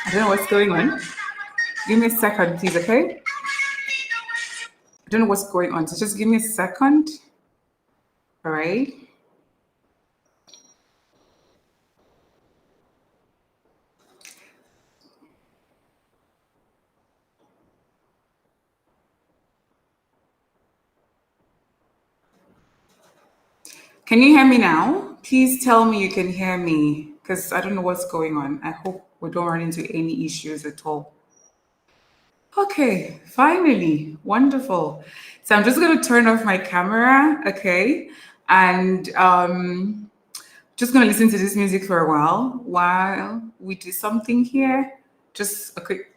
I don't know what's going on. Give me a second, please, okay? I don't know what's going on, so just give me a second. All right. Can you hear me now? Please tell me you can hear me because I don't know what's going on. I hope we don't run into any issues at all. Okay, finally. Wonderful. So I'm just going to turn off my camera, okay? And just going to listen to this music for a while we do something here. Just a quick,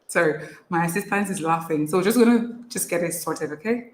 sorry, my assistant is laughing. So we're just going to just get it sorted, okay?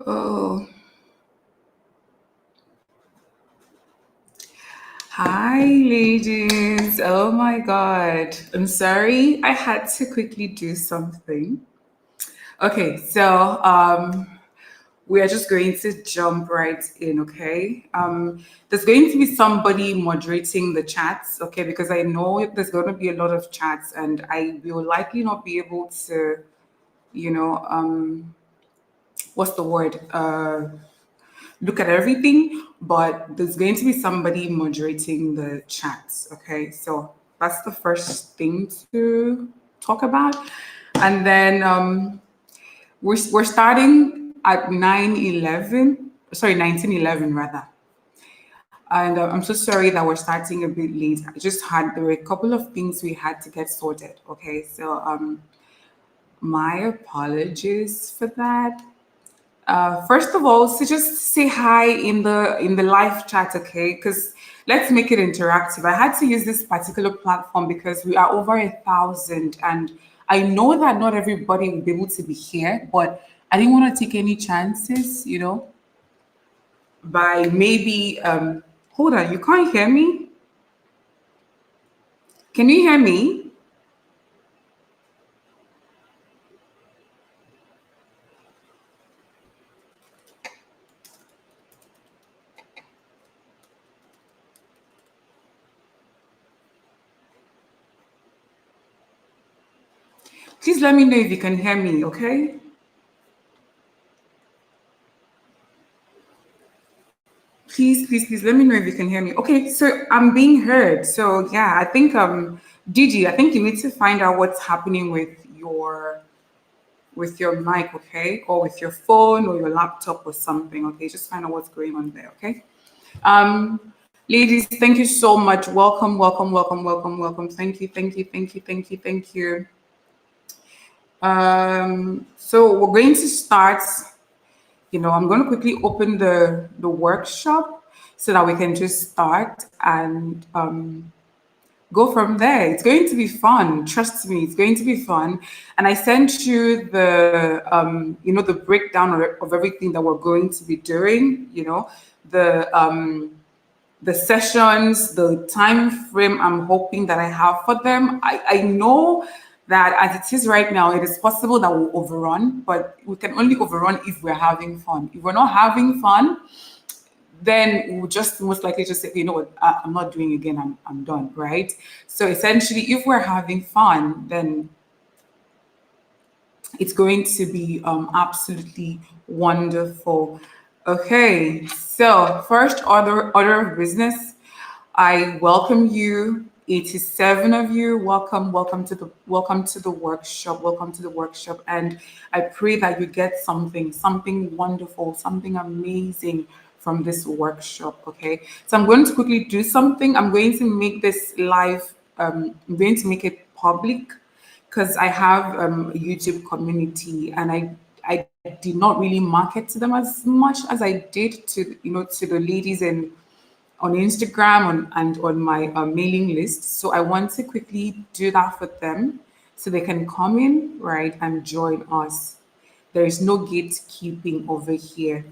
Oh, hi, ladies. Oh my God. I'm sorry. I had to quickly do something. Okay, so we are just going to jump right in, okay? There's going to be somebody moderating the chats, okay? Because I know there's going to be a lot of chats, and I will likely not be able to, you know, what's the word? Look at everything, but there's going to be somebody moderating the chats, okay? So that's the first thing to talk about. And then we're starting at 9:11. Sorry, 19:11 rather. And I'm so sorry that we're starting a bit late. I just had there were a couple of things we had to get sorted. Okay, so my apologies for that. First of all, so just say hi in the live chat, okay? Because let's make it interactive. I had to use this particular platform because we are over 1,000, and I know that not everybody will be able to be here, but I didn't want to take any chances, by maybe hold on, you can't hear me? Can you hear me? Please let me know if you can hear me, okay? Please let me know if you can hear me. Okay, so I'm being heard. So yeah, I think Didi, I think you need to find out what's happening with your mic, okay? Or with your phone or your laptop or something, okay? Just find out what's going on there, okay? Um ladies, thank you so much. Welcome, welcome, welcome, welcome, welcome. Thank you, thank you, thank you, thank you, thank you. So we're going to start. I'm going to quickly open the workshop so that we can just start and go from there. It's going to be fun. Trust me, it's going to be fun. And I sent you the breakdown of everything that we're going to be doing. The the sessions, the time frame I'm hoping that I have for them. I know that as it is right now, it is possible that we'll overrun, but we can only overrun if we're having fun. If we're not having fun, then we'll just most likely just say, "Okay, you know what, I'm not doing again, I'm done," right? So essentially, if we're having fun, then it's going to be absolutely wonderful. Okay, so first order of business. I welcome you, 87 of you. Welcome to the workshop. Welcome to the workshop. And I pray that you get something wonderful, something amazing from this workshop. Okay. So I'm going to quickly do something. I'm going to make this live, I'm going to make it public because I have a YouTube community, and I did not really market to them as much as I did to the ladies and on Instagram and on my mailing list. So I want to quickly do that for them so they can come in, right, and join us. There is no gatekeeping over here.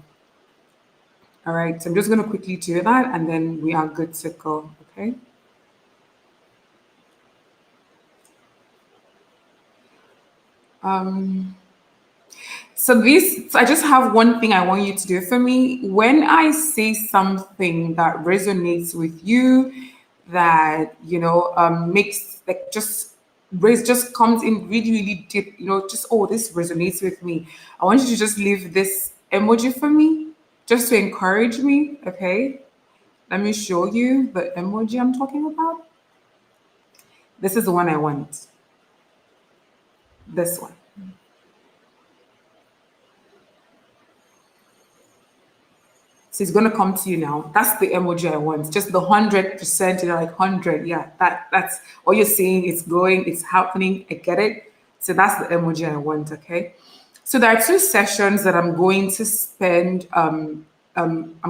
All right. So I'm just going to quickly do that and then we are good to go. Okay. So I just have one thing I want you to do for me. When I say something that resonates with you, that makes like just comes in really really deep, just oh, this resonates with me. I want you to just leave this emoji for me, just to encourage me. Okay, let me show you the emoji I'm talking about. This is the one I want. This one. So it's gonna come to you now. That's the emoji I want. Just the 100%. You're like 100. Yeah, that's all you're seeing. It's going. It's happening. I get it. So that's the emoji I want. Okay. So there are two sessions that I'm going to spend. I'm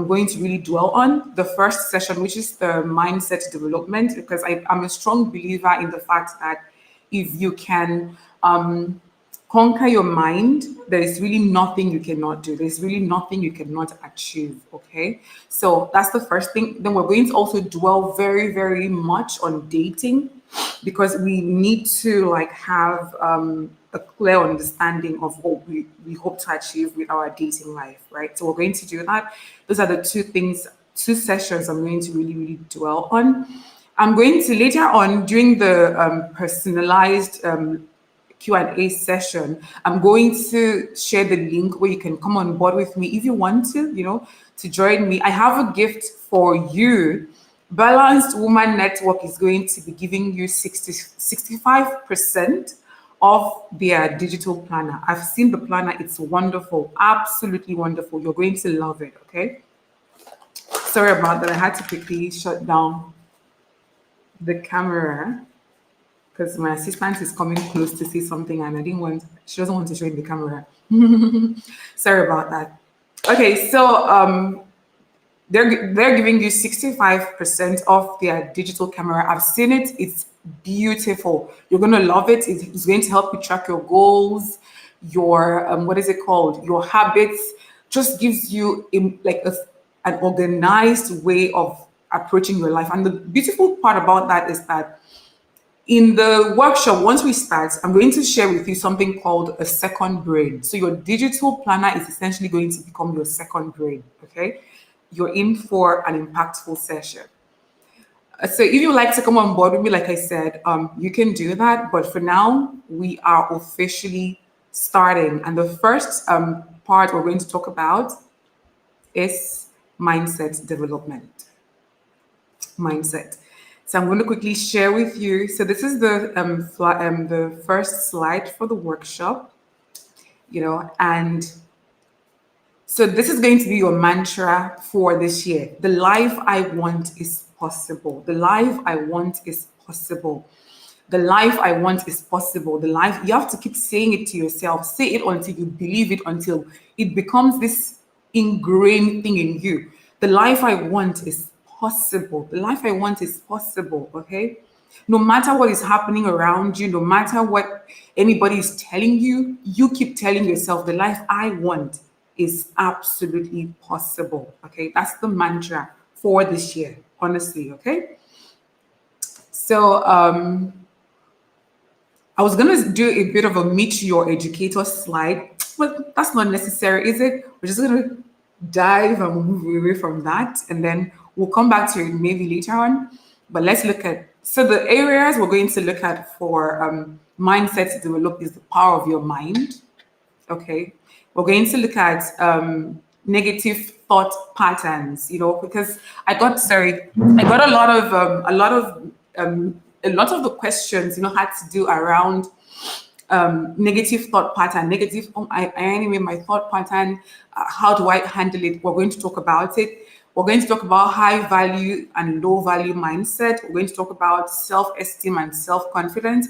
going to really dwell on the first session, which is the mindset development, because I'm a strong believer in the fact that if you can conquer your mind, there is really nothing you cannot do. There's really nothing you cannot achieve. Okay. So that's the first thing. Then we're going to also dwell very, very much on dating because we need to like have a clear understanding of what we hope to achieve with our dating life, right? So we're going to do that. Those are the two sessions I'm going to really, really dwell on. I'm going to later on during the personalized Q&A session, I'm going to share the link where you can come on board with me if you want to join me. I have a gift for you. Balanced Woman Network is going to be giving you 65% of their digital planner. I've seen the planner, it's wonderful, absolutely wonderful. You're going to love it, okay? Sorry about that. I had to quickly shut down the camera because my assistant is coming close to say something and I didn't want, she doesn't want to show in the camera. Sorry about that. Okay, so they're giving you 65% off their digital camera. I've seen it. It's beautiful. You're gonna love it. It's going to help you track your goals, your what is it called? Your habits. Just gives you an organized way of approaching your life. And the beautiful part about that is that in the workshop, once we start, I'm going to share with you something called a second brain. So your digital planner is essentially going to become your second brain. Okay, you're in for an impactful session. So if you would like to come on board with me, like I said, you can do that. But for now, we are officially starting, and the first part we're going to talk about is mindset development. Mindset. So I'm going to quickly share with you. So this is the first slide for the workshop, and so this is going to be your mantra for this year. The life I want is possible. The life I want is possible. The life I want is possible. The life, you have to keep saying it to yourself. Say it until you believe it, until it becomes this ingrained thing in you. The life I want is possible. The life I want is possible. Okay. No matter what is happening around you, no matter what anybody is telling you, you keep telling yourself the life I want is absolutely possible. Okay. That's the mantra for this year, honestly. Okay. So, I was going to do a bit of a meet your educator slide, but that's not necessary, is it? We're just going to dive and move away from that, and then we'll come back to it maybe later on. But let's look at, so the areas we're going to look at for mindset to develop is the power of your mind. Okay. We're going to look at negative thought patterns, because I got a lot of the questions, had to do around negative thought pattern, negative, anyway, my thought pattern, how do I handle it? We're going to talk about it. We're going to talk about high value and low value mindset. We're going to talk about self-esteem and self-confidence,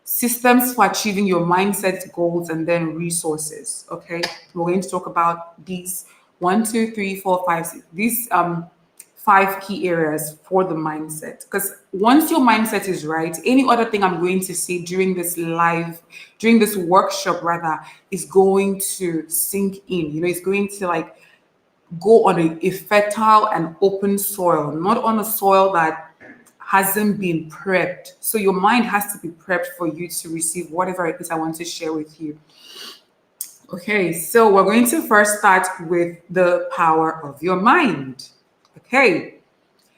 systems for achieving your mindset goals, and then resources. Okay. We're going to talk about these one, two, three, four, five, six, these five key areas for the mindset. Because once your mindset is right, any other thing I'm going to say during this workshop rather, is going to sink in. It's going to go on a fertile and open soil, not on a soil that hasn't been prepped. So your mind has to be prepped for you to receive whatever it is I want to share with you. Okay, so we're going to first start with the power of your mind. Okay,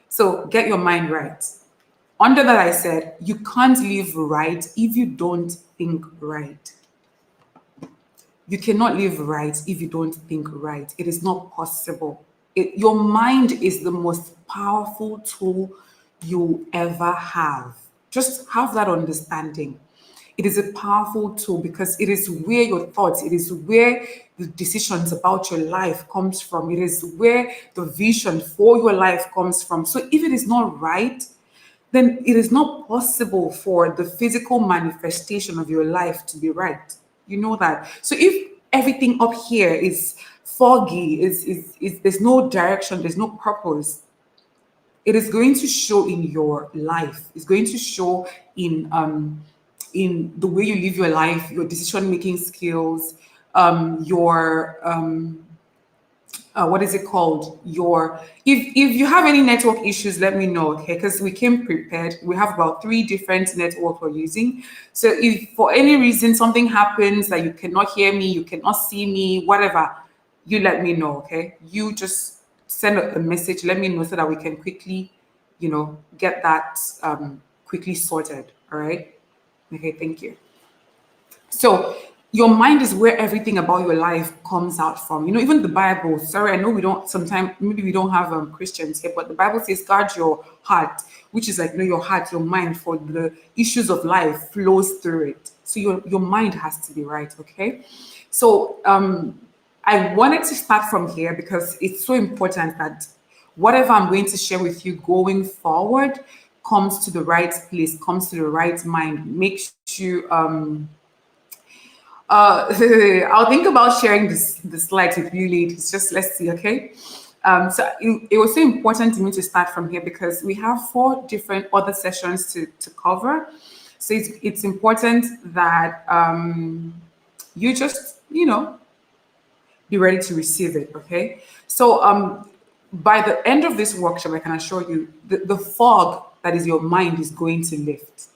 so get your mind right. Under that, I said, you can't live right if you don't think right. You cannot live right if you don't think right. It is not possible. Your mind is the most powerful tool you ever have. Just have that understanding. It is a powerful tool because it is where your thoughts, it is where the decisions about your life comes from. It is where the vision for your life comes from. So if it is not right, then it is not possible for the physical manifestation of your life to be right. You know that. So if everything up here is foggy, is there's no direction, there's no purpose, it is going to show in your life. It's going to show in the way you live your life, your decision making skills, your what is it called? Your if you have any network issues, let me know, okay? Because we came prepared. We have about 3 different networks we're using. So if for any reason something happens that you cannot hear me, you cannot see me, whatever, you let me know, okay? You just send a message, let me know so that we can quickly, get that quickly sorted. All right. Okay, thank you. So your mind is where everything about your life comes out from. Even the Bible. Sorry, I know we don't sometimes, maybe we don't have Christians here, but the Bible says guard your heart, which is like, your heart, your mind, for the issues of life flows through it. So your mind has to be right. Okay. So I wanted to start from here because it's so important that whatever I'm going to share with you going forward comes to the right place, comes to the right mind, makes you I'll think about sharing the slides with you ladies. Just let's see, okay? So it was so important to me to start from here because we have four different other sessions to cover. So it's important that you just, be ready to receive it, okay? So by the end of this workshop, I can assure you the fog that is your mind is going to lift.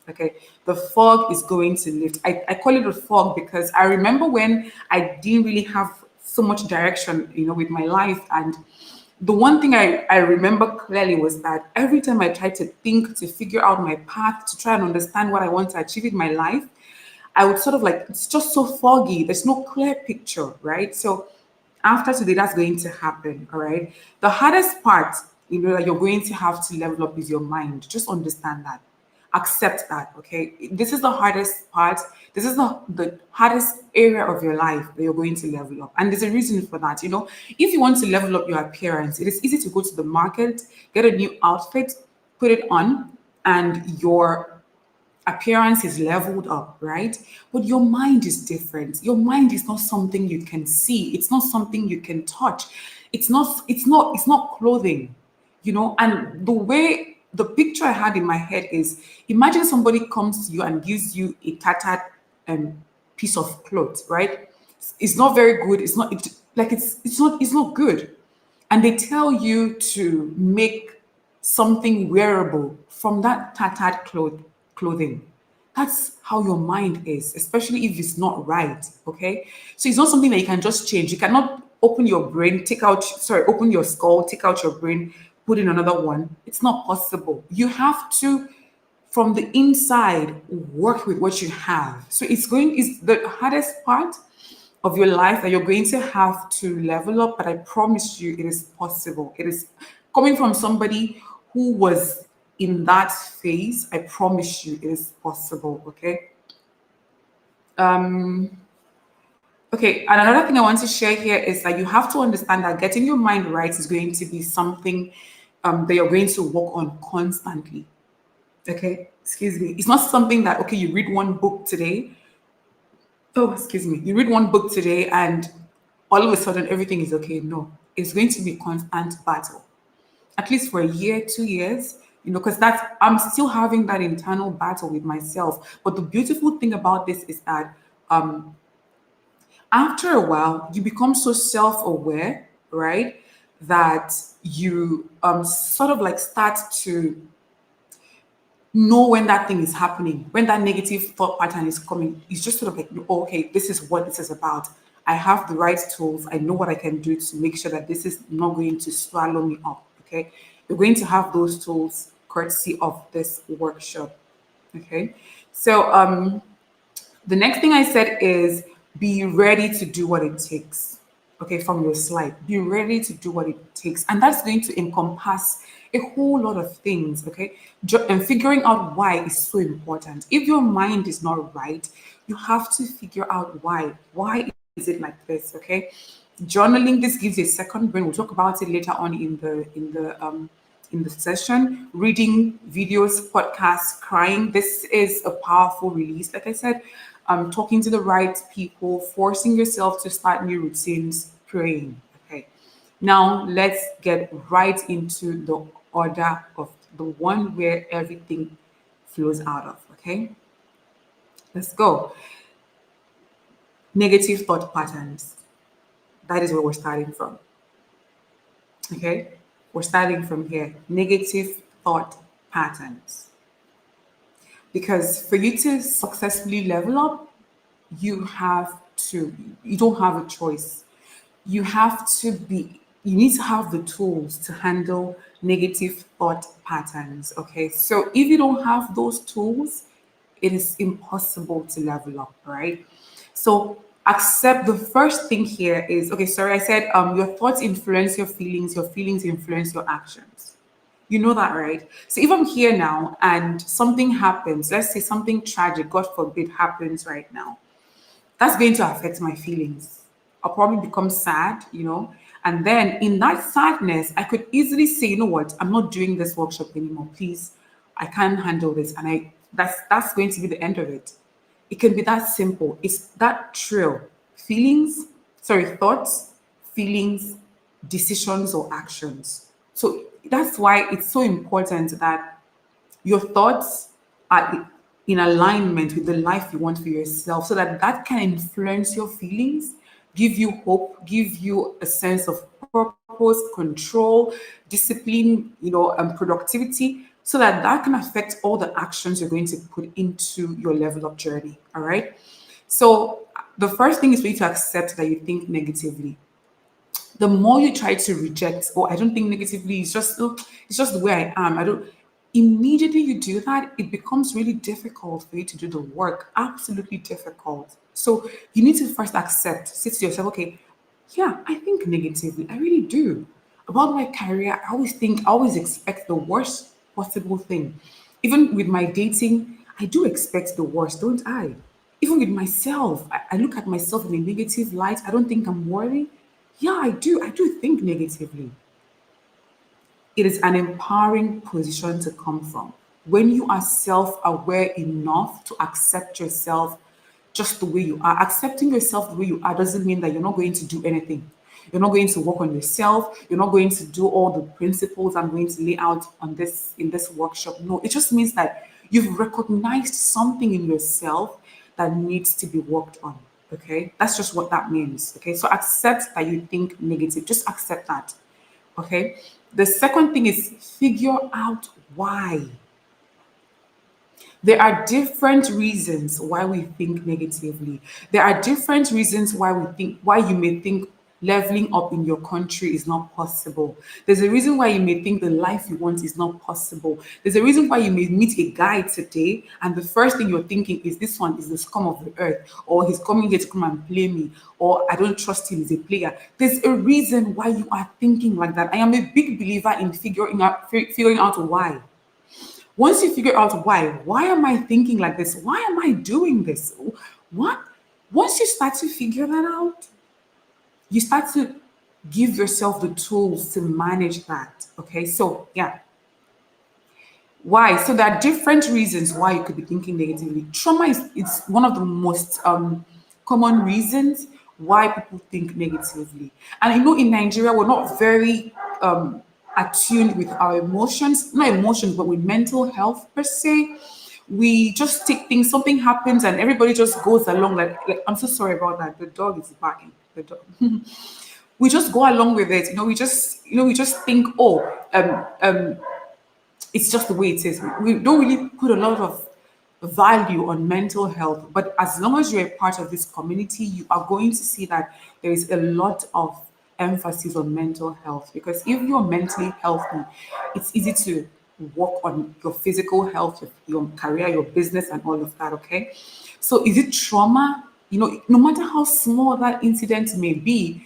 Okay, the fog is going to lift. I call it a fog because I remember when I didn't really have so much direction, with my life. And the one thing I remember clearly was that every time I tried to think, to figure out my path, to try and understand what I want to achieve in my life, I would sort of like, it's just so foggy. There's no clear picture, right? So after today, that's going to happen, all right? The hardest part, that you're going to have to level up is your mind. Just understand that. Accept that, okay? This is the hardest part. This is the hardest area of your life that you're going to level up. And there's a reason for that. If you want to level up your appearance, it is easy to go to the market, get a new outfit, put it on, and your appearance is leveled up, right? But your mind is different. Your mind is not something you can see. It's not something you can touch. It's not clothing, and the way the picture I had in my head is, imagine somebody comes to you and gives you a tattered um, piece of cloth, right? It's not very good. It's not good, and they tell you to make something wearable from that tattered clothing. That's how your mind is, especially if it's not right. Okay. So it's not something that you can just change. You cannot open your brain, open your skull, take out your brain, put in another one. It's not possible. You have to, from the inside, work with what you have. So it's the hardest part of your life that you're going to have to level up, but I promise you it is possible. It is coming from somebody who was in that phase. I promise you it is possible. Okay. Okay, and another thing I want to share here is that you have to understand that getting your mind right is going to be something that you're going to work on constantly. Okay, excuse me. It's not something that, okay, you read one book today. Oh, excuse me. You read one book today and all of a sudden everything is okay. No, it's going to be constant battle, at least for a year, 2 years, because I'm still having that internal battle with myself. But the beautiful thing about this is that after a while, you become so self aware, right? That you sort of like start to know when that thing is happening, when that negative thought pattern is coming. It's just sort of like, oh, okay, this is what this is about. I have the right tools. I know what I can do to make sure that this is not going to swallow me up. Okay. You're going to have those tools courtesy of this workshop. Okay. So the next thing I said is be ready to do what it takes. Okay, from your slide, be ready to do what it takes. And that's going to encompass a whole lot of things. Okay, and figuring out why is so important. If your mind is not right, you have to figure out why. Why is it like this? Okay, journaling, this gives you a second brain. We'll talk about it later on in the session. Reading videos, podcasts, crying, this is a powerful release. Like I said, talking to the right people, forcing yourself to start new routines, praying. Okay, now let's get right into the order of the one where everything flows out of. Okay, let's go. Negative thought patterns. That is where we're starting from. Okay, we're starting from here. Negative thought patterns. Because for you to successfully level up, you don't have a choice. You need to have the tools to handle negative thought patterns. Okay, so if you don't have those tools, it is impossible to level up, right? So accept the first thing here is okay, sorry, I said your thoughts influence your feelings influence your actions. You know that, right? So if I'm here now and something happens, let's say something tragic, God forbid, happens right now, that's going to affect my feelings. I'll probably become sad, and then in that sadness, I could easily say, you know what, I'm not doing this workshop anymore. Please, I can't handle this, and that's going to be the end of it. It can be that simple. It's that trail. Thoughts, feelings, decisions, or actions. So that's why it's so important that your thoughts are in alignment with the life you want for yourself so that that can influence your feelings, give you hope, give you a sense of purpose, control, discipline, and productivity, so that that can affect all the actions you're going to put into your level up journey. All right. So the first thing is for you to accept that you think negatively. The more you try to reject, oh, I don't think negatively, it's just, oh, it's just the way I am. I don't Immediately you do that, it becomes really difficult for you to do the work. Absolutely difficult. So you need to first accept, say to yourself, okay, yeah, I think negatively. I really do. About my career, I always expect the worst possible thing. Even with my dating, I do expect the worst, don't I? Even with myself, I look at myself in a negative light. I don't think I'm worthy. Yeah, I do. I do think negatively. It is an empowering position to come from. When you are self aware enough to accept yourself just the way you are, accepting yourself the way you are doesn't mean that you're not going to do anything. You're not going to work on yourself. You're not going to do all the principles I'm going to lay out on this in this workshop. No, it just means that you've recognized something in yourself that needs to be worked on. Okay, that's just what that means. Okay, so accept that you think negative. Just accept that. Okay. The second thing is figure out why. There are different reasons why we think negatively. There are different reasons why you may think leveling up in your country is not possible. There's a reason why you may think the life you want is not possible. There's a reason why you may meet a guy today and the first thing you're thinking is this one is the scum of the earth, or he's coming here to come and play me, or I don't trust him as a player. There's a reason why you are thinking like that. I am a big believer in figuring out why. Once you figure out why am I thinking like this? Why am I doing this? What? Once you start to figure that out, you start to give yourself the tools to manage that. Okay, so yeah, why? So there are different reasons why you could be thinking negatively. Trauma is it's one of the most common reasons why people think negatively. And in Nigeria, we're not very attuned with our emotions, not emotions, but with mental health per se. We just take things, something happens, and everybody just goes along like I'm so sorry about that. The dog is barking. The dog. We just go along with it. We just think, oh, it's just the way it is. We don't really put a lot of value on mental health, but as long as you're a part of this community, you are going to see that there is a lot of emphasis on mental health because if you're mentally healthy, it's easy to work on your physical health, your career, your business, and all of that. Okay, so is it trauma? No matter how small that incident may be,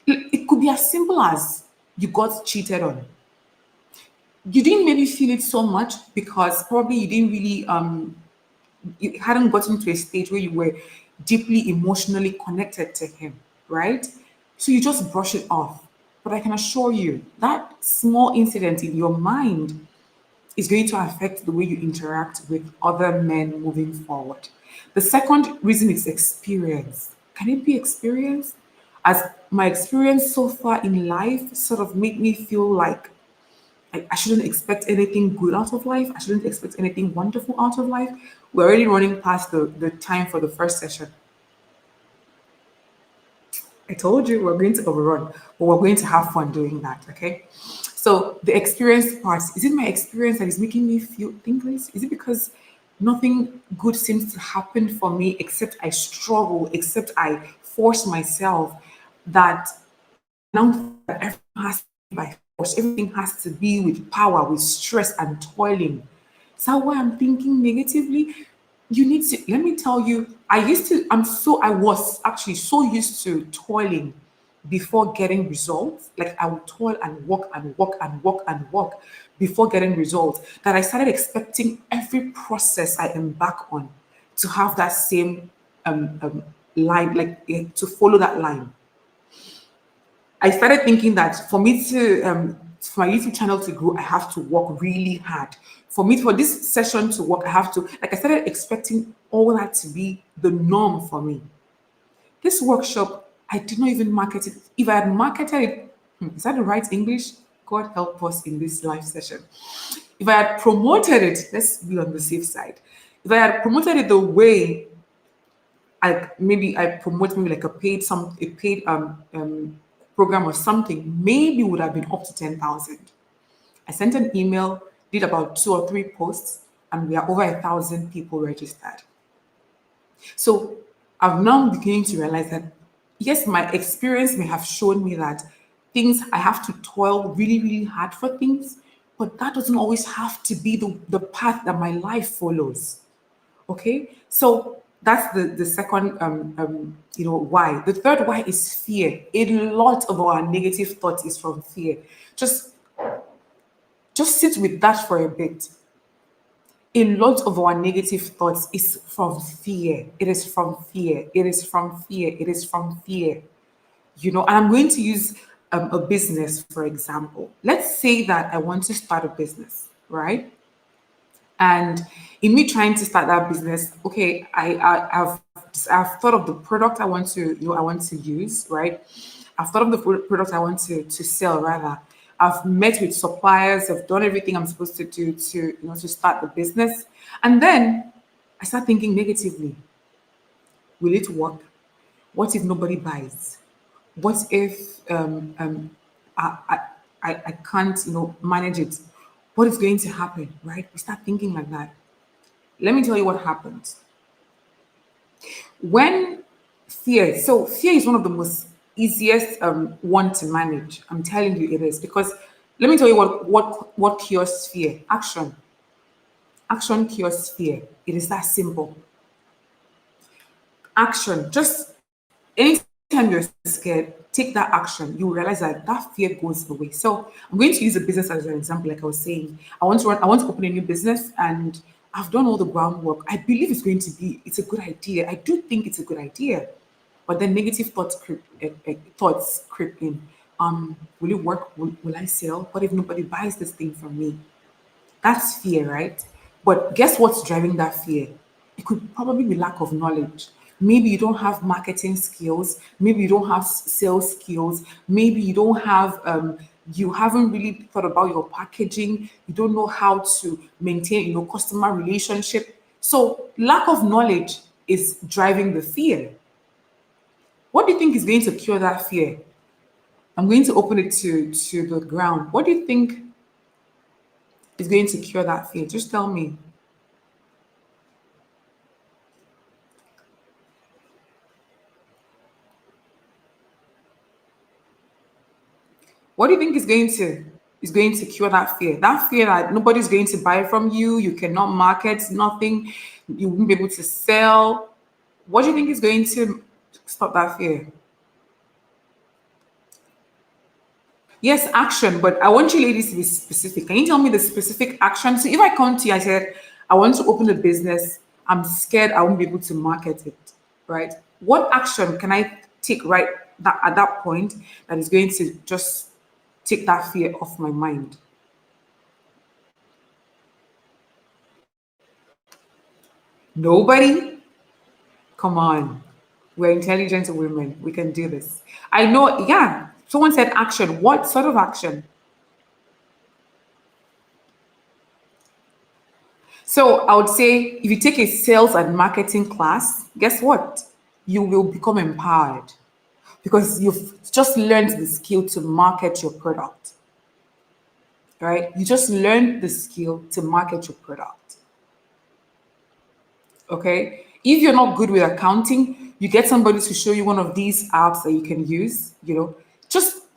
it could be as simple as you got cheated on. You didn't maybe feel it so much because probably you didn't really you hadn't gotten to a stage where you were deeply emotionally connected to him, right? So you just brush it off. But I can assure you that small incident in your mind is going to affect the way you interact with other men moving forward. The second reason is experience. Can it be experience? As my experience so far in life sort of made me feel like I shouldn't expect anything good out of life. I shouldn't expect anything wonderful out of life. We're already running past the time for the first session. I told you we're going to overrun, but we're going to have fun doing that, okay? So the experience part, is it my experience that is making me think this? Is it because nothing good seems to happen for me except I struggle, except I force myself that I now think that everything has to be by force, everything has to be with power, with stress and toiling. Is that why I'm thinking negatively? You need to, let me tell you, I was actually so used to toiling before getting results. Like I would toil and work and work and work and work before getting results, that I started expecting every process I embark on to have that same line, like to follow that line. I started thinking that for my YouTube channel to grow, I have to work really hard. For this session to work, I have to, like, I started expecting all that to be the norm for me. This workshop, I did not even market it. If I had marketed it, is that the right English? God help us in this live session. If I had promoted it, let's be on the safe side. If I had promoted it the way I promote maybe like a paid program or something, maybe would have been up to 10,000. I sent an email, did about 2 or 3 posts, and we are over 1,000 people registered. So I've now beginning to realize that yes, my experience may have shown me that things I have to toil really, really hard for things, but that doesn't always have to be the path that my life follows. Okay, so that's the second why. The third why is fear. A lot of our negative thoughts is from fear. Just sit with that for a bit. A lot of our negative thoughts is from fear. It is from fear. It is from fear. It is from fear. And I'm going to use a business, for example. Let's say that I want to start a business, right? And in me trying to start that business, okay, I've thought of the product I want to use, right? I've thought of the product I want to sell rather. I've met with suppliers, I've done everything I'm supposed to do to start the business. And then I start thinking negatively. Will it work? What if nobody buys? What if I, I, I can't manage it? What is going to happen, right? We start thinking like that. Let me tell you what happens when fear is one of the most easiest one to manage. I'm telling you it is, because let me tell you what cures fear. Action cures fear. It is that simple. Action. Just anytime you're scared, take that action. You realize that fear goes away. So I'm going to use a business as an example. Like I was saying, I want to open a new business, and I've done all the groundwork. I believe it's a good idea. I do think it's a good idea, but then negative thoughts creep in. Will it work? Will I sell? What if nobody buys this thing from me? That's fear, right? But guess what's driving that fear? It could probably be lack of knowledge. Maybe you don't have marketing skills. Maybe you don't have sales skills. Maybe you haven't really thought about your packaging. You don't know how to maintain, customer relationship. So lack of knowledge is driving the fear. What do you think is going to cure that fear? I'm going to open it to the ground. What do you think is going to cure that fear? Just tell me. What do you think is going to cure that fear? That fear that nobody's going to buy from you, you cannot market nothing, you won't be able to sell. What do you think is going to stop that fear? Yes, action, but I want you ladies to be specific. Can you tell me the specific action? So if I come to you, I said, I want to open a business, I'm scared I won't be able to market it, right? What action can I take right at that point that is going to just take that fear off my mind? Nobody? Come on. We're intelligent women. We can do this. I know, yeah. Someone said action. What sort of action? So I would say if you take a sales and marketing class, guess what? You will become empowered because you've just learned the skill to market your product, right? You just learned the skill to market your product. Okay. If you're not good with accounting, you get somebody to show you one of these apps that you can use,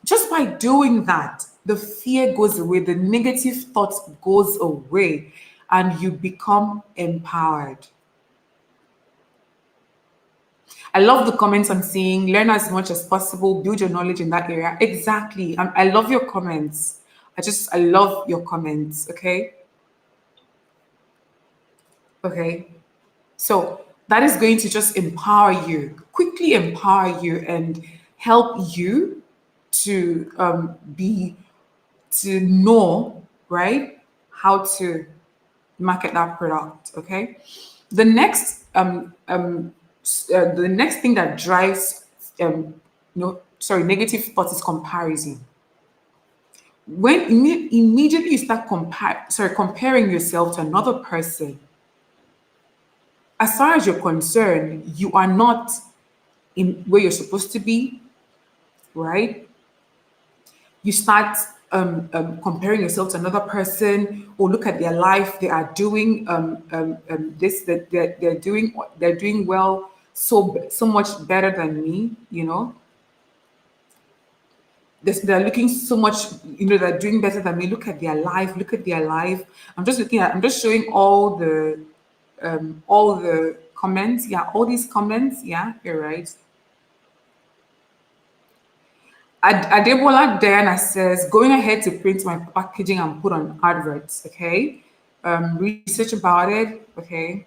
just by doing that, the fear goes away, the negative thoughts goes away, and you become empowered. I love the comments I'm seeing. Learn as much as possible. Build your knowledge in that area. Exactly. I love your comments. I love your comments. Okay. Okay. So that is going to just empower you, quickly empower you, and help you to to know, right, how to market that product. Okay. The next the next thing that drives no sorry negative thoughts is comparison. When immediately you start comparing yourself to another person, as far as you're concerned, you are not in where you're supposed to be, right? You start comparing yourself to another person, or look at their life. They are doing this, that they're doing well, so much better than me. You know, they're looking so much. You know, they're doing better than me. Look at their life. Look at their life. I'm just showing all the comments. Yeah, all these comments. Yeah, you're right. Adebola Diana says, going ahead to print my packaging and put on adverts. Okay. Research about it. Okay.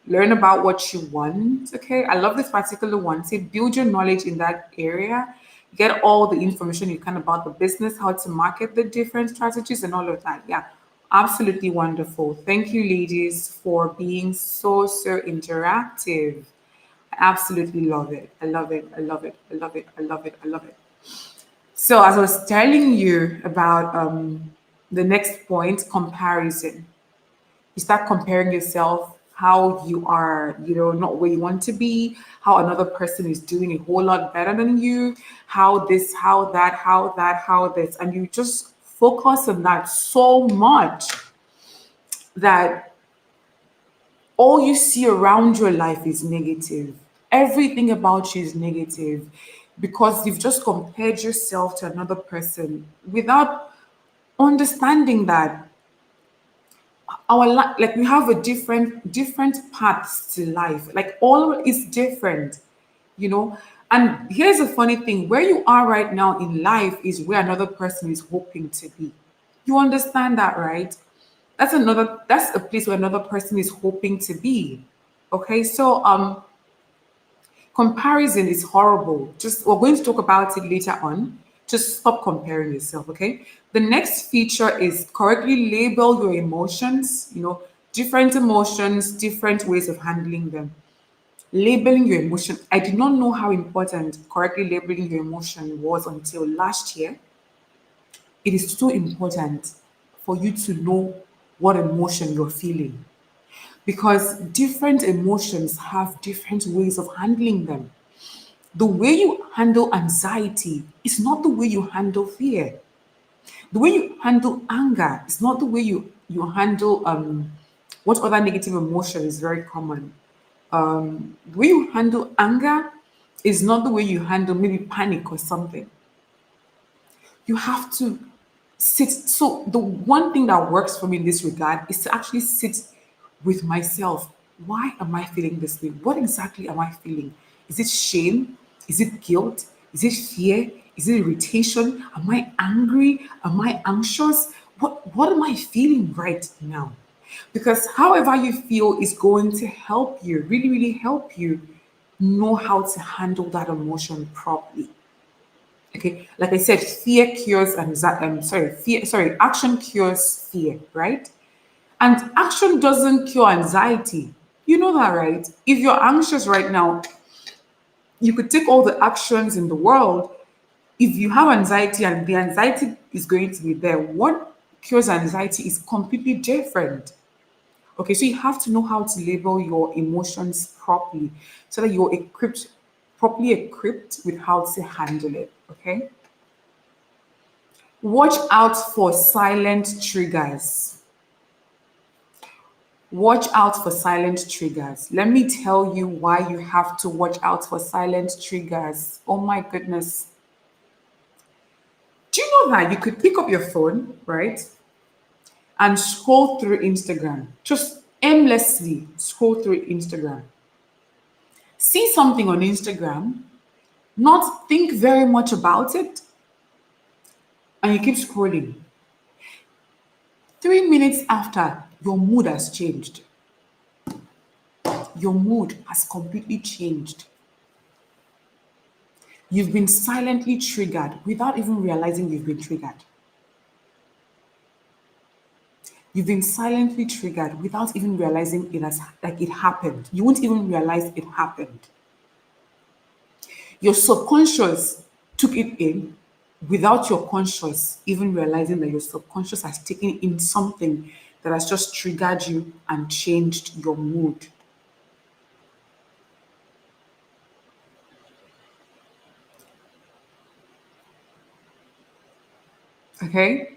Learn about what you want. Okay. I love this particular one. Say, build your knowledge in that area. Get all the information you can about the business, how to market the different strategies, and all of that. Yeah. Absolutely wonderful. Thank you, ladies, for being so interactive. I absolutely love it. I love it. I love it. I love it. I love it. I love it. So, as I was telling you about the next point, comparison. You start comparing yourself, how you are, you know, not where you want to be, how another person is doing a whole lot better than you, how this, how this. And you just focus on that so much that all you see around your life is negative. Everything about you is negative because you've just compared yourself to another person without understanding that like we have a different paths to life. Like all is different, you know. And here's the funny thing: where you are right now in life is where another person is hoping to be. You understand that, right? That's a place where another person is hoping to be. Okay, so comparison is horrible. Just we're going to talk about it later on. Just stop comparing yourself, okay? The next feature is correctly label your emotions, you know, different emotions, different ways of handling them. Labeling your emotion. I did not know how important correctly labeling your emotion was until last year. It is so important for you to know what emotion you're feeling because different emotions have different ways of handling them. The way you handle anxiety is not the way you handle fear. The way you handle anger is not the way you handle what other negative emotion is very common. The way you handle anger is not the way you handle maybe panic or something. You have to sit. So the one thing that works for me in this regard is to actually sit with myself. Why am I feeling this way? What exactly am I feeling? Is it shame? Is it guilt? Is it fear? Is it irritation? Am I angry? Am I anxious? What am I feeling right now? Because however you feel is going to help you, really help you know how to handle that emotion properly. Okay, like I said, fear cures anxiety. Action cures fear, right? And action doesn't cure anxiety. You know that, right? If you're anxious right now, you could take all the actions in the world. If you have anxiety and the anxiety is going to be there, what cures anxiety is completely different. Okay, so you have to know how to label your emotions properly so that you're properly equipped with how to handle it. Okay. Watch out for silent triggers. Watch out for silent triggers. Let me tell you why you have to watch out for silent triggers. Oh my goodness. Do you know that you could pick up your phone, right, and scroll through Instagram? Just aimlessly scroll through Instagram. see something on Instagram, not think very much about it, and you keep scrolling. 3 minutes after, your mood has changed. Your mood has completely changed. You've been silently triggered without even realizing you've been triggered. You've been silently triggered without even realizing it has like it happened. You won't even realize it happened. Your subconscious took it in without your conscious even realizing that your subconscious has taken in something that has just triggered you and changed your mood. Okay?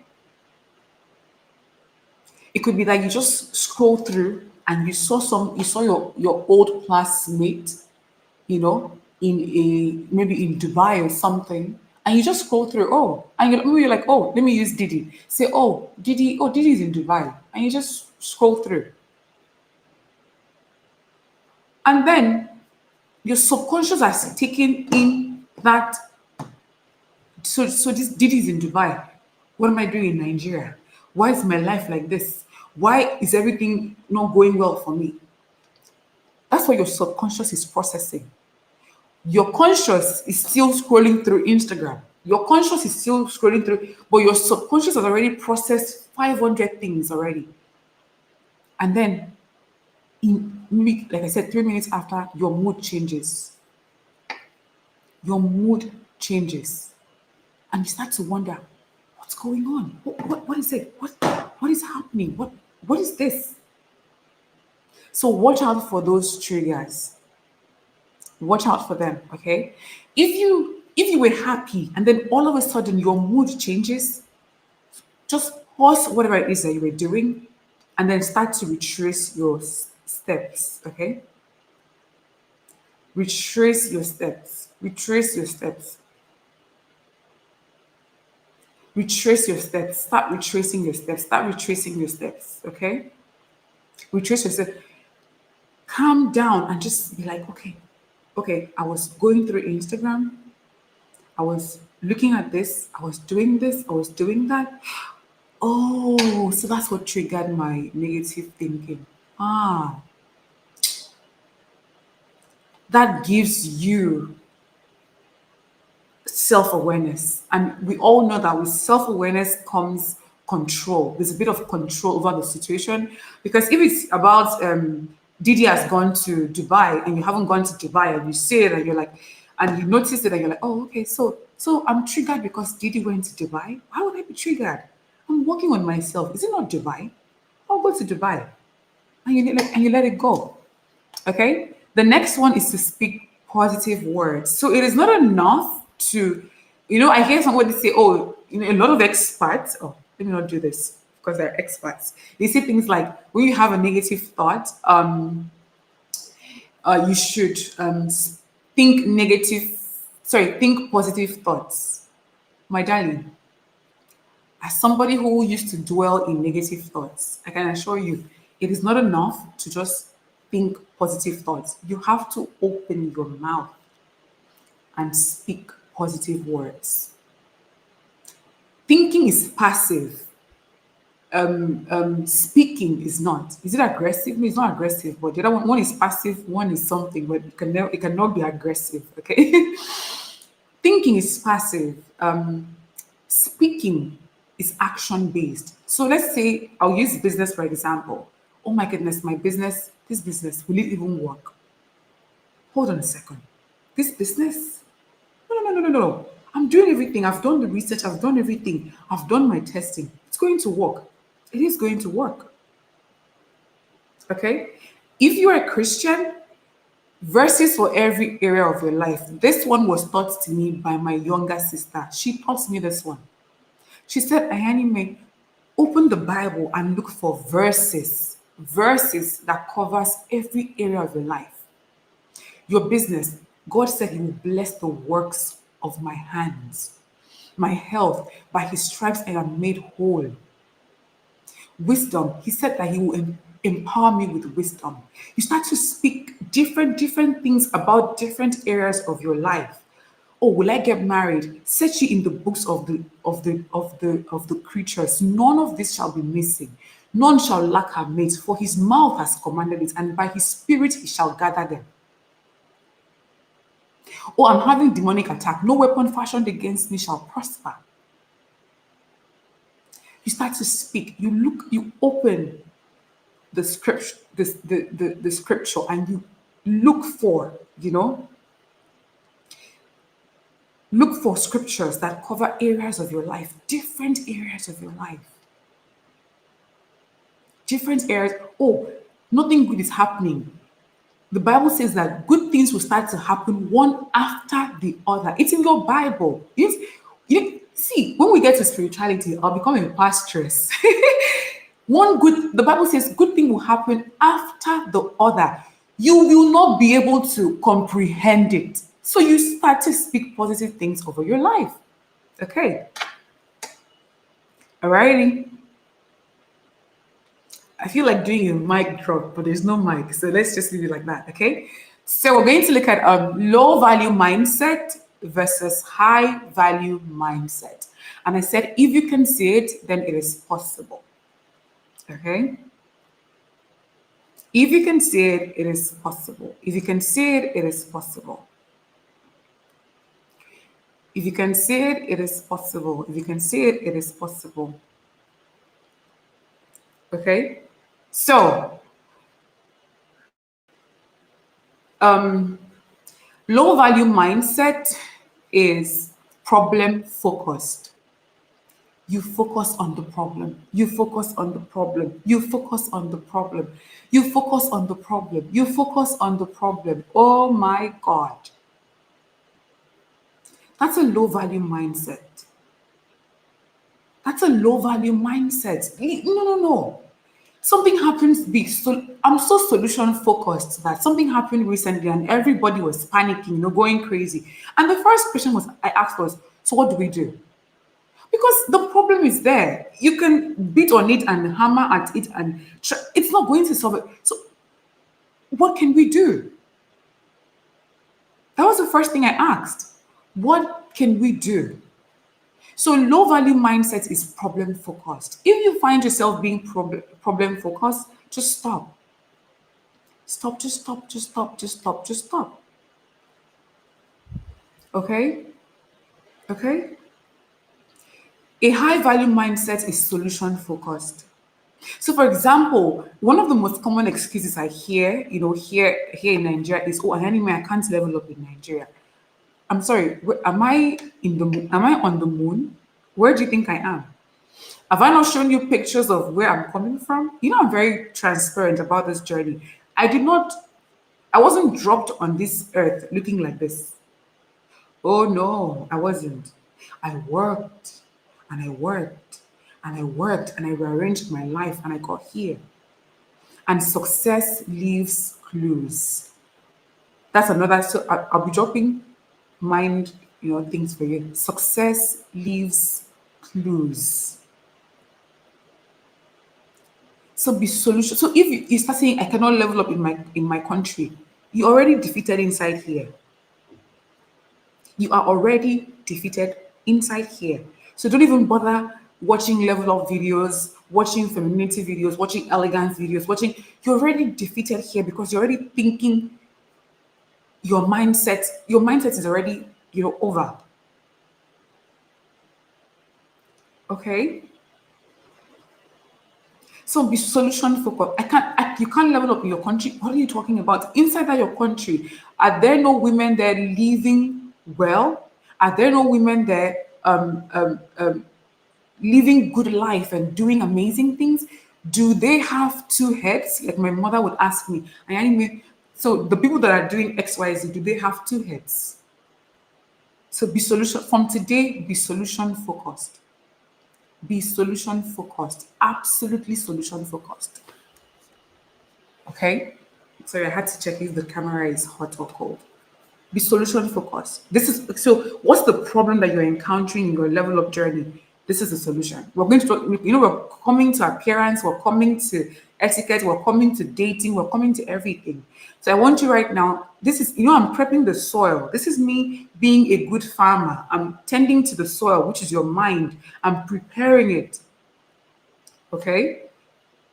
It could be that you just scroll through and you saw your old classmate, in a maybe in Dubai or something, and you just scroll through, oh, and maybe you're like, oh, let me use Didi. Say, oh, Didi is in Dubai. And you just scroll through. And then your subconscious has taken in that, so this Didi is in Dubai. What am I doing in Nigeria? Why is my life like this? Why is everything not going well for me? That's what your subconscious is processing. Your conscious is still scrolling through Instagram. Your conscious is still scrolling through, but your subconscious has already processed 500 things already. And then, like I said, 3 minutes after, your mood changes. Your mood changes. And you start to wonder, what's going on? What is it? What is happening? What is this? So watch out for those triggers. Watch out for them, okay? If you were happy and then all of a sudden your mood changes, just pause whatever it is that you were doing and then start to retrace your steps, okay? Retrace your steps. Retrace your steps. Retrace your steps. Start retracing your steps. Start retracing your steps, okay? Retrace your steps. Calm down and just be like, okay, I was going through Instagram. I was looking at this. I was doing this. I was doing that. Oh, so that's what triggered my negative thinking. Ah, that gives you self awareness. And we all know that with self awareness comes control. There's a bit of control over the situation. Because if it's about Didi has gone to Dubai and you haven't gone to Dubai and you say it and you're like, and you notice it and you're like, oh, okay, so I'm triggered because Didi went to Dubai. Why would I be triggered? I'm working on myself. Is it not Dubai? I'll go to Dubai. And you let it go. Okay. The next one is to speak positive words. So it is not enough to, I hear somebody say, oh, a lot of experts, oh, let me not do this because they're experts. They say things like, when you have a negative thought, you should think think positive thoughts. My darling, as somebody who used to dwell in negative thoughts, I can assure you, it is not enough to just think positive thoughts. You have to open your mouth and speak positive words. Thinking is passive. Speaking is not. Is it aggressive? No, it's not aggressive. But the other one is passive. One is something, but it cannot be aggressive. Okay. Thinking is passive. Speaking is action based. So let's say I'll use business for example. Oh my goodness, this business, will it even work? Hold on a second. This business? No, no, no, no, no, no. I'm doing everything. I've done the research. I've done everything. I've done my testing. It's going to work. It is going to work. Okay? If you're a Christian, verses for every area of your life. This one was taught to me by my younger sister. She taught me this one. She said, Ayanime, open the Bible and look for verses that covers every area of your life. Your business, God said he will bless the works of my hands. My health, by his stripes I am made whole. Wisdom, he said that he will empower me with wisdom. You start to speak different things about different areas of your life. Oh, will I get married? Set you in the books of the creatures. None of this shall be missing. None shall lack her mate, for his mouth has commanded it, and by his spirit he shall gather them. Oh, I'm having demonic attack. No weapon fashioned against me shall prosper. You start to speak. You look. You open the scripture, the scripture, and you look for, look for scriptures that cover areas of your life, different areas of your life, different areas. Oh, nothing good is happening. The Bible says that good things will start to happen one after the other. It's in your Bible. See, when we get to spirituality, I'll become a pastoress. The Bible says good thing will happen after the other. You will not be able to comprehend it. So you start to speak positive things over your life. Okay. Alrighty. I feel like doing a mic drop, but there's no mic. So let's just leave it like that. Okay. So we're going to look at low value mindset versus high value mindset. And I said, if you can see it, then it is possible. Okay. If you can see it, it is possible. If you can see it, it is possible. If you can see it, it is possible. If you can see it, it is possible. Okay? So, low value mindset is problem focused. You focus on the problem. You focus on the problem. You focus on the problem. You focus on the problem. You focus on the problem. Oh my God. That's a low value mindset. That's a low value mindset. No. Something happens big. So I'm so solution focused that something happened recently and everybody was panicking, going crazy. And the first question I asked was, so what do we do? Because the problem is there. You can beat on it and hammer at it and it's not going to solve it. So what can we do? That was the first thing I asked. What can we do? So low value mindset is problem focused. If you find yourself being problem focused, just stop. Stop, just stop, just stop, just stop, just stop. Okay? Okay? A high value mindset is solution focused. So for example, one of the most common excuses I hear, here in Nigeria is, oh, anyway, I can't level up in Nigeria. I'm sorry, am I am I on the moon? Where do you think I am? Have I not shown you pictures of where I'm coming from? I'm very transparent about this journey. I wasn't dropped on this earth looking like this. Oh no, I wasn't. I worked and I worked and I worked and I rearranged my life and I got here. And success leaves clues. That's another. So I'll be dropping mind, things for you. Success leaves clues. So be solution. So if you start saying I cannot level up in my country, you already defeated inside here. You are already defeated inside here. So don't even bother watching level up videos, watching femininity videos, watching elegance videos, you're already defeated here because you're already thinking your mindset is already, over. Okay? So be solution focused. You can't level up in your country. What are you talking about? Inside that your country, are there no women there living well? Are there no women there living good life and doing amazing things? Do they have two heads? Like my mother would ask me. So the people that are doing XYZ, do they have two heads? So be solution from today, be solution focused. Be solution focused. Absolutely solution focused. Okay? Sorry, I had to check if the camera is hot or cold. Be solution focused. So what's the problem that you're encountering in your level up journey? This is the solution. We're going to, we're coming to appearance, we're coming to etiquette, we're coming to dating, we're coming to everything. So I want you right now, this is, I'm prepping the soil. This is me being a good farmer. I'm tending to the soil, which is your mind. I'm preparing it, okay?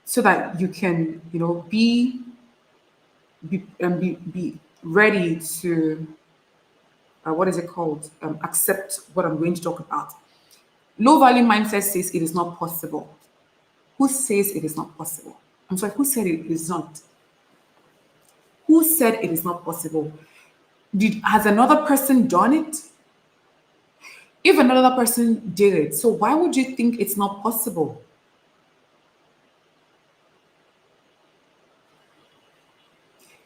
So that you can, be ready to, what is it called? Accept what I'm going to talk about. Low value mindset says it is not possible. Who says it is not possible? I'm sorry, who said it is not? Who said it is not possible? Has another person done it? If another person did it, so why would you think it's not possible?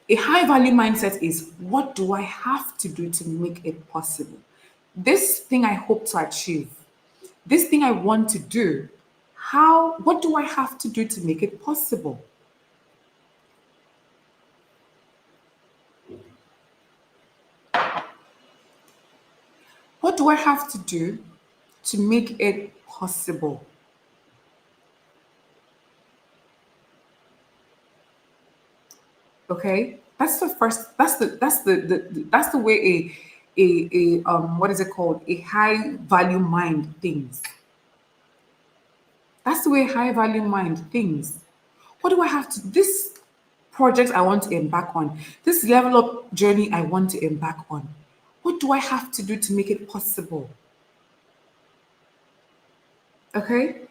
A high value mindset is, what do I have to do to make it possible? This thing I hope to achieve, this thing I want to do, what do I have to do to make it possible? What do I have to do to make it possible? Okay, that's the first. That's the way what is it called? A high value mind thinks. That's the way a high value mind thinks. What do I have to? This project I want to embark on. This level up journey I want to embark on. What do I have to do to make it possible? Okay.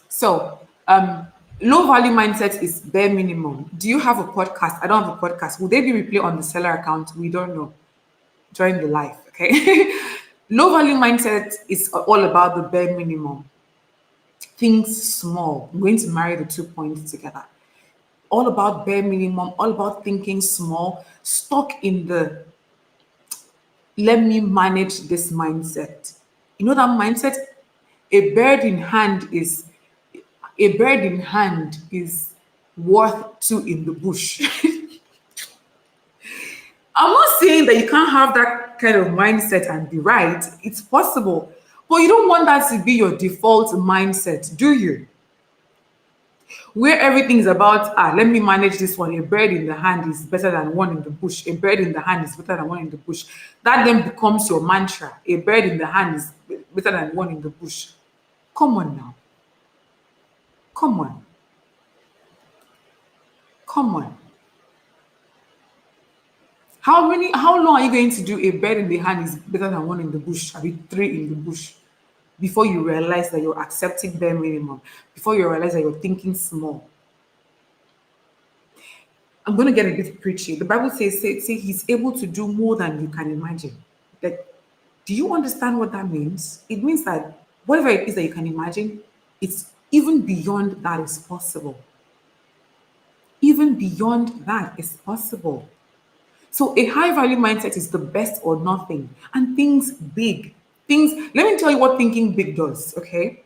So, low value mindset is bare minimum. Do you have a podcast? I don't have a podcast. Will they be replay on the seller account? We don't know. Join the life, okay? Low value mindset is all about the bare minimum. Things small. I'm going to marry the 2 points together. All about bare minimum, all about thinking small, stuck in the let me manage this mindset. You know that mindset? A bird in hand is a bird in hand is worth two in the bush. I'm not saying that you can't have that kind of mindset and be right. It's possible. But you don't want that to be your default mindset, do you? Where everything is about, let me manage this one. A bird in the hand is better than one in the bush. A bird in the hand is better than one in the bush. That then becomes your mantra. A bird in the hand is better than one in the bush. Come on now. Come on. Come on. How long are you going to do a bird in the hand is better than one in the bush? I mean, three in the bush before you realize that you're accepting bare minimum, before you realize that you're thinking small. I'm going to get a bit preachy. The Bible say he's able to do more than you can imagine. Like, do you understand what that means? It means that whatever it is that you can imagine, it's even beyond that is possible. Even beyond that is possible. So a high value mindset is the best or nothing. And things big. Let me tell you what thinking big does, okay?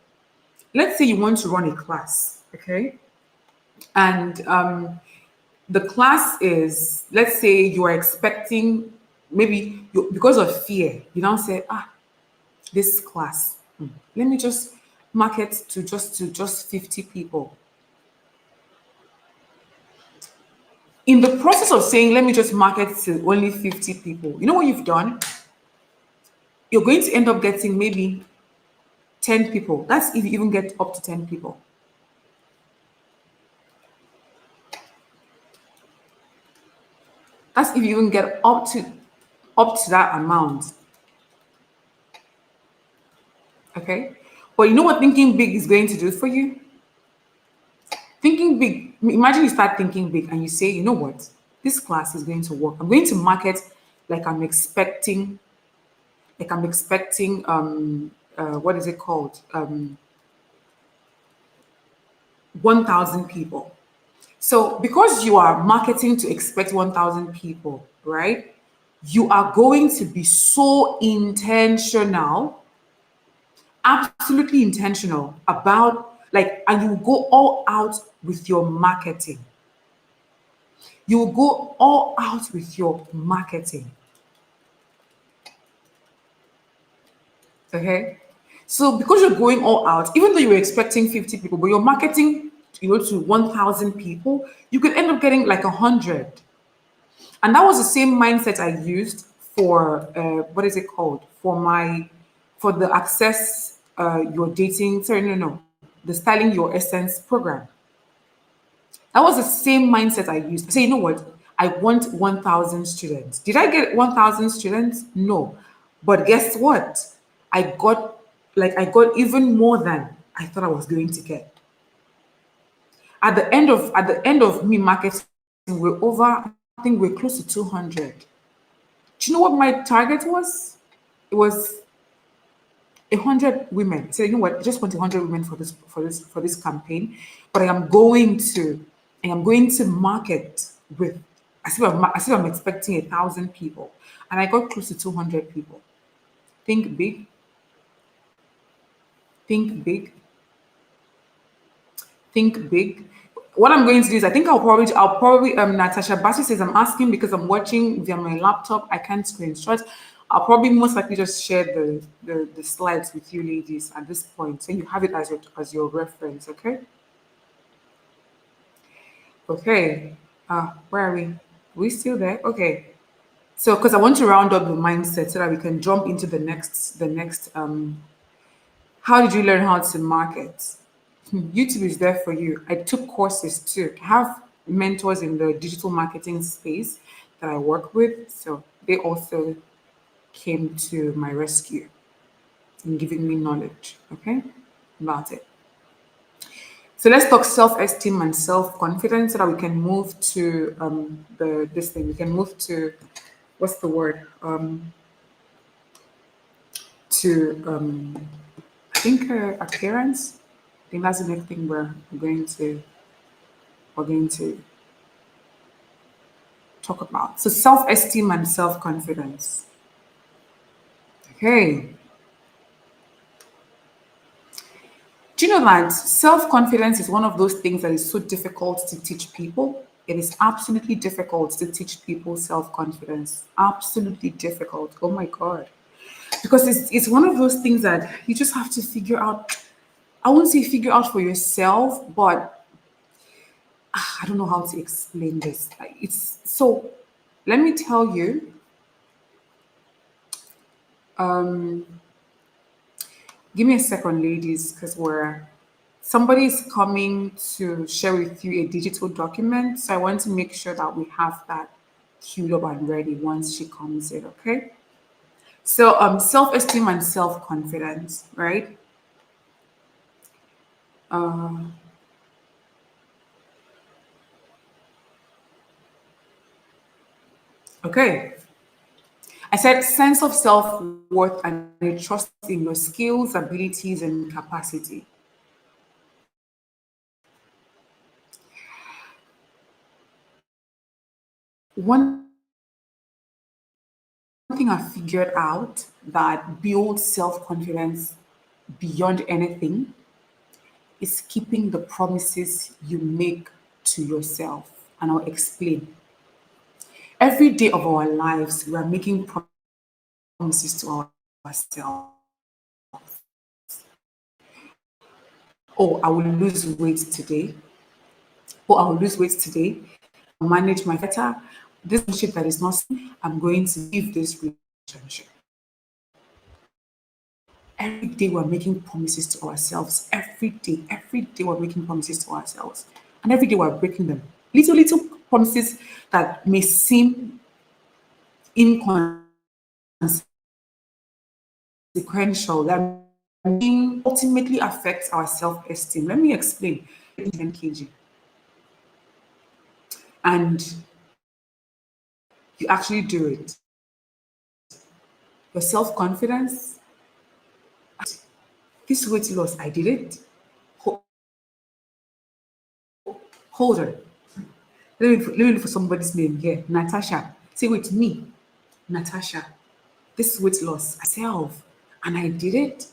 Let's say you want to run a class, okay? And the class is, let's say you are expecting, because of fear, you now say, this class, let me just market to just 50 people. In the process of saying, let me just market to only 50 people, you know what you've done? You're going to end up getting maybe 10 people. That's if you even get up to 10 people. That's if you even get up to that amount. Okay? But you know what thinking big is going to do for you? Thinking big, imagine you start thinking big and you say, you know what? This class is going to work. I'm going to market like I'm expecting, what is it called? 1,000 people. So because you are marketing to expect 1,000 people, right? You are going to be so intentional, absolutely intentional about and you go all out with your marketing. You will go all out with your marketing. Okay. So because you're going all out, even though you were expecting 50 people, but you're marketing, to 1,000 people, you could end up getting like 100. And that was the same mindset I used for what is it called? For the access your dating, sorry, no, the styling your essence program. That was the same mindset I used. I say, you know what? I want 1,000 students. Did I get 1,000 students? No. But guess what? I got even more than I thought I was going to get. At the end of me marketing, I think we're close to 200. Do you know what my target was? It was 100 women. So you know what? I just want 100 women for this campaign, but I am going to market with as if I'm expecting 1,000 people, and I got close to 200 people. Think big, think big, think big. What I'm going to do is I think I'll probably Natasha Bassi says I'm asking because I'm watching via my laptop. I can't screenshot. I'll probably most likely just share the slides with you ladies at this point, so you have it as your reference. Okay. Okay. Where are we? Are we still there? Okay. So because I want to round up the mindset so that we can jump into the next. How did you learn how to market? YouTube is there for you. I took courses too. I have mentors in the digital marketing space that I work with. So they also came to my rescue in giving me knowledge, okay, about it. So let's talk self-esteem and self-confidence so that we can move to the this thing. We can move to what's the word? To I think appearance. I think that's the next thing we're going to talk about. So self-esteem and self-confidence. Okay. Do you know that self-confidence is one of those things that is so difficult to teach people? It is absolutely difficult to teach people self-confidence. Absolutely difficult. Oh my God. Because it's one of those things that you just have to figure out. I won't say figure out for yourself, but I don't know how to explain this. It's so, let me tell you, give me a second, ladies, because somebody is coming to share with you a digital document. So I want to make sure that we have that queued up and ready once she comes in, okay? So self-esteem and self-confidence, right? Okay. I said sense of self-worth and a trust in your skills, abilities, and capacity. One thing I figured out that builds self-confidence beyond anything is keeping the promises you make to yourself. And I'll explain. Every day of our lives, we are making promises to ourselves. Oh, I will lose weight today. Oh, I will lose weight today. I'll manage my better. This relationship that is not, I'm going to leave this relationship. Every day we're making promises to ourselves. Every day we're making promises to ourselves. And every day we're breaking them. Little promises that may seem inconsequential, that may ultimately affect our self-esteem. Let me explain. 10 kg. And you actually do it. Your self-confidence, this weight loss, I did it. Hold on. Let me look for somebody's name here. Natasha. Say with me. Natasha. This weight loss, myself. And I did it.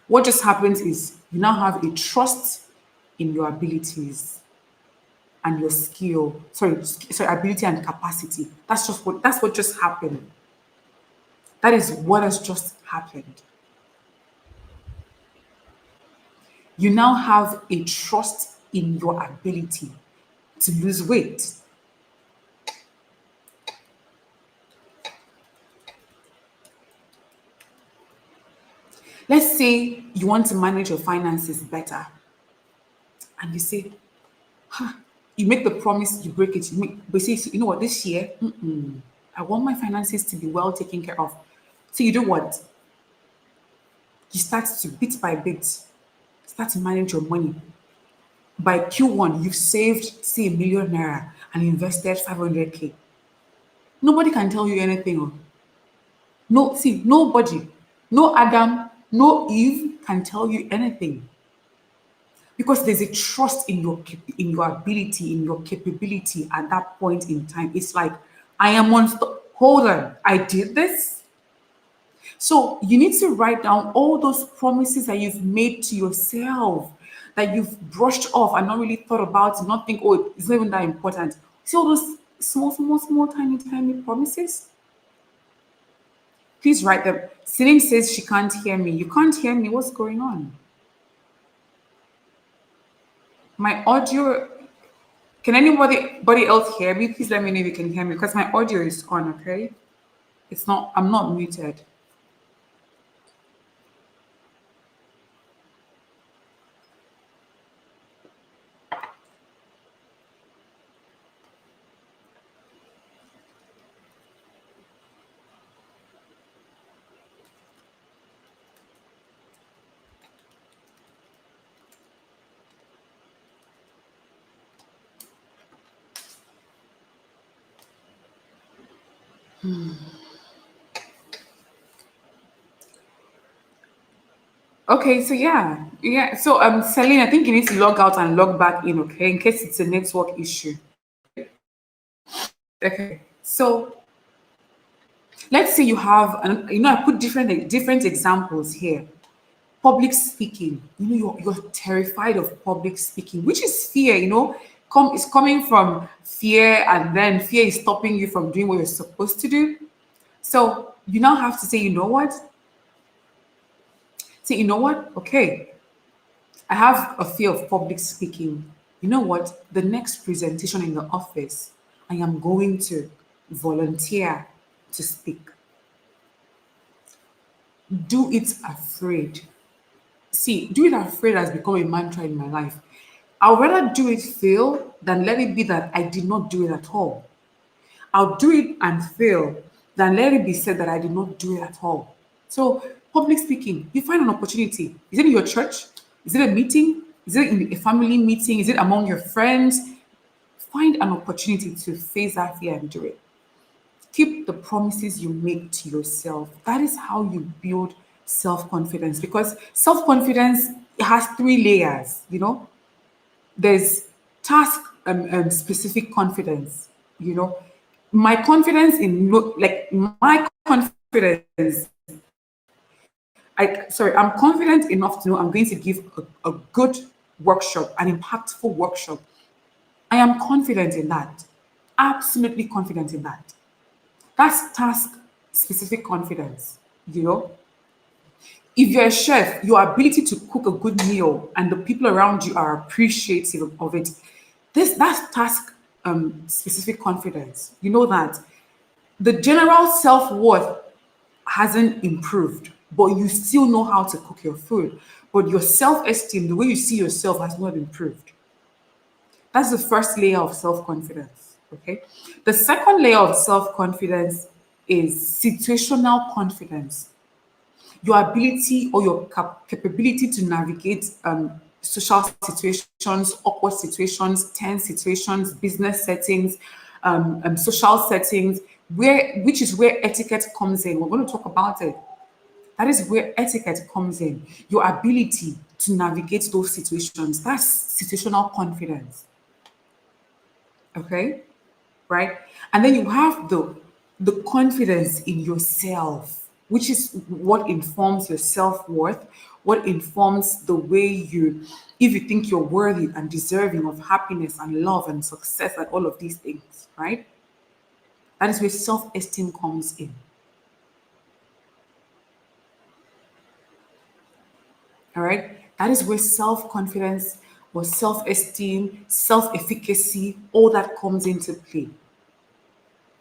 What just happens is you now have a trust in your abilities and your skill. Sorry, ability and capacity. That's what just happened. That is what has just happened. You now have a trust in your ability to lose weight. Let's say you want to manage your finances better, and you say, you make the promise, you break it. But say, you know what, this year, I want my finances to be well taken care of. So you do what? You start to bit by bit, start to manage your money. By Q1, you've saved, say, a 1 million naira and invested 500K. Nobody can tell you anything. Oh. No, see, nobody, no Adam, no Eve can tell you anything because there's a trust in in your ability, in your capability at that point in time. It's like I am on. Hold on, I did this. So you need to write down all those promises that you've made to yourself, that you've brushed off and not really thought about, and not think, oh, it's not even that important. See all those small, small, small, tiny, tiny promises. Please write them. Celine says she can't hear me. You can't hear me. What's going on? My audio. Can anybody else hear me? Please let me know if you can hear me because my audio is on. Okay, it's not. I'm not muted. Okay, so yeah. So Celine, I think you need to log out and log back in. Okay, in case it's a network issue. Okay, so let's say you have, I put different examples here. Public speaking. You're terrified of public speaking, which is fear. It's coming from fear, and then fear is stopping you from doing what you're supposed to do. So you now have to say, you know what? Say, you know what? Okay, I have a fear of public speaking. You know what? The next presentation in the office, I am going to volunteer to speak. Do it afraid. See, do it afraid has become a mantra in my life. I'd rather do it fail than let it be that I did not do it at all. I'll do it and fail than let it be said that I did not do it at all. So, public speaking, you find an opportunity. Is it in your church? Is it a meeting? Is it in a family meeting? Is it among your friends? Find an opportunity to face that fear and do it. Keep the promises you make to yourself. That is how you build self-confidence, because self-confidence has three layers. There's task specific confidence. My confidence in like my confidence. I'm confident enough to know I'm going to give a good workshop, an impactful workshop. I am confident in that. Absolutely confident in that. That's task specific confidence. You know, if you're a chef, your ability to cook a good meal and the people around you are appreciative of it, that's task specific confidence. You know that the general self-worth hasn't improved, but you still know how to cook your food. But your self-esteem, the way you see yourself, has not improved. That's the first layer of self-confidence. Okay. The second layer of self-confidence is situational confidence. Your ability or your capability to navigate social situations, awkward situations, tense situations, business settings, social settings, which is where etiquette comes in. We're going to talk about it. That is where etiquette comes in. Your ability to navigate those situations. That's situational confidence. Okay, right? And then you have the confidence in yourself, which is what informs your self-worth, what informs the way if you think you're worthy and deserving of happiness and love and success and all of these things, right? That is where self-esteem comes in. All right. That is where self confidence or self esteem, self efficacy, all that comes into play.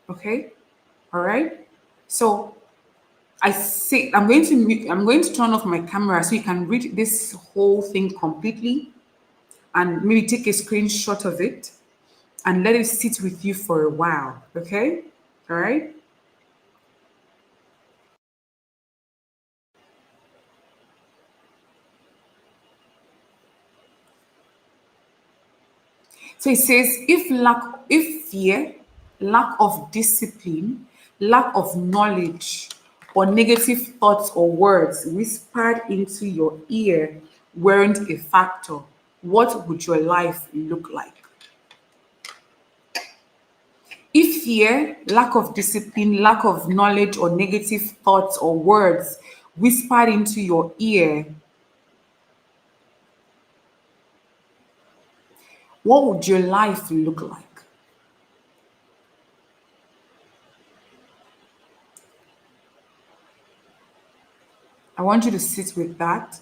Okay. All right. So I say I'm going to turn off my camera so you can read this whole thing completely and maybe take a screenshot of it and let it sit with you for a while. Okay. All right. So it says if fear, lack of discipline, lack of knowledge, or negative thoughts or words whispered into your ear weren't a factor, what would your life look like? If fear, lack of discipline, lack of knowledge, or negative thoughts or words whispered into your ear, what would your life look like? I want you to sit with that.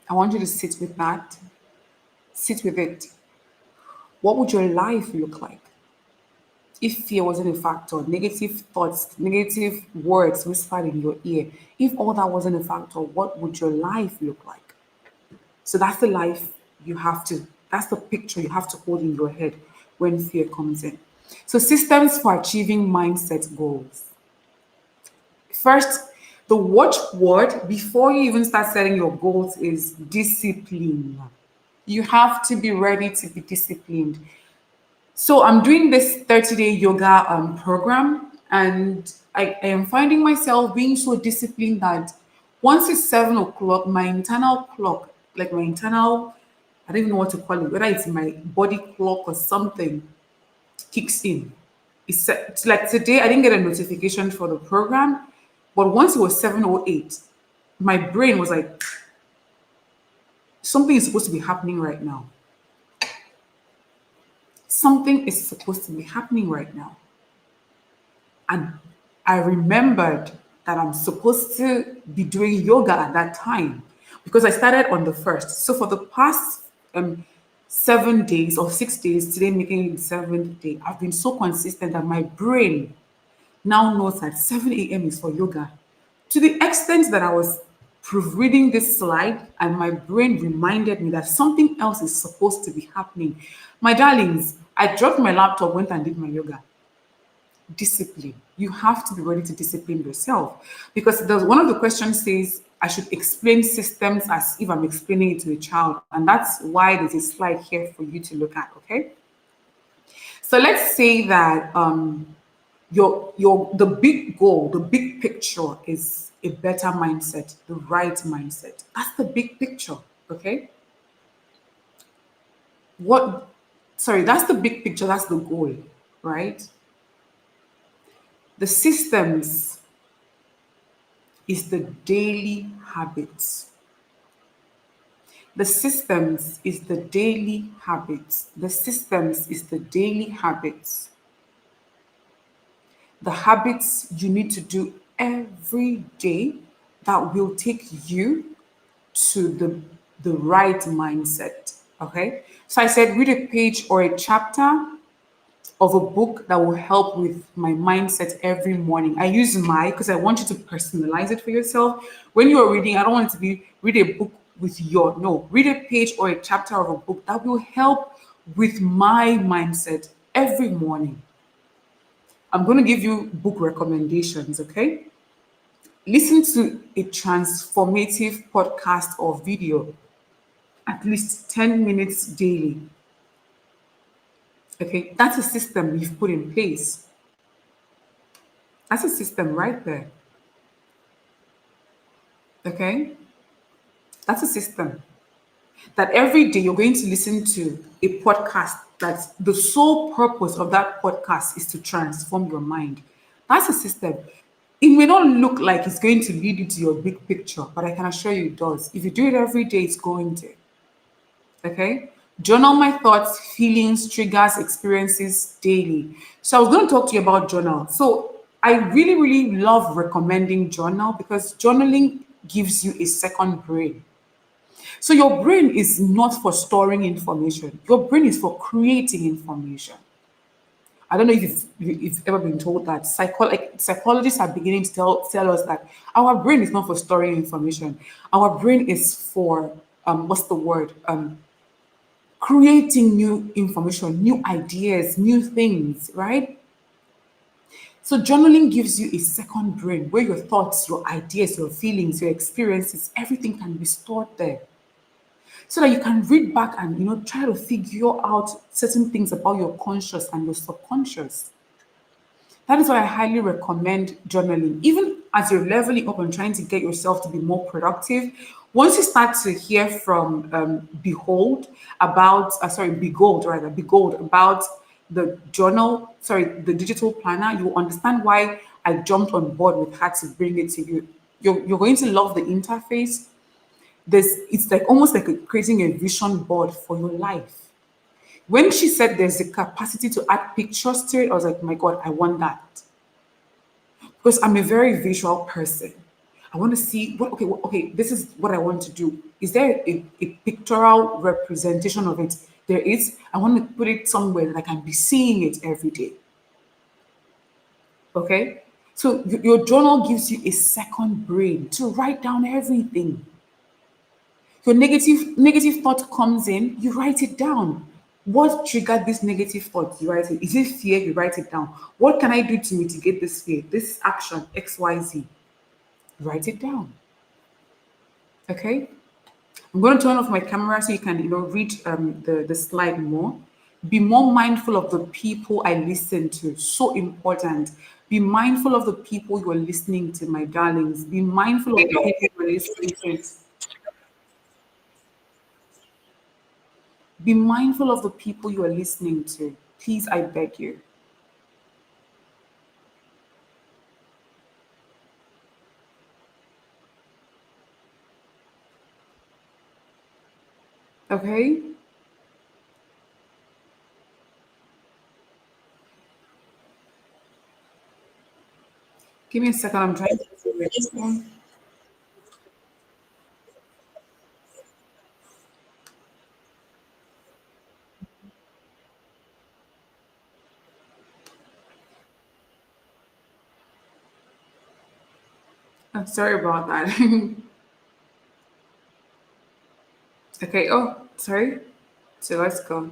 I want you to sit with that. Sit with it. What would your life look like if fear wasn't a factor? Negative thoughts, negative words whispered in your ear. If all that wasn't a factor, what would your life look like? So that's the life that's the picture you have to hold in your head when fear comes in. So, systems for achieving mindset goals. First, the watchword before you even start setting your goals is discipline. You have to be ready to be disciplined. So I'm doing this 30-day yoga program, and I am finding myself being so disciplined that once it's 7 o'clock, my internal clock, like my internal, I don't even know what to call it, whether it's my body clock or something, kicks in. It's like today, I didn't get a notification for the program, but once it was 7:08, my brain was like, something is supposed to be happening right now. Something is supposed to be happening right now. And I remembered that I'm supposed to be doing yoga at that time because I started on the first. So for the past 7 days or 6 days, today making it the seventh day, I've been so consistent that my brain now knows that 7 a.m. is for yoga. To the extent that I was proofreading this slide and my brain reminded me that something else is supposed to be happening. My darlings, I dropped my laptop, went and did my yoga. Discipline. You have to be ready to discipline yourself because one of the questions says I should explain systems as if I'm explaining it to a child, and that's why there's a slide here for you to look at. Okay, so let's say that your the big goal, the big picture is a better mindset, the right mindset. That's the big picture. Okay, what? Sorry, that's the big picture. That's the goal, right? The systems is the daily habits. The systems is the daily habits. The systems is the daily habits. The habits you need to do every day that will take you to the right mindset. Okay. So I said read a page or a chapter of a book that will help with my mindset every morning. I use my because I want you to personalize it for yourself. When you're reading, I don't want it to be read a book with your no, read a page or a chapter of a book that will help with my mindset every morning. I'm going to give you book recommendations, okay? Listen to a transformative podcast or video at least 10 minutes daily. Okay, that's a system you've put in place. That's a system right there. Okay? That's a system that every day you're going to listen to a podcast that the sole purpose of that podcast is to transform your mind. That's a system. It may not look like it's going to lead you to your big picture, but I can assure you it does. If you do it every day, it's going to. Okay? Journal my thoughts, feelings, triggers, experiences daily. So I was going to talk to you about journal. So I really, really love recommending journal because journaling gives you a second brain. So your brain is not for storing information. Your brain is for creating information. I don't know if you've ever been told that psychologists are beginning to tell us that our brain is not for storing information. Our brain is for what's the word? Creating new information, new ideas, new things, right? So journaling gives you a second brain where your thoughts, your ideas, your feelings, your experiences, everything can be stored there. So that you can read back and try to figure out certain things about your conscious and your subconscious. That is why I highly recommend journaling. Even as you're leveling up and trying to get yourself to be more productive, once you start to hear from Begold about the journal, sorry, the digital planner, you will understand why I jumped on board with her to bring it to you. You're going to love the interface. It's like almost like creating a vision board for your life. When she said there's a capacity to add pictures to it, I was like, my God, I want that. Because I'm a very visual person. I want to see okay, this is what I want to do. Is there a pictorial representation of it? There is. I want to put it somewhere that I can be seeing it every day. Okay? So your journal gives you a second brain to write down everything. Your negative thought comes in, you write it down. What triggered this negative thought? You write it. Is it fear? You write it down. What can I do to mitigate this fear? This action, XYZ. Write it down. Okay? I'm going to turn off my camera so you can, read the slide more. Be more mindful of the people I listen to. So important. Be mindful of the people you are listening to, my darlings. Be mindful of the people you are listening to. Be mindful of the people you are listening to. Please, I beg you. Okay? Give me a second. I'm trying to do it. I'm sorry about that. Okay. Oh, sorry. So let's go.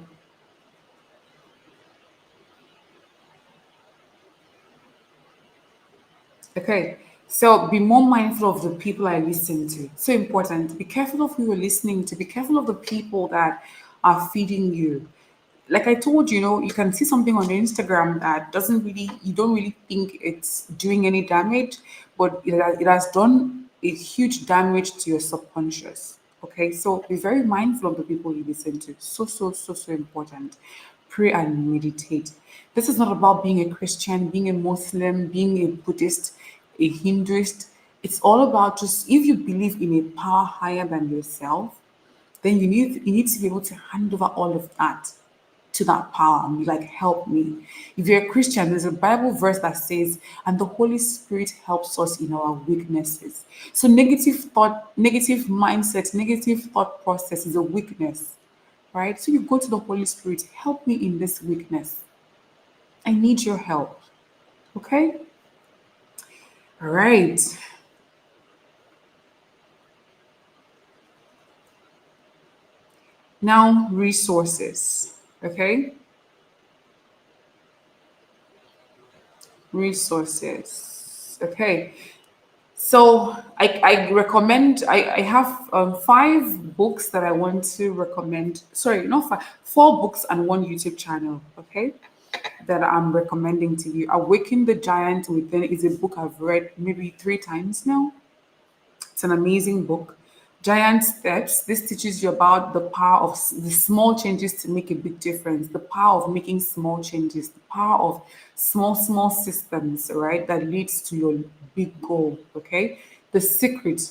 Okay. So be more mindful of the people I listen to. So important. Be careful of who you're listening to. Be careful of the people that are feeding you. Like I told you, you can see something on Instagram that you don't really think it's doing any damage, but it has done a huge damage to your subconscious. Okay, so be very mindful of the people you listen to. So, so, so, so important. Pray and meditate. This is not about being a Christian, being a Muslim, being a Buddhist, a Hinduist. It's all about just if you believe in a power higher than yourself, then you need to be able to hand over all of that to that power and be like, help me. If you're a Christian, there's a Bible verse that says, and the Holy Spirit helps us in our weaknesses. So negative thought, negative mindset, negative thought process is a weakness, right? So you go to the Holy Spirit, help me in this weakness. I need your help. Okay? All right. Now, resources. Okay? Resources. Okay. So I recommend, I have 5 books that I want to recommend. Sorry, not five, 4 books and one YouTube channel, okay, that I'm recommending to you. Awaken the Giant Within is a book I've read maybe 3 times now. It's an amazing book. Giant Steps. This teaches you about the power of the small changes to make a big difference, the power of making small changes, the power of small, small systems, right, that leads to your big goal. Okay. The Secret.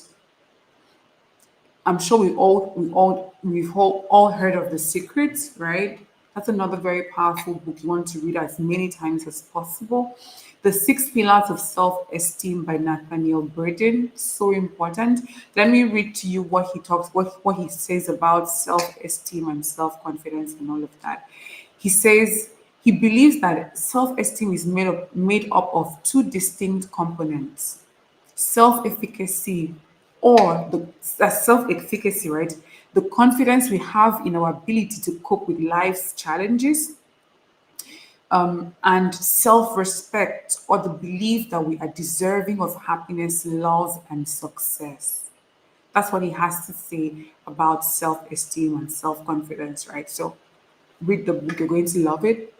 I'm sure we've all heard of The Secret, right? That's another very powerful book you want to read as many times as possible. The Six Pillars of Self-Esteem by Nathaniel Burden. So important. Let me read to you what he says about self-esteem and self-confidence and all of that. He says he believes that self-esteem is made up of two distinct components: self-efficacy, or that's self-efficacy, right? The confidence we have in our ability to cope with life's challenges, and self-respect, or the belief that we are deserving of happiness, love, and success. That's what he has to say about self-esteem and self-confidence, right? So read the book, you're going to love it.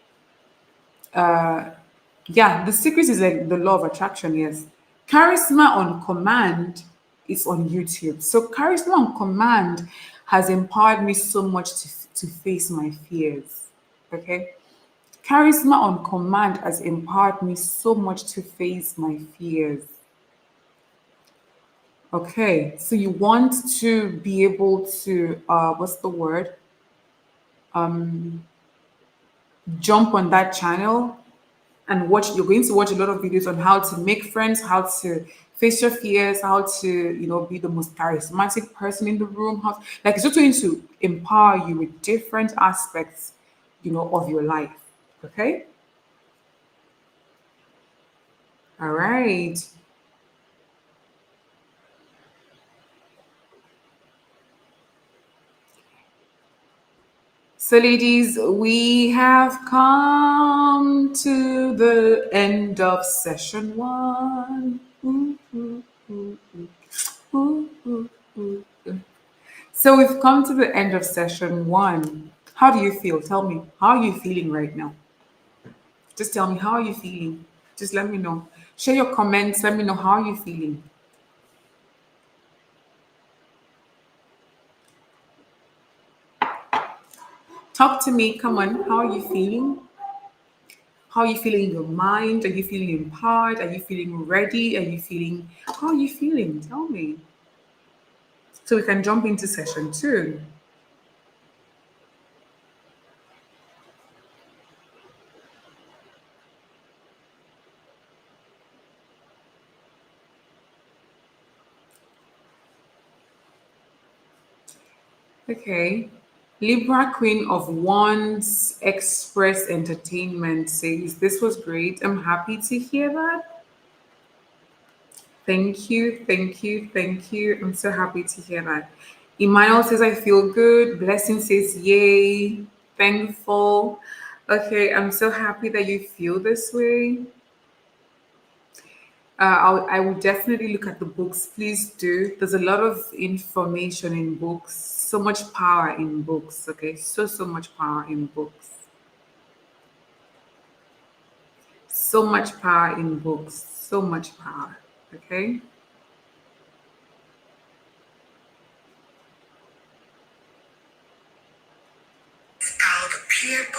Yeah, the secret is like the law of attraction, yes. Charisma on Command is on YouTube. So Charisma on Command has empowered me so much to face my fears. Okay. Charisma on Command has empowered me so much to face my fears. Okay. So you want to be able to what's the word? Jump on that channel and watch. You're going to watch a lot of videos on how to make friends, how to face your fears, how to be the most charismatic person in the room, how like it's just going to empower you with different aspects of your life. Okay. All right. So ladies, we have come to the end of session one. Ooh, ooh, ooh, ooh, ooh, ooh, ooh, ooh. So we've come to the end of session one. How do you feel? Tell me, how are you feeling right now? Just tell me, how are you feeling? Just let me know. Share your comments. Let me know, how are you feeling? Talk to me. Come on. How are you feeling? How are you feeling in your mind? Are you feeling empowered? Are you feeling ready? How are you feeling? Tell me. So we can jump into session two. Okay. Libra Queen of Wands Express Entertainment says, "This was great. I'm happy to hear that. Thank you, thank you, thank you. I'm so happy to hear that." Emmanuel says, "I feel good." Blessing says, "Yay. Thankful." Okay, I'm so happy that you feel this way. I will definitely look at the books. Please do. There's a lot of information in books, so much power in books. Okay, so much power in books. So much power in books. So much power. Okay.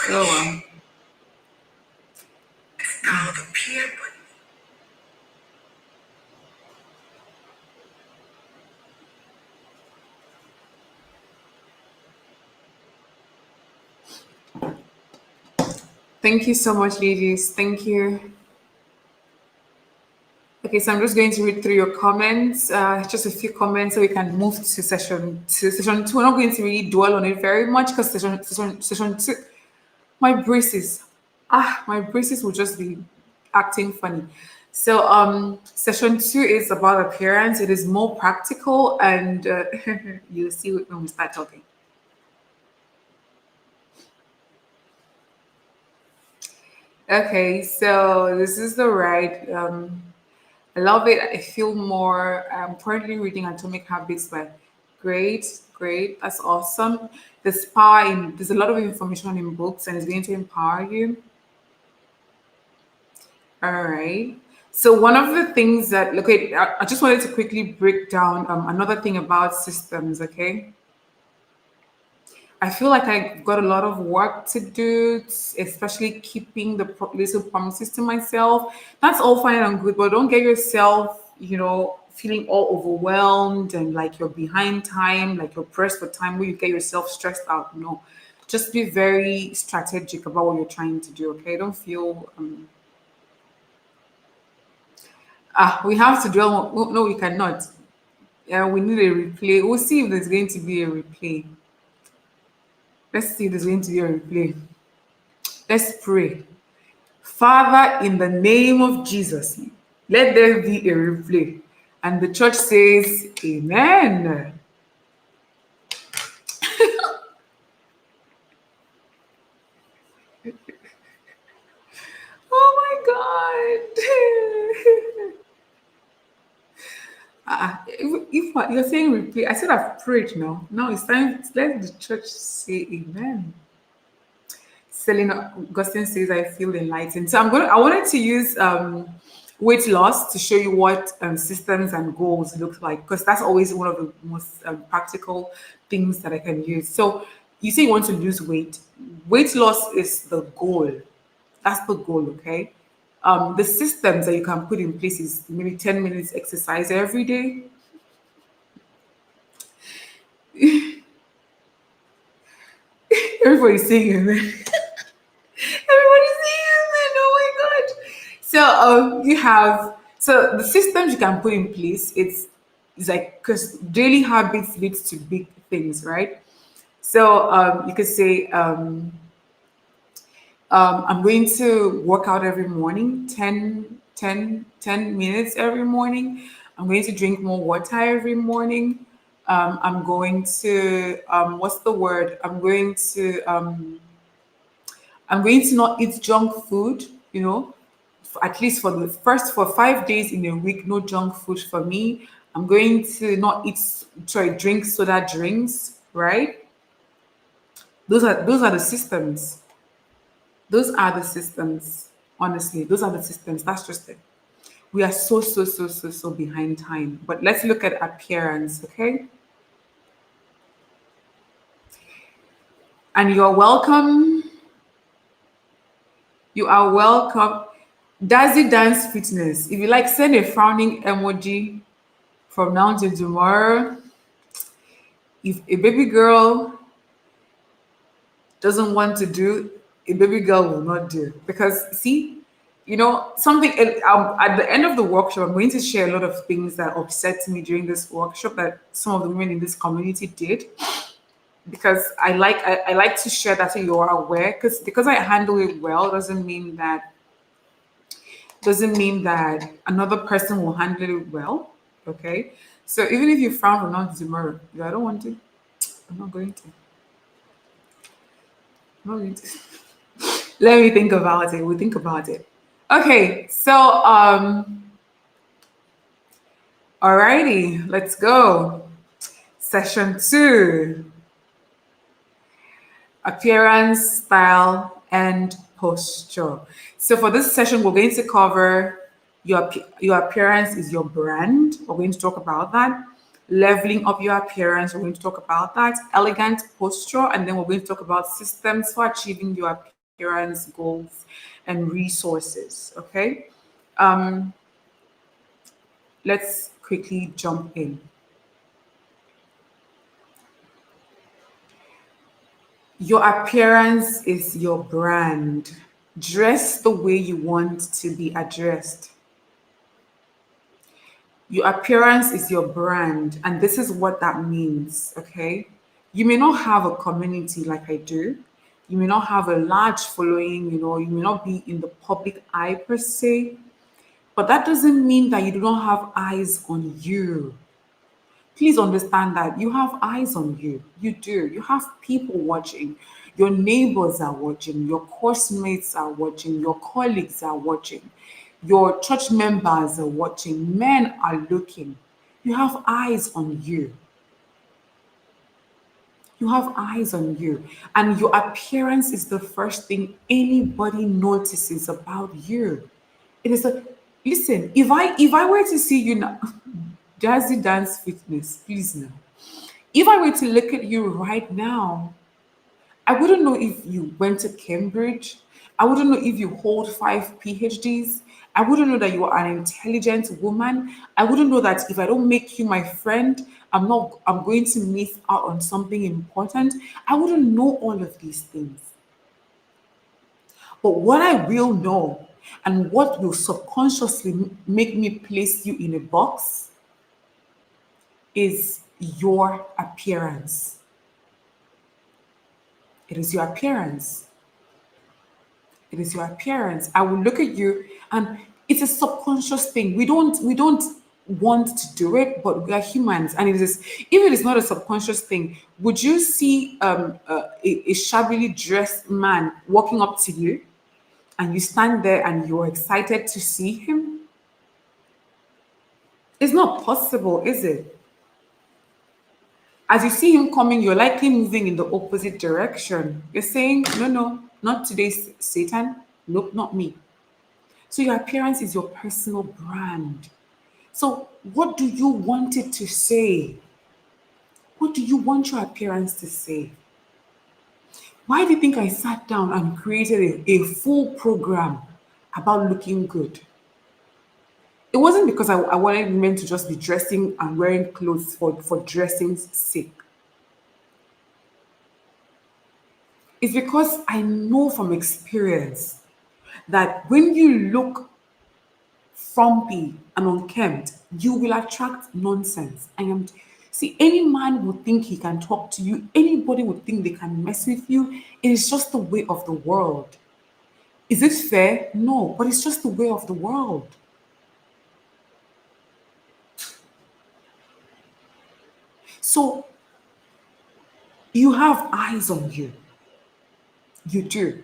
Oh wow. Thank you so much, ladies. Thank you. Okay, so I'm just going to read through your comments, just a few comments, so we can move to session two. We're not going to really dwell on it very much because session two, my braces will just be acting funny. So session two is about appearance. It is more practical, and you'll see it when we start talking. Okay, so this is the right. I love it. I feel more. I'm currently reading Atomic Habits by. Great, great. That's awesome. There's a lot of information in books, and it's going to empower you. All right. So one of the things that, okay, I just wanted to quickly break down another thing about systems. Okay, I feel like I got a lot of work to do, especially keeping the little promises to myself. That's all fine and good, but don't get yourself, feeling all overwhelmed and like you're behind time, like you're pressed for time, where you get yourself stressed out. No, Just be very strategic about what you're trying to do. Okay, don't feel we have to dwell. No, no, we cannot. Yeah, we need a replay. We'll see if there's going to be a replay. Let's see if there's going to be a replay. Let's pray. Father, in the name of Jesus, let there be a replay. And the church says, Amen. Oh my God. If what you're saying replay, I said I've prayed now. Now it's time. Let the church say Amen. Selena Augustine says, I feel enlightened. So I wanted to use weight loss to show you what systems and goals look like, because that's always one of the most practical things that I can use. So you say you want to lose weight. Weight loss is the goal. That's the goal, okay? The systems that you can put in place is maybe 10 minutes exercise every day. Everybody's saying it. Everybody's saying it. Oh my God. So you have so the systems you can put in place. It's like because daily habits leads to big things, right? So you could say I'm going to work out every morning, 10 minutes every morning. I'm going to drink more water every morning. I'm going to what's the word? I'm going to not eat junk food, at least for 5 days in a week, no junk food for me. I'm going to not drink soda drinks, right? Those are the systems. Those are the systems. Honestly, those are the systems. That's just it. We are so behind time. But let's look at appearance, okay? And you're welcome. You are welcome. Daisy Dance Fitness. If you like, send a frowning emoji from now to tomorrow. If a baby girl doesn't want to do, a baby girl will not do. Because, see, something at the end of the workshop, I'm going to share a lot of things that upset me during this workshop that some of the women in this community did. Because I like to share that so you are aware. Because I handle it well doesn't mean that another person will handle it well. Okay. So even if you frown or not tomorrow, I don't want to. I'm not going to. I'm not going to. Let me think about it. We'll think about it. Okay. So alrighty, let's go. Session 2. Appearance, style, and posture. So for this session, we're going to cover your appearance is your brand. We're going to talk about that. Leveling up your appearance, we're going to talk about that. Elegant posture, and then we're going to talk about systems for achieving your appearance goals and resources. Okay. Um, let's quickly jump in. Your appearance is your brand. Dress the way you want to be addressed. Your appearance is your brand, and this is what that means, okay? You may not have a community like I do. You may not have a large following, you may not be in the public eye per se, but that doesn't mean that you do not have eyes on you. Please understand that you have eyes on you. You do. You have people watching. Your neighbors are watching. Your course mates are watching. Your colleagues are watching. Your church members are watching. Men are looking. You have eyes on you. You have eyes on you. And your appearance is the first thing anybody notices about you. It is a listen, if I were to see you now, Jazzy Dance Fitness, please now. If I were to look at you right now, I wouldn't know if you went to Cambridge. I wouldn't know if you hold 5 PhDs. I wouldn't know that you are an intelligent woman. I wouldn't know that if I don't make you my friend, I'm going to miss out on something important. I wouldn't know all of these things. But what I will know and what will subconsciously make me place you in a box is your appearance. It is your appearance. It is your appearance. I will look at you, and it's a subconscious thing. We don't want to do it, but we are humans, and it is. If it is not a subconscious thing, would you see a shabbily dressed man walking up to you, and you stand there and you're excited to see him? It's not possible, is it? As you see him coming, you're likely moving in the opposite direction. You're saying, no, no, not today, Satan. Nope, not me. So your appearance is your personal brand. So what do you want it to say? What do you want your appearance to say? Why do you think I sat down and created a full program about looking good? It wasn't because I wanted men to just be dressing and wearing clothes for dressing's sake. It's because I know from experience that when you look frumpy and unkempt, you will attract nonsense. See, any man would think he can talk to you, anybody would think they can mess with you. It is just the way of the world. Is it fair? No, but it's just the way of the world. So you have eyes on you. You do.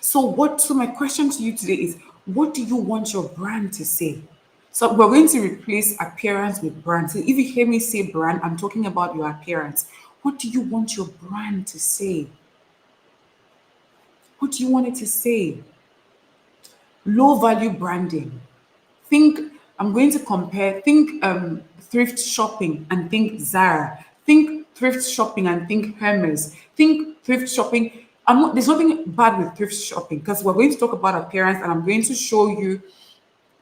So my question to you today is, what do you want your brand to say? So we're going to replace appearance with brand. So if you hear me say brand, I'm talking about your appearance. What do you want your brand to say? What do you want it to say? Low value branding. Think, I'm going to compare, think thrift shopping and think Zara. Think thrift shopping and think Hermes. Think thrift shopping. There's nothing bad with thrift shopping because we're going to talk about appearance and I'm going to show you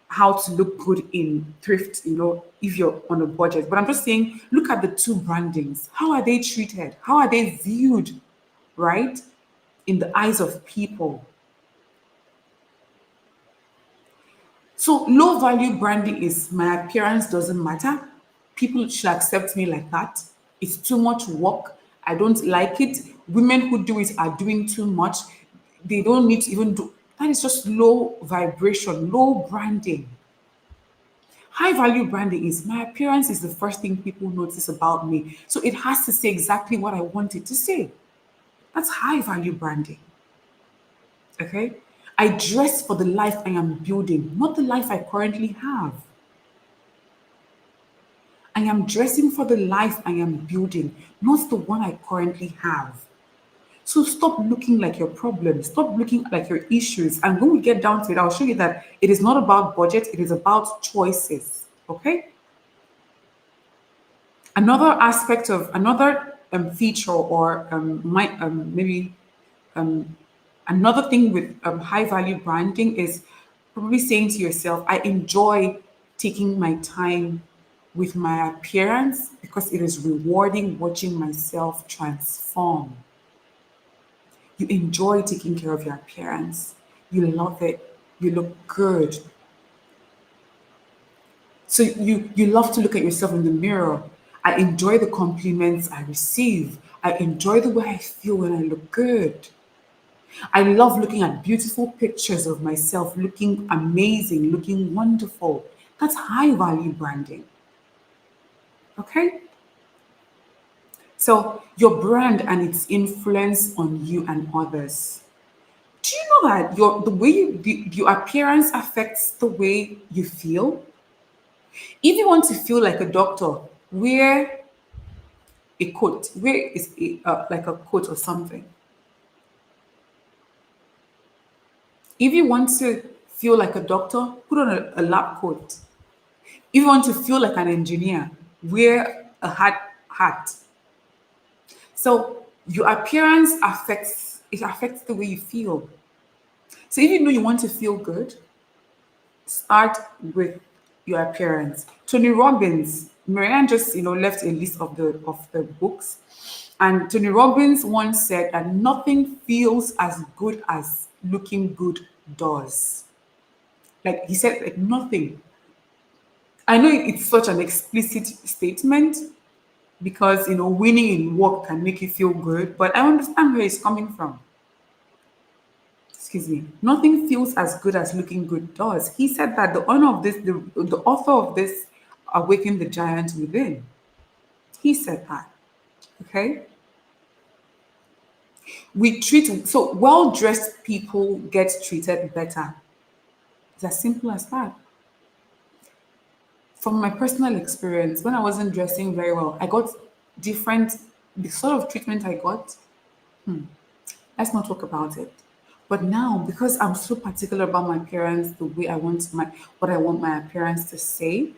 how to look good in thrift, if you're on a budget. But I'm just saying, look at the two brandings. How are they treated? How are they viewed, right? In the eyes of people. So low value branding is my appearance doesn't matter. People should accept me like that. It's too much work. I don't like it. Women who do it are doing too much. They don't need to even do that is just low vibration, low branding. High value branding is my appearance is the first thing people notice about me. So it has to say exactly what I want it to say. That's high value branding. Okay? I dress for the life I am building, not the life I currently have. I am dressing for the life I am building, not the one I currently have. So stop looking like your problems, stop looking like your issues. And when we get down to it, I'll show you that it is not about budget, it is about choices. Okay? Another aspect of another feature or maybe another thing with high value branding is probably saying to yourself, I enjoy taking my time with my appearance because it is rewarding watching myself transform. You enjoy taking care of your appearance. You love it. You look good. So you love to look at yourself in the mirror. I enjoy the compliments I receive. I enjoy the way I feel when I look good. I love looking at beautiful pictures of myself looking amazing, looking wonderful. That's high value branding. Okay? So, your brand and its influence on you and others. Do you know that your appearance affects the way you feel? If you want to feel like a doctor, wear a coat. Wear is like a coat or something. If you want to feel like a doctor, put on a lab coat. If you want to feel like an engineer, wear a hat. So your appearance affects the way you feel. So if you know you want to feel good, start with your appearance. Tony Robbins Marianne just, left a list of the books. And Tony Robbins once said that nothing feels as good as looking good does. Like he said, like nothing. I know it's such an explicit statement because winning in work can make you feel good, but I understand where he's coming from. Excuse me. Nothing feels as good as looking good does. He said that the author of this, Awaken the Giant Within. He said that. Okay. So well dressed people get treated better. It's as simple as that. From my personal experience, when I wasn't dressing very well, I got different, the sort of treatment I got. Let's not talk about it. But now, because I'm so particular about my appearance, the way I want what I want my appearance to say,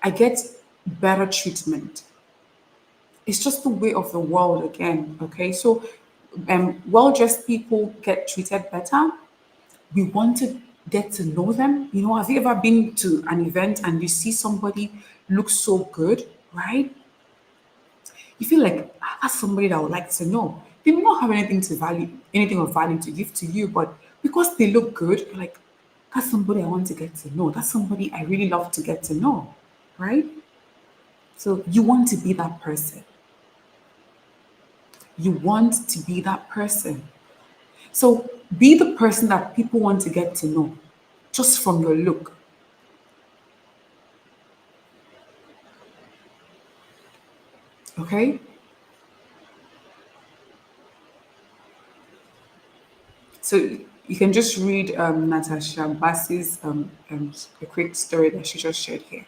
I get better treatment. It's just the way of the world again. Okay, so well-dressed people get treated better. We want to get to know them. Have you ever been to an event and you see somebody look so good, right? You feel like, that's somebody that I would like to know. They may not have anything of value to give to you, but because they look good, you're like, that's somebody I want to get to know. That's somebody I really love to get to know, right? So you want to be that person. You want to be that person. So be the person that people want to get to know just from your look. Okay? So you can just read Natasha Bass's a quick story that she just shared here.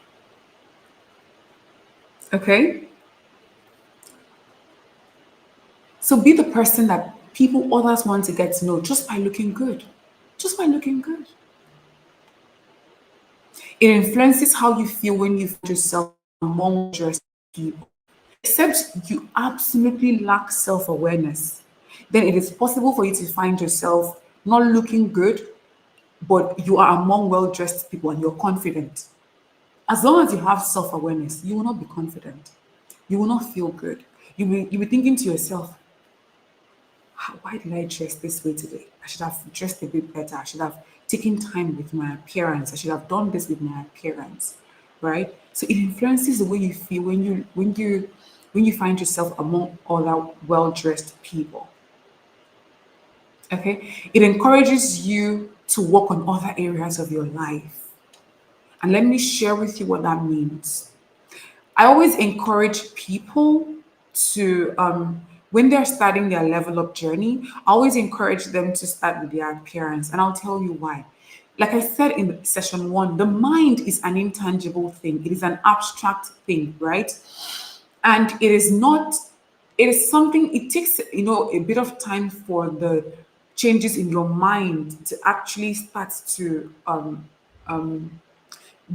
Okay? So be the person that others want to get to know just by looking good. Just by looking good. It influences how you feel when you find yourself among dressed people. Except you absolutely lack self awareness, then it is possible for you to find yourself not looking good, but you are among well dressed people and you're confident. As long as you have self awareness, you will not be confident. You will not feel good. You'll be thinking to yourself, why did I dress this way today? I should have dressed a bit better. I should have taken time with my appearance. I should have done this with my appearance, right? So it influences the way you feel when you find yourself among other well-dressed people. Okay, it encourages you to work on other areas of your life. And let me share with you what that means. I always encourage people to, when they're starting their level up journey, I always encourage them to start with their appearance. And I'll tell you why. Like I said in session one, the mind is an intangible thing, it is an abstract thing, right? And it is something, it takes, a bit of time for the changes in your mind to actually start to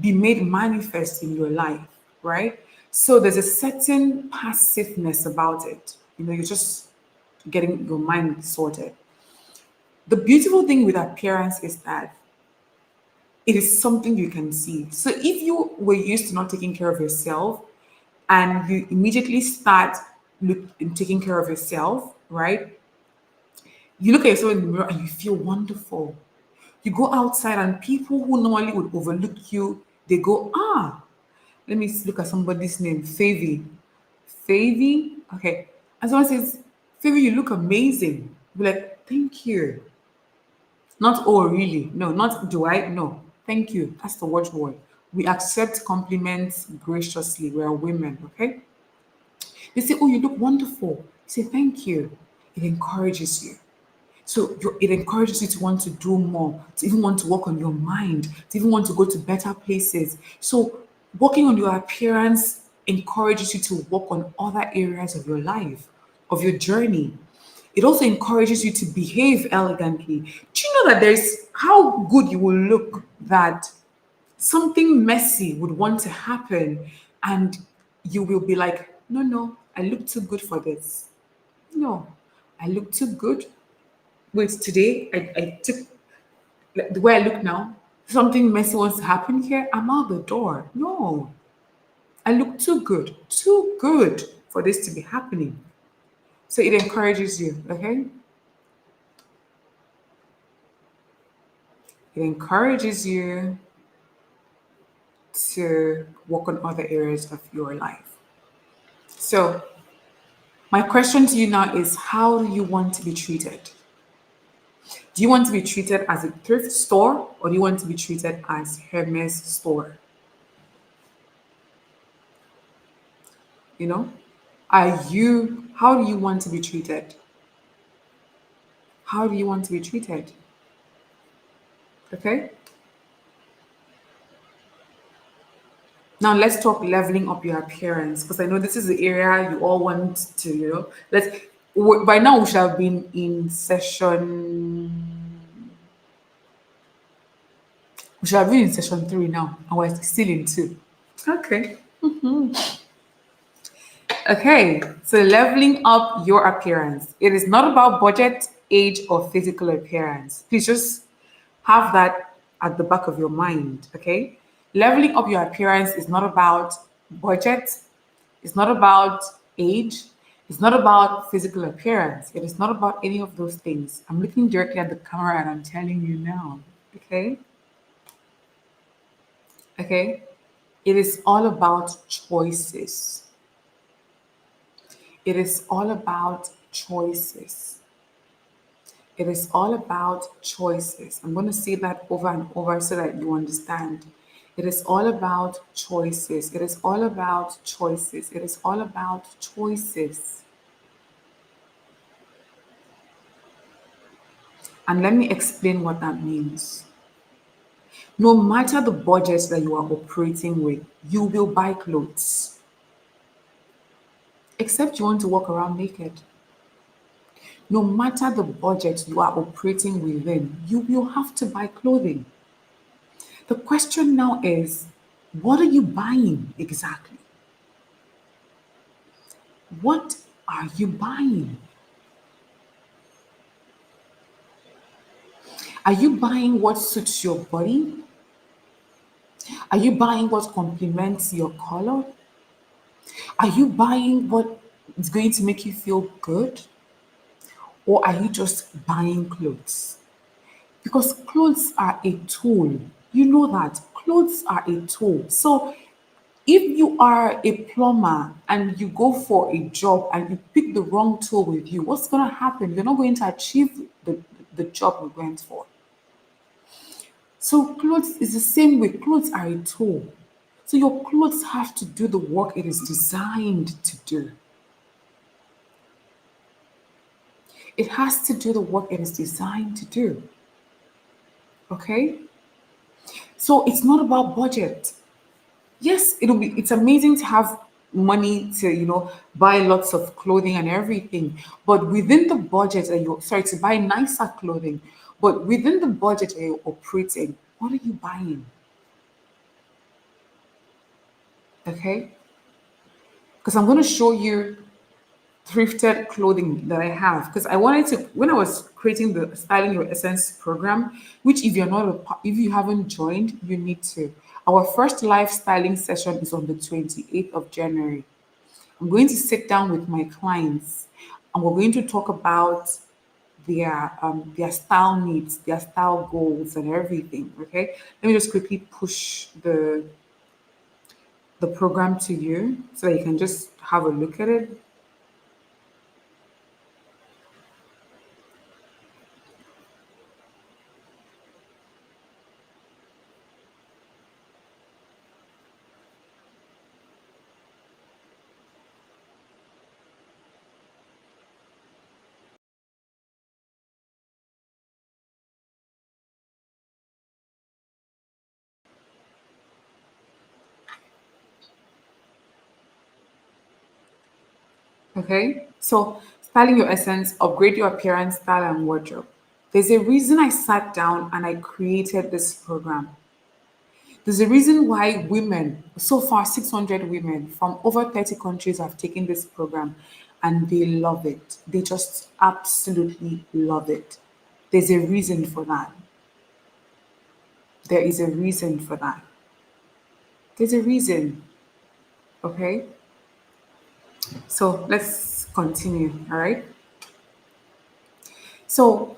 be made manifest in your life, right? So there's a certain passiveness about it. You're just getting your mind sorted. The beautiful thing with appearance is that it is something you can see. So if you were used to not taking care of yourself and you immediately start taking care of yourself, right? You look at yourself in the mirror and you feel wonderful. You go outside and people who normally would overlook you, they go, let me look at somebody's name, Favy. Favy? Okay. And someone says, Favy, you look amazing. Be like, thank you. Not, oh, really? No, not do I? No. Thank you. That's the watchword. We accept compliments graciously. We are women, okay? They say, oh, you look wonderful. Say, thank you. It encourages you. So it encourages you to want to do more, to even want to work on your mind, to even want to go to better places. So working on your appearance encourages you to work on other areas of your life, of your journey. It also encourages you to behave elegantly. Do you know that there's how good you will look that something messy would want to happen and you will be like, no, no, I look too good for this. No, I look too good. Wait, today I took like, the way I look now. Something messy wants to happen here. I'm out the door. No, I look too good for this to be happening. So it encourages you, okay? It encourages you to work on other areas of your life. So, my question to you now is, how do you want to be treated? Do you want to be treated as a thrift store, or do you want to be treated as Hermes store? You know? How do you want to be treated? How do you want to be treated? Okay? Now let's talk leveling up your appearance, because I know this is the area you all want to, by now we should have been in session 3 now, and we're still in 2. Okay. Okay, so leveling up your appearance. It is not about budget, age, or physical appearance. Please just have that at the back of your mind, okay? Leveling up your appearance is not about budget, it's not about age, it's not about physical appearance, it is not about any of those things. I'm looking directly at the camera and I'm telling you now, okay? Okay? It is all about choices. It is all about choices. It is all about choices. I'm going to say that over and over so that you understand. It is all about choices. It is all about choices. It is all about choices. And let me explain what that means. No matter the budget that you are operating with, you will buy clothes. Except you want to walk around naked. No matter the budget you are operating within, you will have to buy clothing. The question now is, what are you buying exactly? What are you buying? Are you buying what suits your body? Are you buying what complements your color? Are you buying what is going to make you feel good? Or are you just buying clothes? Because clothes are a tool. You know that. Clothes are a tool. So if you are a plumber and you go for a job and you pick the wrong tool with you, what's going to happen? You're not going to achieve the job you went for. So clothes is the same way. Clothes are a tool. So your clothes have to do the work it is designed to do. It has to do the work it is designed to do. Okay? So it's not about budget. Yes, it's amazing to have money to, buy lots of clothing and everything. But within the budget that you're sorry, to buy nicer clothing, but within the budget that you're operating, what are you buying? Okay? Because I'm going to show you thrifted clothing that I have, because I wanted to, when I was creating the Styling Your Essence program, which if you're not if you haven't joined, you need to. Our first live styling session is on the 28th of January. I'm going to sit down with my clients and we're going to talk about their style needs, their style goals and everything. Okay. Let me just quickly push the program to you so that you can just have a look at it. Okay. So styling your essence, upgrade your appearance, style and wardrobe. There's a reason I sat down and I created this program. There's a reason why women, so far 600 women from over 30 countries have taken this program and they love it. They just absolutely love it. There's a reason for that. There is a reason for that. There's a reason. Okay, so let's continue. All right. So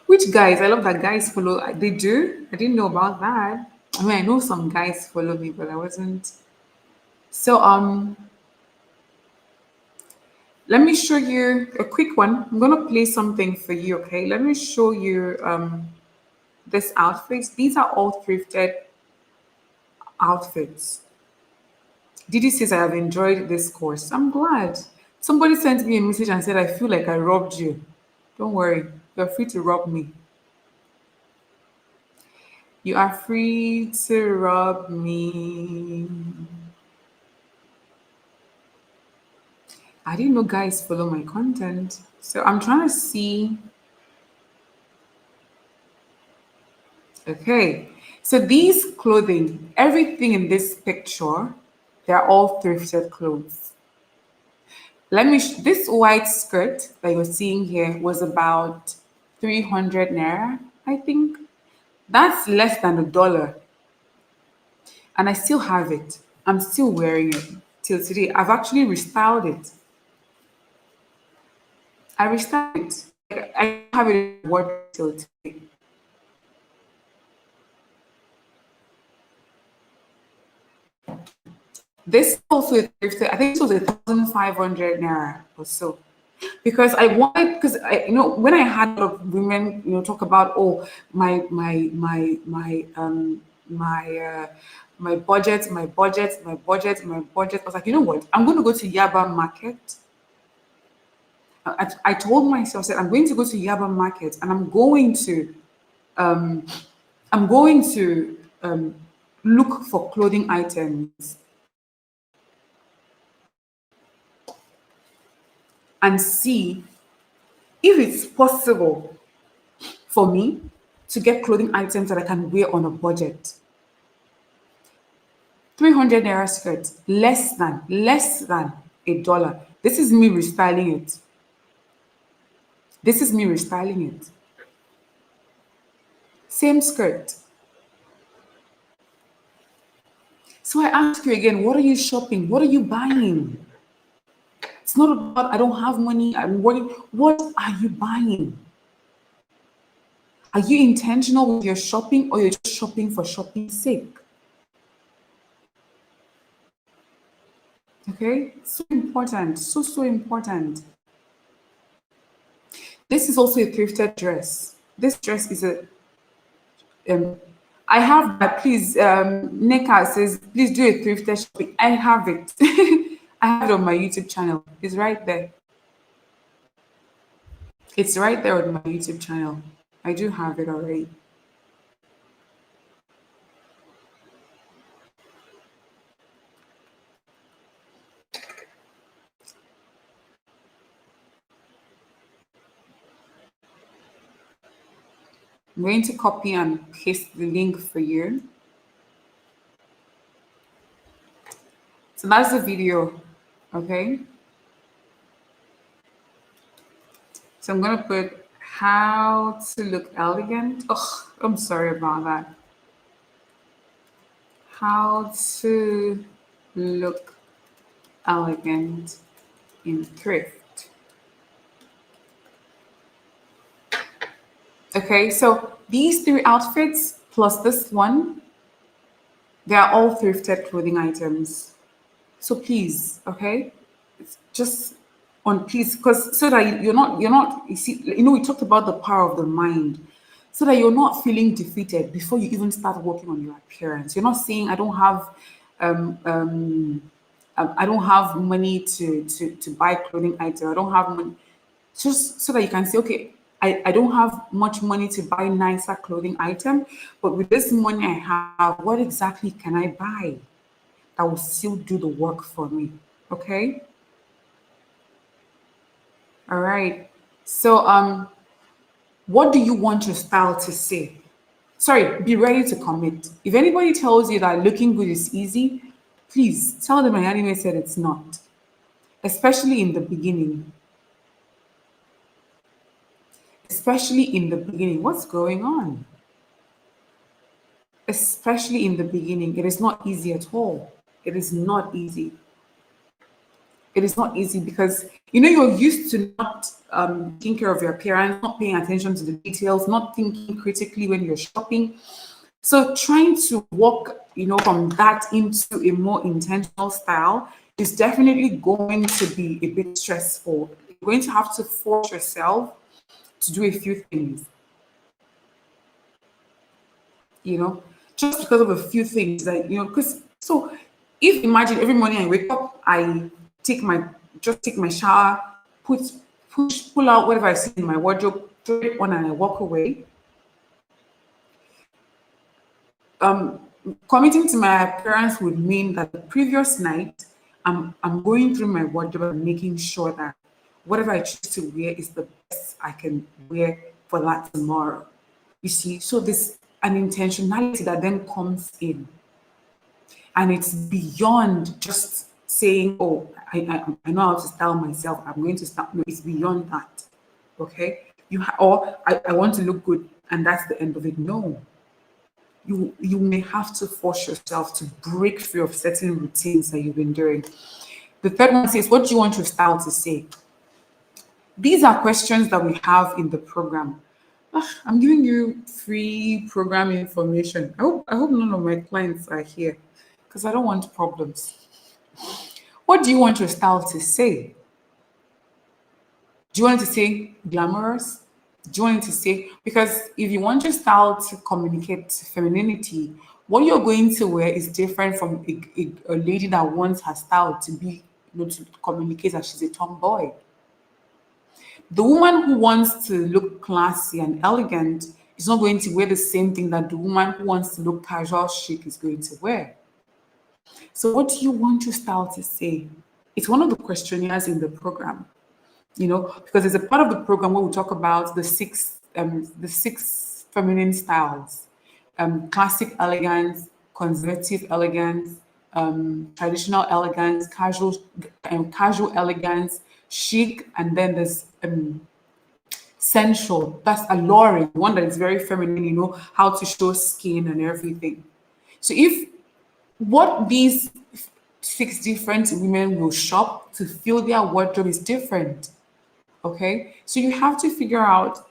which guys? I love that guys follow. They do. I didn't know about that. I mean, I know some guys follow me, but I wasn't. So let me show you a quick one. I'm gonna play something for you. Okay. Let me show you this outfits. These are all thrifted outfits. Didi says I have enjoyed this course. I'm glad. Somebody sent me a message and said I feel like I robbed you. Don't worry. You're free to rob me. You are free to rob me. I didn't know guys follow my content. So I'm trying to see. Okay. So these clothing, everything in this picture, they're all thrifted clothes. This white skirt that you're seeing here was about 300 naira, I think. That's less than $1. And I still have it. I'm still wearing it till today. I've actually restyled it. I restyled it. Like, I have it in my wardrobe till today. This also is thrifted. I think this was 1,500 naira or so. Because I wanted, because when I had a lot of women, talk about, oh, my budget, my budget. I was like, you know what? I'm going to go to Yaba Market. I told myself that I'm going to go to Yaba Market and um, I'm going to look for clothing items and see if it's possible for me to get clothing items that I can wear on a budget. 300 naira skirt, less than $1. This is me restyling it. This is me restyling it. Same skirt. So I ask you again, what are you shopping? What are you buying? It's not about I don't have money, I'm working. What are you buying? Are you intentional with your shopping or you're just shopping for shopping's sake? Okay, so important, so important. This is also a thrifted dress. This dress is a um, I have that. Please, Neka says, please do a thrifted shopping. I have it. I have it on my YouTube channel. It's right there. It's right there on my YouTube channel. I do have it already. I'm going to copy and paste the link for you. So that's the video. Okay. So I'm gonna put how to look elegant. Oh, I'm sorry about that. How to look elegant in thrift. Okay, so these three outfits plus this one, they are all thrifted clothing items. So please, okay, it's just on please, because so that you're not you see, we talked about the power of the mind, so that you're not feeling defeated before you even start working on your appearance. You're not saying um, um, I don't have money to buy clothing item. I don't have money, just so that you can say, okay, I don't have much money to buy nicer clothing item, but with this money I have, what exactly can I buy that will still do the work for me? Okay. All right. So what do you want your style to say? Sorry, be ready to commit. If anybody tells you that looking good is easy, please tell them my anime said it's not, especially in the beginning. Especially in the beginning. What's going on? especially in the beginning, it is not easy at all. It is not easy. It is not easy because you're used to not taking care of your appearance, not paying attention to the details, not thinking critically when you're shopping. So trying to walk, from that into a more intentional style is definitely going to be a bit stressful. You're going to have to force yourself to do a few things, you know, just because of a few things that, because so if imagine every morning I wake up, I take my just take my shower, put pull out whatever I see in my wardrobe, throw it on and I walk away. Committing to my appearance would mean that the previous night I'm going through my wardrobe and making sure that whatever I choose to wear is the best I can wear for that tomorrow. You see, so this an intentionality that then comes in, and it's beyond just saying, "Oh, I know how to style myself. I'm going to style." No, it's beyond that. Okay, or I want to look good, and that's the end of it. No, you may have to force yourself to break free of certain routines that you've been doing. The third one says, what do you want your style to say? These are questions that we have in the program. I'm giving you free program information. I hope none of my clients are here because I don't want problems. What do you want your style to say? Do you want it to say glamorous? Do you want it to say, because if you want your style to communicate femininity, what you're going to wear is different from a lady that wants her style to be, to communicate that she's a tomboy. The woman who wants to look classy and elegant is not going to wear the same thing that the woman who wants to look casual chic is going to wear. So, what do you want your style to say? It's one of the questionnaires in the program, because there's a part of the program where we talk about the six feminine styles: classic elegance, conservative elegance, traditional elegance, casual elegance, chic, and then there's sensual. That's alluring, one that is very feminine. How to show skin and everything. So if what these six different women will shop to fill their wardrobe is different. Okay, so you have to figure out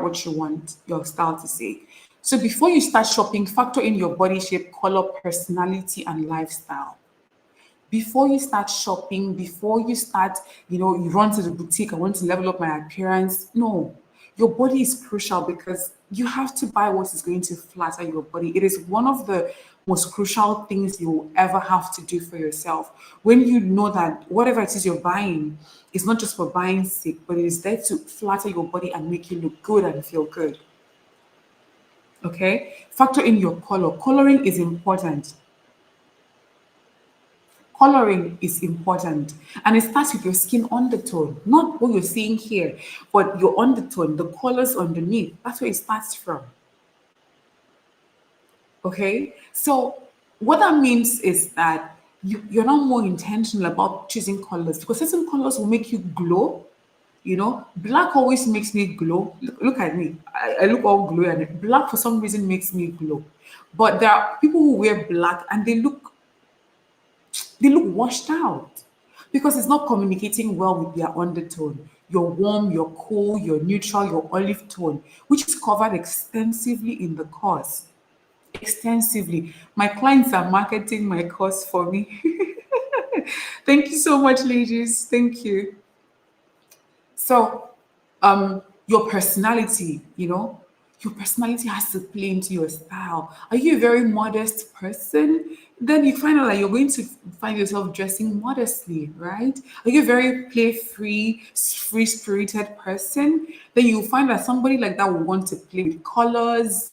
what you want your style to say. So before you start shopping, factor in your body shape, color, personality, and lifestyle. Before you start shopping, before you start, you run to the boutique, I want to level up my appearance. No, your body is crucial because you have to buy what is going to flatter your body. It is one of the most crucial things you will ever have to do for yourself. When you know that whatever it is you're buying is not just for buying sake, but it is there to flatter your body and make you look good and feel good. Okay? Factor in your color. Coloring is important. Coloring is important, and it starts with your skin undertone, not what you're seeing here, but your undertone, the colors underneath. That's where it starts from. Okay, so what that means is that you're not more intentional about choosing colors because certain colors will make you glow. Black always makes me glow. Look at me. I look all glowy, and black for some reason makes me glow. But there are people who wear black and they look washed out because it's not communicating well with their undertone. Your warm, your cool, your neutral, your olive tone, which is covered extensively in the course. Extensively. My clients are marketing my course for me. Thank you so much, ladies. Thank you. So, your personality, your personality has to play into your style. Are you a very modest person? Then you find out that you're going to find yourself dressing modestly, right? Are you a very play free spirited person? Then you'll find that somebody like that will want to play with colors,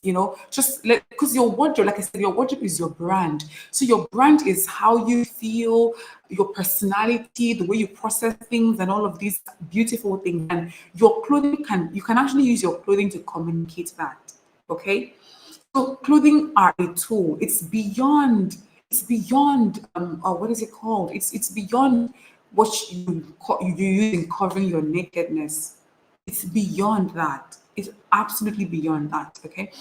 just because your wardrobe, like I said, your wardrobe is your brand. So your brand is how you feel, your personality, the way you process things, and all of these beautiful things. And your clothing you can actually use your clothing to communicate that. Okay. So clothing are a tool. It's beyond what is it called? It's beyond what you use in covering your nakedness. It's beyond that. It's absolutely beyond that. Okay.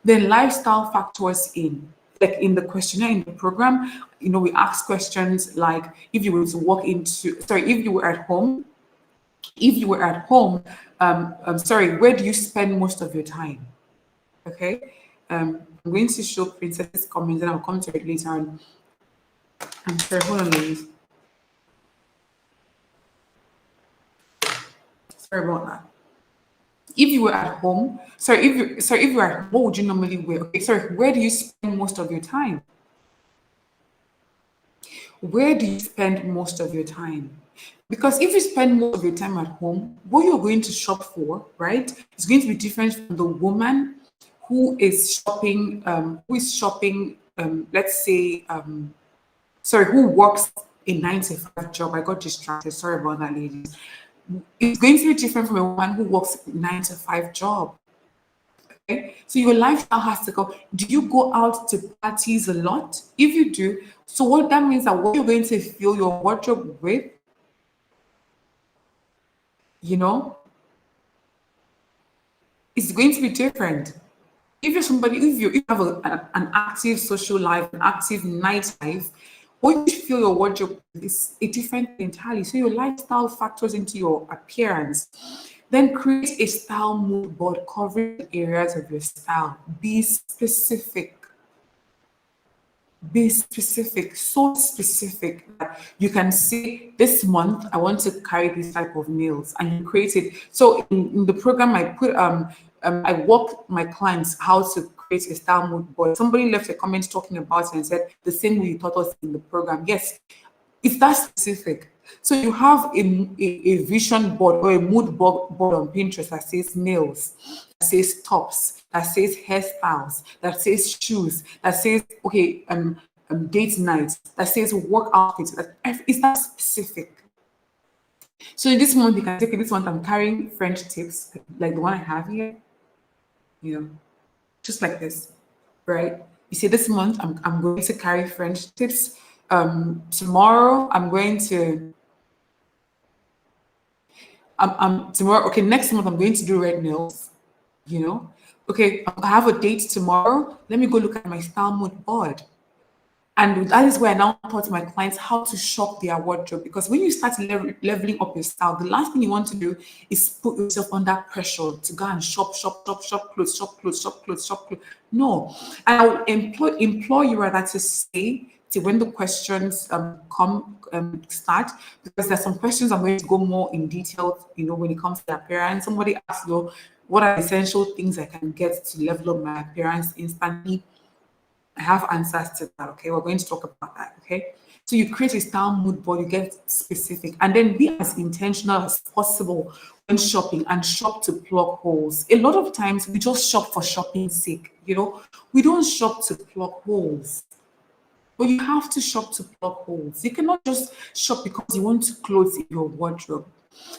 Then lifestyle factors in. Like in the questionnaire in the program, we ask questions like if you were to walk into, sorry, if you were at home, sorry, where do you spend most of your time? Okay. I'm going to show Princess's comments and I'll come to it later on. I'm sorry, hold on, ladies. Sorry about that. If you were at home, if you were at home, what would you normally wear? Okay, sorry, where do you spend most of your time? Where do you spend most of your time? Because if you spend most of your time at home, what you're going to shop for, right, is going to be different from the woman who is shopping, let's say, sorry, who works a 9 to 5 job. I got distracted. Sorry about that, ladies. It's going to be different from a woman who works a 9 to 5 job. Okay? So your lifestyle has to go. Do you go out to parties a lot? If you do, so what that means that what you're going to fill your wardrobe with, you know, is going to be different. If you have an active social life, an active night life, what you fill your wardrobe with is a different thing entirely. So your lifestyle factors into your appearance. Then create a style mood board covering the areas of your style. Be specific. Be specific, so specific that you can say this month I want to carry this type of nails, and you create it. So in the program I put I walk my clients how to create a style mood board. Somebody left a comment talking about it and said the same way you taught us in the program. Yes, it's that specific. So you have a vision board or a mood board on Pinterest that says nails, that says tops, that says hairstyles, that says shoes, that says okay, date nights, that says work outfits. It's that specific. So this month you can take it. This month I'm carrying French tips, like the one I have here. You know, just like this, right? You see, this month I'm going to carry French tips. Tomorrow I'm going to tomorrow. Okay, next month I'm going to do red nails. You know, okay, I have a date tomorrow. Let me go look at my style mood board. And that is where I now taught my clients how to shop their wardrobe. Because when you start leveling up your style, the last thing you want to do is put yourself under pressure to go and shop clothes, shop clothes, shop clothes, shop clothes. No. And I would implore you rather to stay till when the questions come start, because there's some questions I'm going to go more in detail, when it comes to appearance. Somebody asked, what are essential things I can get to level up my appearance instantly? I have answers to that. Okay, we're going to talk about that. Okay, so you create a style mood board, you get specific, and then be as intentional as possible when shopping and shop to plug holes. A lot of times we just shop for shopping's sake. We don't shop to plug holes. But you have to shop to plug holes. You cannot just shop because you want to clothes in your wardrobe.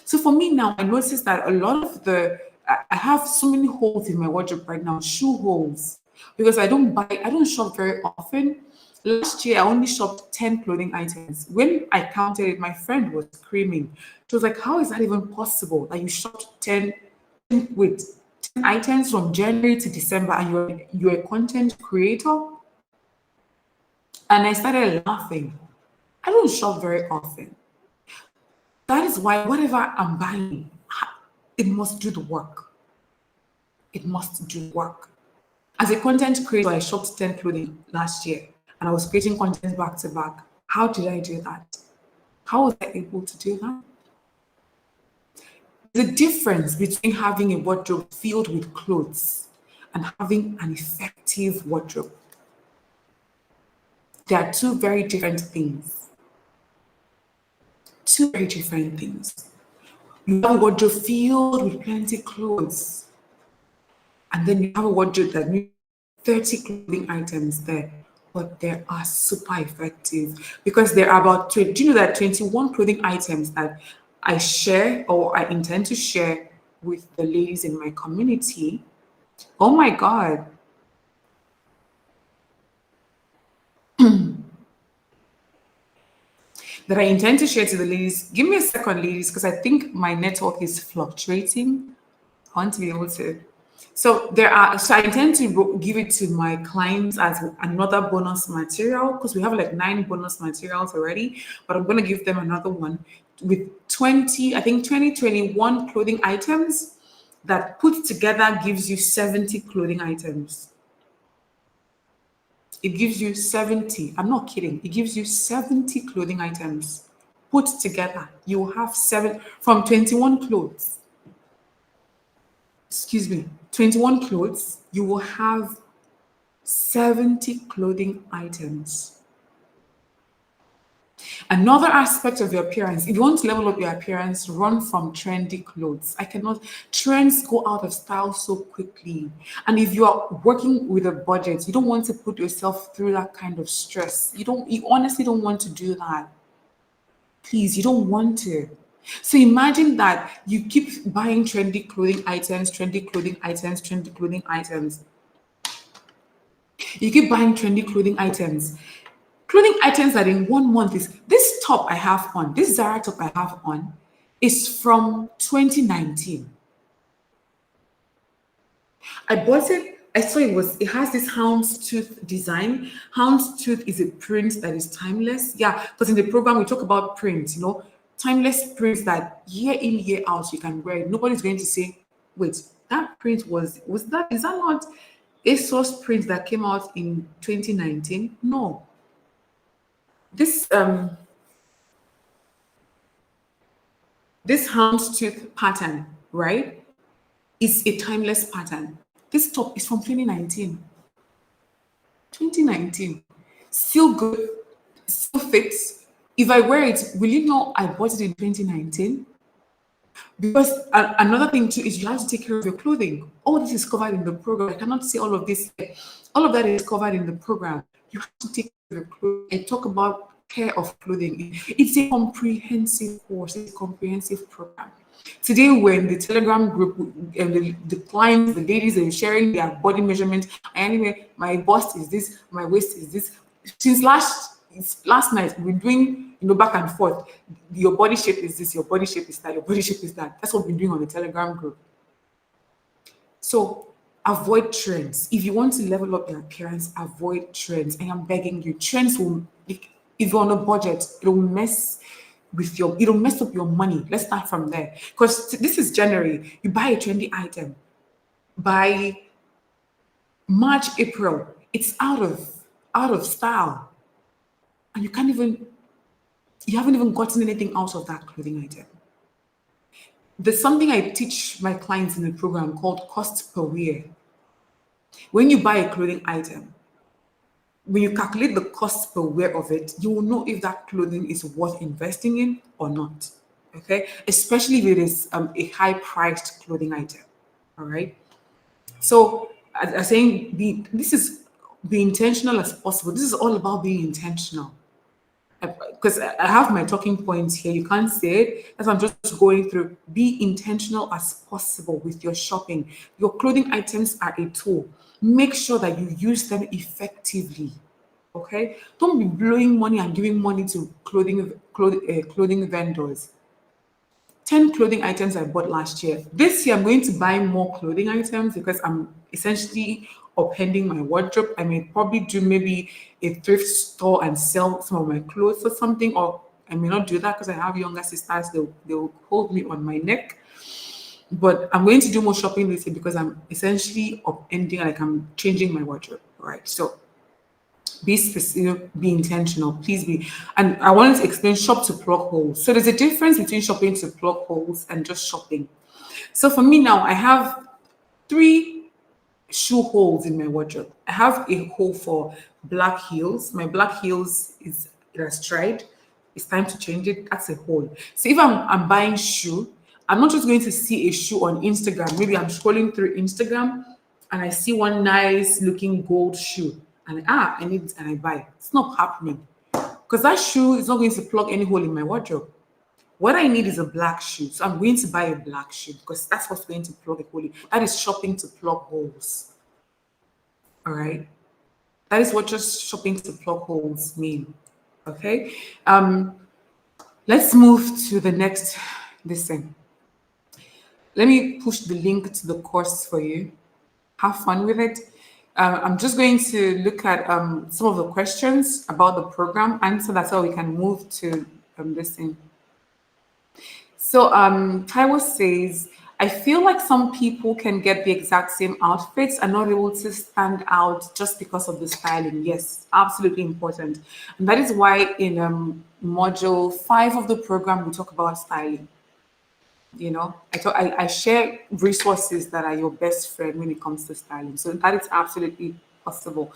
So for me now, I noticed that a lot of I have so many holes in my wardrobe right now, shoe holes, because I don't shop very often. Last year, I only shopped 10 clothing items. When I counted it, my friend was screaming. She was like, how is that even possible that you shopped 10 items from January to December and you're a content creator? And I started laughing. I don't shop very often. That is why whatever I'm buying, it must do the work. It must do the work. As a content creator, I shopped 10 clothing last year and I was creating content back to back. How did I do that? How was I able to do that? The difference between having a wardrobe filled with clothes and having an effective wardrobe. They are two very different things. Two very different things. You have a wardrobe filled with plenty clothes, and then you have a wardrobe that needs 30 clothing items there, but they are super effective because there are about 20. Do you know that 21 clothing items that I share or I intend to share with the ladies in my community? Oh my God. That I intend to share to the ladies. Give me a second, ladies, because I think my network is fluctuating. I want to be able to. So I intend to give it to my clients as another bonus material because we have like 9 bonus materials already, but I'm going to give them another one with 20, I think 2021 clothing items that put together gives you 70 clothing items. It gives you 70. I'm not kidding. It gives you 70 clothing items put together. You will have seven from 21 clothes. Excuse me, 21 clothes. You will have 70 clothing items. Another aspect of your appearance, if you want to level up your appearance, run from trendy clothes. I cannot, trends go out of style so quickly. And if you are working with a budget, you don't want to put yourself through that kind of stress. You honestly don't want to do that. Please, you don't want to. So imagine that you keep buying trendy clothing items, trendy clothing items, trendy clothing items. You keep buying trendy clothing items. Clothing items that in 1 month is this top I have on, this Zara top I have on is from 2019. I bought it. I saw it has this houndstooth design. Houndstooth is a print that is timeless. Yeah, because in the program we talk about prints, timeless prints that year in, year out you can wear it. Nobody's going to say, wait, that print is that not a source print that came out in 2019? No. This this houndstooth pattern, right, is a timeless pattern. This top is from 2019. 2019. Still good, still fits. If I wear it, will you know I bought it in 2019? Because another thing too is you have to take care of your clothing. All this is covered in the program. I cannot say all of this. All of that is covered in the program. You have to take care of your clothing. I talk about care of clothing. It's a comprehensive course. It's a comprehensive program. Today, we're in the Telegram group, and the clients, the ladies, are sharing their body measurement. Anyway, my bust is this, my waist is this. Since last night, we've been doing back and forth. Your body shape is this, your body shape is that, your body shape is that. That's what we've been doing on the Telegram group. So avoid trends. If you want to level up your appearance, avoid trends. And I'm begging you, trends will, if you're on a budget, it'll mess up your money. Let's start from there. Because this is January. You buy a trendy item. By March, April, it's out of style. And you haven't even gotten anything out of that clothing item. There's something I teach my clients in the program called cost per wear. When you buy a clothing item, when you calculate the cost per wear of it, you will know if that clothing is worth investing in or not. Okay, especially if it is a high-priced clothing item. All right. So, as I'm saying, be intentional as possible. This is all about being intentional. Because I have my talking points here. You can't say it. As I'm just going through. Be intentional as possible with your shopping. Your clothing items are a tool. Make sure that you use them effectively. Okay, don't be blowing money and giving money to clothing vendors. 10 clothing items I bought last year. This year, I'm going to buy more clothing items because I'm essentially upending my wardrobe. I may probably do maybe a thrift store and sell some of my clothes or something, or I may not do that because I have younger sisters. They'll hold me on my neck. But I'm going to do more shopping this year because I'm essentially upending, like I'm changing my wardrobe. All right. So be specific, be intentional, please be. And I wanted to explain shop to plug holes. So there's a difference between shopping to plug holes and just shopping. So for me now, I have 3 shoe holes in my wardrobe. I have a hole for black heels. My black heels it has tried. It's time to change it. That's a hole. So if I'm buying shoe, I'm not just going to see a shoe on Instagram. Maybe I'm scrolling through Instagram and I see one nice looking gold shoe. And I need it and I buy it. It's not happening. Because that shoe is not going to plug any hole in my wardrobe. What I need is a black shoe. So I'm going to buy a black shoe because that's what's going to plug a hole in. That is shopping to plug holes. All right. That is what just shopping to plug holes mean. Okay. Let's move to the next this thing. Let me push the link to the course for you. Have fun with it. I'm just going to look at some of the questions about the program, and so that's how we can move to this thing. So Taiwo says, I feel like some people can get the exact same outfits and not able to stand out just because of the styling. Yes, absolutely important. And that is why in module 5 of the program, we talk about styling. I share resources that are your best friend when it comes to styling, so that is absolutely possible.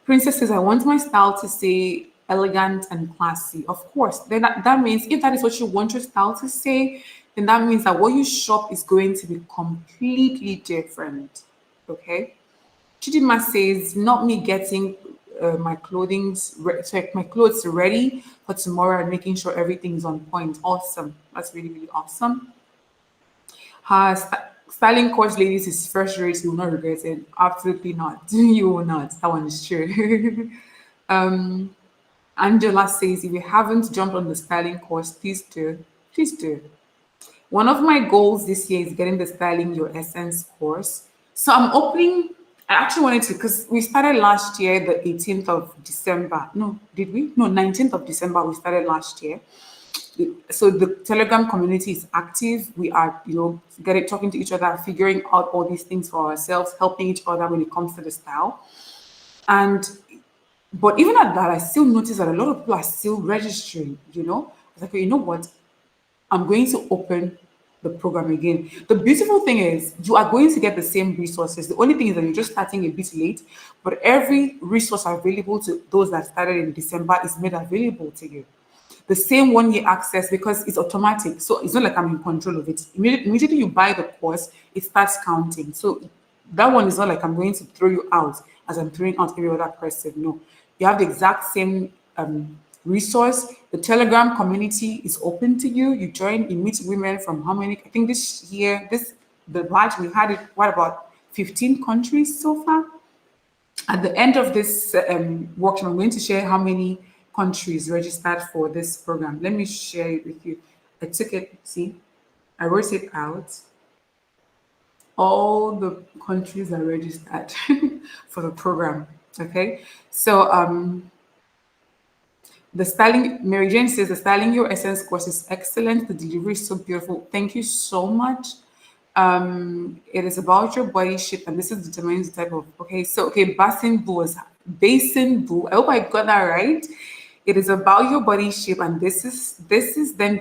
Princess says, I want my style to say elegant and classy. Of course, then that means if that is what you want your style to say, then that means that what you shop is going to be completely different. Okay. Chidima says, not me getting my clothes ready for tomorrow and making sure everything is on point. Awesome. That's really, really awesome. Her styling course, ladies, is first rate. You will not regret it. Absolutely not. You will not. That one is true. Angela says, if you haven't jumped on the styling course, please do. Please do. One of my goals this year is getting the Styling Your Essence course. So I'm opening, I actually wanted to, because we started last year, the 18th of December. No, did we? No, 19th of December, we started last year. So the Telegram community is active. We are, getting talking to each other, figuring out all these things for ourselves, helping each other when it comes to the style. And but even at that, I still notice that a lot of people are still registering. It's like, you know what? I'm going to open the program again. The beautiful thing is you are going to get the same resources. The only thing is that you're just starting a bit late, but every resource available to those that started in December is made available to you. The same 1 year access because it's automatic. So it's not like I'm in control of it. Immediately you buy the course, it starts counting. So that one is not like I'm going to throw you out as I'm throwing out every other person. No, you have the exact same resource. The Telegram community is open to you. You join, you meet women from how many? I think this year, the batch we had it. What about 15 countries so far? At the end of this workshop, I'm going to share how many countries registered for this program. Let me share it with you. I took it, see, I wrote it out. All the countries are registered for the program. Okay. So the styling, Mary Jane says, the Styling Your Essence course is excellent. The delivery is so beautiful. Thank you so much. It is about your body shape, and this is determines the type of. Okay, basin boo. I hope I got that right. It is about your body shape, and this then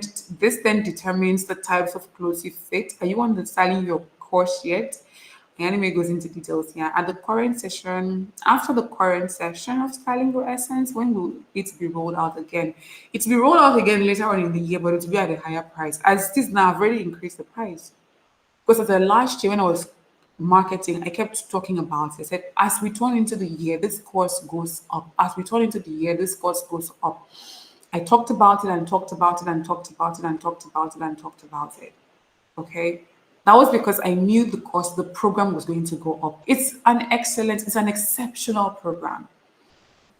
determines the types of clothes you fit. Are you on the styling your course yet? Anime goes into details here. At the current session, after the current session of Styling Your Essence, when will it be rolled out again? It will be rolled out again later on in the year, but it will be at a higher price. As it is now, I've already increased the price. Because of the last year when I was marketing, I kept talking about it. I said, as we turn into the year, this course goes up. As we turn into the year, this course goes up. I talked about it and talked about it and talked about it and talked about it and talked about it. Okay. That was because I knew the program was going to go up. It's an exceptional program.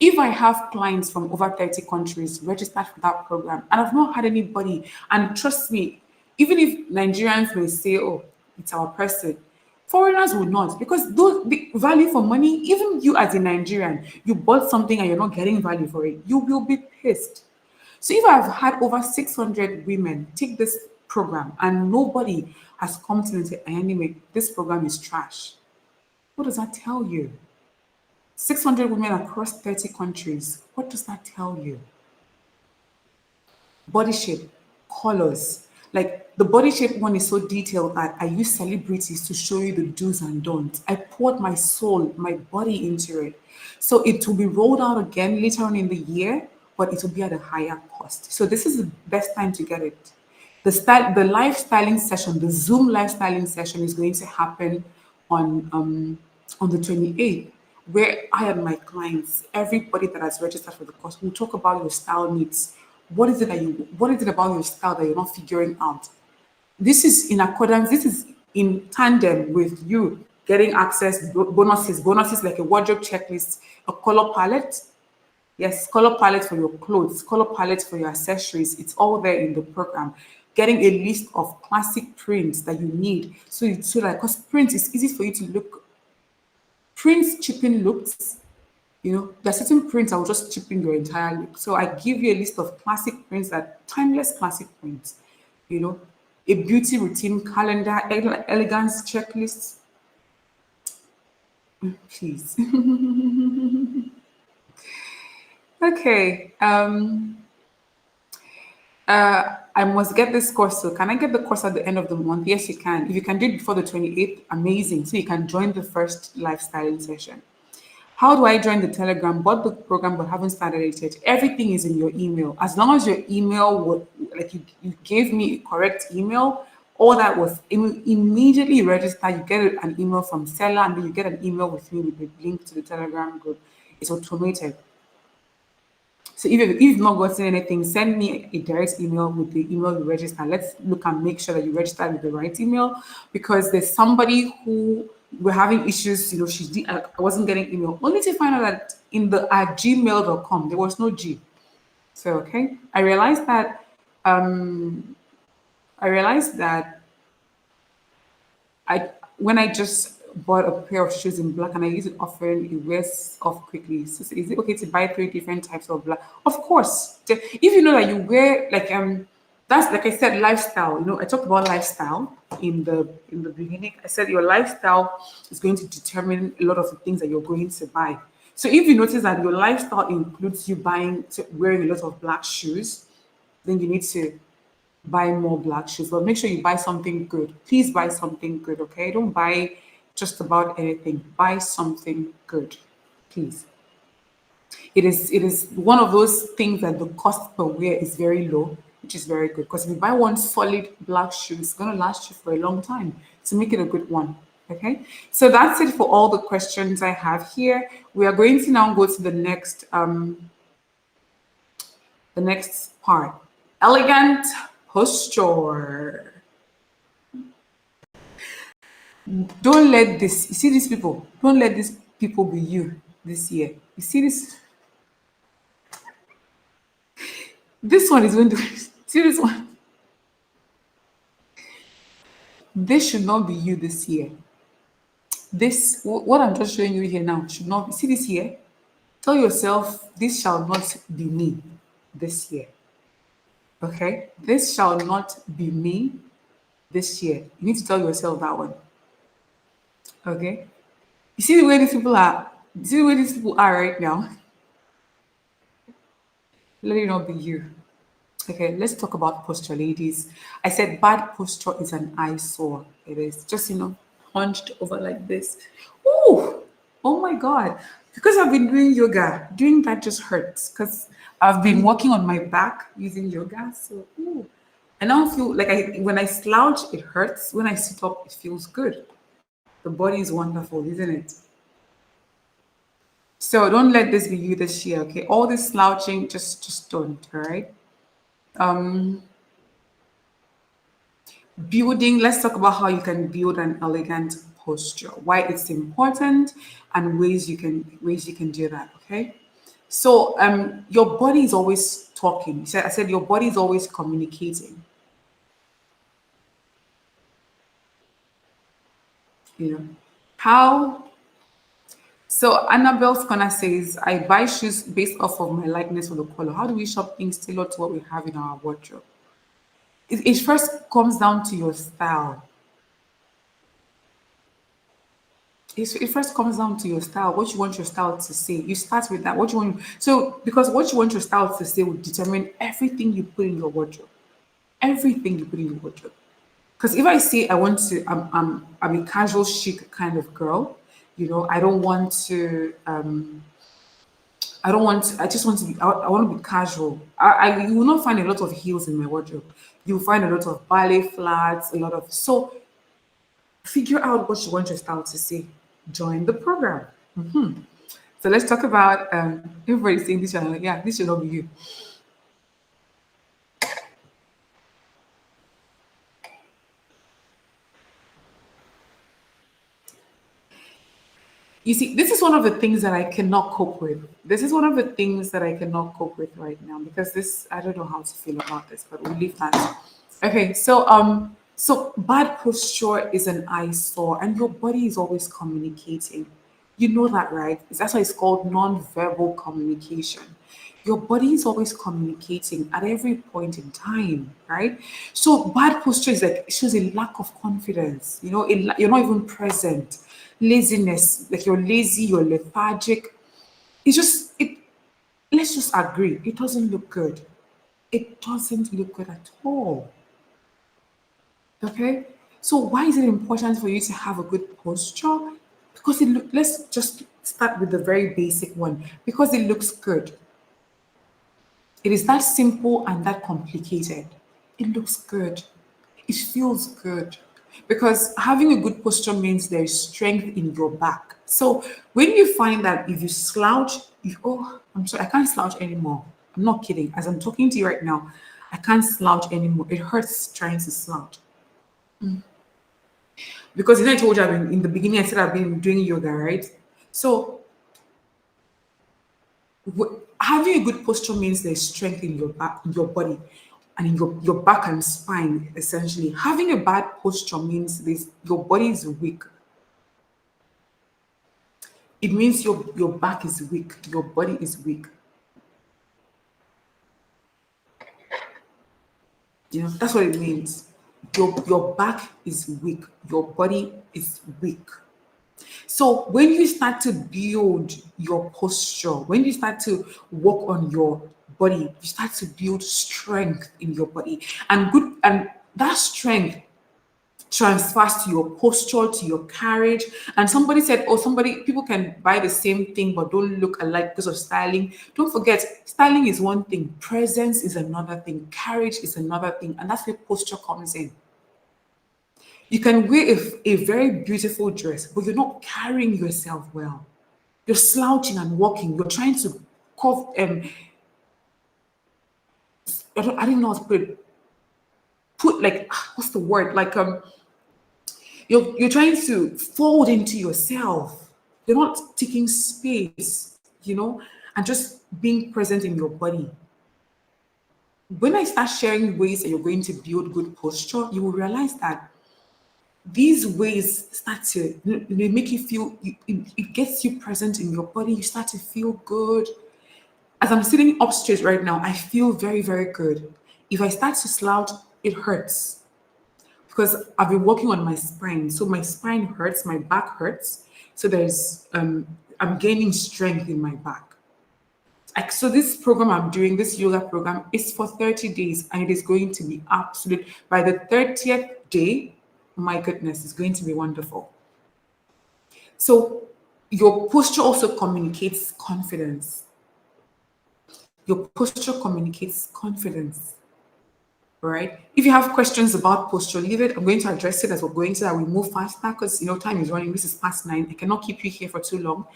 If I have clients from over 30 countries registered for that program, and I've not had anybody, and trust me, even if Nigerians may say, oh, it's our person, foreigners would not, because the value for money, even you as a Nigerian, you bought something and you're not getting value for it, you will be pissed. So if I've had over 600 women take this program and nobody has come to me and said, anyway, this program is trash, what does that tell you? 600 women across 30 countries. What does that tell you? Body shape, colors. Like the body shape one is so detailed that I use celebrities to show you the do's and don'ts. I poured my soul, my body into it. So it will be rolled out again later on in the year, but it will be at a higher cost. So this is the best time to get it. The live styling session, the Zoom live styling session is going to happen on um on the 28th, where I and my clients, everybody that has registered for the course, will talk about your style needs. What is it about your style that you're not figuring out? This is in tandem with you getting access bonuses like a wardrobe checklist, a color palette. Yes, color palette for your clothes, color palette for your accessories. It's all there in the program. getting a list of classic prints that you need. So that because print is easy for you to look, prints chipping looks. There's certain prints I will just chip in your entire look. So I give you a list of classic prints, that timeless classic prints. You know, a beauty routine calendar, elegance checklist. Please. Okay. I must get this course. So can I get the course at the end of the month? Yes, you can. If you can do it before the 28th, amazing. So you can join the first lifestyling session. How do I join the Telegram? Bought the program but haven't started it yet. Everything is in your email. As long as your email would, like you gave me a correct email, all that was immediately register. You get an email from seller, and then you get an email with me with the link to the Telegram group. It's automated. So if you've not gotten anything, send me a direct email with the email you register. Let's look and make sure that you register with the right email, because there's somebody who we're having issues. I wasn't getting email, only to find out that in the at gmail.com there was no G. So okay, um I realized that I when I just bought a pair of shoes in black and I use it often, it wears off quickly. So is it okay to buy three different types of black? Of course. If you know that you wear like that's like I said, lifestyle. I talked about lifestyle in the beginning. I said your lifestyle is going to determine a lot of the things that you're going to buy. So if you notice that your lifestyle includes you wearing a lot of black shoes, then you need to buy more black shoes, but make sure you buy something good. Please buy something good, okay? Don't buy just about anything. Buy something good, please. It is one of those things that the cost per wear is very low, which is very good. Because if you buy one solid black shoe, it's gonna last you for a long time. So make it a good one. Okay. So that's it for all the questions I have here. We are going to now go to the next part. Elegant posture. Don't let this, you see these people, don't let these people be you this year. You see this one is going to, see this one, this should not be you this year. What I'm just showing you here now should not be, see this here? Tell yourself, this shall not be me this year. Okay? This shall not be me this year. You need to tell yourself that one. Okay? You see the way these people are, you see the way these people are right now? Let it not be you. Okay, let's talk about posture, ladies. I said bad posture is an eyesore. It is just, hunched over like this. Ooh, oh my God. Because I've been doing yoga, doing that just hurts because I've been working on my back using yoga. So, ooh. I now feel like when I slouch, it hurts. When I sit up, it feels good. The body is wonderful, isn't it? So don't let this be you this year, okay? All this slouching, just don't, all right? Building, let's talk about how you can build an elegant posture, why it's important, and ways you can do that, okay? So your body is always talking. I said your body is always communicating. You know how. So Annabelle's Corner says, I buy shoes based off of my likeness for the color. How do we shop things tailored to what we have in our wardrobe? It first comes down to your style. It first comes down to your style, what you want your style to say. You start with that. What you want. So, because what you want your style to say will determine everything you put in your wardrobe. Everything you put in your wardrobe. Because if I say I'm a casual chic kind of girl, I don't want to. I don't want. I just want to be. I want to be casual. You will not find a lot of heels in my wardrobe. You'll find a lot of ballet flats, a lot of. So figure out what you want your style to say. Join the program. So let's talk about everybody's saying this channel. Yeah, this should not be you. You see, this is one of the things that I cannot cope with. This is one of the things that I cannot cope with right now because I don't know how to feel about this, but we'll leave that. Okay, so bad posture is an eyesore, and your body is always communicating. You know that, right? That's why it's called non-verbal communication. Your body is always communicating at every point in time, right? So bad posture is like, it shows a lack of confidence. You know, you're not even present. Laziness, like you're lazy, you're lethargic. It's just it. Let's just agree, it doesn't look good. It doesn't look good at all. Okay. So why is it important for you to have a good posture? Because let's just start with the very basic one. Because it looks good. It is that simple and that complicated. It looks good. It feels good. Because having a good posture means there is strength in your back. So when you find that if you slouch, I'm sorry, I can't slouch anymore. I'm not kidding. As I'm talking to you right now, I can't slouch anymore. It hurts trying to slouch. Because I told you in the beginning, I said I've been doing yoga, right? So having a good posture means there's strength in your back, in your body, and in your back and spine. Essentially, having a bad posture means your body is weak. It means your back is weak, your body is weak. You know, that's what it means. Your back is weak, your body is weak. So when you start to build your posture, when you start to work on your body, you start to build strength in your body. And that strength transfers to your posture, to your carriage. And somebody said, oh, people can buy the same thing but don't look alike because of styling. Don't forget, styling is one thing, presence is another thing, carriage is another thing, and that's where posture comes in. You can wear a very beautiful dress, but you're not carrying yourself well. You're slouching and walking. You're trying to cough. I don't know how to put like what's the word? Like you're trying to fold into yourself. You're not taking space, and just being present in your body. When I start sharing ways that you're going to build good posture, you will realize that these ways start to they make you feel it gets you present in your body. You start to feel good. As I'm sitting up straight right now, I feel very, very good. If I start to slouch, it hurts because I've been working on my spine. So my spine hurts, my back hurts. So I'm gaining strength in my back. So this program I'm doing, this yoga program, is for 30 days and it is going to be absolute. By the 30th day, my goodness, it's going to be wonderful. So your posture also communicates confidence. Your posture communicates confidence. All right. If you have questions about posture, leave it. I'm going to address it as we're going so that we move faster because time is running. This is past 9. I cannot keep you here for too long.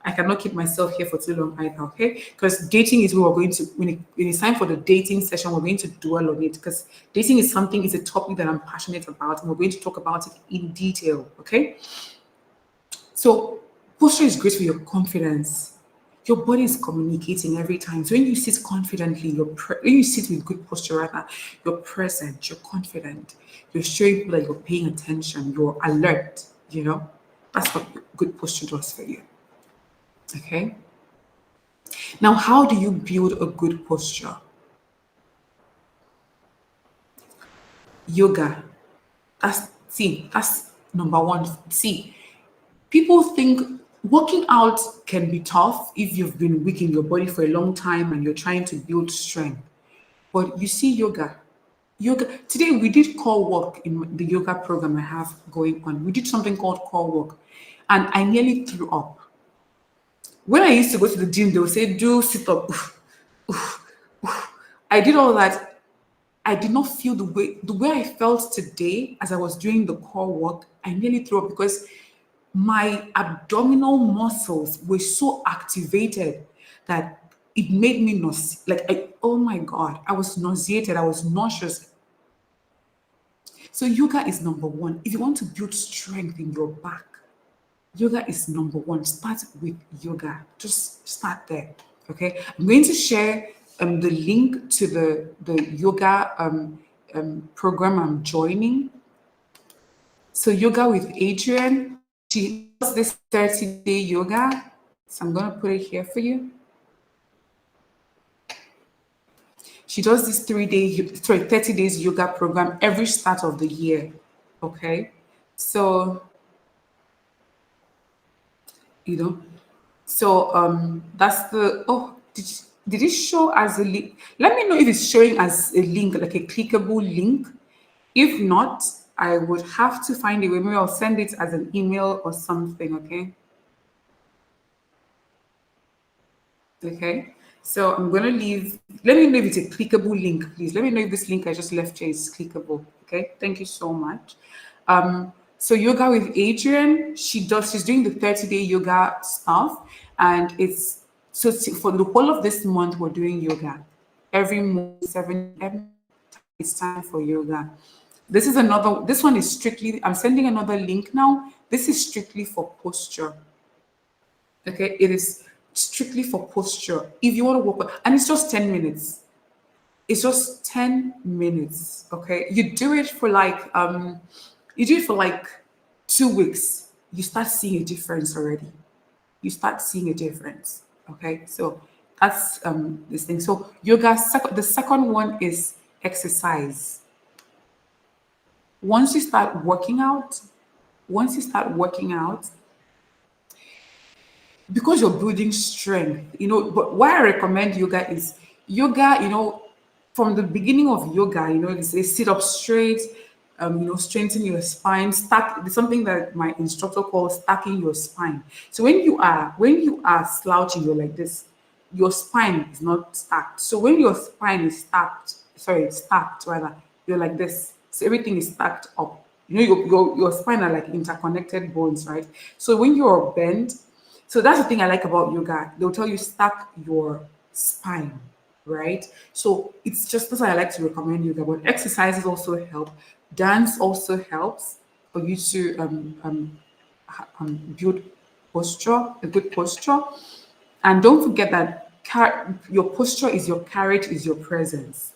I cannot keep myself here for too long either, okay? Because dating is where we're going to, when it's time for the dating session, we're going to dwell on it because dating is a topic that I'm passionate about, and we're going to talk about it in detail, okay? So, posture is great for your confidence. Your body is communicating every time. So when you sit confidently, when you sit with good posture, rather, you're present, you're confident, you're showing people that you're paying attention, you're alert. That's what good posture does for you. Okay. Now, how do you build a good posture? Yoga. That's number one. See, people think working out can be tough if you've been weak in your body for a long time and you're trying to build strength. But you see, yoga. Today we did core work in the yoga program I have going on. We did something called core work, and I nearly threw up. When I used to go to the gym, they would say, "Do sit up." I did all that. I did not feel the way I felt today as I was doing the core work. I nearly threw up because my abdominal muscles were so activated that it made me oh my god, I was nauseated, I was nauseous. So yoga is number one. If you want to build strength in your back, yoga is number one. Start with yoga. Just start there. Okay. I'm going to share the link to the yoga program I'm joining. So yoga with Adrian. She does this 30-day yoga. So I'm gonna put it here for you. She does this 30 days yoga program every start of the year. Okay. So, you know, that's the did it show as a link? Let me know if it's showing as a link, like a clickable link. If not, I would have to find a way. Maybe I'll send it as an email or something, okay? Okay. So I'm gonna leave. Let me know if it's a clickable link, please. Let me know if this link I just left here is clickable. Okay. Thank you so much. So yoga with Adrian, she's doing the 30-day yoga stuff, and for the whole of this month we're doing yoga. Every morning, 7 a.m. It's time for yoga. This one is strictly, I'm sending another link now. This is strictly for posture. Okay, it is strictly for posture. If you want to work, and it's just 10 minutes. It's just 10 minutes. Okay. You do it for like 2 weeks. You start seeing a difference already. You start seeing a difference. Okay. So that's this thing. So the second one is exercise. Once you start working out, once you start working out, because you're building strength, but why I recommend yoga is yoga, from the beginning of yoga, they say sit up straight, strengthen your spine, it's something that my instructor calls stacking your spine. So when you are slouching, you're like this, your spine is not stacked. So when your spine is stacked rather, you're like this. So everything is stacked up. Your spine are like interconnected bones, right? So when you're bent, so that's the thing I like about yoga. They'll tell you stack your spine, right? So it's just that's why I like to recommend yoga. But exercises also help. Dance also helps for you to build posture, a good posture. And don't forget that your posture is your carriage, is your presence.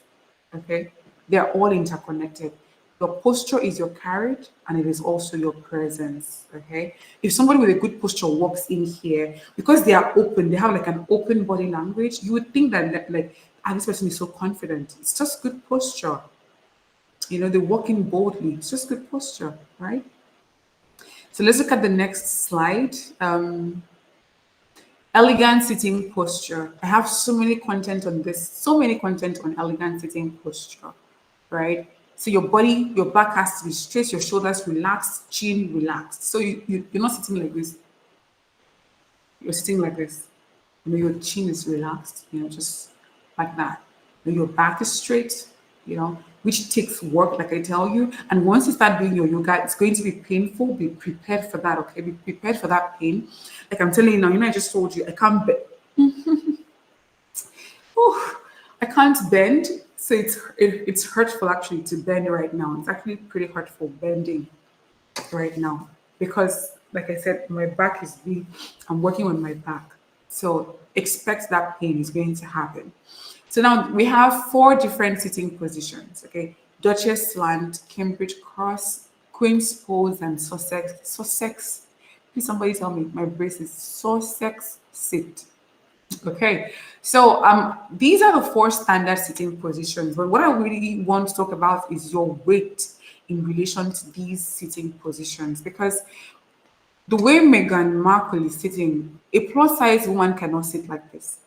Okay, they're all interconnected. Your posture is your carriage, and it is also your presence. Okay, if somebody with a good posture walks in here, because they are open, they have like an open body language, you would think that like, this person is so confident. It's just good posture. They're walking boldly. It's just good posture, right? So let's look at the next slide. Elegant sitting posture. I have so many content on this, so many content on elegant sitting posture, right? So your back has to be straight, your shoulders relaxed, chin relaxed. So you're not sitting like this, you're sitting like this. Your chin is relaxed, just like that. Your back is straight, which takes work, like I tell you. And once you start doing your yoga, it's going to be painful. Be prepared for that, okay? Be prepared for that pain. Like I'm telling you now, I just told you, I can't bend. So it's hurtful actually to bend right now. It's actually pretty hurtful bending right now because, like I said, my back is weak. I'm working on my back. So expect that pain is going to happen. So now we have 4 different sitting positions. Okay, Duchess slant, Cambridge cross, Queen's pose, and Sussex. Sussex. Please, somebody tell me my brace is Sussex sit. Okay, so these are the 4 standard sitting positions. But what I really want to talk about is your weight in relation to these sitting positions, because the way Meghan Markle is sitting, a plus size woman cannot sit like this.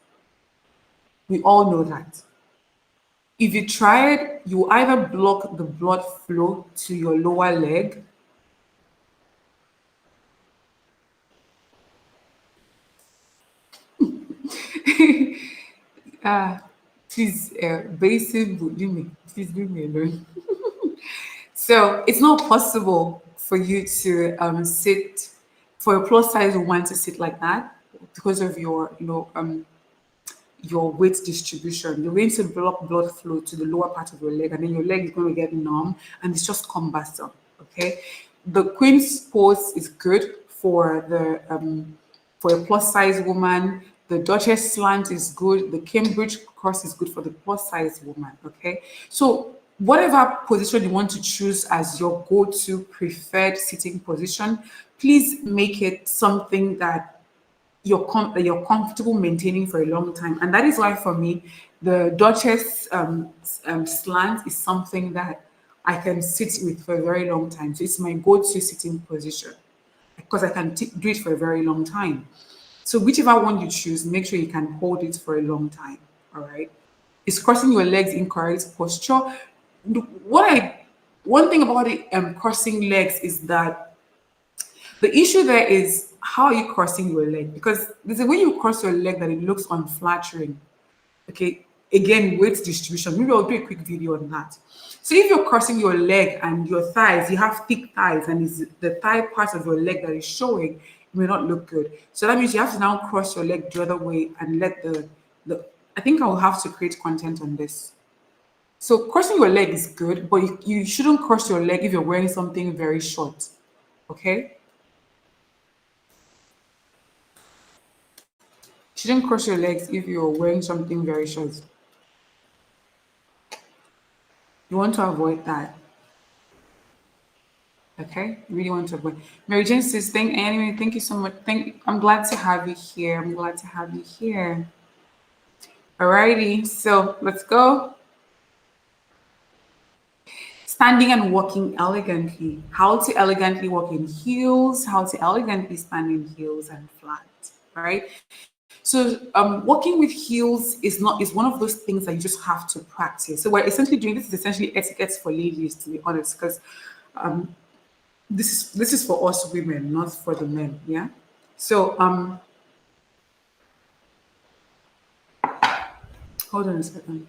We all know that. If you try it, you either block the blood flow to your lower leg. Ah, please, basic, leave me. Please leave me alone. So it's not possible for you to sit for a plus size woman to sit like that because of your weight distribution. You're going to block blood flow to the lower part of your leg, and then your leg is going to get numb, and it's just cumbersome. Okay, the queen's pose is good for a plus size woman. The Duchess slant is good. The Cambridge cross is good for the plus size woman. Okay, so whatever position you want to choose as your go-to preferred sitting position, please make it something that that you're comfortable maintaining for a long time. And that is why for me, the Duchess slant is something that I can sit with for a very long time. So it's my go-to sitting position because I can do it for a very long time. So whichever one you choose, make sure you can hold it for a long time. All right. Is crossing your legs incorrect posture? What I One thing about it, crossing legs is that the issue there is how are you crossing your leg? Because there's a way you cross your leg that it looks unflattering. Okay, again, weight distribution. Maybe I'll do a quick video on that. So if you're crossing your leg and your thighs, you have thick thighs, and it's the thigh part of your leg that is showing, it may not look good. So that means you have to now cross your leg the other way and let the I think I will have to create content on this. So crossing your leg is good, but you shouldn't cross your leg if you're wearing something very short. Okay? Shouldn't cross your legs if you're wearing something very short. You want to avoid that. Okay? You really want to avoid. Mary Jane says, thank you so much. I'm glad to have you here. I'm glad to have you here. Alrighty, so let's go. Standing and walking elegantly. How to elegantly walk in heels, how to elegantly stand in heels and flat. Right? So walking with heels is one of those things that you just have to practice. So we're essentially doing this is essentially etiquette for ladies, to be honest, because this is for us women, not for the men. Yeah. So hold on a second.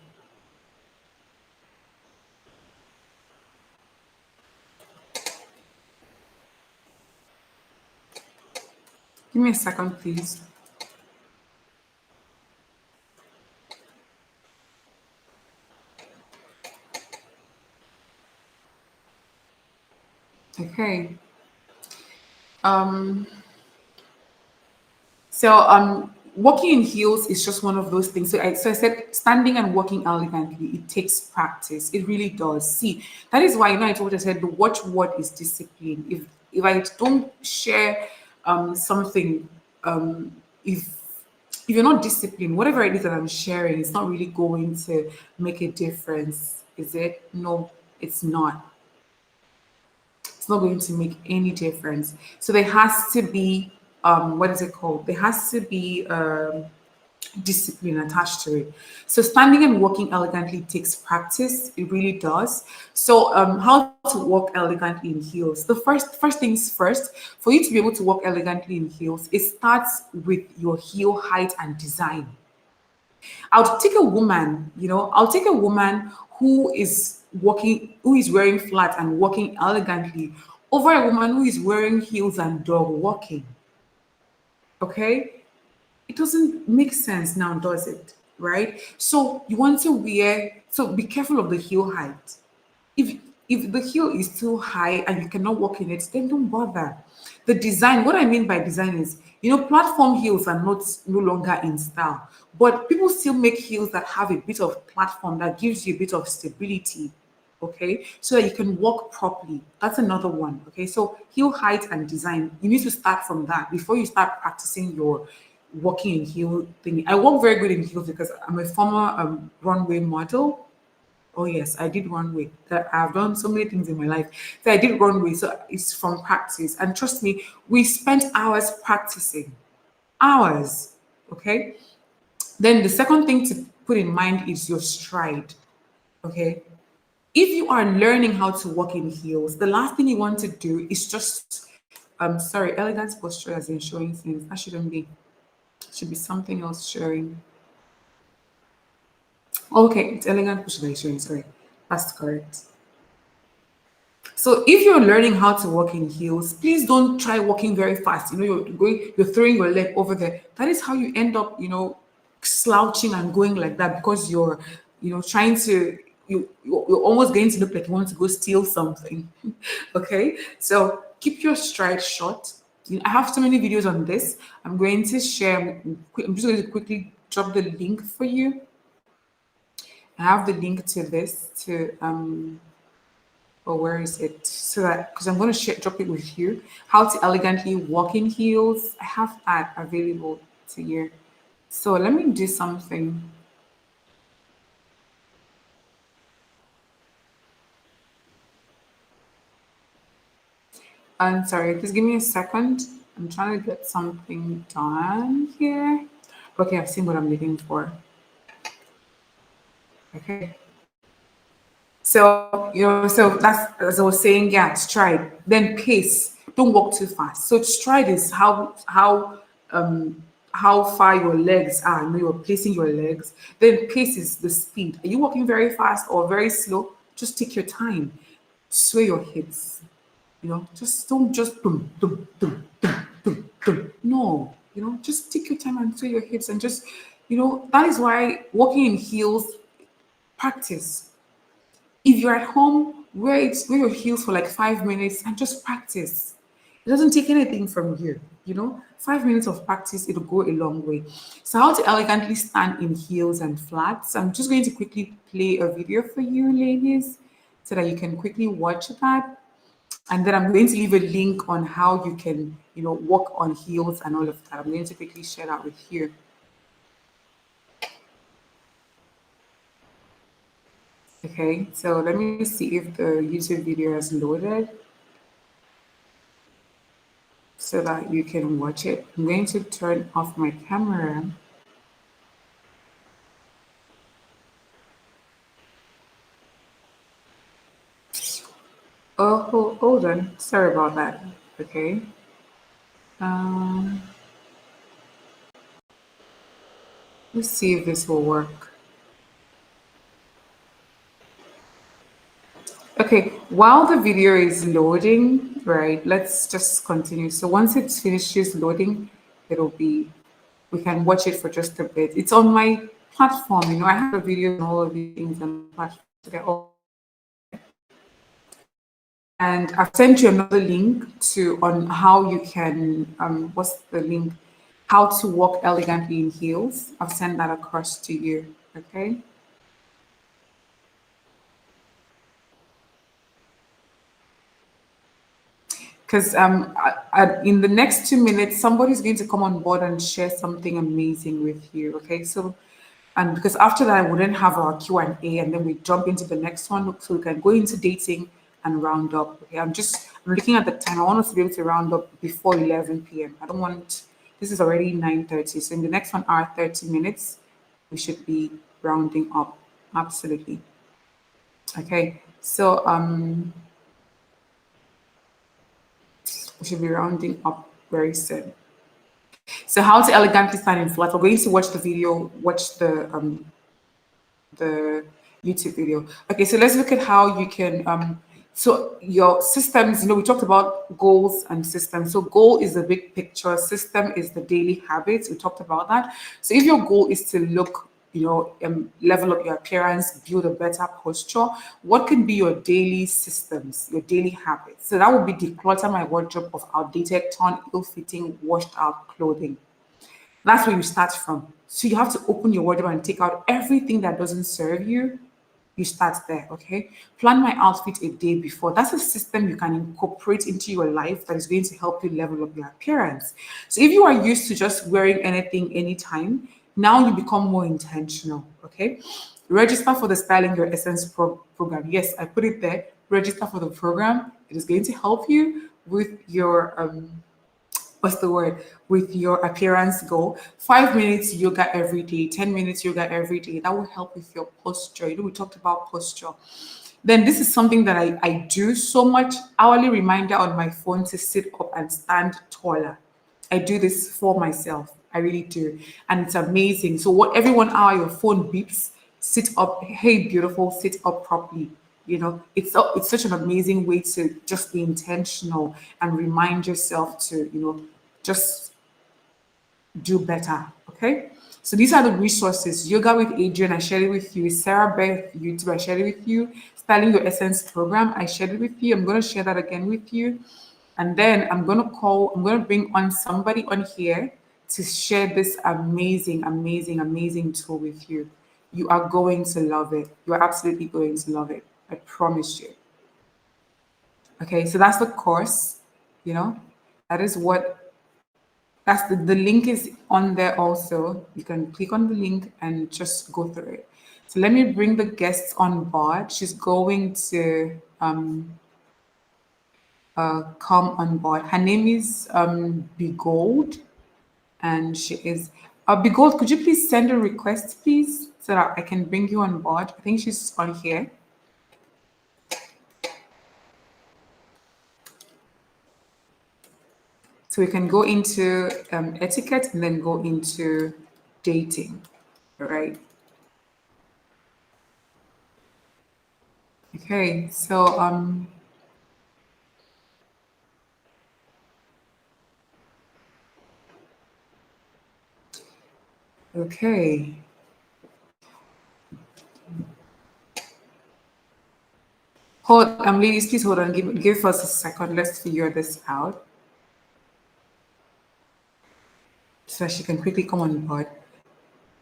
Give me a second, please. Okay. Um, walking in heels is just one of those things. So I said standing and walking elegantly, it takes practice. It really does. See, that is why, I told you, I said the watchword is discipline. If I don't share something, if you're not disciplined, whatever it is that I'm sharing, it's not really going to make a difference. Is it? No, it's not. It's not going to make any difference. So there has to be what is it called? There has to be discipline attached to it. So standing and walking elegantly takes practice. It really does. So how to walk elegantly in heels? The first things first, for you to be able to walk elegantly in heels, it starts with your heel height and design. I'll take a woman who is wearing flat and walking elegantly over a woman who is wearing heels and dog walking. Okay? It doesn't make sense now, does it? Right? So so be careful of the heel height. If the heel is too high and you cannot walk in it, then don't bother. The design, what I mean by design is, platform heels are not no longer in style, but people still make heels that have a bit of platform that gives you a bit of stability. Okay, so that you can walk properly. That's another one. Okay, so heel height and design, you need to start from that before you start practicing your walking in heel thing. I walk very good in heels because I'm a former runway model. Oh yes, I did runway. That I've done so many things in my life. So I did runway. So it's from practice. And trust me, we spent hours practicing. Hours. Okay. Then the second thing to put in mind is your stride. Okay. If you are learning how to walk in heels, the last thing you want to do is just sorry, elegant posture as in showing things. That shouldn't be. It should be something else showing. Okay, it's elegant posture that is showing. Sorry. That's correct. So if you're learning how to walk in heels, please don't try walking very fast. You're throwing your leg over there. That is how you end up, slouching and going like that because trying to you're almost going to look like you want to go steal something. Okay, so keep your stride short. I have so many videos on this. I'm going to share. I'm just going to quickly drop the link for you I have the link to this to or where is it? So that because I'm going to drop it with you. How to elegantly walk in heels. I have that available to you. So let me do something. I'm sorry, just give me a second. I'm trying to get something done here. Okay, I've seen what I'm looking for. Okay. So, so that's as I was saying, yeah, stride. Then pace. Don't walk too fast. So stride is how far your legs are. You know, you're placing your legs. Then pace is the speed. Are you walking very fast or very slow? Just take your time. Sway your hips. Just don't just boom, boom, boom, boom, boom, boom. No, just take your time and sway your hips and just, that is why walking in heels, practice. If you're at home, wear your heels for like 5 minutes and just practice. It doesn't take anything from you. 5 minutes of practice, it'll go a long way. So how to elegantly stand in heels and flats. I'm just going to quickly play a video for you, ladies, so that you can quickly watch that. And then I'm going to leave a link on how you can, walk on heels and all of that. I'm going to quickly share that with you. Okay, so let me see if the YouTube video has loaded so that you can watch it. I'm going to turn off my camera. Oh, hold on. Sorry about that. Okay. Um, let's see if this will work. Okay, while the video is loading, right, let's just continue. So once it finishes loading, it'll be, we can watch it for just a bit. It's on my platform, I have a video and all of these things on my platform. So they're all, and I've sent you another link to on how you can, what's the link? How to walk elegantly in heels. I've sent that across to you, okay? Because in the next 2 minutes, somebody's going to come on board and share something amazing with you. Okay, so and because after that, I wouldn't have our Q&A, and then we jump into the next one, so we can go into dating and round up. Okay, I'm looking at the time. I want us to be able to round up before 11 p.m. I don't want. This is already 9:30, so in the next 1 hour 30 minutes, we should be rounding up. Absolutely. Okay, so we should be rounding up very soon. So how to elegantly stand in flat. We're going to watch the video, watch the YouTube video. Okay, so let's look at how you can so your systems, we talked about goals and systems. So goal is the big picture, system is the daily habits. We talked about that. So if your goal is to look, level up your appearance, build a better posture, what can be your daily systems, your daily habits? So that would be declutter my wardrobe of outdated, torn, ill-fitting, washed out clothing. That's where you start from. So you have to open your wardrobe and take out everything that doesn't serve you. You start there, okay? Plan my outfit a day before. That's a system you can incorporate into your life that is going to help you level up your appearance. So if you are used to just wearing anything anytime, now you become more intentional, okay? Register for the Styling Your Essence program. Yes, I put it there. Register for the program. It is going to help you with your what's the word, with your appearance goal. 5 minutes yoga every day, 10 minutes yoga every day. That will help with your posture. We talked about posture. Then this is something that I do so much. Hourly reminder on my phone to sit up and stand taller. I do this for myself. I really do. And it's amazing. So what every 1 hour your phone beeps, sit up, hey beautiful, sit up properly. It's such an amazing way to just be intentional and remind yourself to, just do better. Okay. So these are the resources. Yoga with Adrian, I shared it with you. Sarah Beth YouTube, I shared it with you. Styling Your Essence program, I shared it with you. I'm going to share that again with you. And then I'm going to bring on somebody on here to share this amazing, amazing, amazing tool with you. You are going to love it. You are absolutely going to love it. I promise you. Okay, so that's the course, you know. That is what that's the link is on there also. You can click on the link and just go through it. So let me bring the guests on board. She's going to come on board. Her name is Begold, and she is Begold. Could you please send a request, please, so that I can bring you on board? I think she's on here. So we can go into etiquette and then go into dating. All right. Okay. So okay. Hold ladies, please hold on. Give us a second. Let's figure this out so that she can quickly come on board.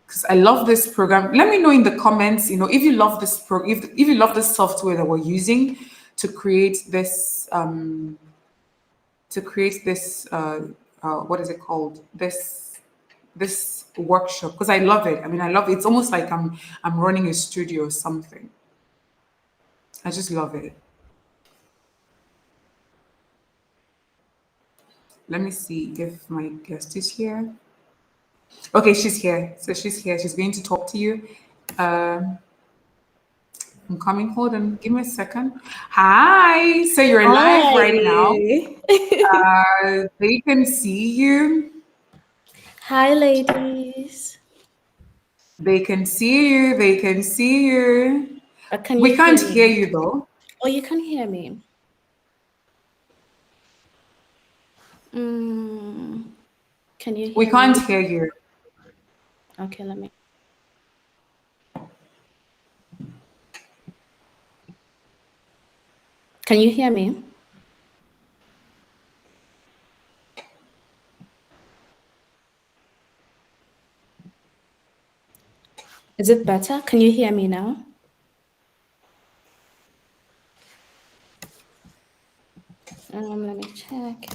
Because I love this program. Let me know in the comments, if you love this if you love this software that we're using to create this what is it called? This workshop, because I love it. I mean, I love it. It's almost like I'm running a studio or something. I just love it. Let me see if my guest is here. Okay, she's here. So she's here. She's going to talk to you. Um, I'm coming. Hold on. Give me a second. Hi. So you're live right now. Hi. They can see you. Hi, ladies. They can see you. They can see you. Can We you can't hear hear me? you though. Oh, you can hear me. Mm, can you We hear can't me? hear you. Okay, let me. Can you hear me? Is it better? Can you hear me now? Let me check.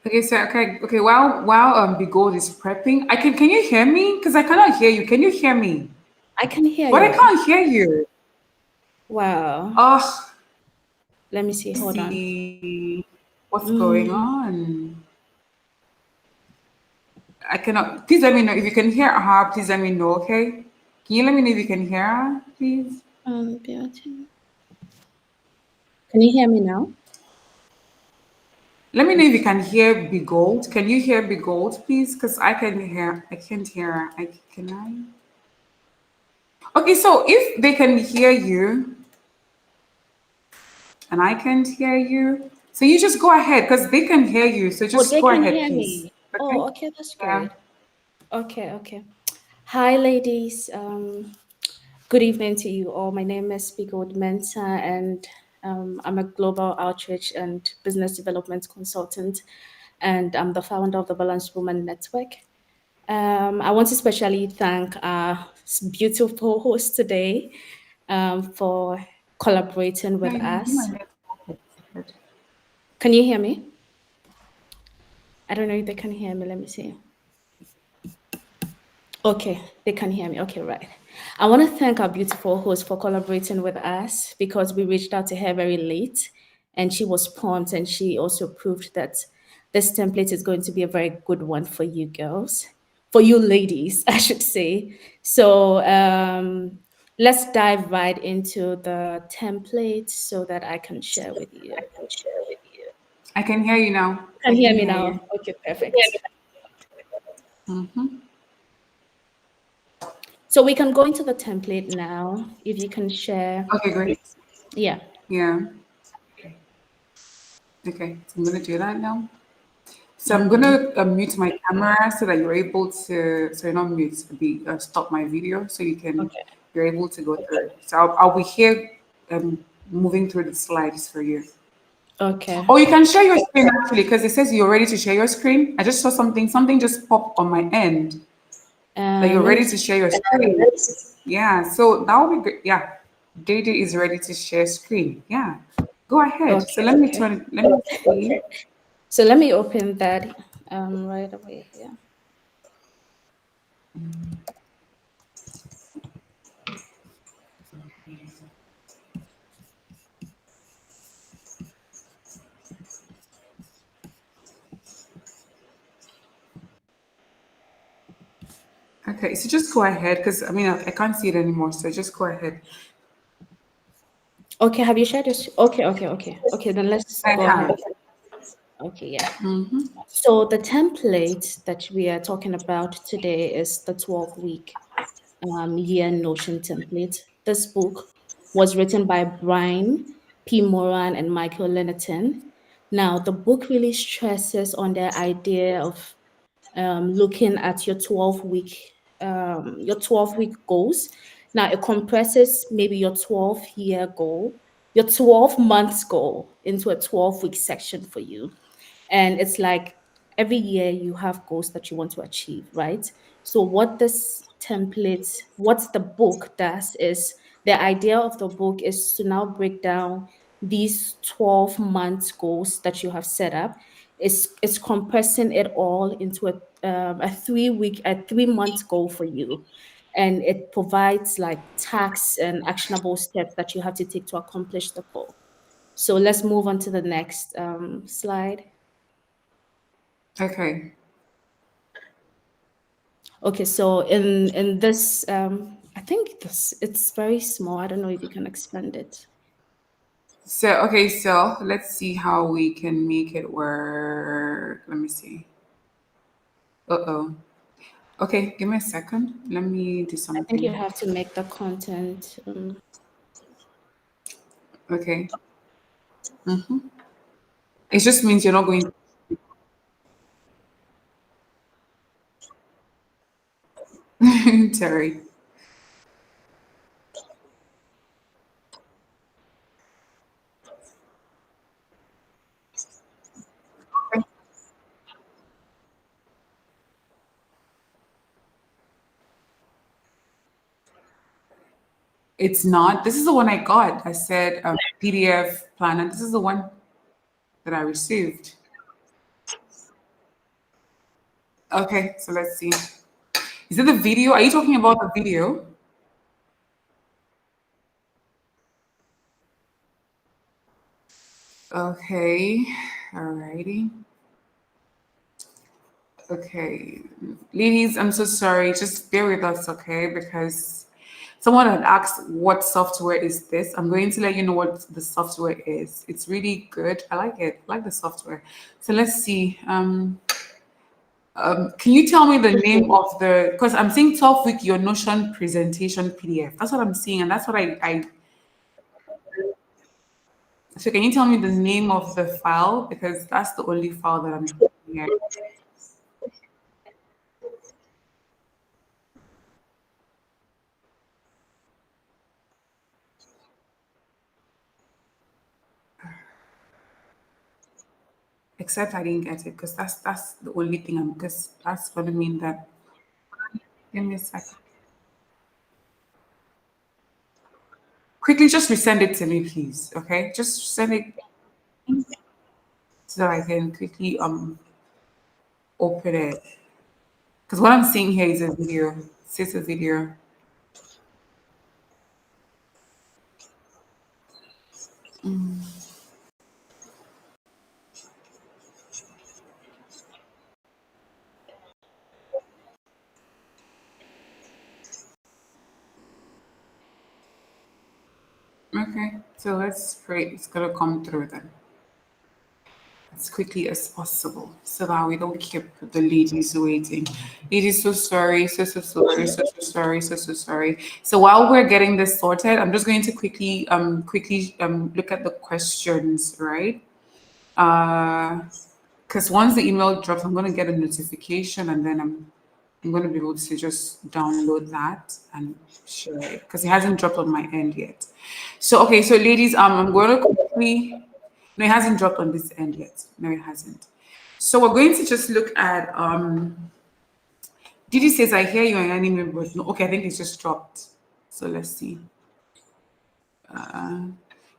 Okay, so okay. While Bigold is prepping, I can you hear me? Because I cannot hear you. Can you hear me? I can hear But I you. can't hear you. Wow. Oh, Let me see. let's Hold on. see what's going Mm, on. I cannot. Please let me know if you can hear her. Please let me know. Okay. Can you let me know if you can hear her, please? beauty. Can you hear me now? Let me know if you can hear Bigold. Can you hear Bigold, please? Because I can hear. I can't hear her. Can I? Okay, so if they can hear you and I can't hear you, so you just go ahead because they can hear you. So Oh, just they go can ahead, hear please. me. Okay. Oh, okay, that's Yeah. great. Okay. Hi, ladies. Good evening to you all. My name is Bigold Mensa, and I'm a global outreach and business development consultant, and I'm the founder of the Balanced Woman Network. I want to especially thank our beautiful host today for collaborating with Maybe my us. network is good. Can you hear me? I don't know if they can hear me. Let me see. Okay, they can hear me. Okay, right. I want to thank our beautiful host for collaborating with us because we reached out to her very late and she was prompt and she also proved that this template is going to be a very good one for you girls, for you ladies, I should say. So let's dive right into the template so that I can share with you. I can hear you now. I Can you can hear me hear now? you. Okay, perfect. So we can go into the template now. If you can share. Okay, great. Yeah. Yeah. Okay. So I'm gonna do that now. So I'm gonna mute my camera so that you're able to, so you're not mute, be stop my video so you can, Okay. you're able to go through it. So I'll be here moving through the slides for you. Okay. Oh, you can share your screen actually because it says you're ready to share your screen. I just saw something just popped on my end that you're Let me ready to see. share your screen. Yeah, so that would be great. Yeah, Day is ready to share screen. Yeah, go ahead. So Okay, let me okay. turn it, let me see. So let me open that right away here. Okay, so just go ahead because I mean, I can't see it anymore. So just go ahead. Okay, have you shared this? Okay, okay, okay. Okay, then let's I go ahead. have. Okay, yeah. So the template that we are talking about today is the 12-week year Notion template. This book was written by Brian P. Moran and Michael Lennerton. Now, the book really stresses on the idea of looking at your 12-week goals. Now it compresses maybe your 12-year goal, your 12 months goal into a 12-week section for you. And it's like every year you have goals that you want to achieve, right? So what the book does is the idea of the book is to now break down these 12 months goals that you have set up. It's compressing it all into a 3 week, a 3 month goal for you. And it provides like tasks and actionable steps that you have to take to accomplish the goal. So let's move on to the next slide. Okay. Okay, so in this, I think this it's very small. I don't know if you can expand it. So okay, so let's see how we can make it work. Let me see. Uh-oh. Okay, give me a second. Let me do I think you something. have to make the content. Okay. It just means you're not going. Sorry. It's not. This is the one I got. I said PDF planner. This is the one that I received. Okay, so let's see. Is it the video? Are you talking about the video? Okay, alrighty. Okay, ladies, I'm so sorry. Just bear with us, okay? Because someone had asked what software is this. I'm going to let you know what the software is. It's really good. I like it. I like the software. So let's see. Can you tell me the name of the? Because I'm seeing 12-week your Notion presentation PDF. That's what I'm seeing, and that's what I. So can you tell me the name of the file? Because that's the only file that I'm seeing here. Except I didn't get it because that's the only thing I'm because that's gonna mean that. Give me a second. Quickly, just resend it to me, please. Okay, just send it so that I can quickly open it. Because what I'm seeing here is a video. It's a video. Okay, so let's pray it's gonna come through then as quickly as possible so that we don't keep the ladies waiting. Ladies, so sorry, so sorry, so sorry, so sorry. So while we're getting this sorted, I'm just going to quickly look at the questions, right? Uh Because once the email drops, I'm going to get a notification, and then I'm going to be able to just download that and share it because it hasn't dropped on my end yet. So okay, so ladies, I'm going to quickly. No, it hasn't dropped on this end yet. No, it hasn't. So we're going to just look at. Didi says, "I hear you on anime, but no." Okay, I think it's just dropped. So let's see.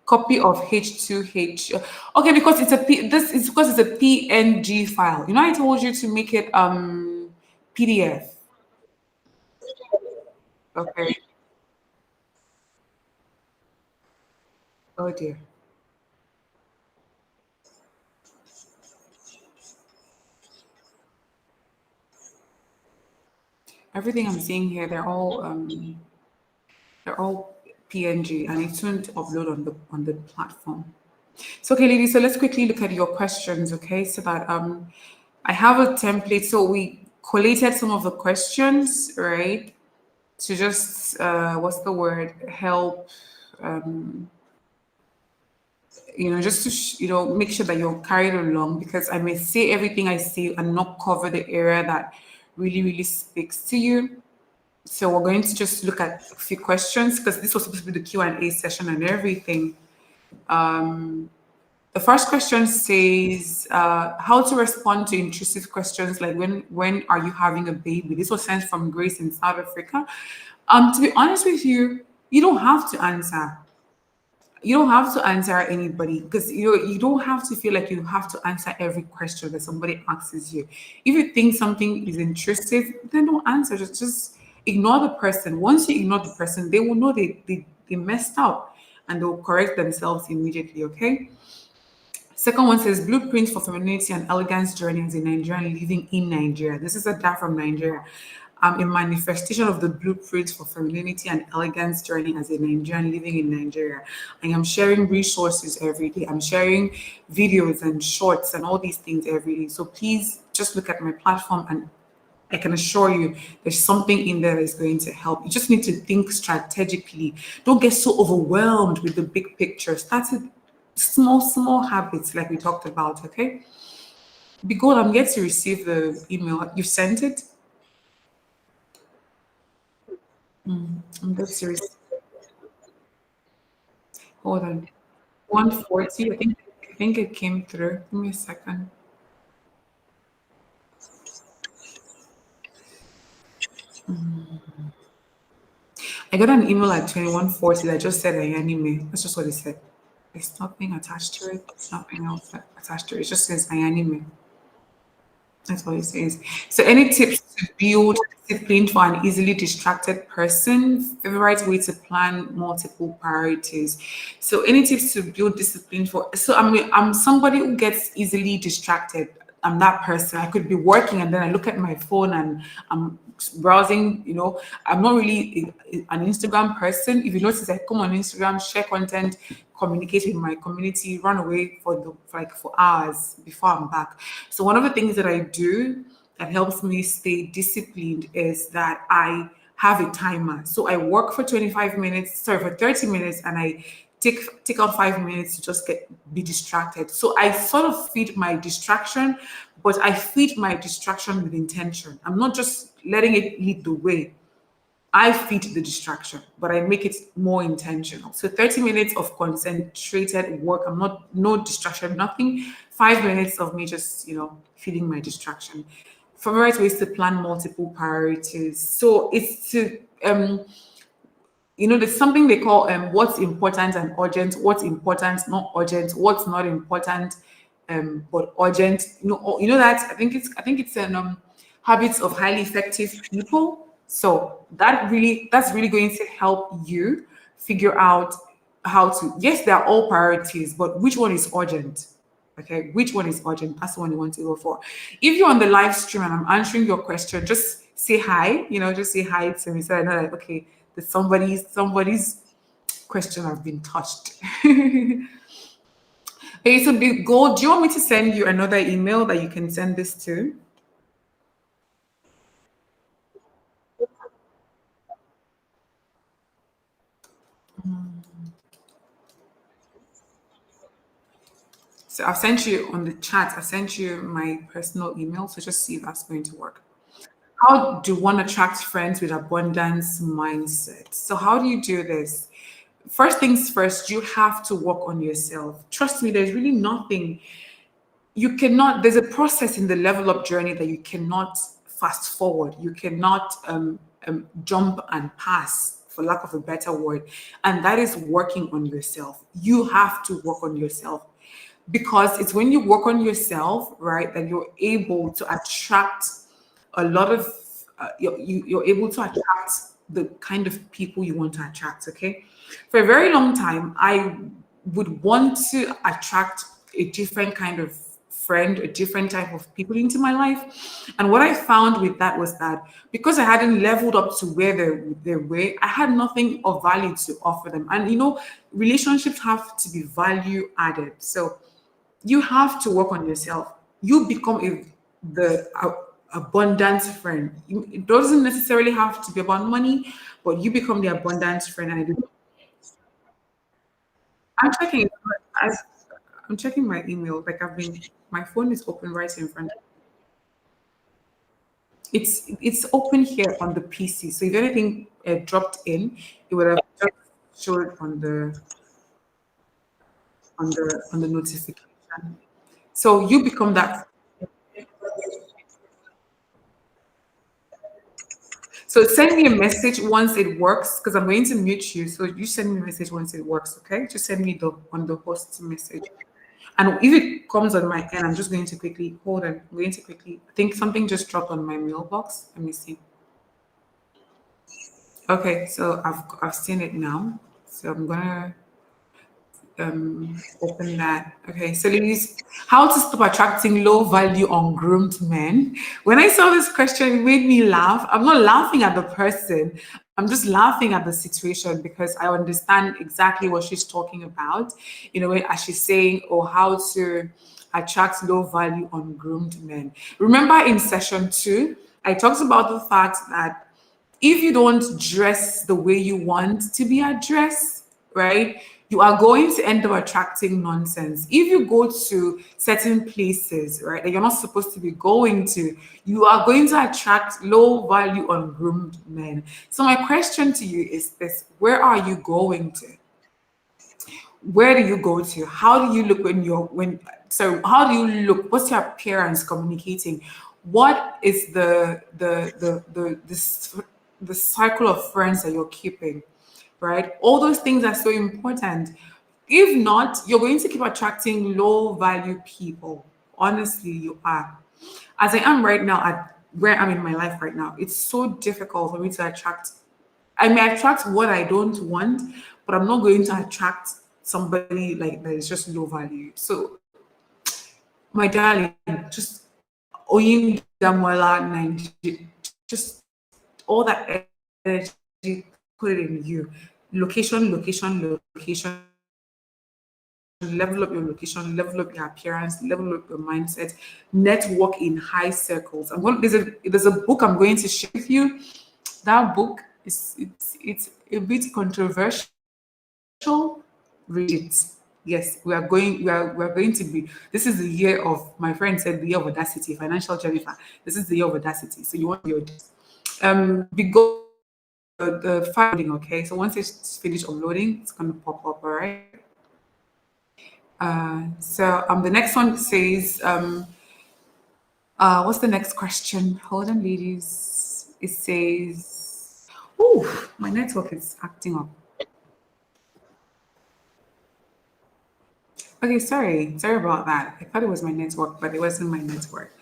Copy of H2H. Okay, because it's a this is because it's a PNG file. You know, I told you to make it PDF. Okay. Oh dear. Everything I'm seeing here, they're all PNG, and it won't upload on the platform. So okay, ladies, so let's quickly look at your questions, okay? So that I have a template. So we collated some of the questions, right? To just what's the word? Help just to make sure that you're carried along, because I may say everything I say and not cover the area that really really speaks to you. So we're going to just look at a few questions because this was supposed to be the Q&A session and everything. The first question says how to respond to intrusive questions like when are you having a baby. This was sent from Grace in South Africa. To be honest with you, you don't have to answer. You don't have to answer anybody because you don't have to feel like you have to answer every question that somebody asks you. If you think something is intrusive, then don't answer. Just ignore the person. Once you ignore the person, they will know they messed up and they'll correct themselves immediately. Okay. Second one says blueprint for femininity and elegance journey as a Nigerian living in Nigeria. This is a dad from Nigeria. A manifestation of the blueprint for femininity and elegance journey as a Nigerian living in Nigeria. I am sharing resources every day. I'm sharing videos and shorts and all these things every day. So please just look at my platform, and I can assure you there's something in there that's going to help. You just need to think strategically. Don't get so overwhelmed with the big picture. Start with small, small habits like we talked about, okay? Be good. I'm yet to receive the email. You sent it? I'm yet to receive. Hold on. 140. I think it came through. Give me a second. I got an email at 2140 that just said I anime. That's just what it said. There's nothing attached to it. There's nothing else attached to it. It just says I anime. That's what it says. So, any tips to build discipline for an easily distracted person? Favorite way to plan multiple priorities. So, any tips to build discipline for? So, I'm somebody who gets easily distracted. I'm that person. I could be working and then I look at my phone and I'm browsing. I'm not really an Instagram person. If you notice, I come on Instagram, share content, communicate with my community, run away for hours before I'm back. So one of the things that I do that helps me stay disciplined is that I have a timer. So I work for 25 minutes, sorry, for 30 minutes, and I take out 5 minutes to just be distracted. So I sort of feed my distraction, but I feed my distraction with intention. I'm not just letting it lead the way. I feed the distraction, but I make it more intentional. So 30 minutes of concentrated work. I'm not no distraction, nothing. 5 minutes of me just, feeding my distraction. Favorite ways to plan multiple priorities. So it's to there's something they call what's important and urgent, what's important, not urgent, what's not important, but urgent. That I think it's an habits of highly effective people. So that's really going to help you figure out how to. Yes, they're all priorities, but which one is urgent? Okay, which one is urgent? That's the one you want to go for. If you're on the live stream and I'm answering your question, just say hi. Just say hi to me so I know that okay, that somebody's question have been touched. Okay, so the goal. Do you want me to send you another email that you can send this to? So I've sent you on the chat, I've sent you my personal email. So just see if that's going to work. How do one attract friends with abundance mindset? So how do you do this? First things first, you have to work on yourself. Trust me, there's really nothing you cannot, there's a process in the level up journey that you cannot fast forward, you cannot jump and pass, for lack of a better word, and that is working on yourself. You have to work on yourself, because it's when you work on yourself, right, that you're able to attract a lot of you're able to attract the kind of people you want to attract. Okay, for a very long time I would want to attract a different kind of friend, a different type of people into my life. And what I found with that was that because I hadn't leveled up to where they were, I had nothing of value to offer them. And relationships have to be value added. So you have to work on yourself. You become the abundance friend. It doesn't necessarily have to be about money, but you become the abundance friend. And I'm checking. I, I'm checking my email. Like my phone is open right in front. It's open here on the PC. So if anything dropped in, it would have just showed on the notification. So you become that. So send me a message once it works, because I'm going to mute you. So you send me a message once it works, okay? Just send me the on the host message. And if it comes on my end, I'm just going to quickly hold on. I'm going to quickly. I think something just dropped on my mailbox. Let me see. Okay, so I've seen it now. So I'm gonna open that. Okay, so ladies, how to stop attracting low value ungroomed men? When I saw this question, it made me laugh. I'm not laughing at the person, I'm just laughing at the situation, because I understand exactly what she's talking about. As she's saying, or how to attract low value ungroomed men. Remember in session 2, I talked about the fact that if you don't dress the way you want to be addressed, right, you are going to end up attracting nonsense. If you go to certain places, right, that you're not supposed to be going to, you are going to attract low value, ungroomed men. So, my question to you is this: where are you going to? Where do you go to? How do you look so how do you look? What's your appearance communicating? What is the cycle of friends that you're keeping, right? All those things are so important. If not, you're going to keep attracting low value people. Honestly, you are. As I am right now, at where I'm in my life right now, it's so difficult for me to attract. I may attract what I don't want, but I'm not going to attract somebody like that is just low value. So, my darling, just Oyim Damola, Nigeria, just all that energy, put it in you. Location, location, location. Level up your location, level up your appearance, level up your mindset, network in high circles. There's a book I'm going to share with you. That book is it's a bit controversial. Read it. Yes, we are going to be. This is the year of, my friend said, the year of audacity, financial Jennifer. This is the year of audacity. So you want your be go the file loading, okay? So once it's finished uploading, it's gonna pop up, all right? So the next one says, what's the next question? Hold on, ladies. It says, oh, my network is acting up. Okay, sorry about that. I thought it was my network, but it wasn't my network.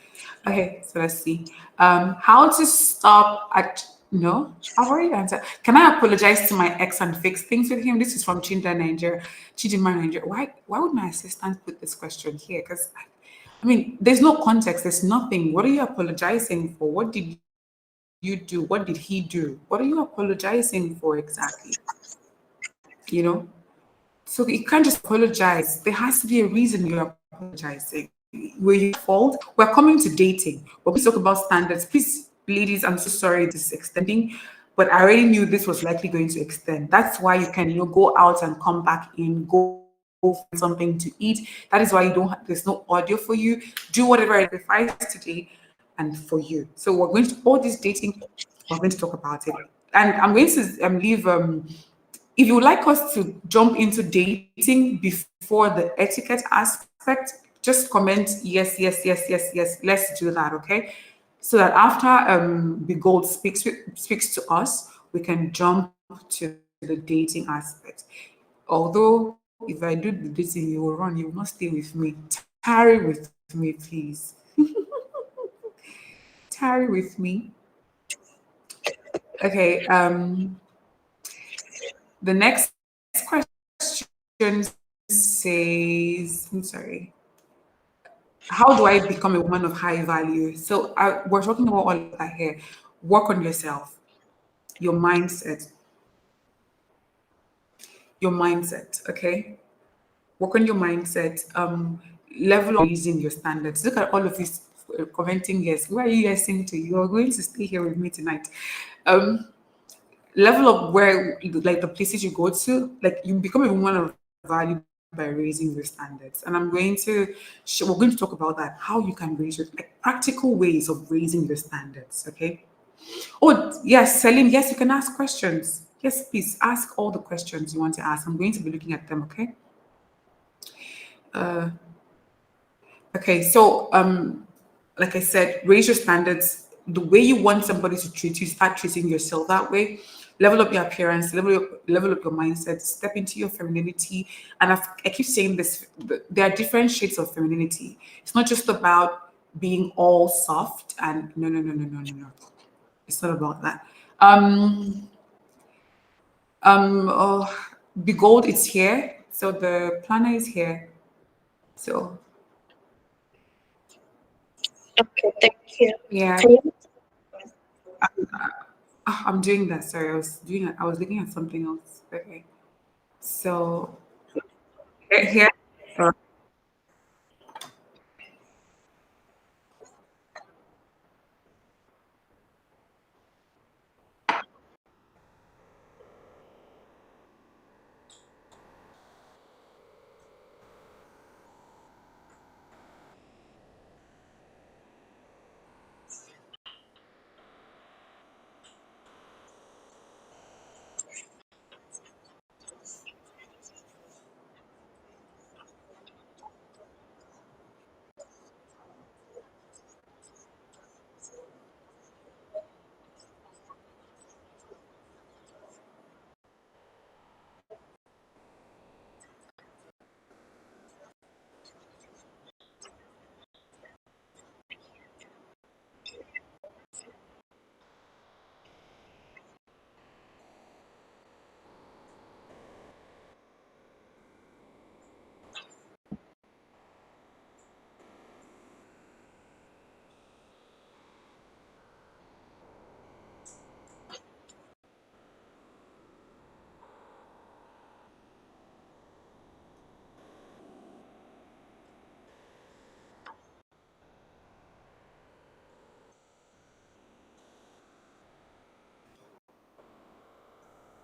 Okay, so let's see. How to stop at no, I've already answered. Can I apologize to my ex and fix things with him? This is from Chinda Niger, Chidima Niger. Why would my assistant put this question here? Because I mean, there's no context, there's nothing. What are you apologizing for? What did you do? What did he do? What are you apologizing for exactly? You know? So you can't just apologize. There has to be a reason you're apologizing. Were you at fault? We're coming to dating, but we talk about standards. Please, ladies, I'm so sorry this is extending, but I already knew this was likely going to extend. That's why you can, go out and come back in, go find something to eat. That is why you don't. There's no audio for you. Do whatever I sacrifice today, and for you. So we're going to all this dating. We're going to talk about it, and I'm going to leave. If you would like us to jump into dating before the etiquette aspect, just comment yes, yes, yes, yes, yes. Let's do that, okay? So that after the gold speaks to us, we can jump to the dating aspect. Although if I do the dating, you will run, you will not stay with me. Tarry with me, please. Tarry with me. Okay. The next question says, I'm sorry. How do I become a woman of high value? So we're talking about all of that here. Work on yourself, your mindset, okay? Work on your mindset. Level of raising your standards. Look at all of these commenting yes. Where are you listening to? You are going to stay here with me tonight. Um, Level of where like the places you go to, like you become a woman of value by raising your standards. And we're going to talk about that, how you can raise your like practical ways of raising your standards. Okay. Oh yes, Selim, yes, you can ask questions. Yes, please ask all the questions you want to ask. I'm going to be looking at them. Okay. Okay, so like I said, raise your standards. The way you want somebody to treat you, start treating yourself that way. Level up your appearance, level up your mindset, step into your femininity. And I keep saying this: there are different shades of femininity. It's not just about being all soft and no, no, no, no, no, no, no. It's not about that. Um, oh, the gold is here, so the planner is here. So Okay, thank you. yeah, Can you? I'm doing that. Sorry, I was looking at something else. Okay. So here. uh,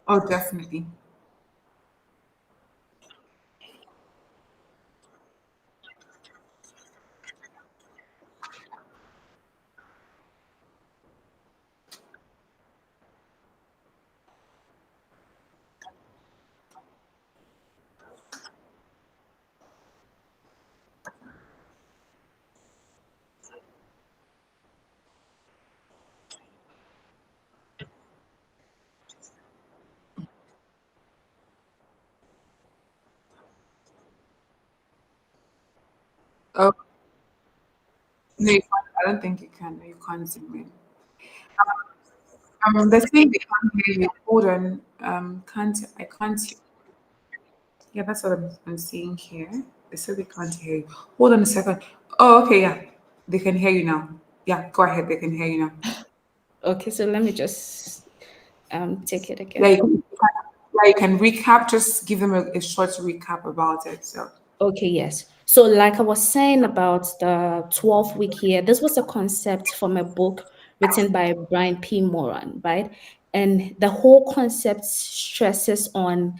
oh, definitely. Oh no, you can't. I don't think you can. No, you can't zoom in. They're saying they can't hear you. Hold on. Can't I can't. Yeah, that's what I'm seeing here. They said they can't hear you. Hold on a second. Oh, okay, yeah, they can hear you now. Yeah, go ahead. They can hear you now. Okay, so let me just take it Yeah, again. you can recap. Just give them a short recap about it. So. Okay, yes. So, like I was saying about the 12-week year, this was a concept from a book written by Brian P. Moran, right? And the whole concept stresses on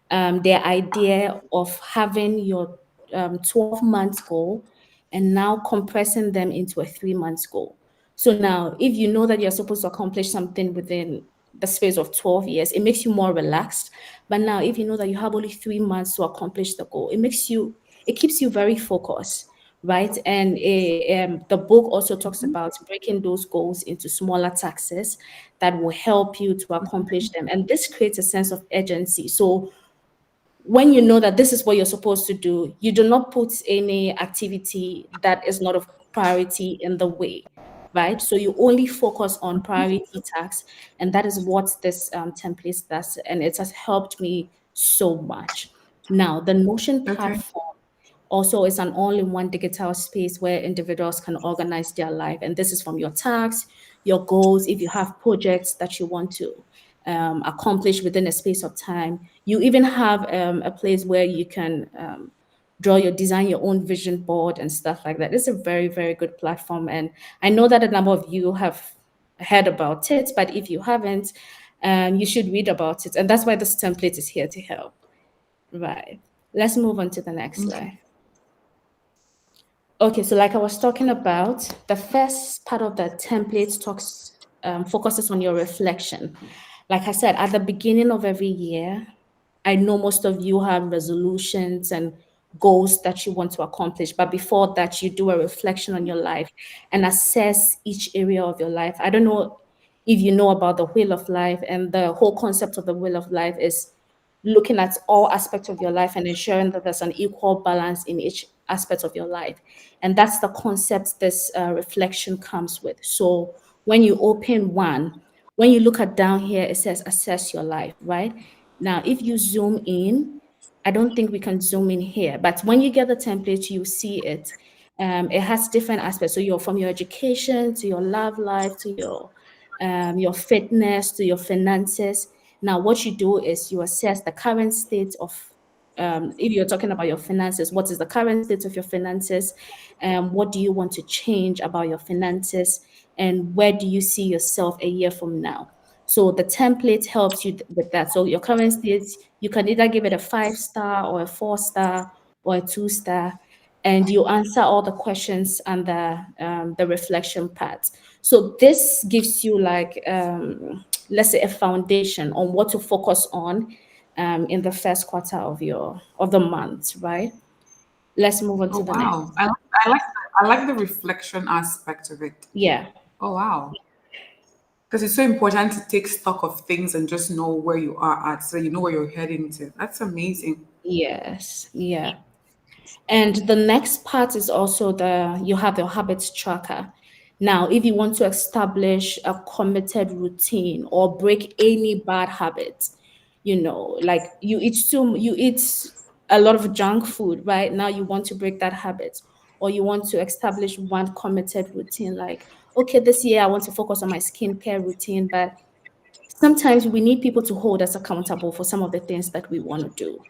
their idea of having your 12 months goal and now compressing them into a 3 months goal. So now, if you know that you're supposed to accomplish something within the space of 12 years, it makes you more relaxed. But now, if you know that you have only 3 months to accomplish the goal, it keeps you very focused, right? And the book also talks about breaking those goals into smaller tasks that will help you to accomplish them. And this creates a sense of urgency. So when you know that this is what you're supposed to do, you do not put any activity that is not of priority in the way, right? So you only focus on priority tasks, and that is what this template does, and it has helped me so much. Now, the Notion Okay. platform also, it's an all-in-one digital space where individuals can organize their life. And this is from your tasks, your goals, if you have projects that you want to accomplish within a space of time. You even have a place where you can design your own vision board and stuff like that. It's a very, very good platform. And I know that a number of you have heard about it, but if you haven't, you should read about it. And that's why this template is here to help. Right. Let's move on to the next Okay. slide. Okay, so like I was talking about, the first part of the template focuses on your reflection. Like I said, at the beginning of every year, I know most of you have resolutions and goals that you want to accomplish, but before that, you do a reflection on your life and assess each area of your life. I don't know if you know about the wheel of life, and the whole concept of the wheel of life is looking at all aspects of your life and ensuring that there's an equal balance in each aspect of your life. And that's the concept this reflection comes with. So when you open one, when you look at down here, it says assess your life, right? Now, if you zoom in, I don't think we can zoom in here, but when you get the template, you see it. It has different aspects. So you're from your education to your love life to your fitness to your finances. Now, what you do is you assess the current state of, if you're talking about your finances, what is the current state of your finances? What do you want to change about your finances? And where do you see yourself a year from now? So the template helps you with that. So your current state, you can either give it a 5 star or a 4 star or a 2 star, and you answer all the questions and the reflection part. So this gives you like let's say a foundation on what to focus on in the first quarter of the month, right? Let's move on Oh to the next. wow. I like the reflection aspect of it. Yeah. Oh wow. Because it's so important to take stock of things and just know where you are at so you know where you're heading to. That's amazing. Yes. Yeah. And the next part is also you have your habits tracker. Now, if you want to establish a committed routine or break any bad habits, like you eat a lot of junk food, right? Now you want to break that habit, or you want to establish one committed routine, like, okay, this year I want to focus on my skincare routine, but sometimes we need people to hold us accountable for some of the things that we want to do.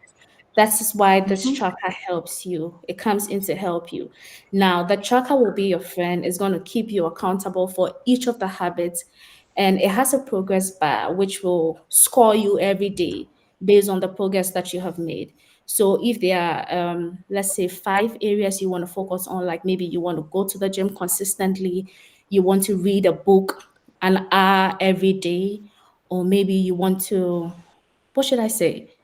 That is why this tracker helps you. It comes in to help you. Now, the tracker will be your friend. It's going to keep you accountable for each of the habits. And it has a progress bar which will score you every day based on the progress that you have made. So if there are, let's say, 5 areas you want to focus on, like maybe you want to go to the gym consistently, you want to read a book an hour every day, or maybe you want to, what should I say?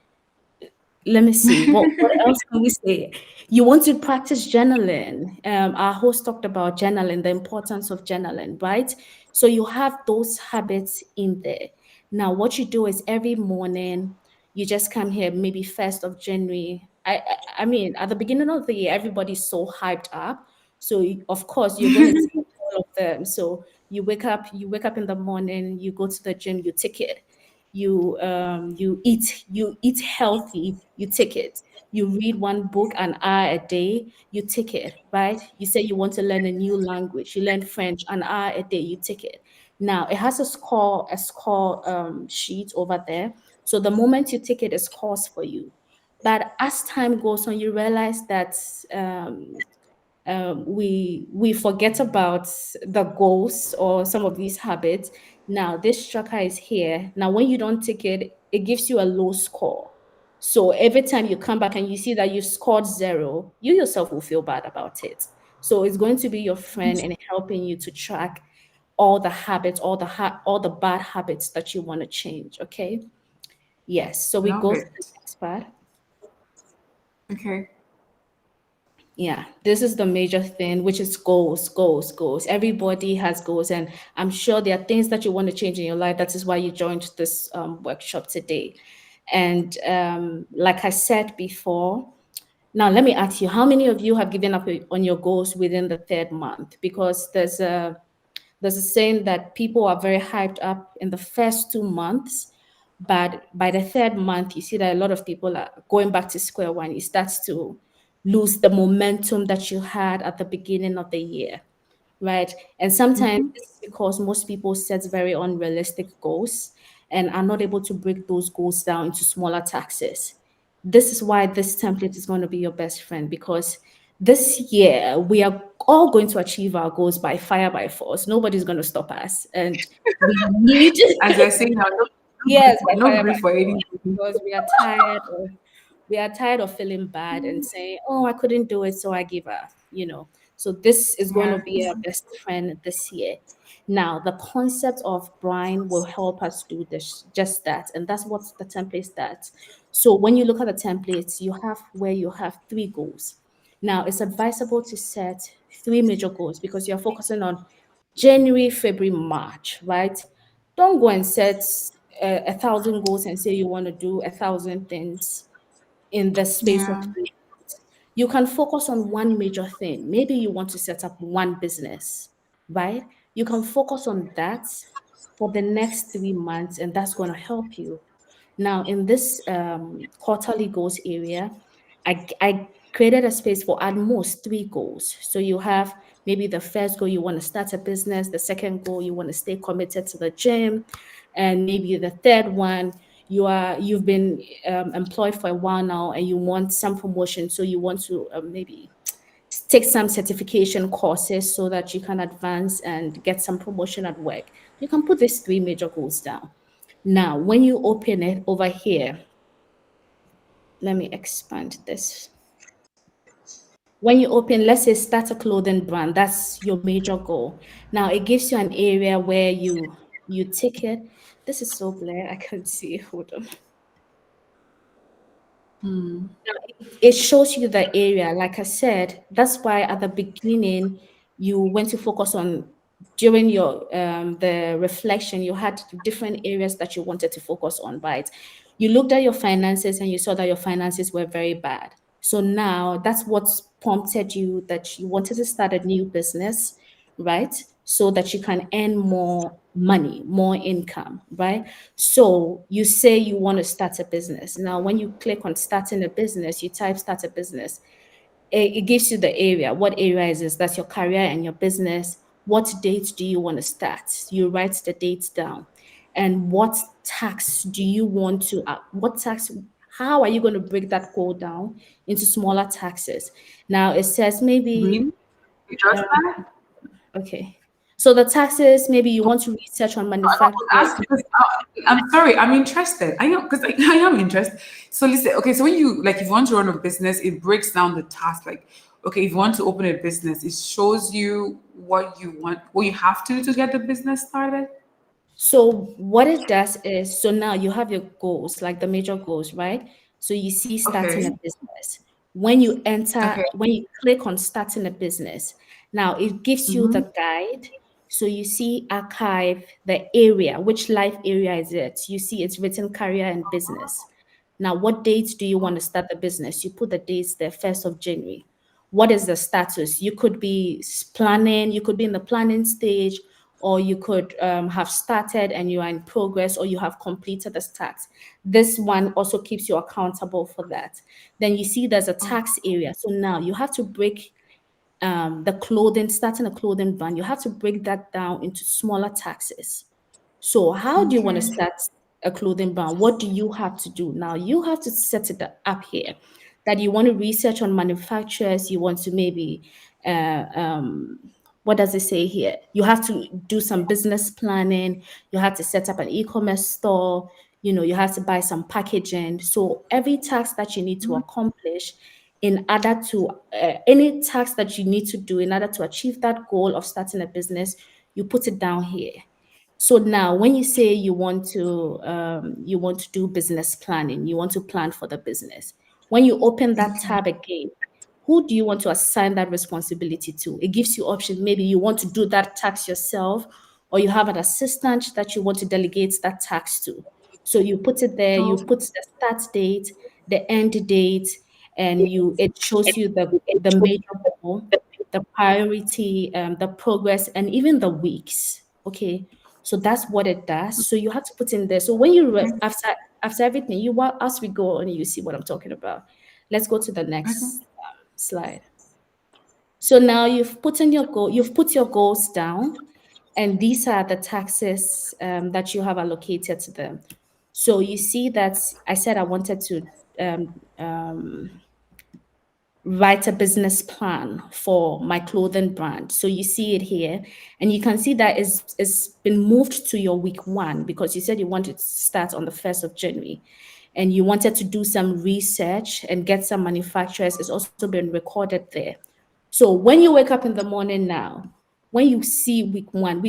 Let me see. What else can we say? You want to practice journaling. Our host talked about journaling, the importance of journaling, right? So you have those habits in there. Now, what you do is every morning you just come here, maybe 1st of January. I mean, at the beginning of the year, everybody's so hyped up. So of course you're going to take all of them. So you wake up in the morning, you go to the gym, you take it, you eat healthy, you take it, you read one book an hour a day, you take it, right? You say you want to learn a new language, you learn French an hour a day, you take it. Now it has a score sheet over there. So the moment you take it, it scores for you. But as time goes on, you realize that we forget about the goals or some of these habits. Now this tracker is here. Now when you don't take it, it gives you a low score. So every time you come back and you see that you scored zero, you yourself will feel bad about it. So it's going to be your friend and helping you to track all the habits, all the bad habits that you want to change. Okay. Yes. So we Love go to the it. next part. Okay. Yeah, this is the major thing, which is goals, goals, goals. Everybody has goals, and I'm sure there are things that you want to change in your life. That is why you joined this workshop today. And like I said before, now let me ask you, how many of you have given up on your goals within the third month? Because there's a saying that people are very hyped up in the first 2 months, but by the third month, you see that a lot of people are going back to square one. It starts to lose the momentum that you had at the beginning of the year, right? And sometimes this is because most people set very unrealistic goals and are not able to break those goals down into smaller taxes. This is why this template is going to be your best friend, because this year we are all going to achieve our goals by fire by force. Nobody's going to stop us. And we need, As I say now, no, yes, by no fire by grief for force, anybody. because we are tired of feeling bad and saying, "Oh, I couldn't do it, so I give up." So this is going to be our Yes. best friend this year. Now, the concept of Brian will help us do this, just that, and that's what the template starts. So when you look at the templates, you have where you have three goals. Now, it's advisable to set three major goals because you're focusing on January, February, March, right? Don't go and set 1,000 goals and say you want to do 1,000 things in the space of Yeah. 3 months. You can focus on one major thing. Maybe you want to set up one business, right? You can focus on that for the next 3 months, and that's going to help you. Now, in this quarterly goals area, I created a space for at most three goals. So you have maybe the first goal, you want to start a business, the second goal, you want to stay committed to the gym, and maybe the third one, you've been employed for a while now and you want some promotion, so you want to maybe take some certification courses so that you can advance and get some promotion at work. You can put these three major goals down. Now, when you open it over here, let me expand this. When you open, let's say start a clothing brand, that's your major goal. Now it gives you an area where you tick it. This is so blurry, I can't see. Hold on. It shows you the area. Like I said, that's why at the beginning you went to focus on, during your the reflection, you had different areas that you wanted to focus on, right? You looked at your finances and you saw that your finances were very bad. So now that's what's prompted you that you wanted to start a new business, right? So that you can earn more money, more income, right? So you say you want to start a business. Now, when you click on starting a business, you type start a business. It gives you the area. What area is this? That's your career and your business. What date do you want to start? You write the dates down. And what tax do you want to, what tax, how are you going to break that goal down into smaller taxes? Now it says maybe, Really? You just that? okay. So the taxes, maybe you want to research on I was manufacturers. asking because I'm sorry, I'm interested. I know because I am interested. So listen, okay, so when you like if you want to run a business, it breaks down the task. Like, okay, if you want to open a business, it shows you what you have to do to get the business started. So what it does is, so now you have your goals, like the major goals, right? So you see starting a Okay. business. When you Okay. enter, when you click on starting a business, now it gives you Mm-hmm. the guide. So you see archive, the area, which life area is it? You see it's written career and business. Now, what dates do you want to start the business? You put the dates there, 1st of January. What is the status? You could be planning, you could be in the planning stage, or you could have started and you are in progress, or you have completed the task. This one also keeps you accountable for that. Then you see there's a tax area. So now you have to break the clothing, starting a clothing brand, you have to break that down into smaller taxes. So, how do you want to Okay. start a clothing brand? What do you have to do? Now, you have to set it up here that you want to research on manufacturers, you want to maybe, uh, um, what does it say here? You have to do some business planning, you have to set up an e commerce store, You have to buy some packaging. So every task that you need to accomplish in order to any task that you need to do in order to achieve that goal of starting a business, you put it down here. So now, when you say you want to do business planning, you want to plan for the business. When you open that Okay. tab again, who do you want to assign that responsibility to? It gives you options. Maybe you want to do that task yourself, or you have an assistant that you want to delegate that task to. So you put it there. You Oh, put the start date, the end date, and it shows you the major goal, the priority, the progress, and even the weeks. Okay, so that's what it does. So you have to put in there. So when after everything, as we go on, you see what I'm talking about. Let's go to the okay. next slide. So now you've put your goals down, and these are the taxes that you have allocated to them. So you see that I said I wanted to write a business plan for my clothing brand. So you see it here, and you can see that it's been moved to your week one because you said you wanted to start on the 1st of January and you wanted to do some research and get some manufacturers. It's also been recorded there. So when you wake up in the morning now, when you see week one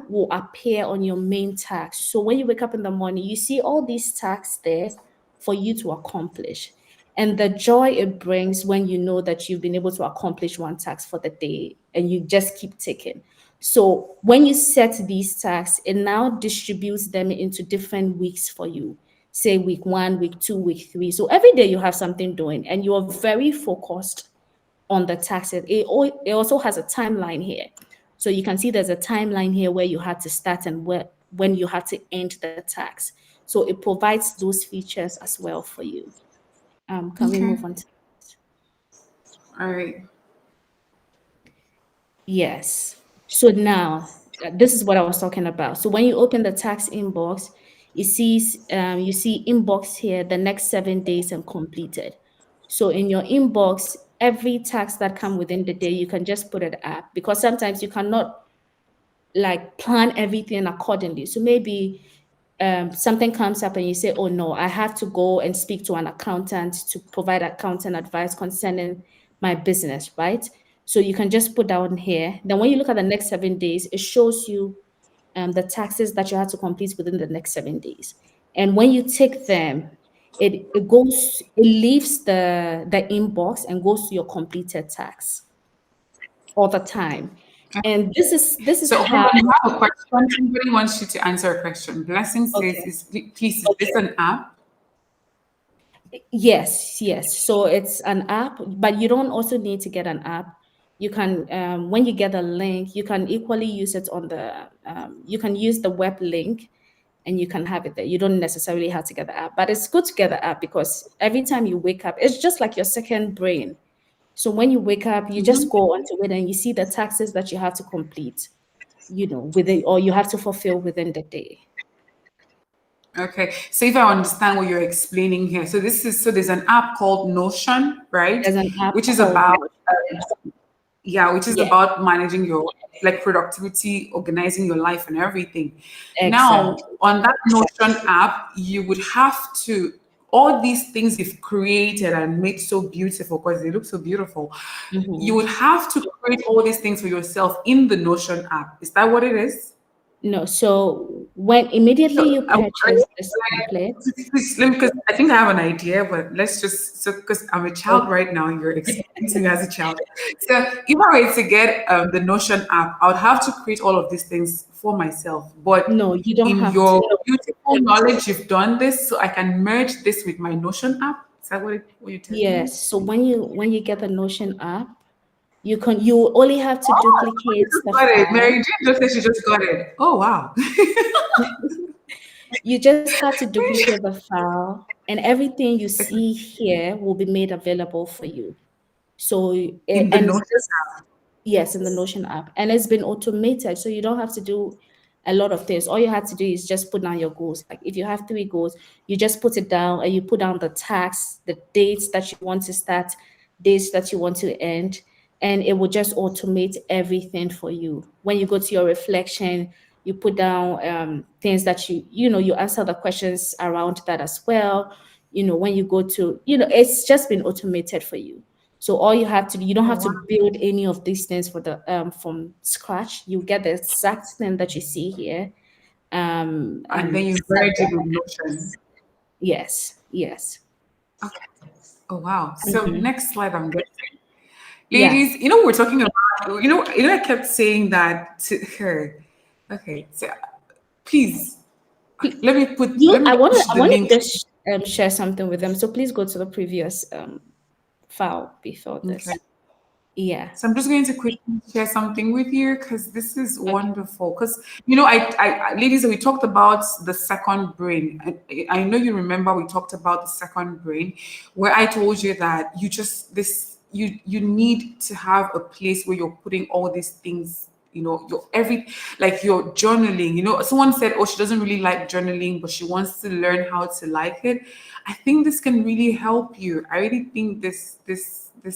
will appear on your main task. So when you wake up in the morning, you see all these tasks there for you to accomplish. And the joy it brings when you know that you've been able to accomplish one task for the day and you just keep ticking. So when you set these tasks, it now distributes them into different weeks for you. Say week one, week two, week three. So every day you have something doing and you are very focused on the taxes. It also has a timeline here. So you can see there's a timeline here where you had to start and when you had to end the tax. So it provides those features as well for you. Can we Okay. move on to All right. yes. So now this is what I was talking about. So when you open the tax inbox, you see inbox here the next 7 days and completed. So in your inbox, every tax that come within the day, you can just put it up because sometimes you cannot like plan everything accordingly. So maybe something comes up and you say, "Oh no, I have to go and speak to an accountant to provide accountant advice concerning my business," right? So you can just put down here. Then when you look at the next 7 days, it shows you the taxes that you have to complete within the next 7 days. And when you take them, it leaves the inbox and goes to your completed tax all the time. And this is So hold how on, I have a question. Somebody wants you to answer a question. Blessing says, okay. "Is please, is this an app?" Yes, yes. So it's an app, but you don't also need to get an app. You can, when you get a link, you can equally use it you can use the web link and you can have it there. You don't necessarily have to get the app, but it's good to get the app because every time you wake up, it's just like your second brain. So when you wake up, you just go onto it and you see the taxes that you have to complete, within or you have to fulfill within the day. Okay. So if I understand what you're explaining here, so there's an app called Notion, right? There's an app Which is called about Yes. yeah, which is Yeah, about managing your like productivity, organizing your life and everything. Now, exactly. on that Notion app, you would have to all these things you've created and made so beautiful because they look so beautiful. You would Mhm. have to create all these things for yourself in the Notion app. Is that what it is? No, so when immediately So you purchase this template, please, because I think I have an idea, but let's just so because I'm a child okay, right now, you're explaining to me as a child. So if I were to get the Notion app, I would have to create all of these things for myself. But no, you don't in have your to. beautiful knowledge, you've done this, so I can merge this with my Notion app. Is that what you're telling me? Yes, so when you get the Notion app, you only have to Oh, you duplicate just the got it. Mary file. Jane just said she just got it. Oh wow. You just have to duplicate the file, and everything you Okay. see here will be made available for you. So, In the and Notion this, yes, in the Notion app, and it's been automated, so you don't have to do a lot of things. All you have to do is just put down your goals. Like if you have 3 goals, you just put it down and you put down the tasks, the dates that you want to start, dates that you want to end, and it will just automate everything for you. When you go to your reflection, You put down things that you answer the questions around that as well. When you go to, it's just been automated for you. So all you have to do, you don't Oh have to wow. build any of these things for the from scratch. You get the exact thing that you see here, And then and you set merge it that. with Notion. Yes, yes. Okay. Oh wow. So Hmm. next slide I'm getting. Yeah. Ladies, we're talking about, I kept saying that to her. Okay, so please let me I want to push I the want to link. just share something with them. So please go to the previous file before Okay. this. Yeah. So I'm just going to quickly share something with you because this is Okay. wonderful. Because ladies, we talked about the second brain. I know you remember we talked about the second brain, where I told you that you need to have a place where you're putting all these things. Your every like your journaling. Someone said, "Oh, she doesn't really like journaling, but she wants to learn how to like it." I think this can really help you. I really think this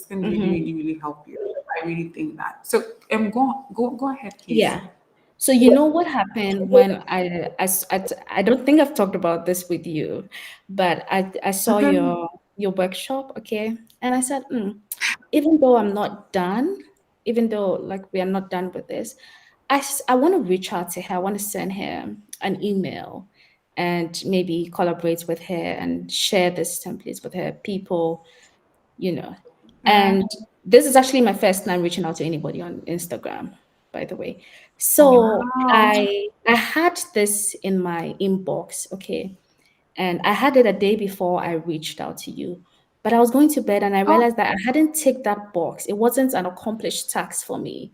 can really, Mm-hmm. really, really help you. I really think that. So go ahead, please. Yeah. So you know what happened when I don't think I've talked about this with you, but I saw Okay. your workshop, okay, and I said, even though I'm not done, even though like we are not done with this, I want to reach out to her. I want to send her an email and maybe collaborate with her and share this templates with her people, you know. Yeah. And this is actually my first time reaching out to anybody on Instagram, by the way. So Wow. I had this in my inbox, okay, and I had it a day before I reached out to you. But I was going to bed and I Oh, realized that I hadn't ticked that box. It wasn't an accomplished task for me.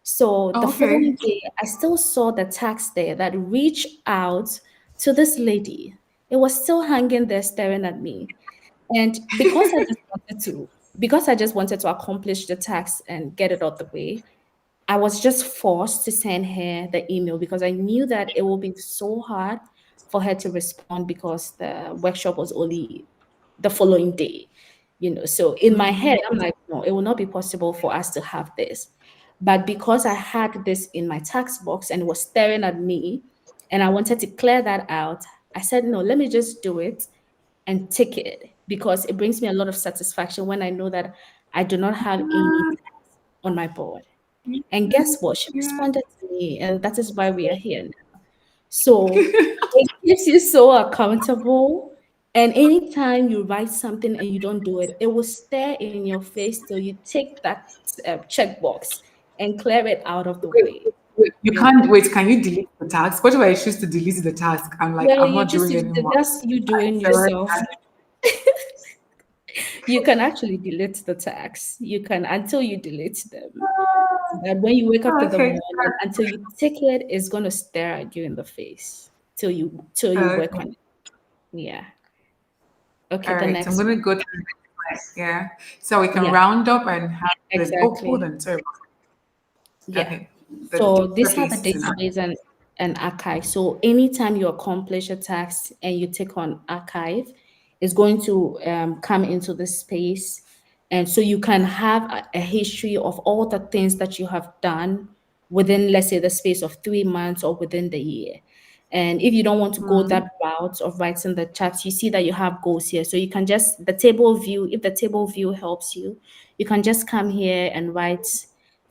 So the okay. following day, I still saw the text there that reach out to this lady. It was still hanging there staring at me. And because I just wanted to accomplish the task and get it out the way, I was just forced to send her the email because I knew that it will be so hard for her to respond because the workshop was only the following day. So in my head, I'm like, no, it will not be possible for us to have this. But because I had this in my tax box and it was staring at me and I wanted to clear that out, I said, no, let me just do it and tick it because it brings me a lot of satisfaction when I know that I do not have any tasks on my board. And guess what? She Yeah. responded to me, and that is why we are here now. So it keeps you so accountable. And anytime you write something and you don't do it, it will stare in your face till you take that checkbox and clear it out of the Wait, way. you You know, can't wait. Can you delete the task? What if I choose to delete the task? I'm like, well, I'm not doing it anymore. that's you doing So, yourself. You can actually delete the tags. You can until you delete them. But when you wake up oh, in the okay. morning, until you take it, it's gonna stare at you in the face till you work Okay. on it. Yeah. Okay, All the right. So I'm next gonna one. go to the next slide. Yeah. So we can Yeah, round up and have the. Oh, hold exactly. on. Sorry. Yeah. Okay. The So these are the database is in. database and archive. So anytime you accomplish a task and you take on archive, it's going to come into the space. And so you can have a history of all the things that you have done within, let's say, the space of 3 months or within the year. And if you don't want to go that route of writing the charts, you see that you have goals here. So you can just, the table view, if the table view helps you, you can just come here and write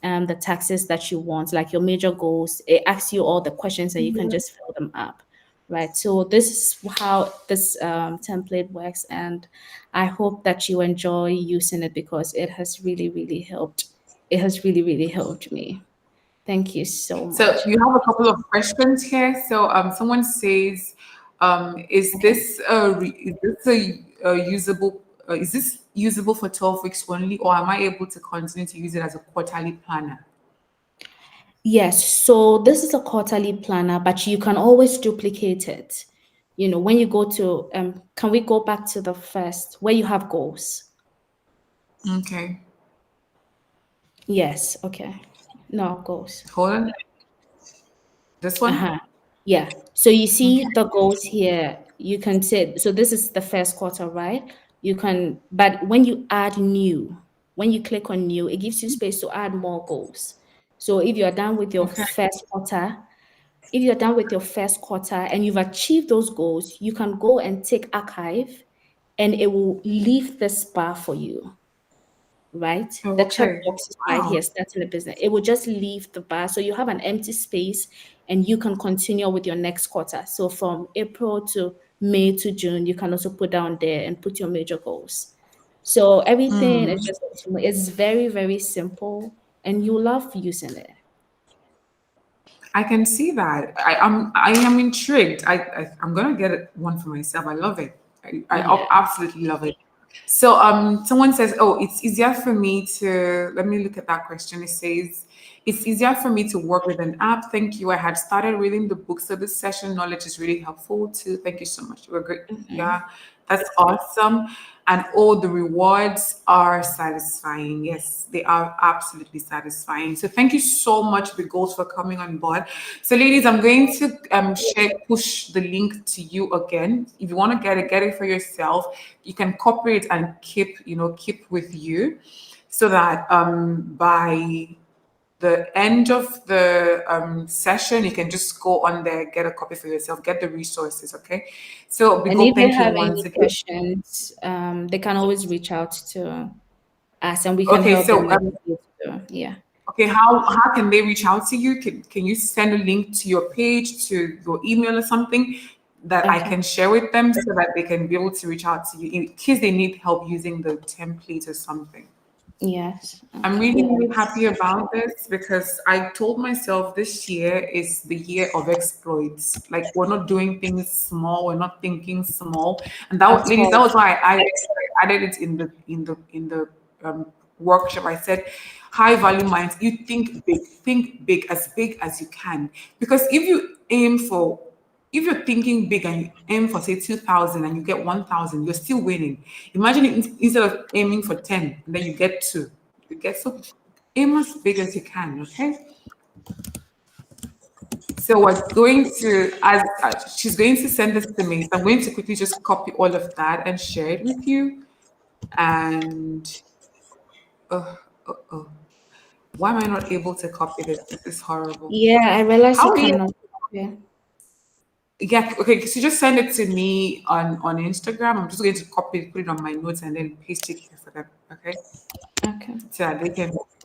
the taxes that you want, like your major goals. It asks you all the questions and you can just fill them up, right? So this is how this template works, and I hope that you enjoy using it because it has really, really helped. It has really, really helped me. Thank you so So much. you have a couple of questions here. So someone says, Okay. is this usable for 12 weeks only, or am I able to continue to use it as a quarterly planner? Yes, so this is a quarterly planner, but you can always duplicate it. When you go to, can we go back to the first where you have goals? Okay. Yes, okay. No, goals. Hold on. This one? Uh-huh. Yeah. So you Okay. see the goals here. You can say, so this is the first quarter, right? But when you add new, when you click on new, it gives you space to add more goals. So if you're done with your Okay. first quarter, If you're done with your first quarter and you've achieved those goals, you can go and take archive and it will leave this bar for you, right? Oh, The okay. checkbox is right Wow. here, starting a business. It will just leave the bar. So you have an empty space and you can continue with your next quarter. So from April to May to June, you can also put down there and put your major goals. So everything is just, it's very, very simple and you love using it. I can see that. I am intrigued. I'm gonna get one for myself. I love it. I Yeah. absolutely love it. So someone says, oh, it's easier for me to let me look at that question. It says it's easier for me to work with an app. Thank you. I had started reading the book, so this session knowledge is really helpful too. Thank you so much. We're great. Mhm. Yeah, that's awesome. And all the rewards are satisfying. Yes, they are absolutely satisfying. So thank you so much, Big Goals, for coming on board. So, ladies, I'm going to push the link to you again. If you want to get it for yourself. You can copy it and keep with you, so that by the end of the session, you can just go on there, get a copy for yourself, get the resources. Okay. So, And Bigol, if they thank you have once any again. questions, they can always reach out to us and we can Okay, help them so navigate through. Yeah. okay, how can they reach out to you? Can you send a link to your page, to your email or something that I Okay. can share with them so that they can be able to reach out to you in case they need help using the template or something? Yes. I'm Okay. really, really happy about this because I told myself this year is the year of exploits. Like we're not doing things small, we're not thinking small. And that, At ladies, that all. was why I added it in the workshop. I said, high value minds, you think big as you can. Because if you're thinking big and you aim for say 2,000 and you get 1,000, you're still winning. Imagine it, instead of aiming for 10 and then you get 2. You get so aim as big as you can, okay? So we're going to, as she's going to send this to me, so I'm going to quickly just copy all of that and share it with you. And oh, oh, oh, why am I not able to copy this? This is horrible. Yeah, I realize you How do you? cannot. Yeah. Yeah, okay. So just send it to me on Instagram. I'm just going to copy it, put it on my notes, and then paste it here for them. Okay, Okay. so that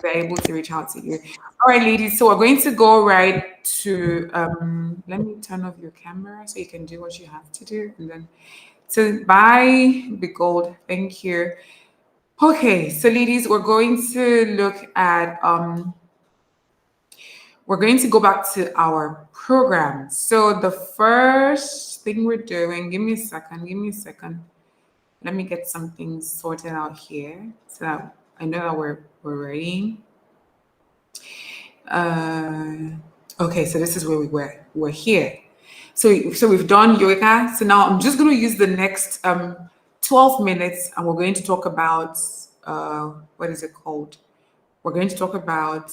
they're able to reach out to you. All right, ladies. So we're going to go right to. Let me turn off your camera so you can do what you have to do, and then. So bye, Big Gold. Thank you. Okay, so ladies, we're going to go back to our program. So the first thing we're doing, give me a second. Let me get something sorted out here so that I know that we're ready. Uh, okay, so this is where we were. We're here. So we've done yoga. So now I'm just going to use the next 12 minutes and we're going to talk about what is it called? We're going to talk about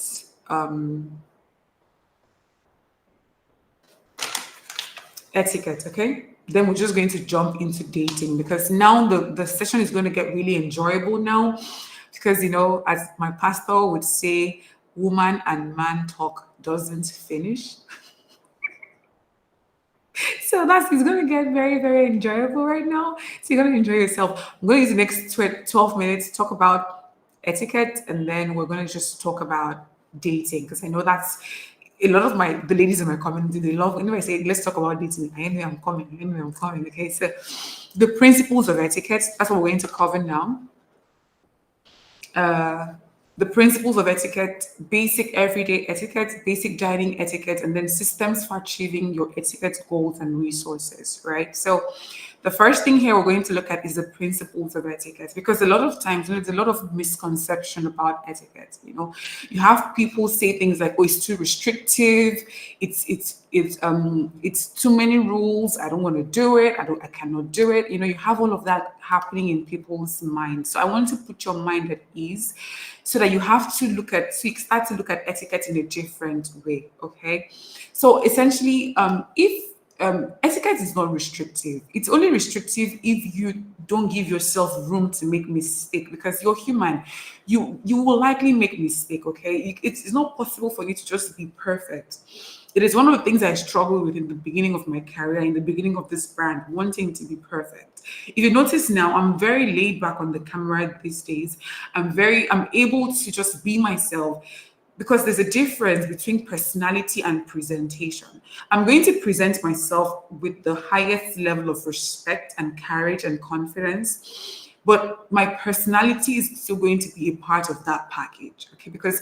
etiquette, okay? Then we're just going to jump into dating because now the session is going to get really enjoyable now because, as my pastor would say, woman and man talk doesn't finish. So it's going to get very, very enjoyable right now. So you're going to enjoy yourself. I'm going to use the next 12 minutes to talk about etiquette, and then we're going to just talk about dating because I know that's a lot of the ladies in my community, they love whenever I say let's talk about dating. I know I'm coming. Okay, so the principles of etiquette, that's what we're going to cover now. uh, the principles of etiquette, basic everyday etiquette, basic dining etiquette, and then systems for achieving your etiquette goals and resources, right? So, the first thing here we're going to look at is the principles of etiquette because a lot of times there's a lot of misconception about etiquette. You have people say things like, "Oh, it's too restrictive. It's too many rules. I don't want to do it. I cannot do it." You have all of that happening in people's minds. So I want to put your mind at ease so that you start to look at etiquette in a different way. Okay. So essentially, if etiquette is not restrictive. It's only restrictive if you don't give yourself room to make mistake because you're human. You will likely make mistake. Okay, it's not possible for you to just be perfect. It is one of the things I struggled with in the beginning of my career, in the beginning of this brand, wanting to be perfect. If you notice now, I'm very laid back on the camera these days. I'm able to just be myself because there's a difference between personality and presentation. I'm going to present myself with the highest level of respect and courage and confidence, but my personality is still going to be a part of that package, okay? Because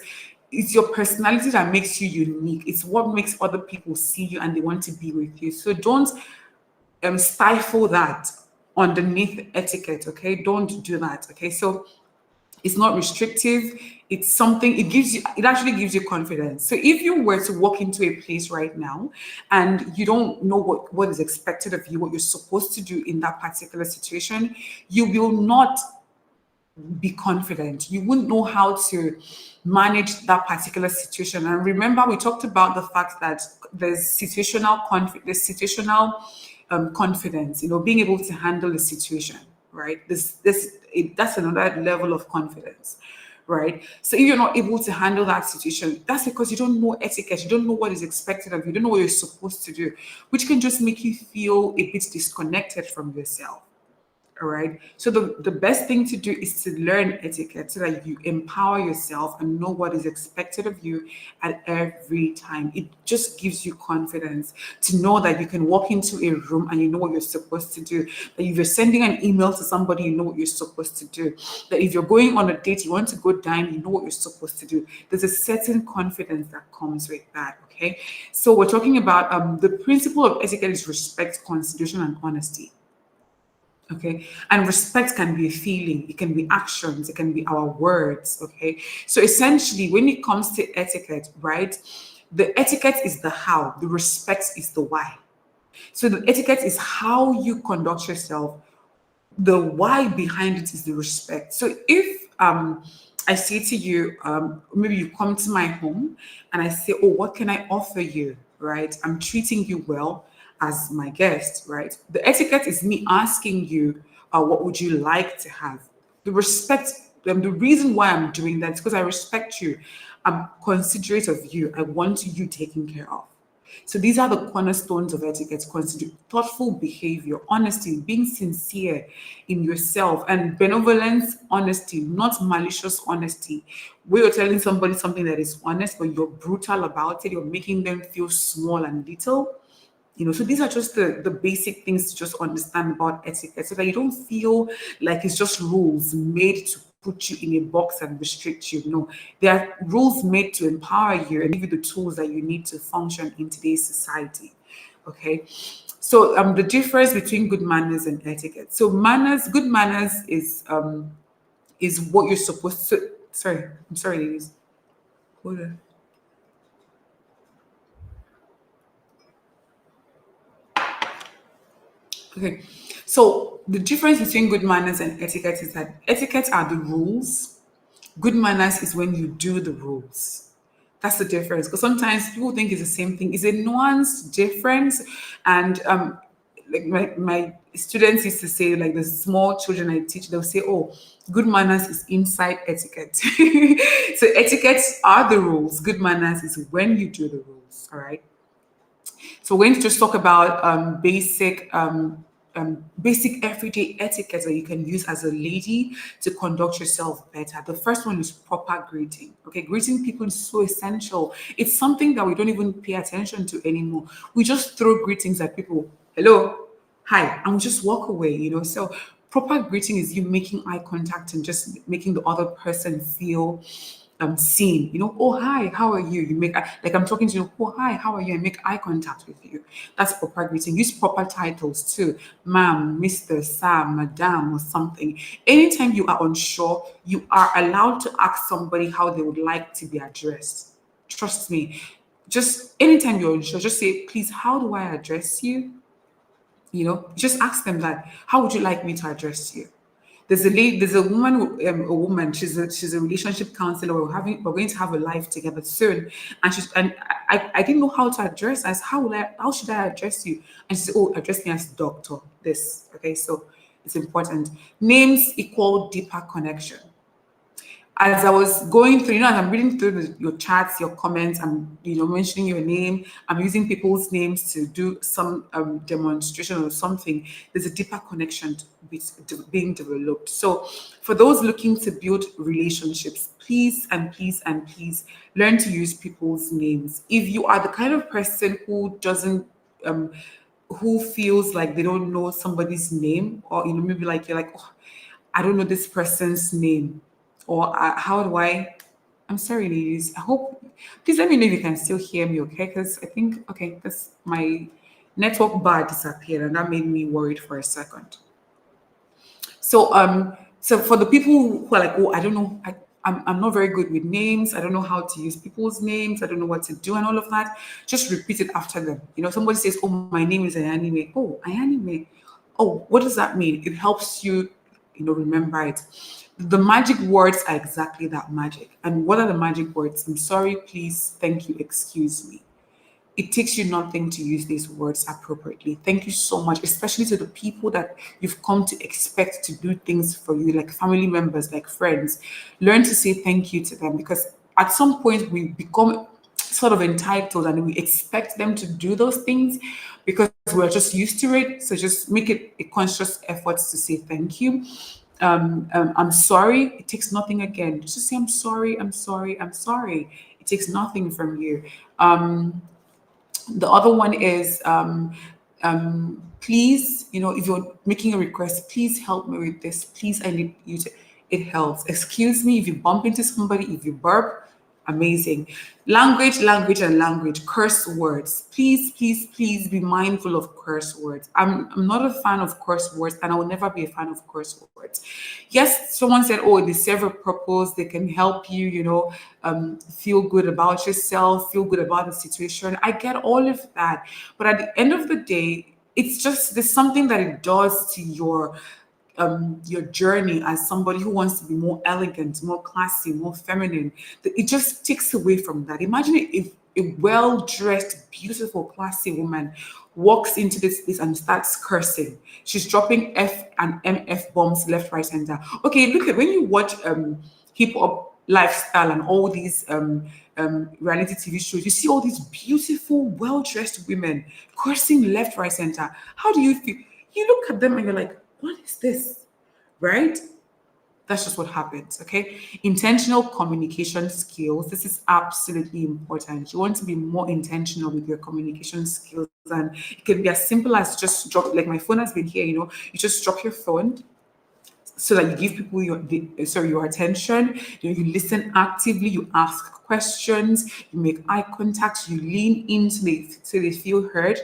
it's your personality that makes you unique. It's what makes other people see you and they want to be with you. So don't stifle that underneath etiquette, okay? Don't do that, okay? So it's not restrictive. It's something, it actually gives you confidence. So if you were to walk into a place right now and you don't know what is expected of you, what you're supposed to do in that particular situation, you will not be confident. You wouldn't know how to manage that particular situation. And remember, we talked about the fact that there's situational confidence. Being able to handle a situation, right? That's another level of confidence, right? So if you're not able to handle that situation, that's because you don't know etiquette. You don't know what is expected of you. You don't know what you're supposed to do, which can just make you feel a bit disconnected from yourself. All right. So the best thing to do is to learn etiquette so that you empower yourself and know what is expected of you at every time. It just gives you confidence to know that you can walk into a room and you know what you're supposed to do. That if you're sending an email to somebody, you know what you're supposed to do. That if you're going on a date, you want to go dine, you know what you're supposed to do. There's a certain confidence that comes with that. Okay. So we're talking about the principle of etiquette is respect, consideration, and honesty. Okay. And respect can be a feeling, it can be actions, it can be our words. Okay. So essentially, when it comes to etiquette, right, the etiquette is the how, the respect is the why. So the etiquette is how you conduct yourself, the why behind it is the respect. So if I say to you, maybe you come to my home and I say, oh, what can I offer you? Right? I'm treating you well as my guest, right? The etiquette is me asking you, what would you like to have? The respect, the reason why I'm doing that is because I respect you. I'm considerate of you. I want you taken care of. So these are the cornerstones of etiquette. Consider thoughtful behavior, honesty, being sincere in yourself, and benevolence, honesty, not malicious honesty, where you're telling somebody something that is honest, but you're brutal about it, you're making them feel small and little. So these are just the basic things to just understand about etiquette so that you don't feel like it's just rules made to put you in a box and restrict you. No, they are rules made to empower you and give you the tools that you need to function in today's society. Okay. So the difference between good manners and etiquette. So good manners is what you're supposed to. Sorry, I'm sorry, ladies. Hold on. Okay. So the difference between good manners and etiquette is that etiquette are the rules. Good manners is when you do the rules. That's the difference. Because sometimes people think it's the same thing. It's a nuanced difference. And like my students used to say, like the small children I teach, they'll say, oh, good manners is inside etiquette. So etiquettes are the rules. Good manners is when you do the rules. All right. So we're going to just talk about basic everyday etiquette that you can use as a lady to conduct yourself better. The first one is proper greeting. Okay, greeting people is so essential. It's something that we don't even pay attention to anymore. We just throw greetings at people. Hello, hi, and we just walk away. So proper greeting is you making eye contact and just making the other person feel seen. Oh hi, how are you? You make like I'm talking to you. Oh hi, how are you? I make eye contact with you. That's proper greeting. Use proper titles too, ma'am, Mister, Sir, Madam, or something. Anytime you are unsure, you are allowed to ask somebody how they would like to be addressed. Trust me. Just anytime you're unsure, just say, please, how do I address you? Just ask them that. How would you like me to address you? There's a woman. She's a relationship counselor. We're going to have a life together soon, and I didn't know how to address us. How should I address you? And she said, oh, address me as doctor. This okay. So it's important. Names equal deeper connection. As I was going through, as I'm reading through your chats, your comments, I'm, mentioning your name, I'm using people's names to do some demonstration or something. There's a deeper connection being developed. So, for those looking to build relationships, please and please and please learn to use people's names. If you are the kind of person who doesn't um, who feels like they don't know somebody's name, or maybe like you're like, oh, I don't know this person's name, or how do I? I'm sorry, ladies. I hope. Please let me know if you can still hear me, okay? Because I think because my network bar disappeared, and that made me worried for a second. So for the people who are like, oh, I don't know, I'm not very good with names. I don't know how to use people's names. I don't know what to do and all of that. Just repeat it after them. Somebody says, oh, my name is Ayanime. Oh, Ayanime. Oh, what does that mean? It helps you, remember it. The magic words are exactly that magic. And what are the magic words? I'm sorry, please, thank you, excuse me. It takes you nothing to use these words appropriately. Thank you so much, especially to the people that you've come to expect to do things for you, like family members, like friends. Learn to say thank you to them, because at some point we become sort of entitled and we expect them to do those things because we're just used to it. So just make it a conscious effort to say thank you. I'm sorry. It takes nothing again. Just say, I'm sorry, I'm sorry, I'm sorry. It takes nothing from you. The other one is, please, if you're making a request, please help me with this. Please, I need you to. It helps. Excuse me if you bump into somebody, if you burp, amazing. Language, language, and language. Curse words. Please, please, please be mindful of curse words. I'm not a fan of curse words, and I will never be a fan of curse words. Yes, someone said, oh, they serve a purpose. They can help you, feel good about yourself, feel good about the situation. I get all of that. But at the end of the day, it's just there's something that it does to your journey as somebody who wants to be more elegant, more classy, more feminine. It just takes away from that. Imagine if a well-dressed, beautiful, classy woman walks into this place and starts cursing. She's dropping F and MF bombs left, right, center. Okay, look at when you watch hip hop lifestyle and all these reality TV shows, you see all these beautiful, well-dressed women cursing left, right, center. How do you feel? You look at them and you're like, what is this? Right? That's just what happens. Okay. Intentional communication skills. This is absolutely important. You want to be more intentional with your communication skills. And it can be as simple as just drop, like my phone has been here, you just drop your phone so that you give people your attention. You listen actively, you ask questions, you make eye contact, you lean in so they feel heard.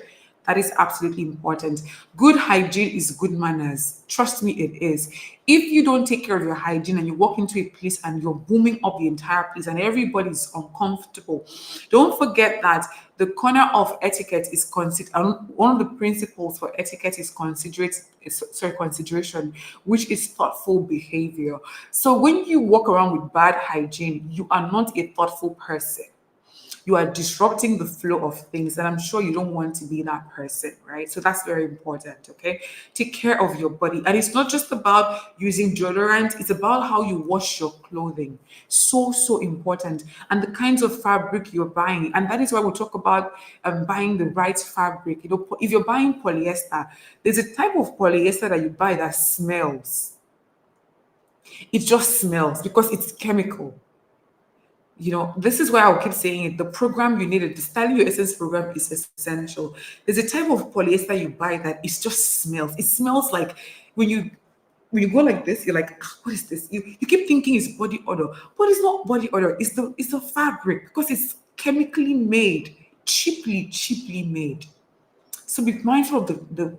That is absolutely important. Good hygiene is good manners. Trust me, it is. If you don't take care of your hygiene and you walk into a place and you're booming up the entire place and everybody's uncomfortable, don't forget that the corner of etiquette is considered. One of the principles for etiquette is consideration, which is thoughtful behavior. So when you walk around with bad hygiene, you are not a thoughtful person. You are disrupting the flow of things, and I'm sure you don't want to be that person, right? So that's very important. Okay, take care of your body, and it's not just about using deodorant, it's about how you wash your clothing. So important. And the kinds of fabric you're buying, and that is why we talk about buying the right fabric. If you're buying polyester, there's a type of polyester that you buy that smells. It just smells because it's chemical. This is why I'll keep saying it. The program you needed, the Styling Your Essence program is essential. There's a type of polyester you buy that it just smells. It smells like when you go like this, you're like, "Ah, what is this?" You keep thinking it's body odor, but it's not body odor. It's the fabric because it's chemically made, cheaply made. So be mindful of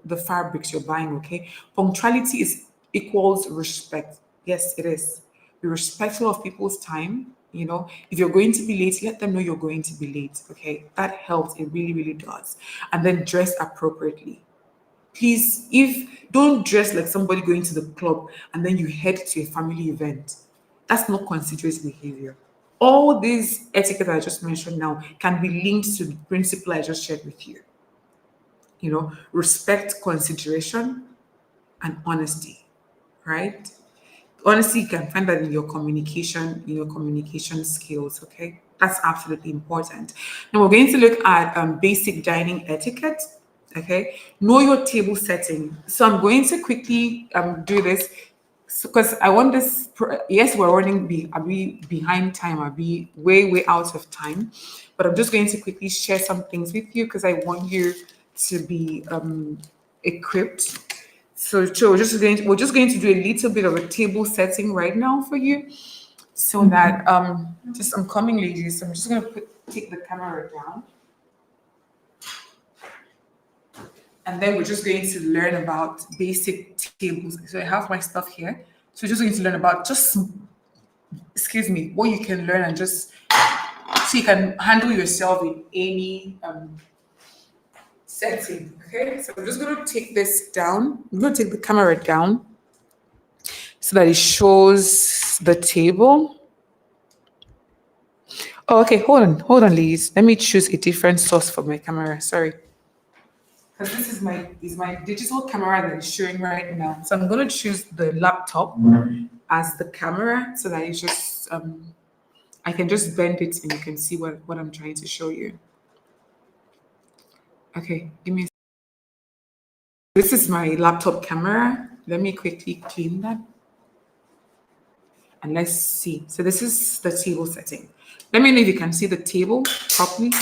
the fabrics you're buying, okay? Punctuality is equals respect. Yes, it is. Be respectful of people's time. If you're going to be late, let them know you're going to be late. Okay. That helps. It really, really does. And then dress appropriately. Please, if don't dress like somebody going to the club and then you head to a family event. That's not considerate behavior. All these etiquette I just mentioned now can be linked to the principle I just shared with you. Respect, consideration, and honesty, right? Honestly, you can find that in your communication skills. Okay, that's absolutely important. Now we're going to look at basic dining etiquette. Okay, know your table setting. So I'm going to quickly do this because I want this. Yes, we're running. Are we behind time? Are we way out of time? But I'm just going to quickly share some things with you because I want you to be equipped. So we're just going to do a little bit of a table setting right now for you, so that just I'm coming, ladies. So I'm just gonna take the camera down, and then we're just going to learn about basic tables. So I have my stuff here. So we're just going to learn about just excuse me what you can learn and just so you can handle yourself in any setting. Okay, so I'm just gonna take this down. I'm gonna take the camera down so that it shows the table. Oh, okay. Hold on, Liz. Let me choose a different source for my camera. Sorry, because this is my digital camera that is showing right now. So I'm gonna choose the laptop as the camera so that it's just I can just bend it and you can see what I'm trying to show you. Okay, give me. This is my laptop camera. Let me quickly clean that and let's see. So this is the table setting. Let me know if you can see the table properly.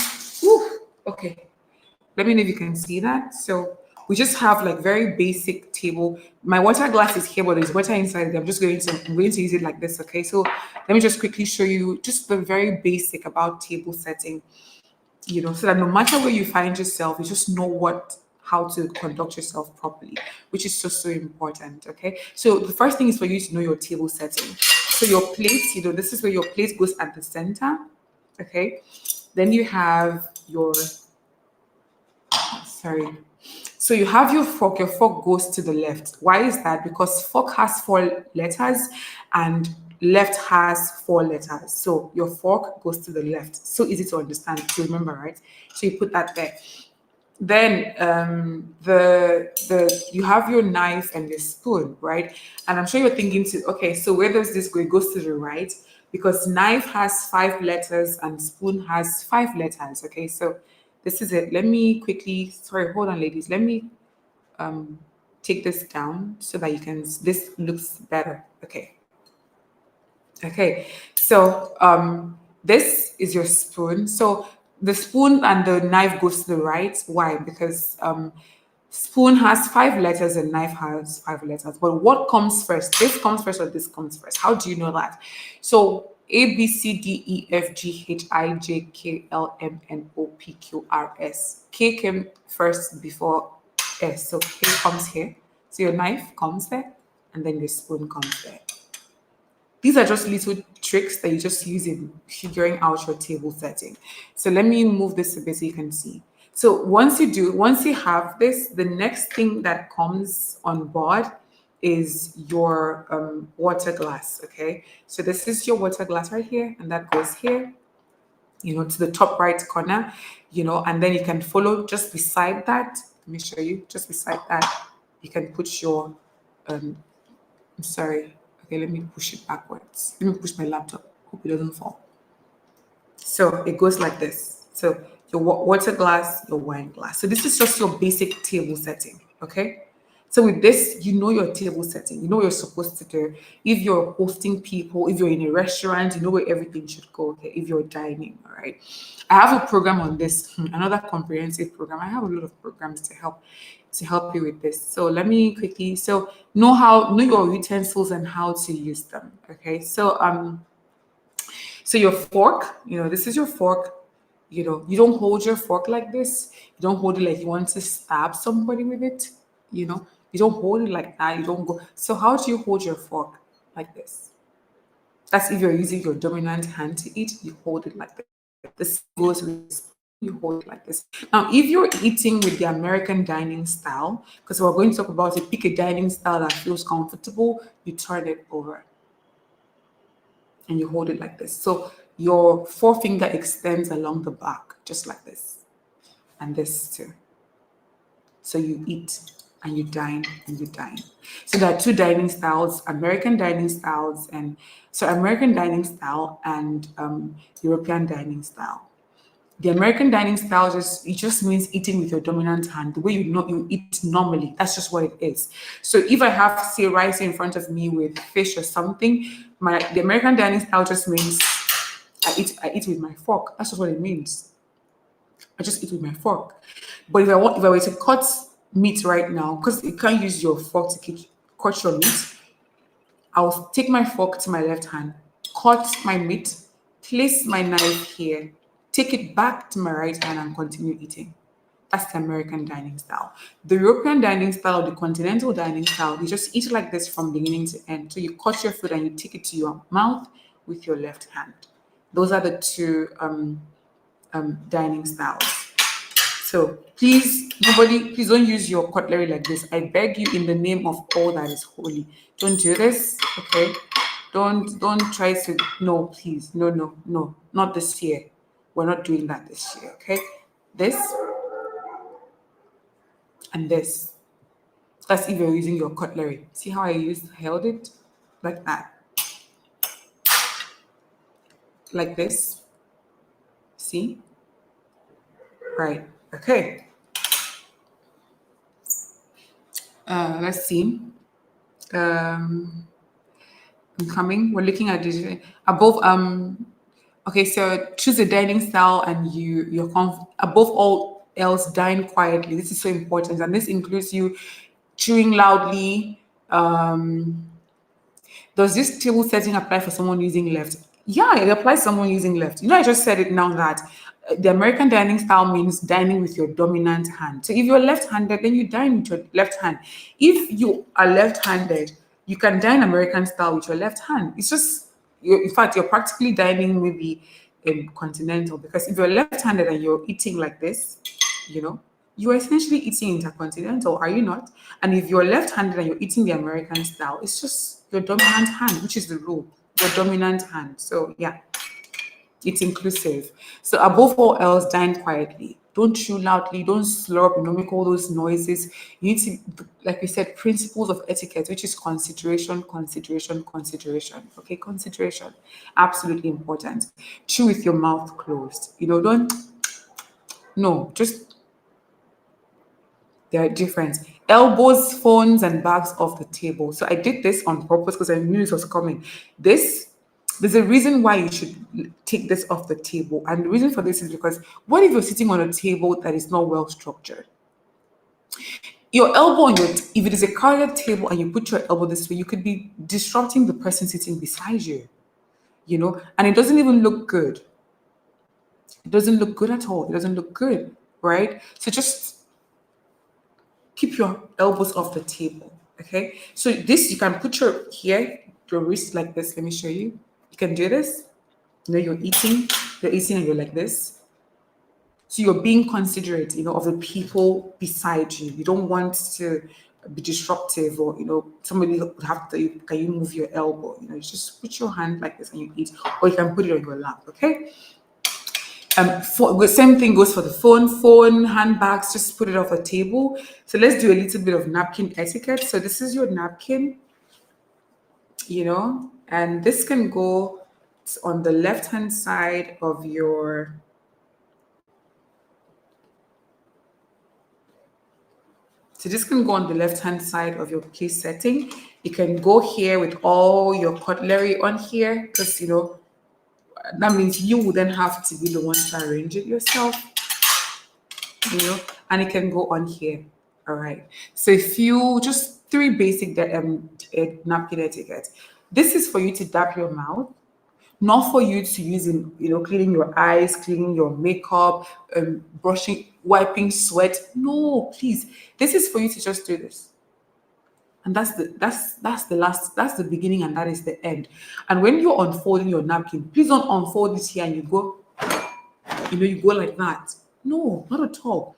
Woo, okay. Let me know if you can see that. So we just have like very basic table. My water glass is here, but there's water inside it. I'm going to use it like this. Okay. So let me just quickly show you just the very basic about table setting, so that no matter where you find yourself, you just know how to conduct yourself properly, which is just so important. Okay. So the first thing is for you to know your table setting. So your plate, this is where your plate goes at the center. Okay. Then you have your sorry. So you have your fork. Your fork goes to the left. Why is that? Because fork has four letters and left has four letters. So your fork goes to the left. So easy to understand, to remember, right? So you put that there. Then the you have your knife and your spoon, right? And I'm sure you're thinking okay, so where does this go? It goes to the right because knife has five letters and spoon has five letters. Okay, so this is it. Let me quickly, sorry, hold on, ladies. Let me take this down so that you can, this looks better. Okay. Okay. So this is your spoon. So the spoon and the knife goes to the right. Why? Because spoon has five letters and knife has five letters. But what comes first? This comes first or this comes first? How do you know that? So A, B, C, D, E, F, G, H, I, J, K, L, M, N, O, P, Q, R, S. K came first before S. So K comes here. So your knife comes there and then your spoon comes there. These are just little tricks that you just use in figuring out your table setting. So let me move this a bit so you can see. So once you have this, the next thing that comes on board is your water glass. Okay. So this is your water glass right here, and that goes here, to the top right corner, and then you can follow just beside that. Let me show you. Just beside that, you can put your I'm sorry. Okay, let me push it backwards. Let me push my laptop. Hope it doesn't fall. So it goes like this. So your water glass, your wine glass. So this is just your basic table setting. Okay. So with this, you know your table setting. You know what you're supposed to do. If you're hosting people, if you're in a restaurant, you know where everything should go. Okay. If you're dining, all right. I have a program on this, another comprehensive program. I have a lot of programs to help you with this. So let me quickly. So know your utensils and how to use them. Okay. So your fork, this is your fork. You don't hold your fork like this. You don't hold it like you want to stab somebody with it. You don't hold it like that. You don't go. So how do you hold your fork? Like this. That's if you're using your dominant hand to eat, you hold it like this. The same goes with the spoon, you hold it like this. Now, if you're eating with the American dining style, because we're going to talk about it, pick a dining style that feels comfortable, you turn it over and you hold it like this. So your forefinger extends along the back, just like this, and this too. So you eat. and you dine and you dine. So there are two dining styles: American dining styles, and so American dining style and European dining style. The American dining style just it just means eating with your dominant hand, the way you eat normally. That's just what it is. So if I have say rice in front of me with fish or something, my the American dining style just means I eat with my fork. That's just what it means. I just eat with my fork. But if I were to cut meat right now, because you can't use your fork to cut your meat, I'll take my fork to my left hand, cut my meat, place my knife here, take it back to my right hand and continue eating. That's the American dining style. The European dining style, the continental dining style, you just eat like this from beginning to end. So you cut your food and you take it to your mouth with your left hand. Those are the two dining styles. So please, nobody, please don't use your cutlery like this. I beg you in the name of all that is holy. Don't do this, okay? Don't try to no, please. No, no, no. Not this year. We're not doing that this year, okay? This and this. That's if you're using your cutlery. See how held it? Like that. Like this. See? Right. Okay. Let's see. Um I'm coming. We're looking at this above. Okay, so choose a dining style, and above all else dine quietly. This is so important, and this includes you chewing loudly. Does this table setting apply for someone using left? Yeah, it applies to someone using left. I just said it now that the American dining style means dining with your dominant hand. So if you're left-handed, then you dine with your left hand. If you are left-handed, you can dine American style with your left hand. It's just, in fact, you're practically dining maybe in continental, because if you're left-handed and you're eating like this, you know, you are essentially eating intercontinental, are you not? And if you're left-handed and you're eating the American style, it's just your dominant hand, which is the rule, your dominant hand. So yeah, it's inclusive. So above all else, dine quietly. Don't chew loudly. Don't slurp. Make all those noises. You need to, like we said, principles of etiquette, which is consideration, consideration, consideration. Okay, consideration, absolutely important. Chew with your mouth closed. Don't. No, just there are different elbows, phones, and bags off the table. So I did this on purpose because I knew this was coming. There's a reason why you should take this off the table. And the reason for this is because what if you're sitting on a table that is not well structured? Your elbow if it is a crowded table and you put your elbow this way, you could be disrupting the person sitting beside you, and it doesn't even look good. It doesn't look good at all. It doesn't look good, right? So just keep your elbows off the table. Okay. So this you can put your wrist like this. Let me show you. You can do this. You're eating and you're like this. So you're being considerate, of the people beside you. You don't want to be disruptive, or somebody would have to. Can you move your elbow? You just put your hand like this and you eat, or you can put it on your lap. Okay. The same thing goes for the phone, handbags, just put it off the table. So let's do a little bit of napkin etiquette. So this is your napkin, and this can go on the left-hand side of your, so this can go on the left-hand side of your place setting. You can go here with all your cutlery on here, because, that means you would then have to be the one to arrange it yourself. And it can go on here. All right. So if you just three basic napkin etiquette. This is for you to dab your mouth, not for you to use in cleaning your eyes, cleaning your makeup, brushing, wiping sweat. No, please. This is for you to just do this. And that's the beginning, and that is the end. And when you're unfolding your napkin, please don't unfold this here and you go like that. No, not at all.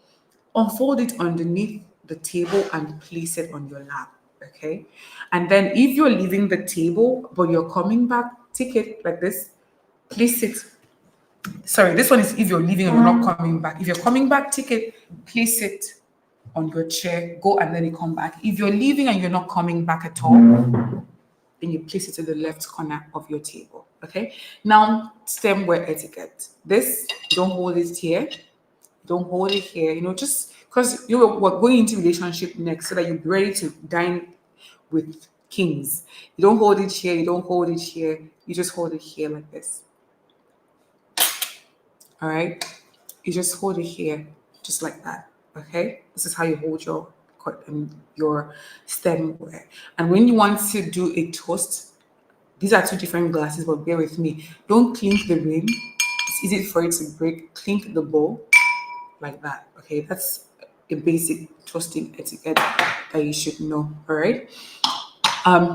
Unfold it underneath the table and place it on your lap. Okay. And then if you're leaving the table but you're coming back, take it like this, place it. Sorry, this one is if you're leaving and you're not coming back. If you're coming back, take it, place it on your chair, go and let it come back. If you're leaving and you're not coming back at all, then you place it to the left corner of your table. Okay. Now, stemware etiquette. This, don't hold it here. Don't hold it here. Just because we're going into relationship next, so that you're ready to dine with kings. You don't hold it here. You don't hold it here. You just hold it here like this. All right. You just hold it here, just like that. Okay. This is how you hold your stemware. And when you want to do a toast, these are two different glasses, but bear with me. Don't clink the rim. It's easy for it to break. Clink the bowl like that. Okay, that's a basic toasting etiquette that you should know. All right.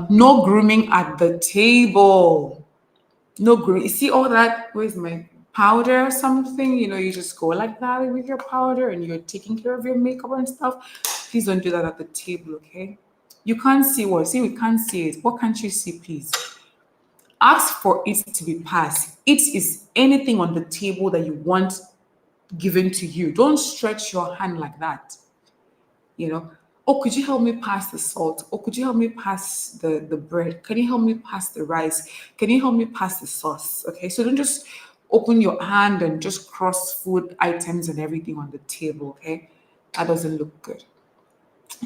No grooming at the table. No grooming. You see all that? Where's my powder or something? You just go like that with your powder and you're taking care of your makeup and stuff. Please don't do that at the table, okay? You can't see what? See, we can't see it. What can't you see, please? Ask for it to be passed. It is anything on the table that you want given to you. Don't stretch your hand like that. you know oh, could you help me pass the salt? Or could you help me pass the bread? Can you help me pass the rice? Can you help me pass the sauce? Okay, so don't just open your hand and just cross food items and everything on the table. Okay, that doesn't look good.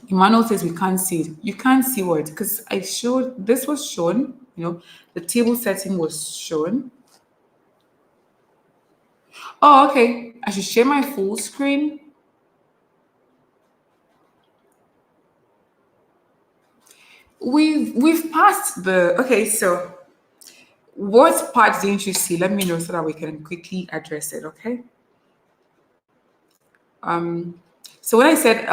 Emmanuel says we can't see it. You can't see what? Because I showed, this was shown. The table setting was shown. Oh, okay, I should share my full screen. We've passed the, okay, so what part didn't you see? Let me know so that we can quickly address it, okay? So when I said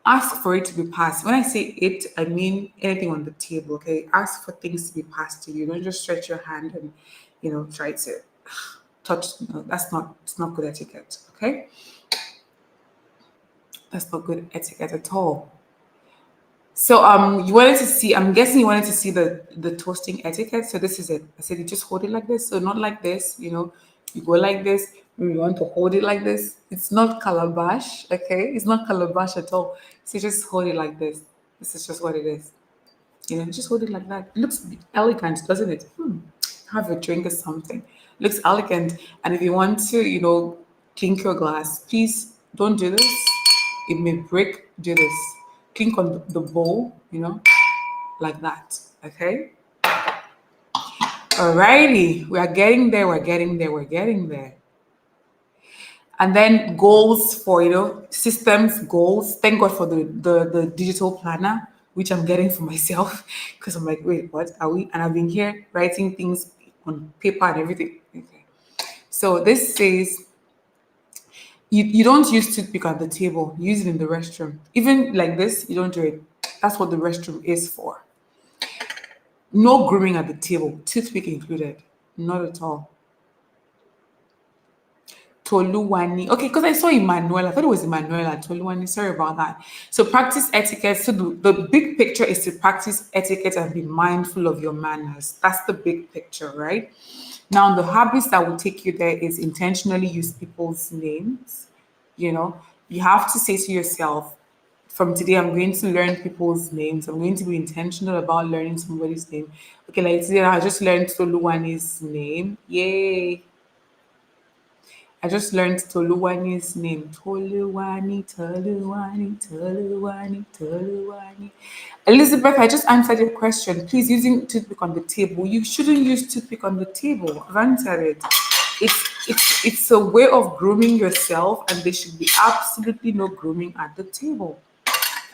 ask for it to be passed, when I say it, I mean anything on the table, okay? Ask for things to be passed to you. Don't just stretch your hand and try to touch. No, it's not good etiquette, okay? That's not good etiquette at all. So you wanted to see, I'm guessing you wanted to see the toasting etiquette. So this is it. I said you just hold it like this. So not like this, you go like this. You want to hold it like this. It's not calabash, okay? It's not calabash at all. So you just hold it like this. This is just what it is. Just hold it like that. It looks elegant, doesn't it? Have a drink or something. Looks elegant. And if you want to, clink your glass, please don't do this. It may break. Do this. Clink on the bowl, like that. Okay. Alrighty. We are getting there. We're getting there. We're getting there. And then goals for systems goals. Thank God for the digital planner, which I'm getting for myself, because I'm like, wait, what are we? And I've been here writing things on paper and everything. Okay. So this says you don't use toothpick at the table. Use it in the restroom. Even like this, you don't do it. That's what the restroom is for. No grooming at the table, toothpick included. Not at all. Toluwani. Okay, because I saw Emmanuel. I thought it was Emmanuel. Toluwani. Sorry about that. So practice etiquette. So the big picture is to practice etiquette and be mindful of your manners. That's the big picture, right? Now, the habits that will take you there is intentionally use people's names. You have to say to yourself, from today, I'm going to learn people's names. I'm going to be intentional about learning somebody's name. Okay, like today, I just learned Toluwani's name. Yay. I just learned Toluwani's name. Toluwani, Toluwani, Toluwani, Toluwani. Elizabeth, I just answered your question. Please, using toothpick on the table. You shouldn't use toothpick on the table. I've answered it. It's a way of grooming yourself, and there should be absolutely no grooming at the table.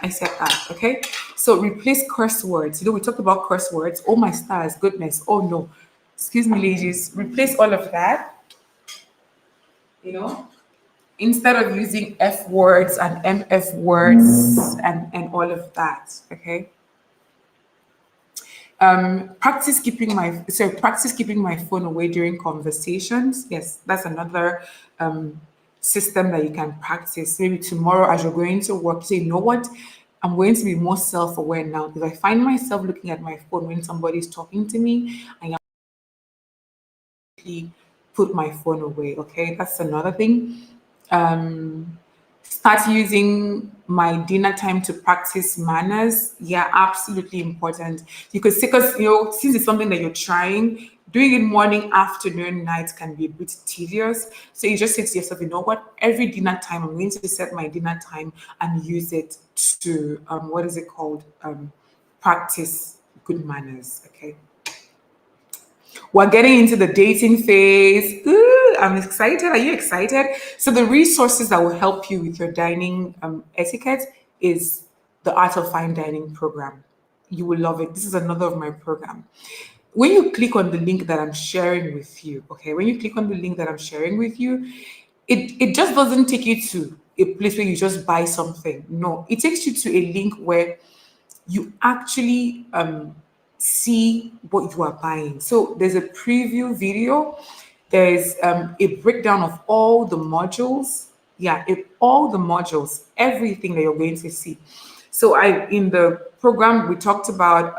I said that, okay? So replace curse words. We talked about curse words. Oh my stars, goodness. Oh no. Excuse me, ladies. Replace all of that. You know, Instead of using F words and MF words and all of that, okay? Practice keeping my phone away during conversations. Yes, that's another um, system that you can practice. Maybe tomorrow as you're going to work, say, you know what? I'm going to be more self-aware now because I find myself looking at my phone when somebody's talking to me. I put my phone away. Okay, that's another thing. Start using my dinner time to practice manners. Yeah, absolutely important. Because since it's something that you're trying, doing it morning, afternoon, night can be a bit tedious. So you just say to yourself, you know what? Every dinner time, I'm going to set my dinner time and use it to what is it called? Practice good manners. Okay. We're getting into the dating phase. Ooh, I'm excited. Are you excited? So the resources that will help you with your dining etiquette is the Art of Fine Dining program. You will love it. This is another of my program. When you click on the link that I'm sharing with you, okay, when you click on the link that I'm sharing with you, it just doesn't take you to a place where you just buy something. No, it takes you to a link where you actually see what you are buying. So there's a preview video, there's a breakdown of all the modules. Yeah, all the modules, everything that you're going to see. So I in the program we talked about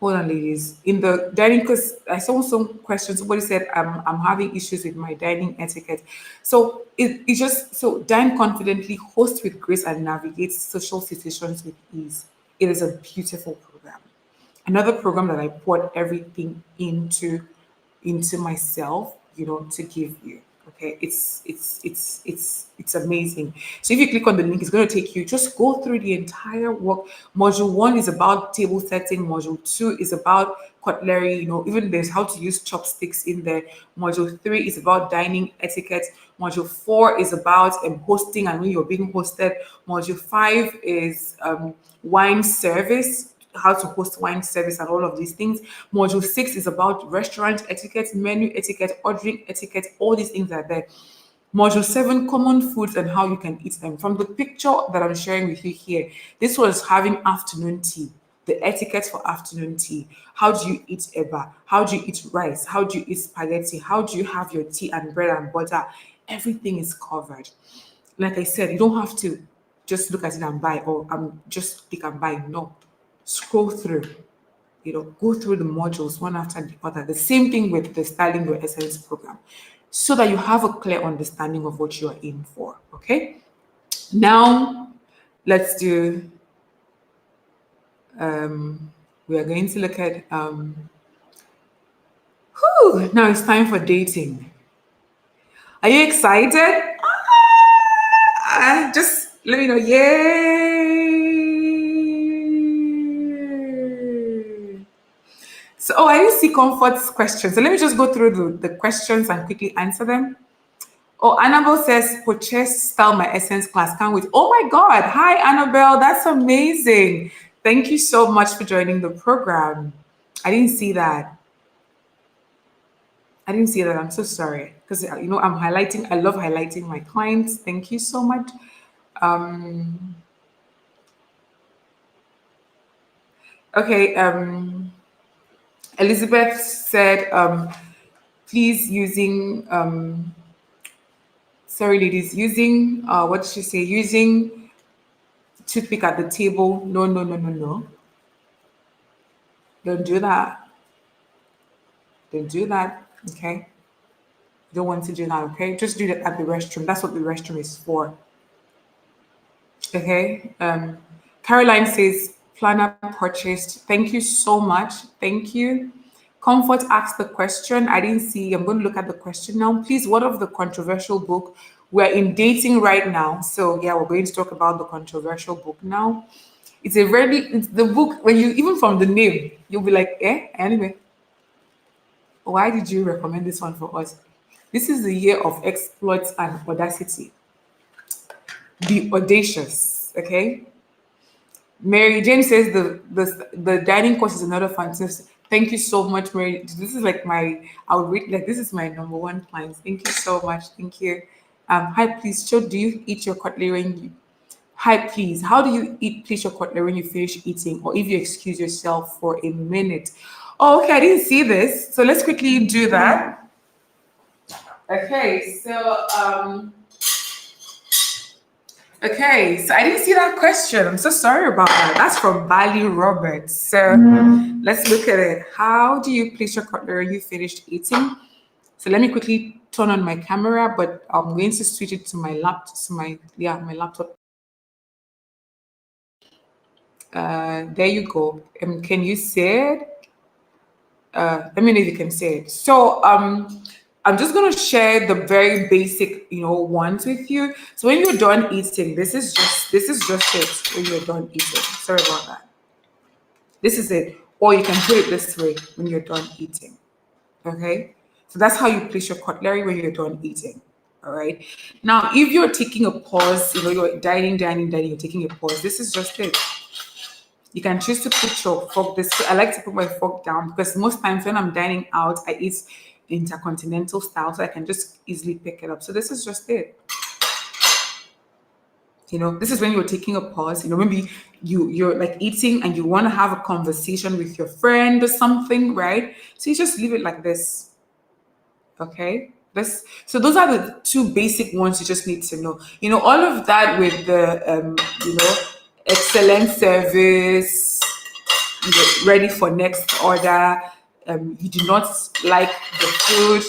hold on, ladies. In the dining, because I saw some questions. Somebody said, I'm having issues with my dining etiquette. So it just, so dine confidently, host with grace, and navigate social situations with ease. It is a beautiful program. Another program that I poured everything into myself, to give you. Okay, it's amazing. So if you click on the link, it's going to take you. Just go through the entire work. Module one is about table setting. Module two is about cutlery. Even there's how to use chopsticks in there. Module three is about dining etiquette. Module four is about hosting and when you're being hosted. Module five is wine service, how to host wine service and all of these things. Module six is about restaurant etiquette, menu etiquette, ordering etiquette, all these things are there. Module seven, common foods and how you can eat them. From the picture that I'm sharing with you here, this was having afternoon tea, the etiquette for afternoon tea. How do you eat eba? How do you eat rice? How do you eat spaghetti? How do you have your tea and bread and butter? Everything is covered. Like I said, you don't have to just look at it and buy, or just click and buy. No, scroll through, go through the modules one after the other. The same thing with the Styling Your Essence program, so that you have a clear understanding of what you're in for. Okay. Now, let's do. We are going to look at. Now it's time for dating. Are you excited? Just let me know. Yay! So, I didn't see Comfort's questions. So let me just go through the questions and quickly answer them. Oh, Annabelle says, purchase Style My Essence class. Can't wait. Oh my God. Hi, Annabelle. That's amazing. Thank you so much for joining the program. I didn't see that. I didn't see that. I'm so sorry. Because, I'm highlighting, I love highlighting my clients. Thank you so much. Okay. Elizabeth said, please using, sorry, ladies, using, what did she say? Using toothpick at the table. No, no, no, no, no. Don't do that. Don't do that. Okay. Don't want to do that. Okay. Just do that at the restroom. That's what the restroom is for. Okay. Caroline says, planner purchased. Thank you so much. Thank you. Comfort asked the question. I didn't see. I'm going to look at the question now. Please, what of the controversial book? We're in dating right now. So, yeah, we're going to talk about the controversial book now. It's the book, when you, even from the name, you'll be like, anyway, why did you recommend this one for us? This is the year of exploits and audacity. Be audacious, okay? Mary Jane says the dining course is another fantastic. Thank you so much, Mary. This is like I would read like this is my number one client. Thank you so much. Thank you. Hi, please. So, do you eat your cutlery when you? Hi, please. How do you eat? Please your cutlery when you finish eating, or if you excuse yourself for a minute. Oh, okay. I didn't see this, so let's quickly do that. Okay. So I didn't see that question. I'm so sorry about that. That's from Bali Roberts. So let's look at it. How do you place your cutlery when you finished eating? So let me quickly turn on my camera, but I'm going to switch it to my laptop, to my, yeah, my laptop. There you go. Can you say it? Let me know if you can say it. So I'm just gonna share the very basic, ones with you. So when you're done eating, this is just it. When you're done eating, sorry about that. This is it. Or you can put it this way: when you're done eating. Okay. So that's how you place your cutlery when you're done eating. All right. Now, if you're taking a pause, you're dining, you're taking a pause. This is just it. You can choose to put your fork this way. I like to put my fork down because most times when I'm dining out, I eat intercontinental style, so I can just easily pick it up. So this is just it. This is when you're taking a pause. Maybe you're like eating and you want to have a conversation with your friend or something, right? So you just leave it like this. Okay. So those are the two basic ones you just need to know. All of that with the excellent service, ready for next order. You do not like the food,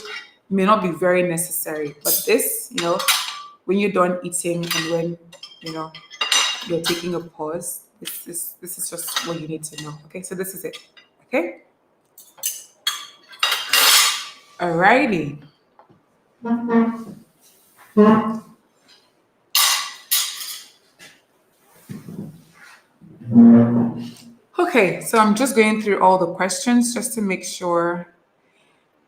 may not be very necessary. But this, when you're done eating and when you know you're taking a pause, this is just what you need to know. Okay, so this is it. Okay, alrighty. Okay, so I'm just going through all the questions just to make sure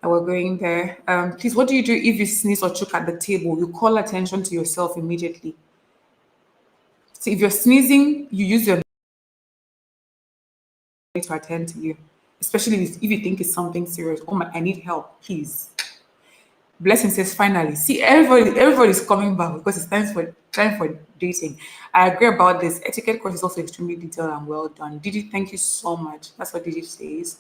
that we're going there. Please, what do you do if you sneeze or choke at the table? You call attention to yourself immediately. So if you're sneezing, you use your to attend to you, especially if you think it's something serious. Oh my, I need help, please. Blessing says, finally, see, everybody's coming back because it's time for dating. I agree about this. Etiquette course is also extremely detailed and well done. Didi, thank you so much. That's what Didi says.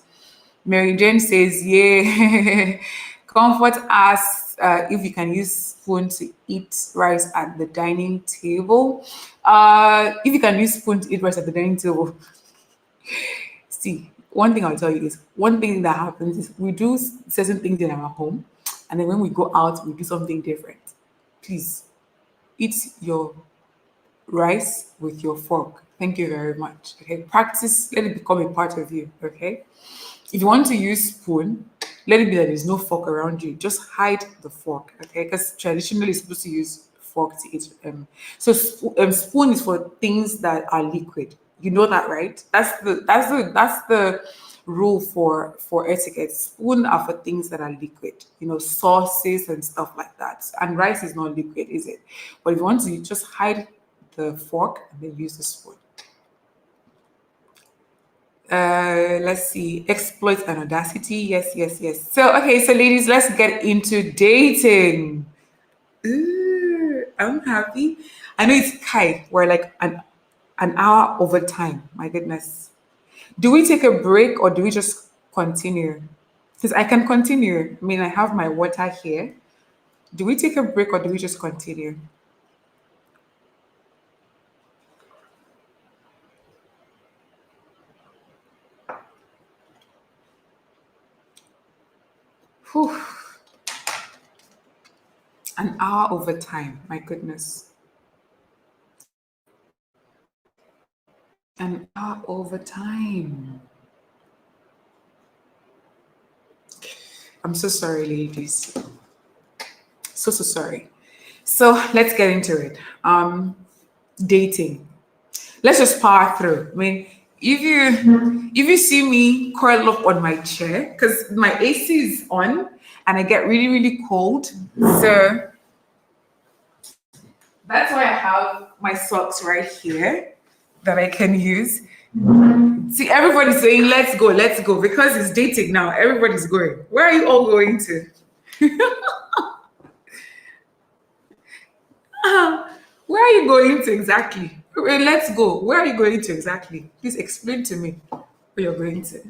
Mary Jane says, yeah. Comfort asks if you can use spoon to eat rice at the dining table. If you can use spoon to eat rice at the dining table, see, one thing I'll tell you is one thing that happens is we do certain things in our home, and then when we go out, we do something different. Please eat your rice with your fork. Thank you very much. Okay, practice, let it become a part of you. Okay, if you want to use spoon, let it be that there's no fork around you. Just hide the fork, okay? Because traditionally, you're supposed to use fork to eat. So spoon is for things that are liquid. You know that, right? That's the rule for etiquette. Spoon are for things that are liquid. Sauces and stuff like that. And rice is not liquid, is it? But if you want to, you just hide the fork and then use the spoon. Let's see, exploits and audacity. Yes, yes, yes. So okay, so ladies, let's get into dating. Ooh, I'm happy. I know it's Kai. We're like an hour over time. My goodness. Do we take a break or do we just continue? Because I can continue. I mean, I have my water here. Do we take a break or do we just continue? Whew, an hour over time. My goodness. An hour over time. I'm so sorry, ladies. So sorry. So let's get into it. Dating. Let's just power through. I mean, if you see me curl up on my chair, because my AC is on and I get really, really cold. So that's why I have my socks right here that I can use. See, everybody's saying, let's go, because it's dating now. Everybody's going. Where are you all going to? Where are you going to exactly? Let's go. Where are you going to exactly? Please explain to me where you're going to.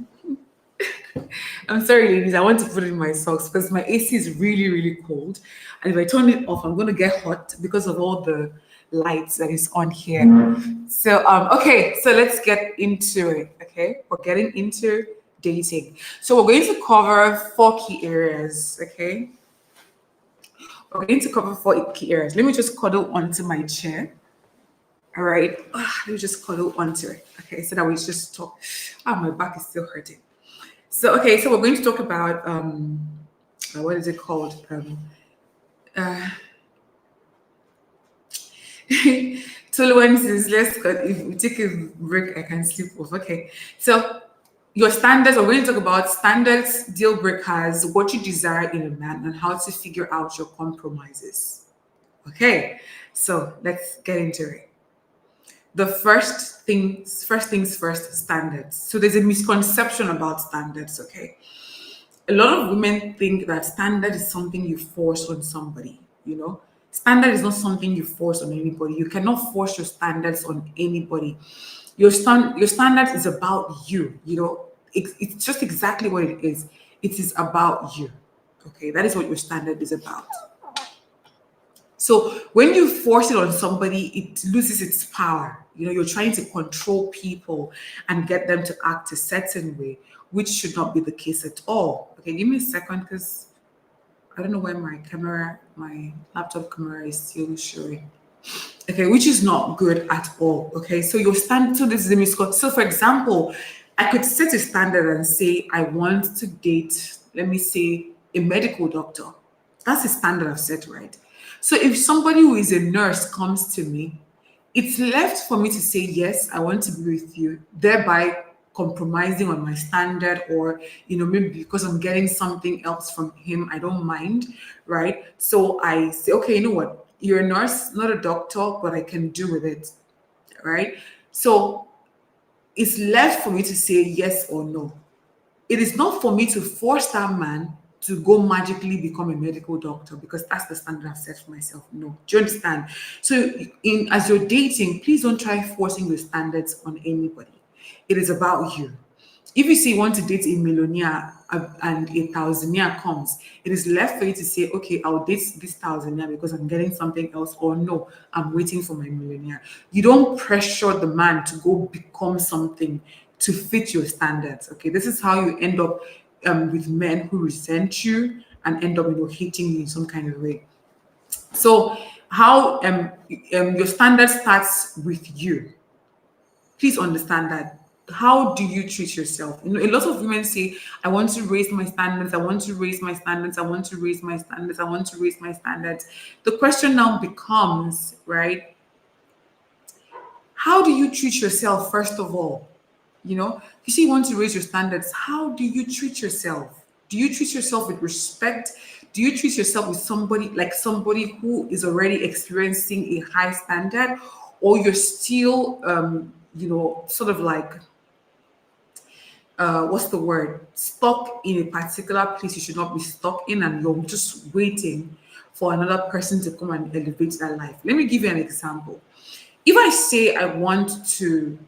I'm sorry, ladies. I want to put it in my socks because my AC is really, really cold. And if I turn it off, I'm going to get hot because of all the lights that is on here. So, okay. So let's get into it. Okay. We're getting into dating. So we're going to cover 4 key areas. Okay. We're going to cover four key areas. Let me just cuddle onto my chair. All right. Let me just cuddle onto it. Okay, so that we just talk. My back is still hurting. So okay, so we're going to talk about what is it called? Tolerances. If we take a break, I can sleep off. Okay. So your standards, we're going to talk about standards, deal breakers, what you desire in a man, and how to figure out your compromises. Okay. So let's get into it. The first things first, standards. So there's a misconception about standards, okay? A lot of women think that standard is something you force on somebody, you know. Standard is not something you force on anybody. You cannot force your standards on anybody. Your standard is about you, you know. It's just exactly what it is. It is about you. Okay, that is what your standard is about. So when you force it on somebody, it loses its power. You know, you're trying to control people and get them to act a certain way, which should not be the case at all. Okay, give me a second because I don't know why my laptop camera is still showing. Okay, which is not good at all. Okay, so your stand, so this is a misconception. So for example, I could set a standard and say I want to date, let me say, a medical doctor. That's a standard I've set, right? So if somebody who is a nurse comes to me, it's left for me to say yes, I want to be with you, thereby compromising on my standard, or maybe because I'm getting something else from him, I don't mind, right? So I say, okay, you know what, you're a nurse, not a doctor, but I can do with it, right? So it's left for me to say yes or no. It is not for me to force that man to go magically become a medical doctor, because that's the standard I've set for myself. No. Do you understand? So in as you're dating, please don't try forcing your standards on anybody. It is about you. If you say you want to date a millionaire and a thousandaire comes, it is left for you to say, okay, I'll date this thousandaire because I'm getting something else, or no, I'm waiting for my millionaire. You don't pressure the man to go become something to fit your standards. Okay, this is how you end up with men who resent you and end up, hating you in some kind of way. So, how your standard starts with you. Please understand that. How do you treat yourself? A lot of women say, I want to raise my standards, I want to raise my standards, I want to raise my standards, I want to raise my standards. The question now becomes, right, how do you treat yourself first of all? You say you want to raise your standards. How do you treat yourself? Do you treat yourself with respect? Do you treat yourself with somebody who is already experiencing a high standard, or you're still, sort of like, what's the word? Stuck in a particular place you should not be stuck in, and you're just waiting for another person to come and elevate that life. Let me give you an example. If I say I want to,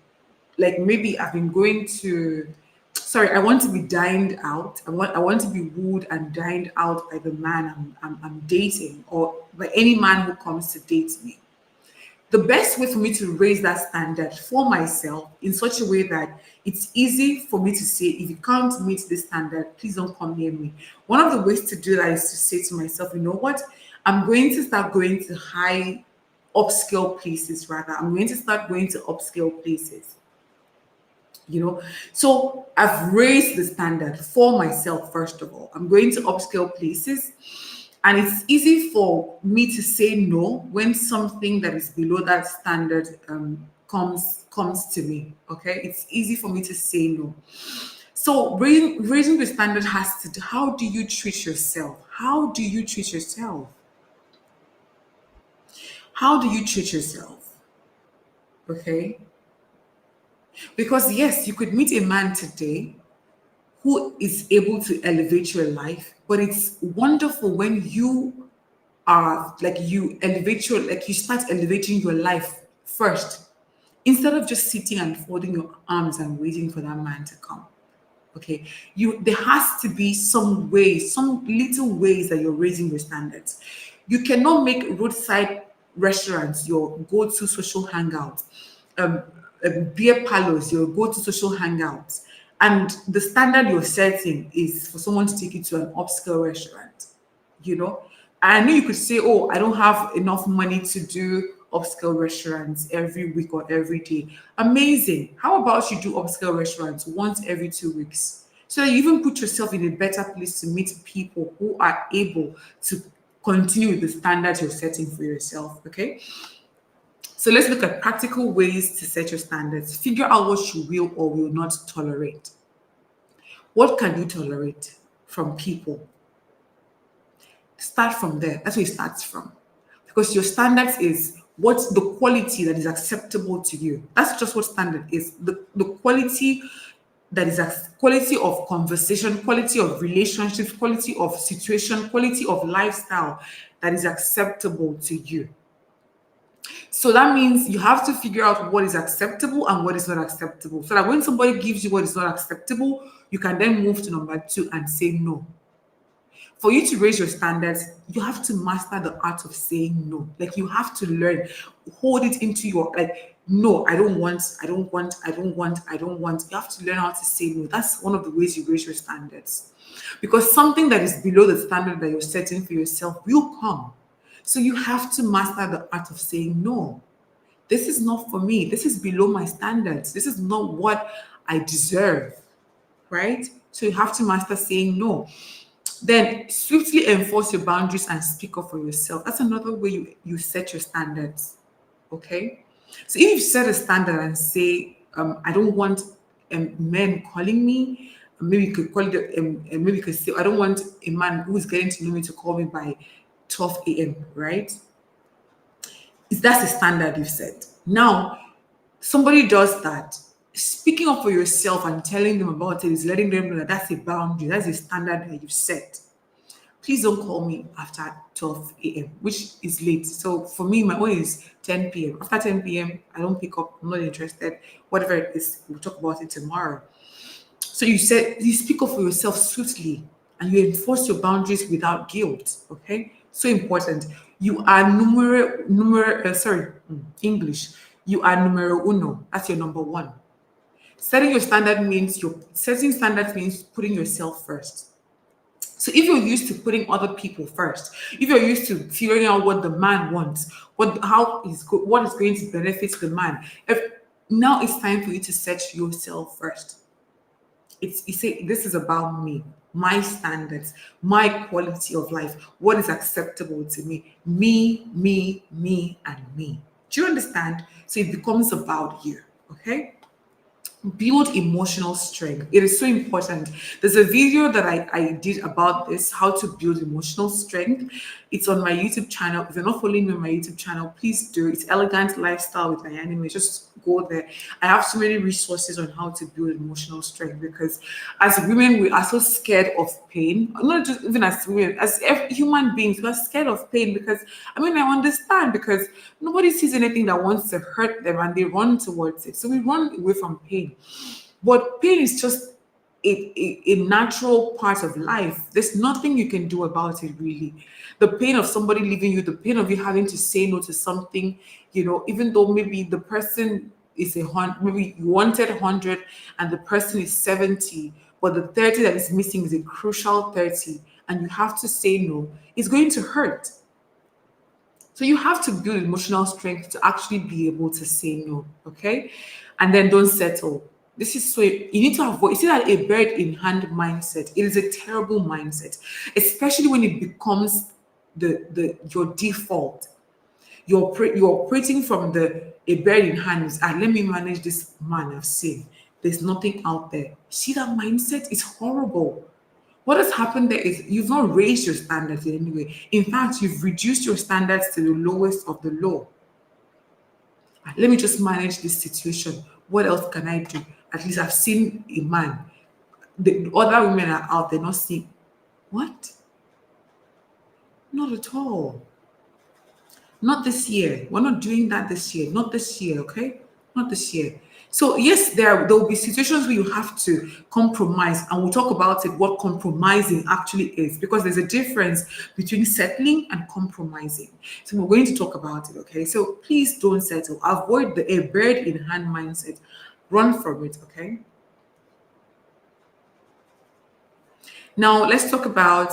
like, maybe I've been going to, sorry, I want to be dined out. I want to be wooed and dined out by the man I'm dating, or by any man who comes to date me. The best way for me to raise that standard for myself in such a way that it's easy for me to say, if you can't meet this standard, please don't come near me. One of the ways to do that is to say to myself, you know what? I'm going to start going to high upscale places, rather. I'm going to start going to upscale places. So I've raised the standard for myself. First of all, I'm going to upscale places, and it's easy for me to say no when something that is below that standard comes to me. Okay, it's easy for me to say no. So raising the standard has to do, how do you treat yourself? How do you treat yourself? How do you treat yourself? Okay, because yes, you could meet a man today who is able to elevate your life. But it's wonderful when you are like, you start elevating your life first, instead of just sitting and folding your arms and waiting for that man to come. Okay, there has to be some ways, some little ways that you're raising your standards. You cannot make roadside restaurants your go-to social hangout, um, beer parlors your go-to social hangouts, and the standard you're setting is for someone to take you to an upscale restaurant. you know I know you could say, oh, I don't have enough money to do upscale restaurants every week or every day. Amazing. How about you do upscale restaurants once every 2 weeks? So that you even put yourself in a better place to meet people who are able to continue with the standards you're setting for yourself. Okay. So let's look at practical ways to set your standards. Figure out what you will or will not tolerate. What can you tolerate from people? Start from there. That's where it starts from. Because your standards is what's the quality that is acceptable to you. That's just what standard is. The quality that is quality of conversation, quality of relationships, quality of situation, quality of lifestyle that is acceptable to you. So that means you have to figure out what is acceptable and what is not acceptable. So that when somebody gives you what is not acceptable, you can then move to number two and say no. For you to raise your standards, you have to master the art of saying no. Like you have to learn, hold it into your like, no, I don't want, I don't want, I don't want, I don't want. You have to learn how to say no. That's one of the ways you raise your standards. Because something that is below the standard that you're setting for yourself will come. So you have to master the art of saying no. This is not for me. This is below my standards. This is not what I deserve, right? So you have to master saying no. Then swiftly enforce your boundaries and speak up for yourself. That's another way you set your standards. Okay. So if you set a standard and say, I don't want men calling me, maybe you could call it, maybe you could say, I don't want a man who is getting to know me to call me by 12 a.m., right? That's the standard you've set. Now, somebody does that. Speaking up for yourself and telling them about it is letting them know that that's a boundary, that's a standard that you've set. Please don't call me after 12 a.m., which is late. So for me, my own is 10 p.m. After 10 p.m., I don't pick up. I'm not interested. Whatever it is, we'll talk about it tomorrow. So you speak up for yourself swiftly and you enforce your boundaries without guilt. Okay, so important. You are English. You are numero uno. That's your number one. Setting your standard means your setting standards means putting yourself first. So if you're used to putting other people first, if you're used to figuring out what the man wants, what is going to benefit the man, if now it's time for you to set yourself first. It's you say this is about me, my standards, my quality of life, what is acceptable to me, and me. Do you understand? So it becomes about you. Okay. Build emotional strength. It is so important. There's a video that I did about this, how to build emotional strength. It's on my YouTube channel. If you're not following me on my YouTube channel, please do. It's Elegant Lifestyle with Diane. Just go there. I have so many resources on how to build emotional strength because as women, we are so scared of pain. Not just even as women, as human beings, we are scared of pain because I understand because nobody sees anything that wants to hurt them and they run towards it. So we run away from pain. But pain is just a natural part of life. There's nothing you can do about it, really. The pain of somebody leaving you, the pain of you having to say no to something, even though maybe the person is maybe you wanted 100 and the person is 70, but the 30 that is missing is a crucial 30, and you have to say no, it's going to hurt. So you have to build emotional strength to actually be able to say no, okay? And then don't settle. This is so you need to avoid. You see that a bird in hand mindset. It is a terrible mindset, especially when it becomes the your default. You're operating from the a bird in hand is let me manage this man I've seen. There's nothing out there. See that mindset is horrible. What has happened there is you've not raised your standards in any way. In fact, you've reduced your standards to the lowest of the low. Let me just manage this situation. What else can I do? At least I've seen a man. The other women are out there not seeing. What? Not at all. Not this year. We're not doing that this year. Not this year, okay? Not this year. So yes, there will be situations where you have to compromise, and we'll talk about it, what compromising actually is, because there's a difference between settling and compromising. So we're going to talk about it, okay? So please don't settle. Avoid the a bird in hand mindset. Run from it, okay? Now let's talk about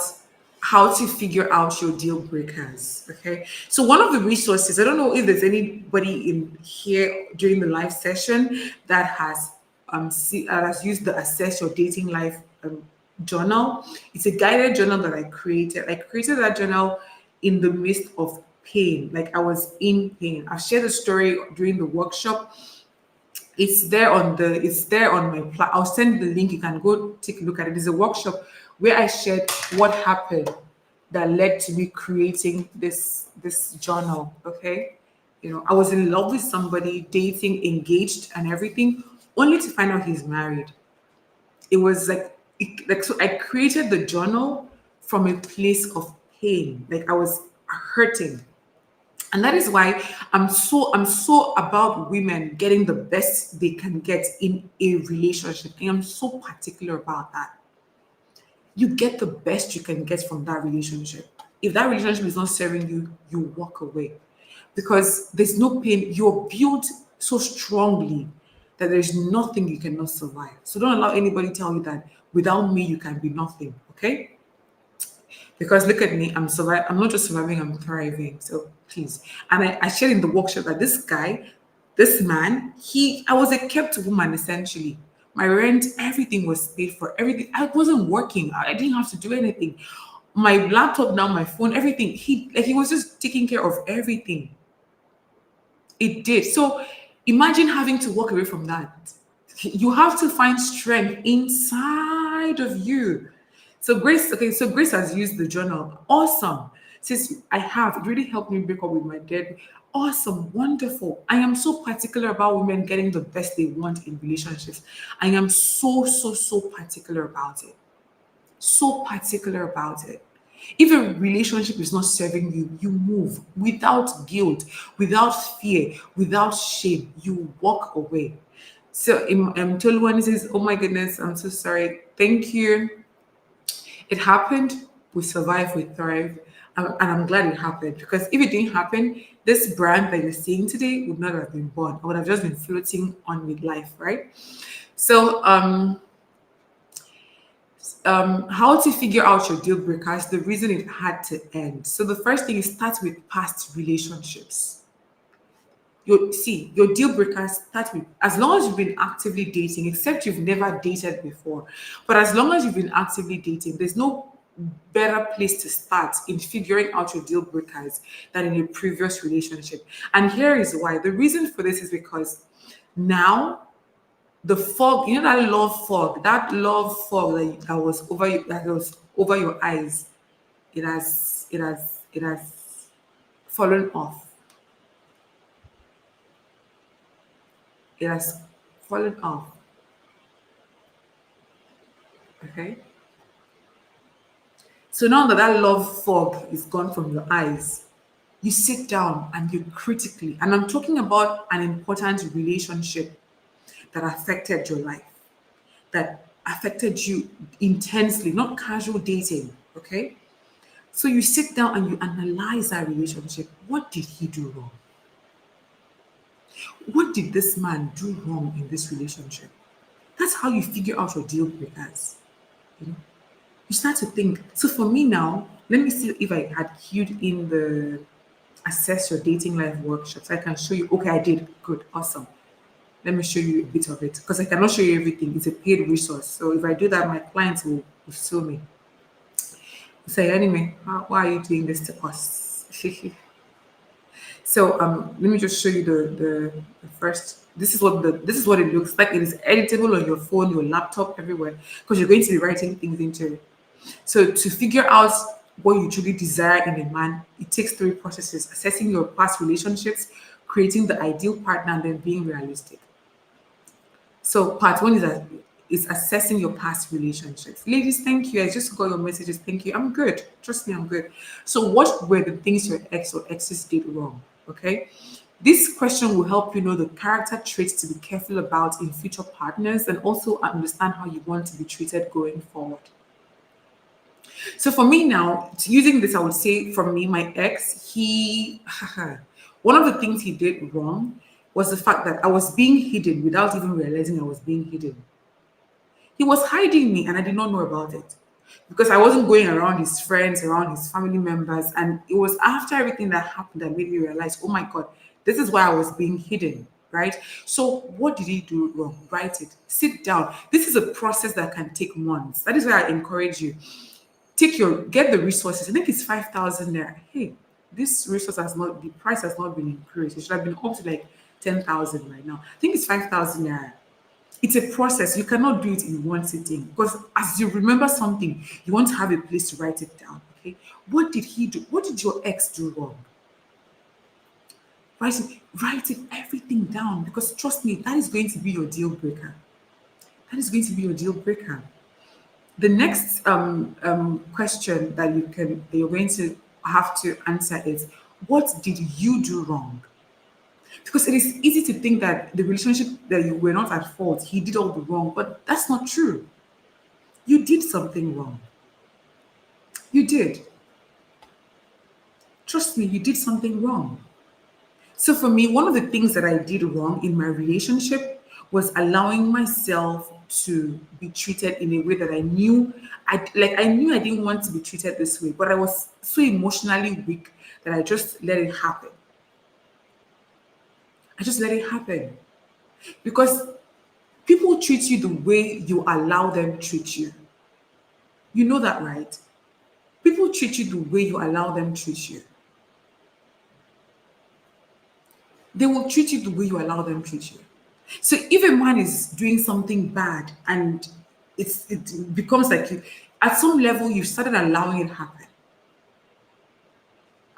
how to figure out your deal breakers. Okay. So one of the resources, I don't know if there's anybody in here during the live session that has used the Assess Your Dating Life journal. It's a guided journal that I created. I created that journal in the midst of pain. Like I was in pain. I've shared a story during the workshop. It's there on my I'll send the link. You can go take a look at it. It's a workshop where I shared what happened that led to me creating this journal. Okay. I was in love with somebody, dating, engaged, and everything, only to find out he's married. It was like so I created the journal from a place of pain. Like I was hurting. And that is why I'm so about women getting the best they can get in a relationship. I am so particular about that. You get the best you can get from that relationship. If that relationship is not serving you, you walk away. Because there's no pain. You're built so strongly that there's nothing you cannot survive. So don't allow anybody tell you that without me you can be nothing. Okay? Because look at me, I'm surviving. I'm not just surviving, I'm thriving. So please. And I shared in the workshop that this guy, this man, I was a kept woman essentially. My rent, everything was paid for. Everything. I wasn't working. I didn't have to do anything. My laptop now, my phone, everything. He was just taking care of everything. It did. So imagine having to walk away from that. You have to find strength inside of you. So Grace has used the journal. Awesome. Says I have. It really helped me break up with my dad. Awesome, wonderful. I am so particular about women getting the best they want in relationships. I am so, so, so particular about it. So particular about it. If a relationship is not serving you, you move without guilt, without fear, without shame. You walk away. So Toluwani says, "Oh my goodness, I'm so sorry. Thank you. It happened. We survived. We thrived, and I'm glad it happened because if it didn't happen, this brand that you're seeing today would not have been born. I would have just been floating on with life, right? So, how to figure out your deal breakers, the reason it had to end. So the first thing is start with past relationships. Your deal breakers start with as long as you've been actively dating, except you've never dated before. But as long as you've been actively dating, there's no better place to start in figuring out your deal breakers than in a previous relationship. And here is why. The reason for this is because now the fog, that love fog that was over your eyes, it has fallen off. It has fallen off. Okay. So now that that love fog is gone from your eyes, you sit down and you critically, and I'm talking about an important relationship that affected your life, that affected you intensely, not casual dating. Okay. So you sit down and you analyze that relationship. What did he do wrong? What did this man do wrong in this relationship? That's how you figure out your deal breakers. You know, you start to think. So for me now, let me see if I had queued in the Assess Your Dating Life workshops. I can show you. Okay, I did. Good, awesome. Let me show you a bit of it because I cannot show you everything. It's a paid resource. So if I do that, my clients will sue me. Say anyway, why are you doing this to us? So let me just show you the first. This is what it looks like. It is editable on your phone, your laptop, everywhere because you're going to be writing things into it. So to figure out what you truly desire in a man, it takes three processes: assessing your past relationships, creating the ideal partner, and then being realistic. So part one is assessing your past relationships. Ladies, thank you. I just got your messages. Thank you. I'm good. Trust me, I'm good. So what were the things your ex or exes did wrong? Okay. This question will help you know the character traits to be careful about in future partners and also understand how you want to be treated going forward. So for me now, using this, I would say for me, my ex, one of the things he did wrong was the fact that I was being hidden without even realizing I was being hidden. He was hiding me and I did not know about it. because I wasn't going around his friends, around his family members. And it was after everything that happened that made me realize, oh my God, this is why I was being hidden, right? So, what did he do wrong? Write it, sit down. This is a process that can take months. That is why I encourage you. Get the resources. I think it's 5,000 there. Hey, this resource has not, the price has not been increased. It should have been up to like 10,000 right now. I think it's 5,000 there. It's a process. You cannot do it in one sitting because as you remember something, you want to have a place to write it down. Okay. What did he do? What did your ex do wrong? Write it everything down because trust me, that is going to be your deal breaker. That is going to be your deal breaker. The next question that you're going to have to answer is, what did you do wrong? Because it is easy to think that the relationship that you were not at fault, he did all the wrong, but that's not true. You did something wrong. You did. Trust me, you did something wrong. So for me, one of the things that I did wrong in my relationship was allowing myself to be treated in a way that I knew I didn't want to be treated this way, but I was so emotionally weak that I just let it happen. I just let it happen. Because people treat you the way you allow them to treat you. You know that, right? People treat you the way you allow them to treat you. They will treat you the way you allow them to treat you. So if a man is doing something bad and it becomes like at some level you've started allowing it happen.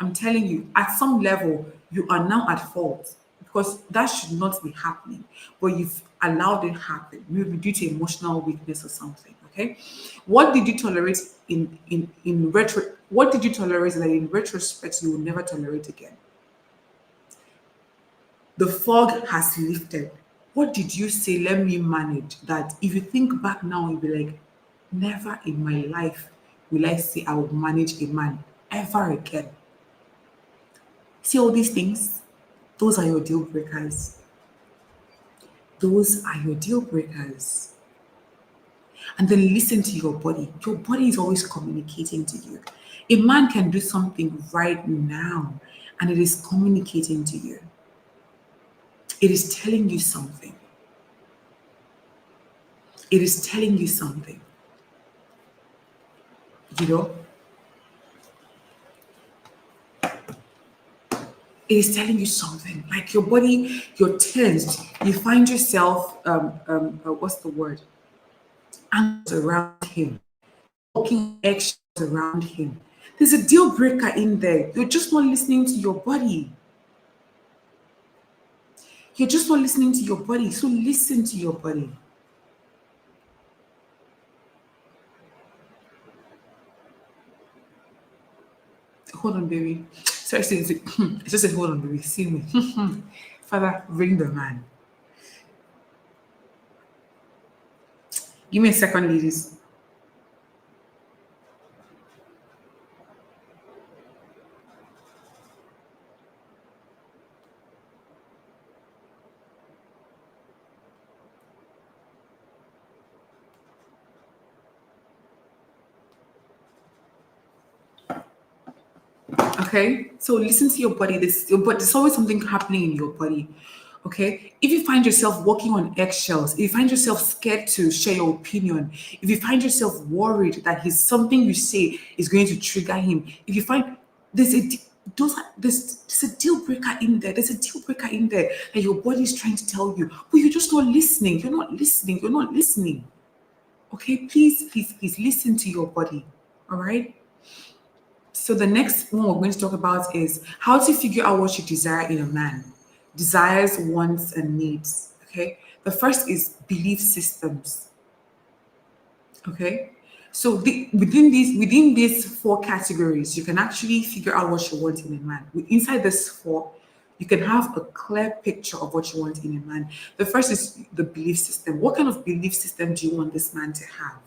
I'm telling you, at some level you are now at fault because that should not be happening, but you've allowed it happen, maybe due to emotional weakness or something. Okay, what did you tolerate in retro? What did you tolerate that in retrospect you will never tolerate again? The fog has lifted. What did you say? Let me manage that. If you think back now, you'll be like, never in my life will I say I will manage a man ever again. See all these things? Those are your deal breakers. Those are your deal breakers. And then listen to your body. Your body is always communicating to you. A man can do something right now and it is communicating to you. It is telling you something. It is telling you something. You know, it is telling you something. Like your body, you're tensed. You find yourself, what's the word? Anxious around him, walking eggshells around him. There's a deal breaker in there. You're just not listening to your body. You're just not listening to your body. So listen to your body. Hold on, baby. Sorry, I just said, hold on, baby. See me. Father, bring the man. Give me a second, ladies. Okay, so listen to your body. There's always something happening in your body. Okay, if you find yourself walking on eggshells, if you find yourself scared to share your opinion, if you find yourself worried that his something you say is going to trigger him, if you find there's a there's a deal breaker in there. There's a deal breaker in there that your body is trying to tell you, but you're just not listening. You're not listening. You're not listening. Okay, please listen to your body. All right. So the next one we're going to talk about is how to figure out what you desire in a man. Desires, wants, and needs. Okay. The first is belief systems. Okay. So within these four categories, you can actually figure out what you want in a man. Inside this four, you can have a clear picture of what you want in a man. The first is the belief system. What kind of belief system do you want this man to have?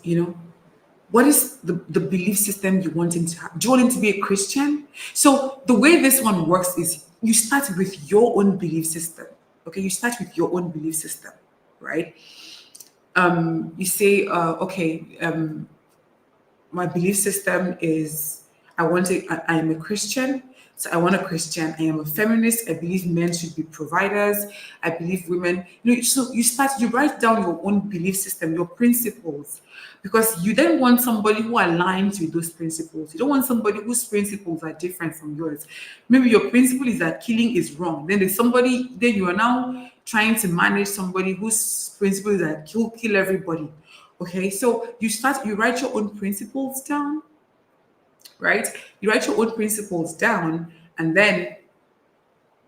You know, what is the belief system you want him to have? Do you want him to be a Christian? So the way this one works is you start with your own belief system. Okay, you start with your own belief system, right? You say, okay, my belief system is I am a Christian, so I want a Christian. I am a feminist. I believe men should be providers. I believe women. So you write down your own belief system, your principles, because you then want somebody who aligns with those principles. You don't want somebody whose principles are different from yours. Maybe your principle is that killing is wrong. Then there's somebody. Then you are now trying to manage somebody whose principle is that kill everybody. Okay, so you write your own principles down, right? You write your own principles down, and then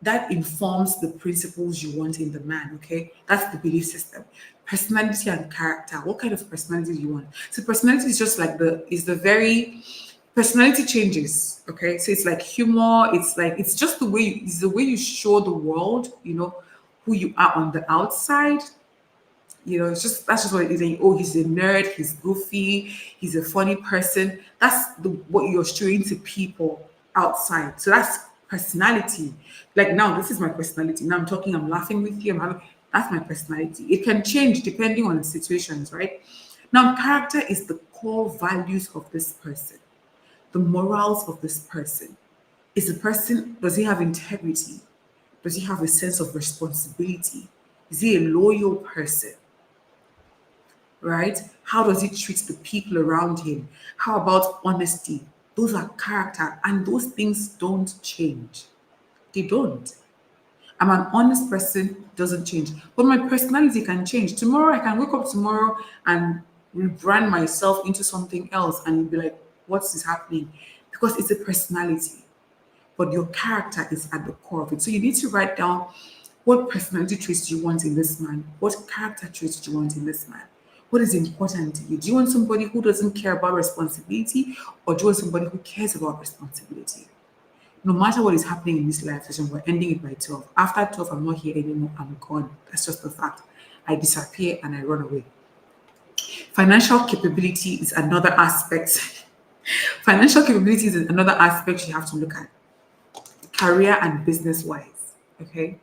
that informs the principles you want in the man. Okay, that's the belief system. Personality and character. What kind of personality do you want? So personality is just like the very personality changes. Okay, so it's like humor. It's just it's the way you show the world. Who you are on the outside. It's just that's just what it is. And, oh, he's a nerd, he's goofy, he's a funny person. That's what you're showing to people outside. So that's personality. Like now, this is my personality. Now I'm talking, I'm laughing with you. That's my personality. It can change depending on the situations, right? Now, character is the core values of this person, the morals of this person. Does he have integrity? Does he have a sense of responsibility? Is he a loyal person? Right? How does he treat the people around him? How about honesty? Those are character, and those things don't change. They don't. I'm an honest person, doesn't change. But my personality can change. Tomorrow, I can wake up tomorrow and rebrand myself into something else, and you'll be like, what's this happening? Because it's a personality, but your character is at the core of it. So you need to write down what personality traits do you want in this man? What character traits do you want in this man? What is important to you? Do you want somebody who doesn't care about responsibility, or do you want somebody who cares about responsibility? No matter what is happening in this life session, we're ending it by 12. After 12, I'm not here anymore. I'm gone. That's just the fact. I disappear and I run away. Financial capability is another aspect. Financial capability is another aspect you have to look at, career and business wise. Okay.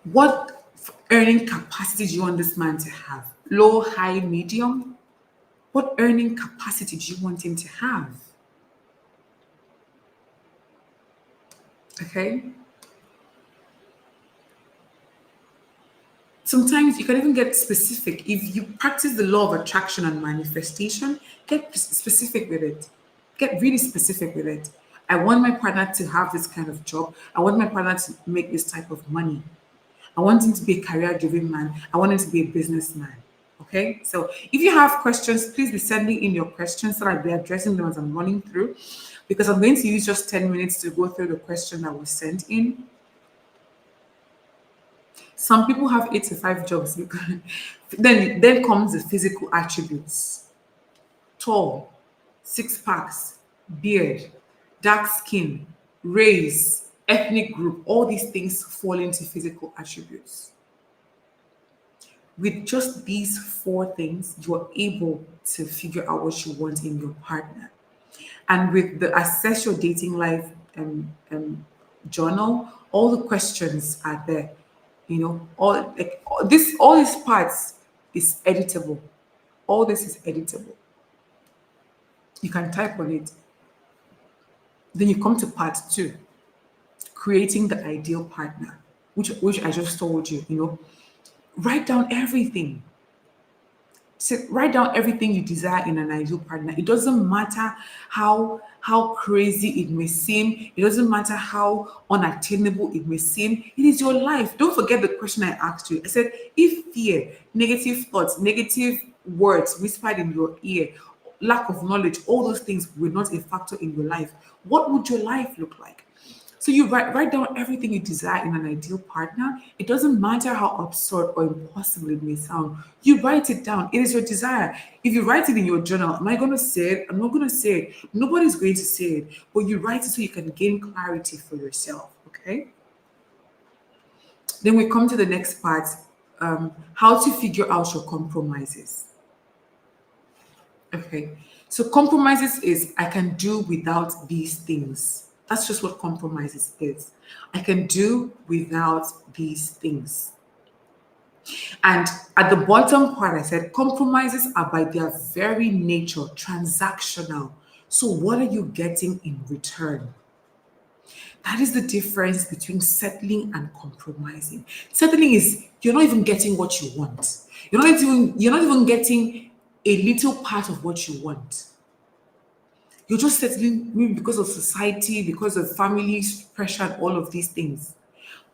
What earning capacity do you want this man to have? Low, high, medium? What earning capacity do you want him to have? Okay. Sometimes you can even get specific. If you practice the law of attraction and manifestation, get specific with it. Get really specific with it. I want my partner to have this kind of job. I want my partner to make this type of money. I want him to be a career driven man. I want him to be a businessman. Okay. So if you have questions, please be sending in your questions so that I'll be addressing them as I'm running through, because I'm going to use just 10 minutes to go through the question that was sent in. Some people have 8 to 5 jobs. Then comes the physical attributes: tall, six packs, beard, dark skin, race, ethnic group. All these things fall into physical attributes. With just these four things, you're able to figure out what you want in your partner. And with the Assess Your Dating Life journal, all the questions are there. All these parts is editable. All this is editable. You can type on it. Then you come to part two, creating the ideal partner, which I just told you. Write down everything. Write down everything you desire in an ideal partner. It doesn't matter how crazy it may seem. It doesn't matter how unattainable it may seem. It is your life. Don't forget the question I asked you. I said, if fear, negative thoughts, negative words whispered in your ear, lack of knowledge, all those things were not a factor in your life, what would your life look like? So you write down everything you desire in an ideal partner. It doesn't matter how absurd or impossible it may sound. You write it down. It is your desire. If you write it in your journal, am I going to say it? I'm not going to say it. Nobody's going to say it. But you write it so you can gain clarity for yourself. Okay. Then we come to the next part, how to figure out your compromises. Okay. So compromises is I can do without these things. That's just what compromises is. I can do without these things. And at the bottom part, I said compromises are by their very nature transactional. So, what are you getting in return? That is the difference between settling and compromising. Settling is you're not even getting what you want. You're not even getting a little part of what you want. You're just settling maybe because of society, because of family pressure, and all of these things.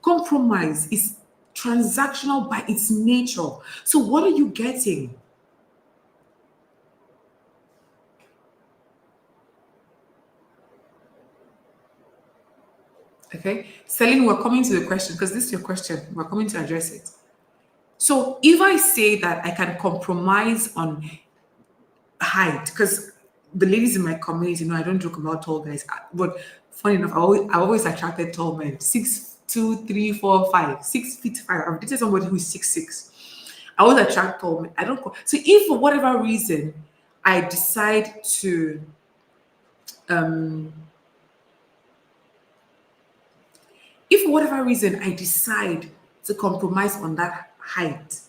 Compromise is transactional by its nature. So, what are you getting? Okay. Selling, we're coming to the question because this is your question. We're coming to address it. So, if I say that I can compromise on height, because the ladies in my community know I don't joke about tall guys, but funny enough, I always attracted tall men 6'2", 3", 4", 5", 6 feet 5. I've dated somebody who is 6'6". I always attract tall men. I don't so if for whatever reason I decide to um if for whatever reason I decide to compromise on that height,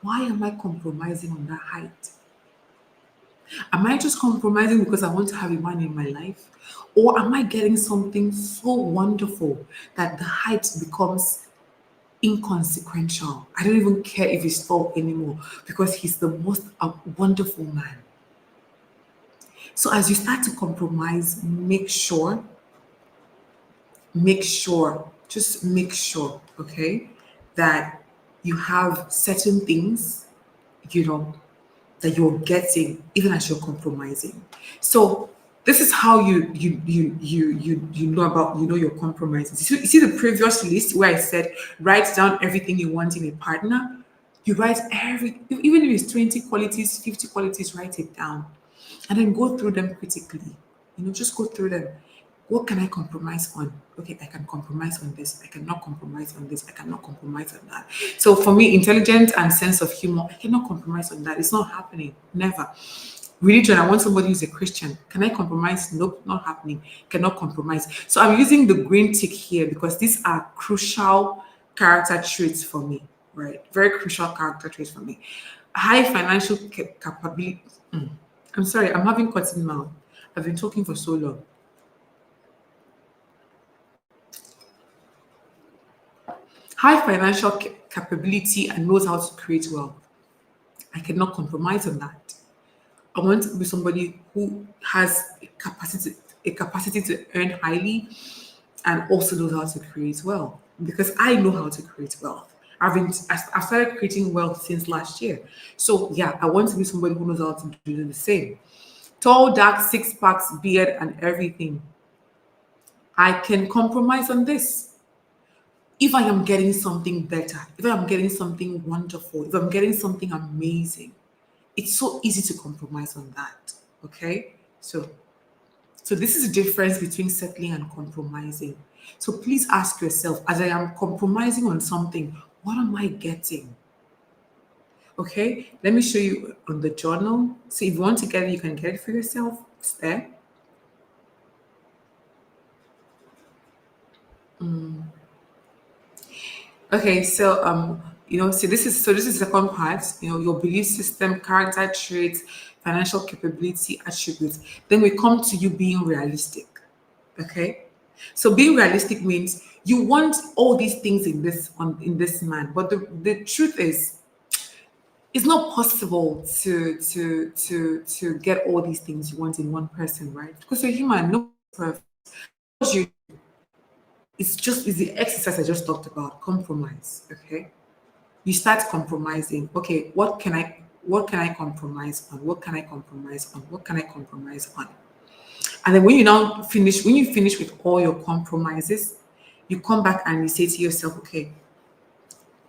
why am I compromising on that height? Am I just compromising because I want to have a man in my life? Or am I getting something so wonderful that the height becomes inconsequential? I don't even care if he's tall anymore because he's the most wonderful man. So as you start to compromise, just make sure, okay, that you have certain things, you know, that you're getting even as you're compromising. So this is how you know about your compromises. You see the previous list where I said write down everything you want in a partner. You write even if it's 20 qualities, 50 qualities, write it down and then go through them critically. Just go through them. What can I compromise on? Okay, I can compromise on this. I cannot compromise on this. I cannot compromise on that. So for me, intelligence and sense of humor, I cannot compromise on that. It's not happening. Never. Religion, I want somebody who's a Christian. Can I compromise? Nope, not happening. Cannot compromise. So I'm using the green tick here because these are crucial character traits for me, right? Very crucial character traits for me. High financial capability. I'm sorry, I'm having cotton mouth. I've been talking for so long. High financial capability and knows how to create wealth. I cannot compromise on that. I want to be somebody who has a capacity to earn highly and also knows how to create wealth because I know how to create wealth. I've started creating wealth since last year. So yeah, I want to be somebody who knows how to do the same. Tall, dark, six packs, beard, and everything. I can compromise on this if I am getting something better, if I'm getting something wonderful, if I'm getting something amazing. It's so easy to compromise on that. Okay. So this is the difference between settling and compromising. So please ask yourself, as I am compromising on something, what am I getting? Okay, let me show you on the journal. So if you want to get it, you can get it for yourself. It's there. Okay, so see this is the second part, your belief system, character traits, financial capability, attributes. Then we come to you being realistic. Okay. So being realistic means you want all these things in this man, but the truth is it's not possible to get all these things you want in one person, right? Because you're human, no perfect. What you it's the exercise I just talked about, compromise. Okay. You start compromising. Okay, what can I compromise on? What can I compromise on? What can I compromise on? And then when you finish with all your compromises, you come back and you say to yourself, okay,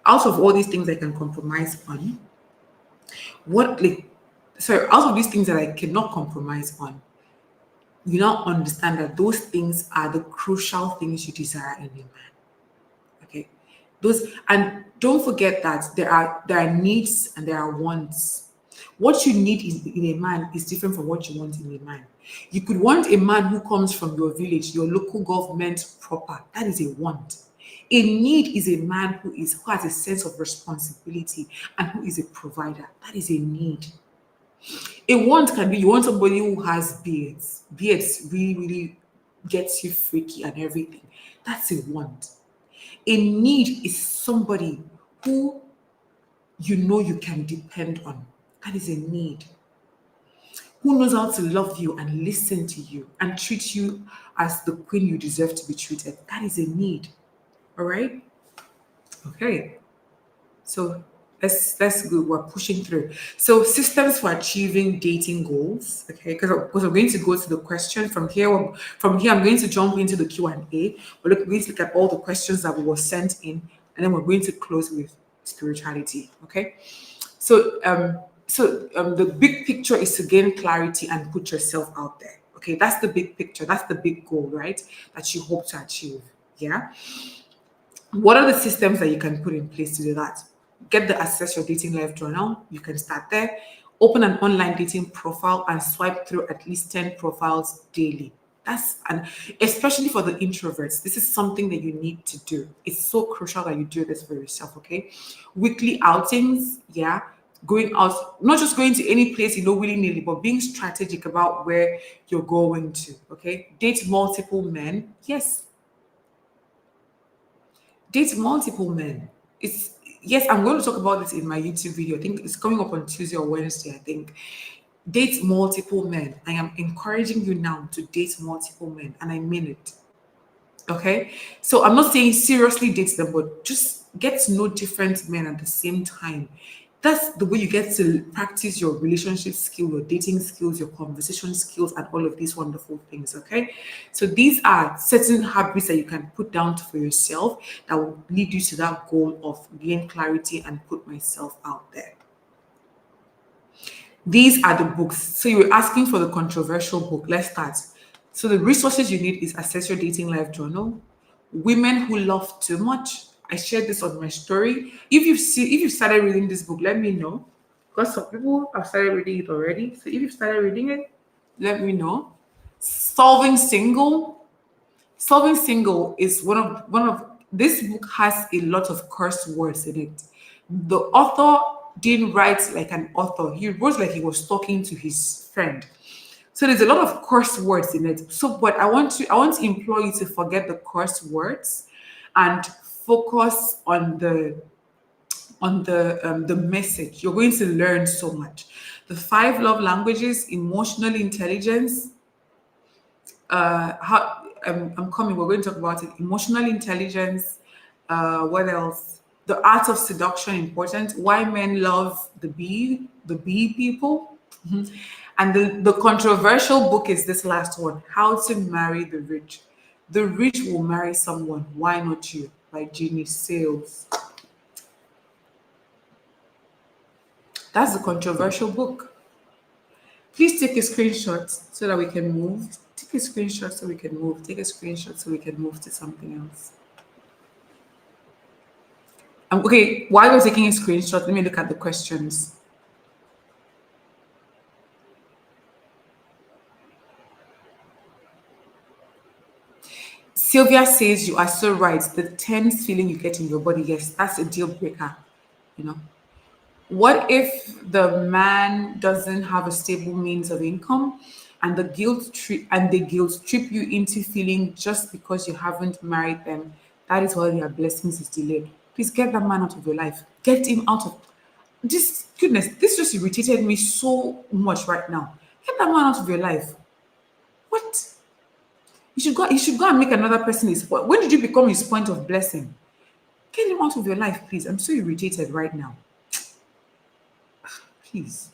out of all these things I can compromise on, what like sorry, out of these things that I cannot compromise on, you now understand that those things are the crucial things you desire in a man. Okay. Those and don't forget that there are needs and there are wants. What you need in a man is different from what you want in a man. You could want a man who comes from your village, your local government proper. That is a want. A need is a man who has a sense of responsibility and who is a provider. That is a need. A want can be you want somebody who has beards. Beards really, really gets you freaky and everything. That's a want. A need is somebody who you know you can depend on. That is a need. Who knows how to love you and listen to you and treat you as the queen you deserve to be treated. That is a need. All right? Okay. So let's go. We're pushing through. So systems for achieving dating goals. Okay, because I'm going to go to the question from here. From here, I'm going to jump into the Q and A. We're going to look at all the questions that were sent in, and then we're going to close with spirituality. Okay. The big picture is to gain clarity and put yourself out there. Okay, that's the big picture. That's the big goal, right? That you hope to achieve. Yeah. What are the systems that you can put in place to do that? Get the Assess Your Dating Life journal. You can start there. Open an online dating profile and swipe through at least 10 profiles daily. That's and especially for the introverts, this is something that you need to do. It's so crucial that you do this for yourself, okay? Weekly outings, yeah. Going out, not just going to any place, willy-nilly, but being strategic about where you're going to, okay? Date multiple men. Yes, date multiple men. It's yes, I'm going to talk about this in my YouTube video. I think it's coming up on Tuesday or Wednesday. I think date multiple men. I am encouraging you now to date multiple men, and I mean it. Okay. So I'm not saying seriously date them, but just get to know different men at the same time. That's the way you get to practice your relationship skill, your dating skills, your conversation skills, and all of these wonderful things. Okay. So these are certain habits that you can put down for yourself that will lead you to that goal of gain clarity and put myself out there. These are the books. So you were asking for the controversial book. Let's start. So the resources you need is Assess Your Dating Life Journal, Women Who Love Too Much. I shared this on my story. If you've started reading this book, let me know. Because some people have started reading it already. So if you've started reading it, let me know. Solving Single. Solving Single is one of this book has a lot of curse words in it. The author didn't write like an author. He wrote like he was talking to his friend. So there's a lot of curse words in it. So but I want to implore you to forget the curse words and focus on the message. You're going to learn so much. The five love languages, emotional intelligence, how I'm coming. We're going to talk about it. Emotional intelligence. What else? The art of seduction important. Why men love the bee people. Mhm. And the controversial book is this last one. How to marry the rich. The rich will marry someone. Why not you? By Jeannie Sales. That's the controversial book. Please take a screenshot so that we can move. Take a screenshot so we can move. Take a screenshot so we can move to something else. Okay, while we're taking a screenshot, let me look at the questions. Sylvia says you are so right. The tense feeling you get in your body, yes, that's a deal breaker. You know, what if the man doesn't have a stable means of income and the guilt trip you into feeling just because you haven't married them? That is why your blessings is delayed. Please get that man out of your life. Get him out of this goodness. This just irritated me so much right now. Get that man out of your life. What? You should go and make another person his point. When did you become his point of blessing? Get him out of your life, please. I'm so irritated right now. Please.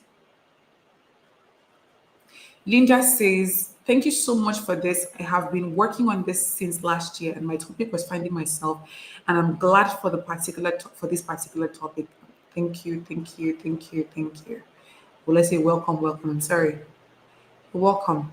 Linda says, thank you so much for this. I have been working on this since last year, and my topic was finding myself. And I'm glad for this particular topic. Thank you, thank you, thank you, thank you. Well, let's say welcome, welcome. I'm sorry. You're welcome.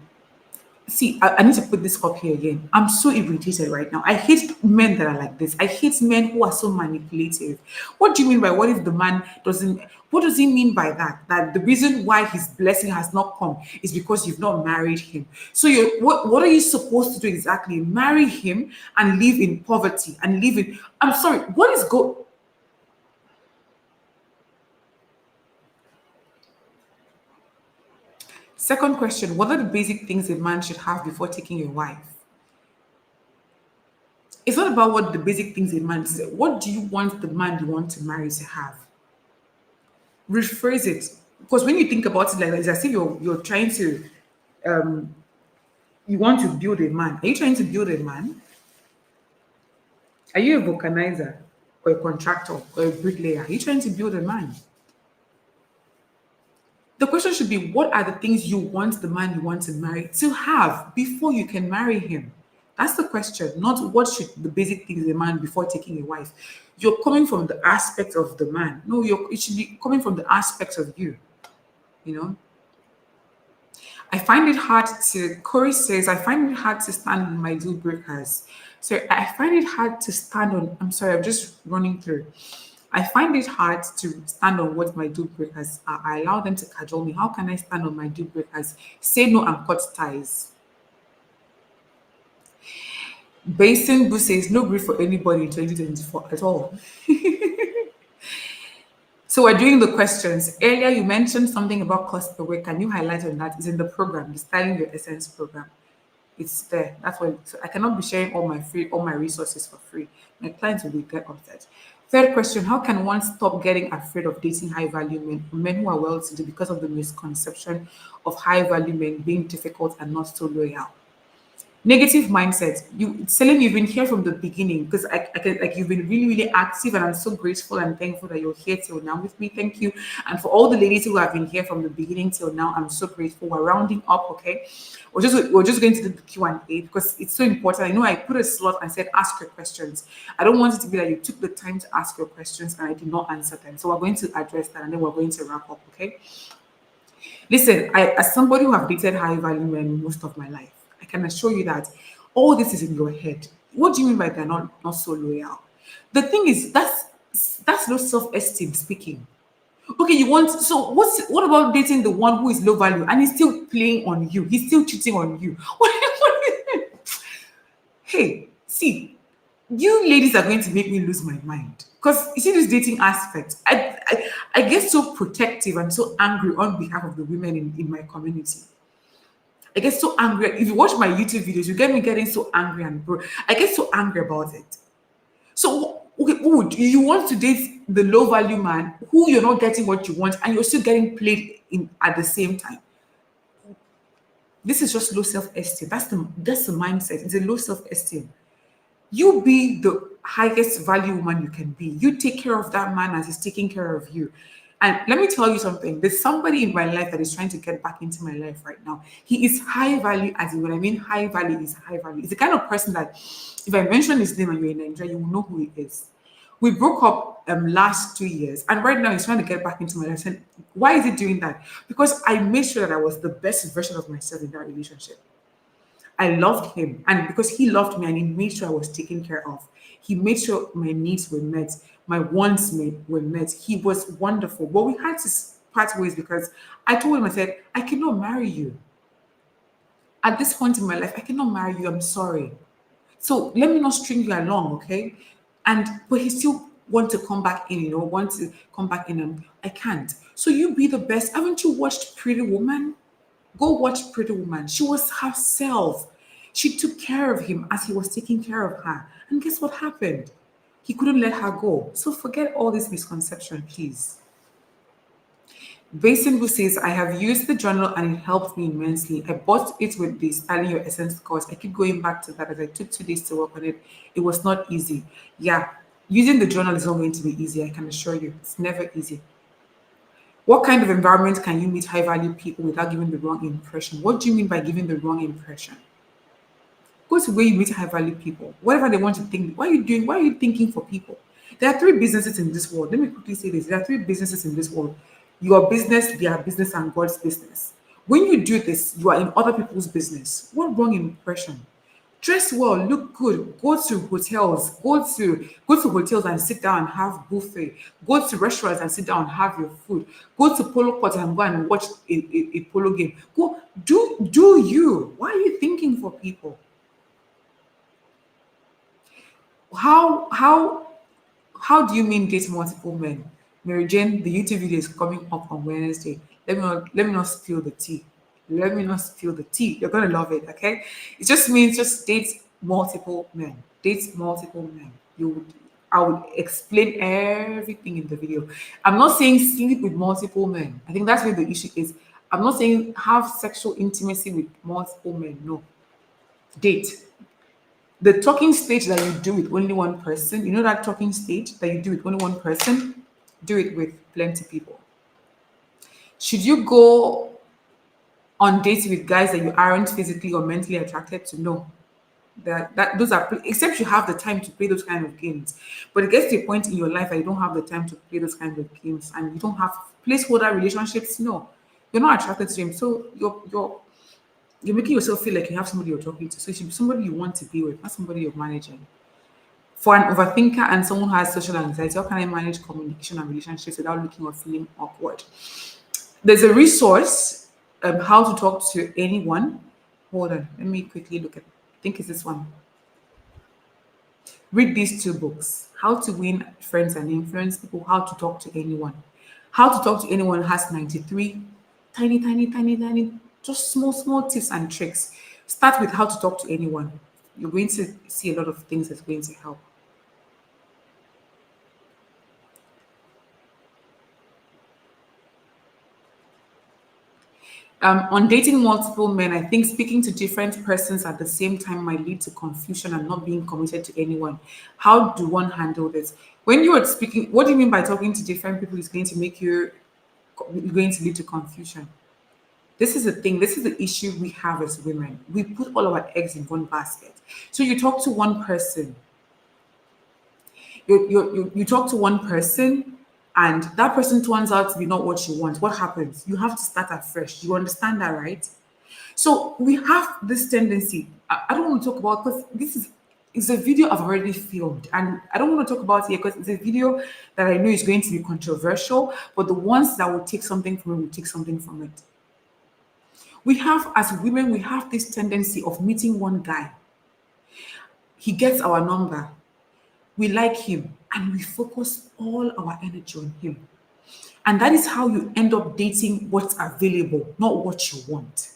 See, I need to put this up here again. I'm so irritated right now. I hate men that are like this. I hate men who are so manipulative. What do you mean by what if the man doesn't? What does he mean by that? That the reason why his blessing has not come is because you've not married him. So you, what are you supposed to do exactly? Marry him and live in poverty and live in. I'm sorry. What is go? Second question: what are the basic things a man should have before taking a wife? It's not about what the basic things a man says. What do you want the man you want to marry to have? Rephrase it. Because when you think about it like that, it's as if you're trying to you want to build a man. Are you trying to build a man? Are you a vulcanizer or a contractor or a bricklayer? Are you trying to build a man? The question should be what are the things you want the man you want to marry to have before you can marry him? That's the question, not what should the basic things a man before taking a wife. You're coming from the aspect of the man. No, it should be coming from the aspect of you, you know. I find it hard to, Corey says, I find it hard to stand on my deal breakers. So I find it hard to stand on, I'm sorry, I'm just running through. I find it hard to stand on what my deal breakers are. I allow them to cajole me. How can I stand on my deal breakers? Say no and cut ties. Basin Boo says no grief for anybody in 2024 at all. So we're doing the questions. Earlier you mentioned something about cost per week. Can you highlight on that? It's in the program, the Styling Your Essence program. It's there. That's why so I cannot be sharing all my resources for free. My clients will be get upset. Third question: how can one stop getting afraid of dating high value men who are well to do because of the misconception of high value men being difficult and not so loyal? Negative mindset. You Selene, you've been here from the beginning because I can like you've been really, really active, and I'm so grateful and thankful that you're here till now with me. Thank you. And for all the ladies who have been here from the beginning till now, I'm so grateful. We're rounding up, okay? We're just going to do the Q&A because it's so important. I know I put a slot and said ask your questions. I don't want it to be that you took the time to ask your questions and I did not answer them. So we're going to address that and then we're going to wrap up, okay? Listen, as somebody who have dated high value men most of my life, I can assure you that all this is in your head. What do you mean by they're not so loyal? The thing is, that's low self-esteem speaking. Okay, you want so what about dating the one who is low value and he's still playing on you? He's still cheating on you. Hey, see, you ladies are going to make me lose my mind because you see this dating aspect. I get so protective and so angry on behalf of the women in my community. I get so angry. If you watch my YouTube videos, you get me getting so angry and bro. I get so angry about it. So okay, would you want to date the low value man who you're not getting what you want and you're still getting played in at the same time? This is just low self-esteem. That's the mindset. It's a low self-esteem. You be the highest value woman you can be. You take care of that man as he's taking care of you. And let me tell you something. There's somebody in my life that is trying to get back into my life right now. He is high value, as in when I mean high value, is high value. He's the kind of person that if I mention his name and you're in Nigeria, you will know who he is. We broke up last 2 years, and right now he's trying to get back into my life. And why is he doing that? Because I made sure that I was the best version of myself in that relationship. I loved him. And because he loved me and he made sure I was taken care of, he made sure my needs were met, my wants were met. He was wonderful. But we had to part ways because I told him, I said, I cannot marry you. At this point in my life, I cannot marry you. I'm sorry. So let me not string you along, okay? And but he still want to come back in, want to come back in, and I can't. So you be the best. Haven't you watched Pretty Woman? Go watch Pretty Woman. She was herself. She took care of him as he was taking care of her. And guess what happened? He couldn't let her go. So forget all this misconception, please. Basin who says, I have used the journal and it helped me immensely. I bought it with the Styling Your Essence course. I keep going back to that as I took 2 days to work on it. It was not easy. Yeah, using the journal is not going to be easy, I can assure you. It's never easy. What kind of environment can you meet high value people without giving the wrong impression? What do you mean by giving the wrong impression? Go to where you meet high value people. Whatever they want to think. What are you doing? What are you thinking for people? There are three businesses in this world. Let me quickly say this. There are three businesses in this world. Your business, their business, and God's business. When you do this, you are in other people's business. What wrong impression? Dress well, look good, go to hotels and sit down and have buffet, go to restaurants and sit down and have your food, go to polo court and go and watch a polo game. Go do you. Why are you thinking for people? How how do you mean date multiple men? Mary Jane, the YouTube video is coming up on Wednesday. Let me not spill the tea. Let me not spill the tea. You're gonna love it, okay? It just means just date multiple men. Date multiple men. I would explain everything in the video. I'm not saying sleep with multiple men. I think that's where the issue is. I'm not saying have sexual intimacy with multiple men. No. Date. The talking stage that you do with only one person, you know that talking stage that you do with only one person, do it with plenty people. Should you go on dates with guys that you aren't physically or mentally attracted to? No. That those are except you have the time to play those kind of games. But it gets to a point in your life that you don't have the time to play those kind of games and you don't have placeholder relationships. No. You're not attracted to them. So you're making yourself feel like you have somebody you're talking to. So it should be somebody you want to be with, not somebody you're managing. For an overthinker and someone who has social anxiety, how can I manage communication and relationships without looking or feeling awkward? There's a resource, how to talk to anyone. Hold on, let me quickly look at. I think it's this one. Read these two books: How to Win Friends and Influence People, How to Talk to Anyone. How to Talk to Anyone has 93 tiny, tiny, tiny, tiny, just small, small tips and tricks. Start with how to talk to anyone. You're going to see a lot of things that's going to help. On dating multiple men, I think speaking to different persons at the same time might lead to confusion and not being committed to anyone. How do one handle this? When you are speaking, what do you mean by talking to different people is going to make you going to lead to confusion? This is the thing, this is the issue we have as women. We put all our eggs in one basket. So you talk to one person, you talk to one person and that person turns out to be not what you want. What happens? You have to start afresh. You understand that, right? So we have this tendency. I don't want to talk about because this is it's a video I've already filmed, and I don't want to talk about it here because it's a video that I know is going to be controversial. But the ones that will take something from it will take something from it. We have, as women, we have this tendency of meeting one guy. He gets our number. We like him, and we focus all our energy on him. And that is how you end up dating what's available, not what you want.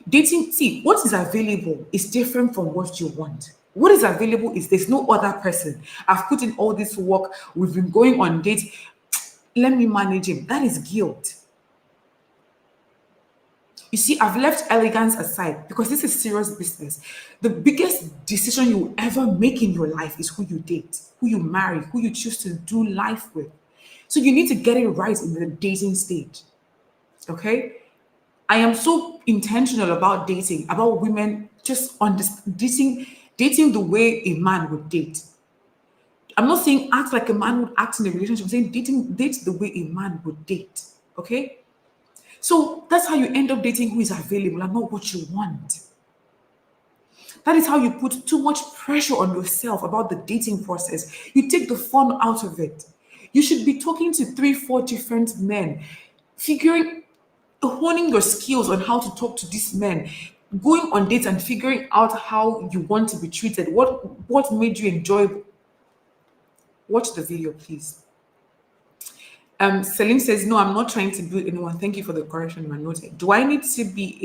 Dating, see, what is available is different from what you want. What is available is there's no other person. I've put in all this work. We've been going on dates. Let me manage him. That is guilt. You see, I've left elegance aside because this is serious business. The biggest decision you will ever make in your life is who you date, who you marry, who you choose to do life with. So you need to get it right in the dating stage. Okay? I am so intentional about dating, about women just dating the way a man would date. I'm not saying act like a man would act in a relationship. I'm saying date the way a man would date. Okay? So that's how you end up dating who is available and not what you want. That is how you put too much pressure on yourself about the dating process. You take the fun out of it. You should be talking to three, four different men, figuring, honing your skills on how to talk to these men, going on dates and figuring out how you want to be treated. What made you enjoy? Watch the video, please. Celine says, no, I'm not trying to build anyone. Thank you for the correction, Manote. Do I need to be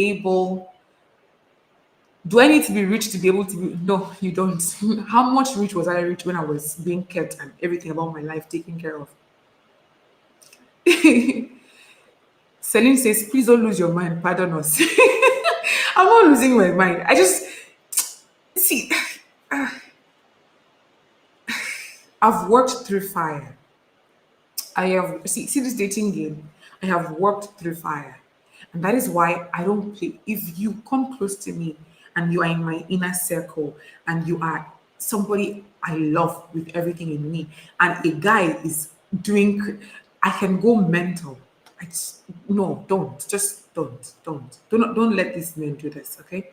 rich to be able to be? No, you don't. How much rich was I rich when I was being kept and everything about my life taken care of? Celine says, please don't lose your mind. Pardon us. I'm not losing my mind. I just see, I've worked through fire. I have see this dating game. I have worked through fire, and that is why I don't play. If you come close to me and you are in my inner circle and you are somebody I love with everything in me, and a guy is doing, I can go mental. I just, no, don't just Don't let these men do this, okay?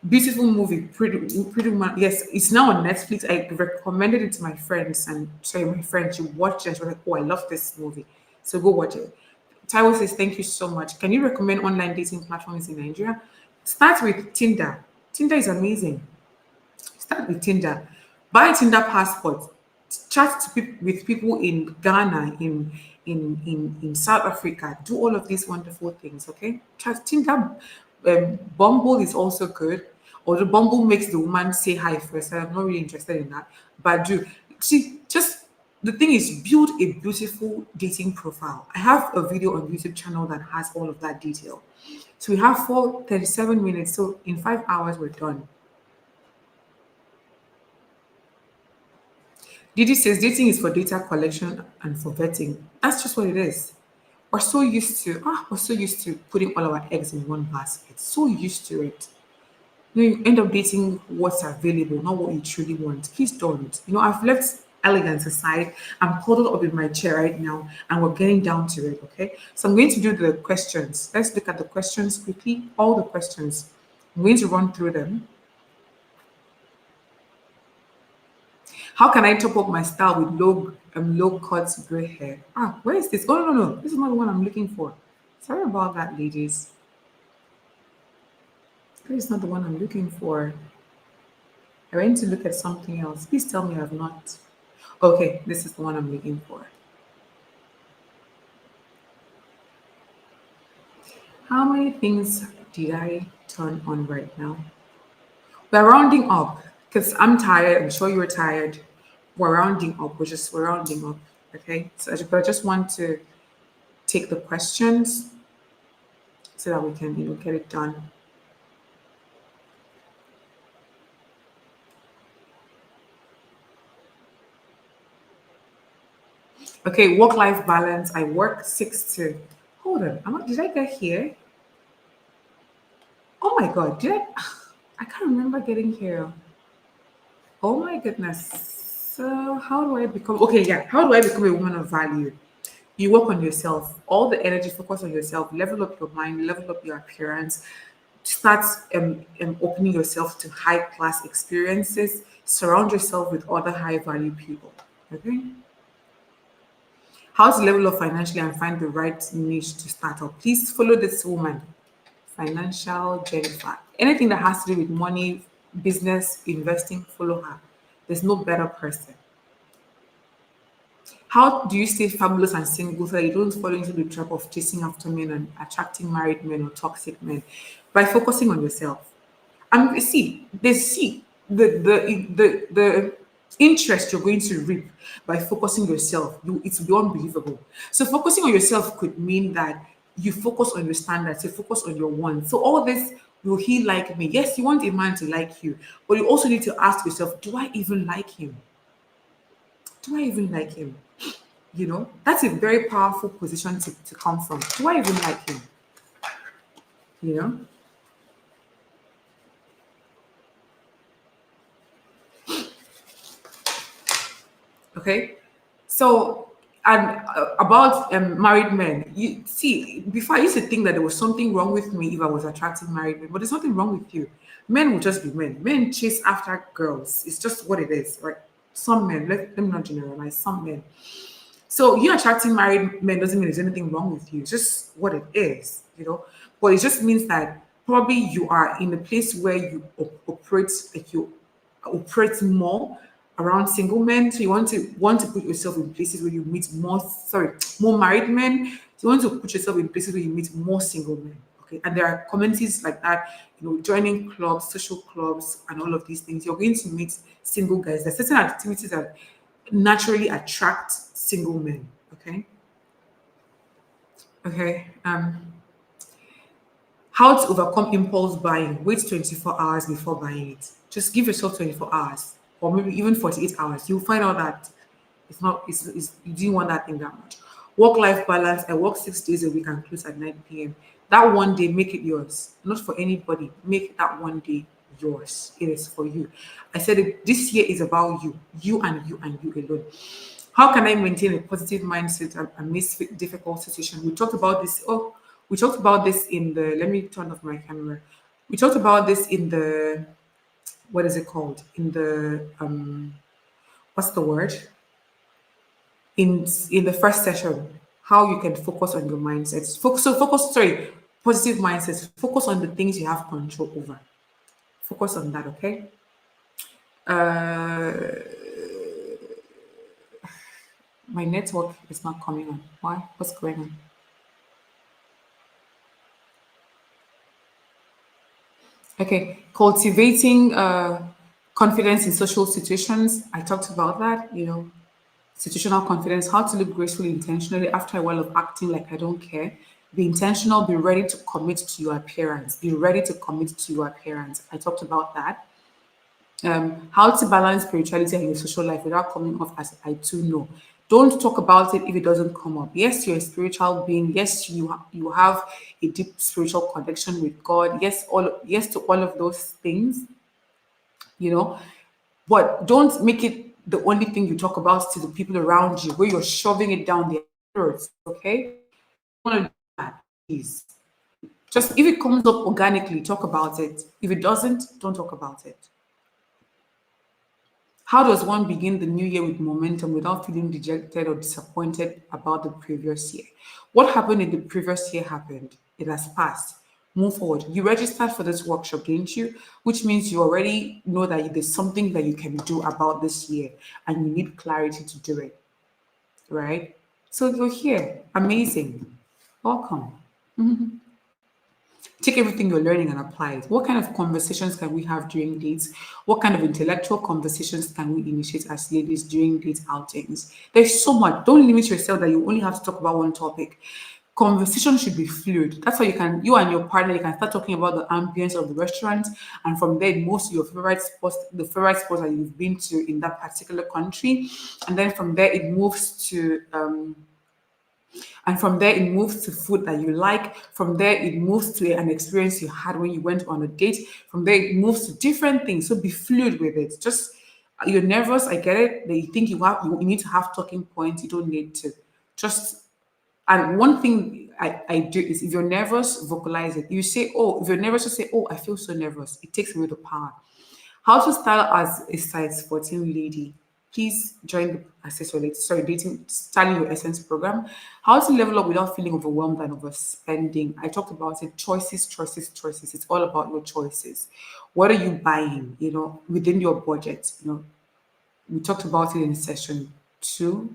Beautiful movie, pretty much. Yes, it's now on Netflix. I recommended it to my friends, and sorry, my friend, she watched it. And she was like, "Oh, I love this movie," so go watch it. Taiwo says, "Thank you so much. Can you recommend online dating platforms in Nigeria?" Start with Tinder. Tinder is amazing. Start with Tinder. Buy a Tinder passport. Chat with people in Ghana, in South Africa. Do all of these wonderful things, okay? Chat Tinder. Bumble is also good. Although Bumble makes the woman say hi first. I'm not really interested in that. But do see, just the thing is, build a beautiful dating profile. I have a video on YouTube channel that has all of that detail. So we have 4:37 minutes. So in 5 hours, we're done. Didi says dating is for data collection and for vetting. That's just what it is. We're so used to putting all our eggs in one basket. So used to it. You end up dating what's available, not what you truly want. Please don't. I've left elegance aside. I'm huddled up in my chair right now and we're getting down to it, okay? So I'm going to do the questions. Let's look at the questions quickly. All the questions. I'm going to run through them. How can I top up my style with low cut gray hair? Where is this? Oh no. This is not the one I'm looking for. Sorry about that, ladies. This is not the one I'm looking for. I went to look at something else. Please tell me I've not. Okay, this is the one I'm looking for. How many things did I turn on right now? We're rounding up because I'm tired. I'm sure you're tired. We're rounding up. We're rounding up. Okay. So I just want to take the questions so that we can get it done. Okay, work-life balance. I work 6 to. Hold on. Did I get here? Oh my God. Did I? I can't remember getting here. Oh my goodness. So how do I become? Okay, yeah. How do I become a woman of value? You work on yourself. All the energy focus on yourself. Level up your mind. Level up your appearance. Start opening yourself to high class experiences. Surround yourself with other high value people. Okay. How to level up financially and find the right niche to start up. Please follow this woman, Financial Jennifer. Anything that has to do with money, business, investing, follow her. There's no better person. How do you stay fabulous and single so that you don't fall into the trap of chasing after men and attracting married men or toxic men? By focusing on yourself. See the interest you're going to reap by focusing yourself. It's beyond unbelievable. So focusing on yourself could mean that you focus on your standards, you focus on your wants. So all this, will he like me? Yes, you want a man to like you, but you also need to ask yourself, do I even like him? Do I even like him? That's a very powerful position to come from. Do I even like him? You know? Okay. So, and about married men, you see, before I used to think that there was something wrong with me if I was attracting married men, but there's nothing wrong with you. Men will just be men. Men chase after girls. It's just what it is, right? Some men, let me not generalize, some men. So you attracting married men doesn't mean there's anything wrong with you. It's just what it is. But it just means that probably you are in a place where you operate, like you operate more around single men. So you want to put yourself in places where you meet more married men. So you want to put yourself in places where you meet more single men. Okay. And there are communities like that, joining clubs, social clubs, and all of these things. You're going to meet single guys. There's certain activities that naturally attract single men. Okay. Okay. How to overcome impulse buying. Wait 24 hours before buying it. Just give yourself 24 hours or maybe even 48 hours. You'll find out that you didn't want that thing that much. Work life balance. I work 6 days a week and close at 9 p.m. That one day, make it yours. Not for anybody. Make that one day yours. It is for you. I said this year is about you. You and you and you alone. How can I maintain a positive mindset amidst difficult situation? We talked about this. Oh, We talked about this in the, let me turn off my camera. We talked about this in the, what is it called? In the, what's the word? In the first session, how you can focus on your mindsets. Focus, sorry, positive mindsets. Focus on the things you have control over. Focus on that, okay? Uh, my network is not coming on. Why? What's going on? Okay, cultivating confidence in social situations. I talked about that, situational confidence, how to live gracefully, intentionally after a while of acting like I don't care. Be intentional, be ready to commit to your appearance. Be ready to commit to your appearance. I talked about that. How to balance spirituality and your social life without coming off as I too know. Don't talk about it if it doesn't come up. Yes, you're a spiritual being. Yes, you have a deep spiritual connection with God. Yes to all of those things, you know. But don't make it the only thing you talk about to the people around you, where you're shoving it down their throats. Okay, you don't want to do that, please. Just if it comes up organically, talk about it. If it doesn't, don't talk about it. How does one begin the new year with momentum without feeling dejected or disappointed about the previous year? What happened in the previous year happened. It has passed. Move forward. You registered for this workshop, didn't you? Which means you already know that there's something that you can do about this year and you need clarity to do it, right? So you're here. Amazing. Welcome. Take everything you're learning and apply it. What kind of conversations can we have during dates? What kind of intellectual conversations can we initiate as ladies during date outings? There's so much. Don't limit yourself that you only have to talk about one topic. Conversation should be fluid. That's how you and your partner, you can start talking about the ambience of the restaurant, and from there, most of your favorite spots, the favorite spots that you've been to in that particular country, and then from there, it moves to food that you like. From there, it moves to an experience you had when you went on a date. From there, it moves to different things. So be fluid with it. Just you're nervous. I get it. That you think you need to have talking points. You don't need to. Just and one thing I do is if you're nervous, vocalize it. You say, oh, if you're nervous, you say, oh, I feel so nervous. It takes away the power. How to style as a size 14 lady. Please join the dating styling your essence program. How to level up without feeling overwhelmed and overspending. I talked about it. Choices, choices, choices. It's all about your choices. What are you buying? Within your budget. We talked about it in session two.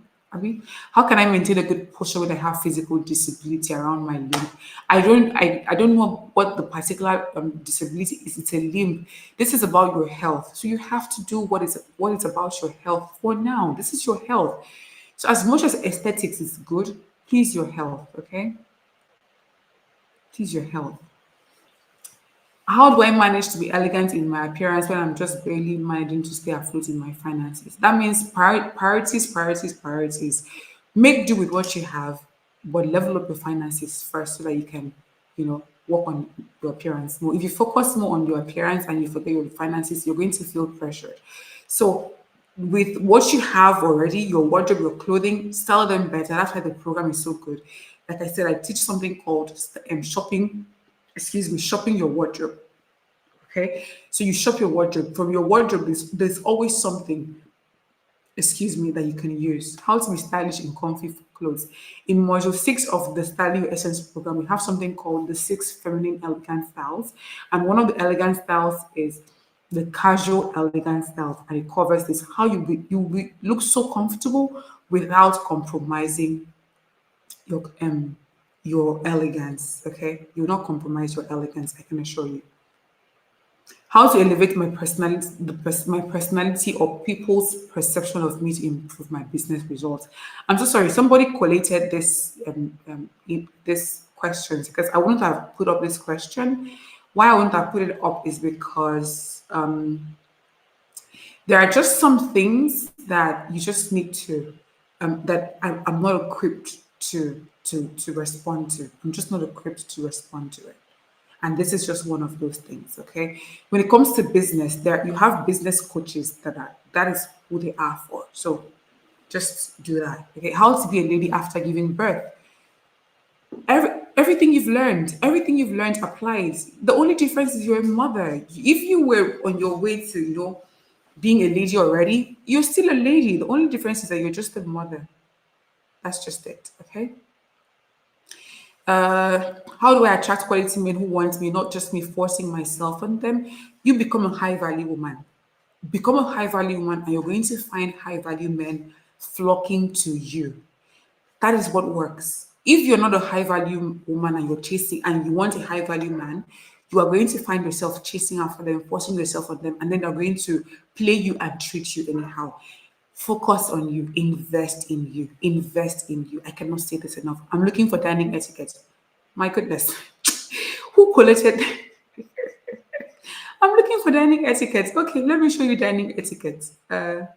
How can I maintain a good posture when I have physical disability around my limb? I don't know what the particular disability is. It's a limb. This is about your health. So you have to do what is about your health for now. This is your health. So as much as aesthetics is good, please your health, okay? Please your health. How do I manage to be elegant in my appearance when I'm just barely managing to stay afloat in my finances? That means priorities, priorities, priorities. Make do with what you have, but level up your finances first so that you can, work on your appearance more. If you focus more on your appearance and you forget your finances, you're going to feel pressured. So, with what you have already, your wardrobe, your clothing, style them better. That's why the program is so good. Like I said, I teach something called shopping your wardrobe. Okay, so you shop your wardrobe. From your wardrobe, there's always something, that you can use. How to be stylish in comfy clothes. In module 6 of the Styling Your Essence program, we have something called the 6 feminine elegant styles. And one of the elegant styles is the casual elegant styles. And it covers this how look so comfortable without compromising your elegance. Okay, you'll not compromise your elegance, I can assure you. How to elevate my personality, my personality or people's perception of me to improve my business results. I'm so sorry. Somebody collated this questions because I wouldn't have put up this question. Why I wouldn't have put it up is because there are just some things that you just need to that I'm not equipped to respond to. I'm just not equipped to respond to it. And this is just one of those things, okay? When it comes to business, there you have business coaches that is who they are for. So just do that. Okay. How to be a lady after giving birth. Everything you've learned applies. The only difference is you're a mother. If you were on your way to, being a lady already, you're still a lady. The only difference is that you're just a mother. That's just it. Okay. How do I attract quality men who want me, not just me forcing myself on them? You become a high value woman. Become a high value woman, and you're going to find high value men flocking to you. That is what works. If you're not a high value woman and you're chasing and you want a high value man, you are going to find yourself chasing after them, forcing yourself on them, and then they're going to play you and treat you anyhow. Focus on you, invest in you, invest in you. I cannot say this enough. I'm looking for dining etiquette. My goodness. Who collated? I'm looking for dining etiquette. Okay, let me show you dining etiquette. Let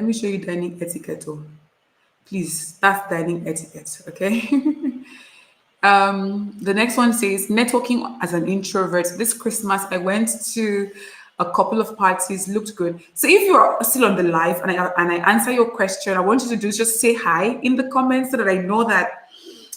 me show you dining etiquette. Oh, please, that's dining etiquette. Okay. The next one says networking as an introvert. This Christmas, I went to a couple of parties, looked good. So if you're still on the live and I answer your question, I want you to do is just say hi in the comments so that I know that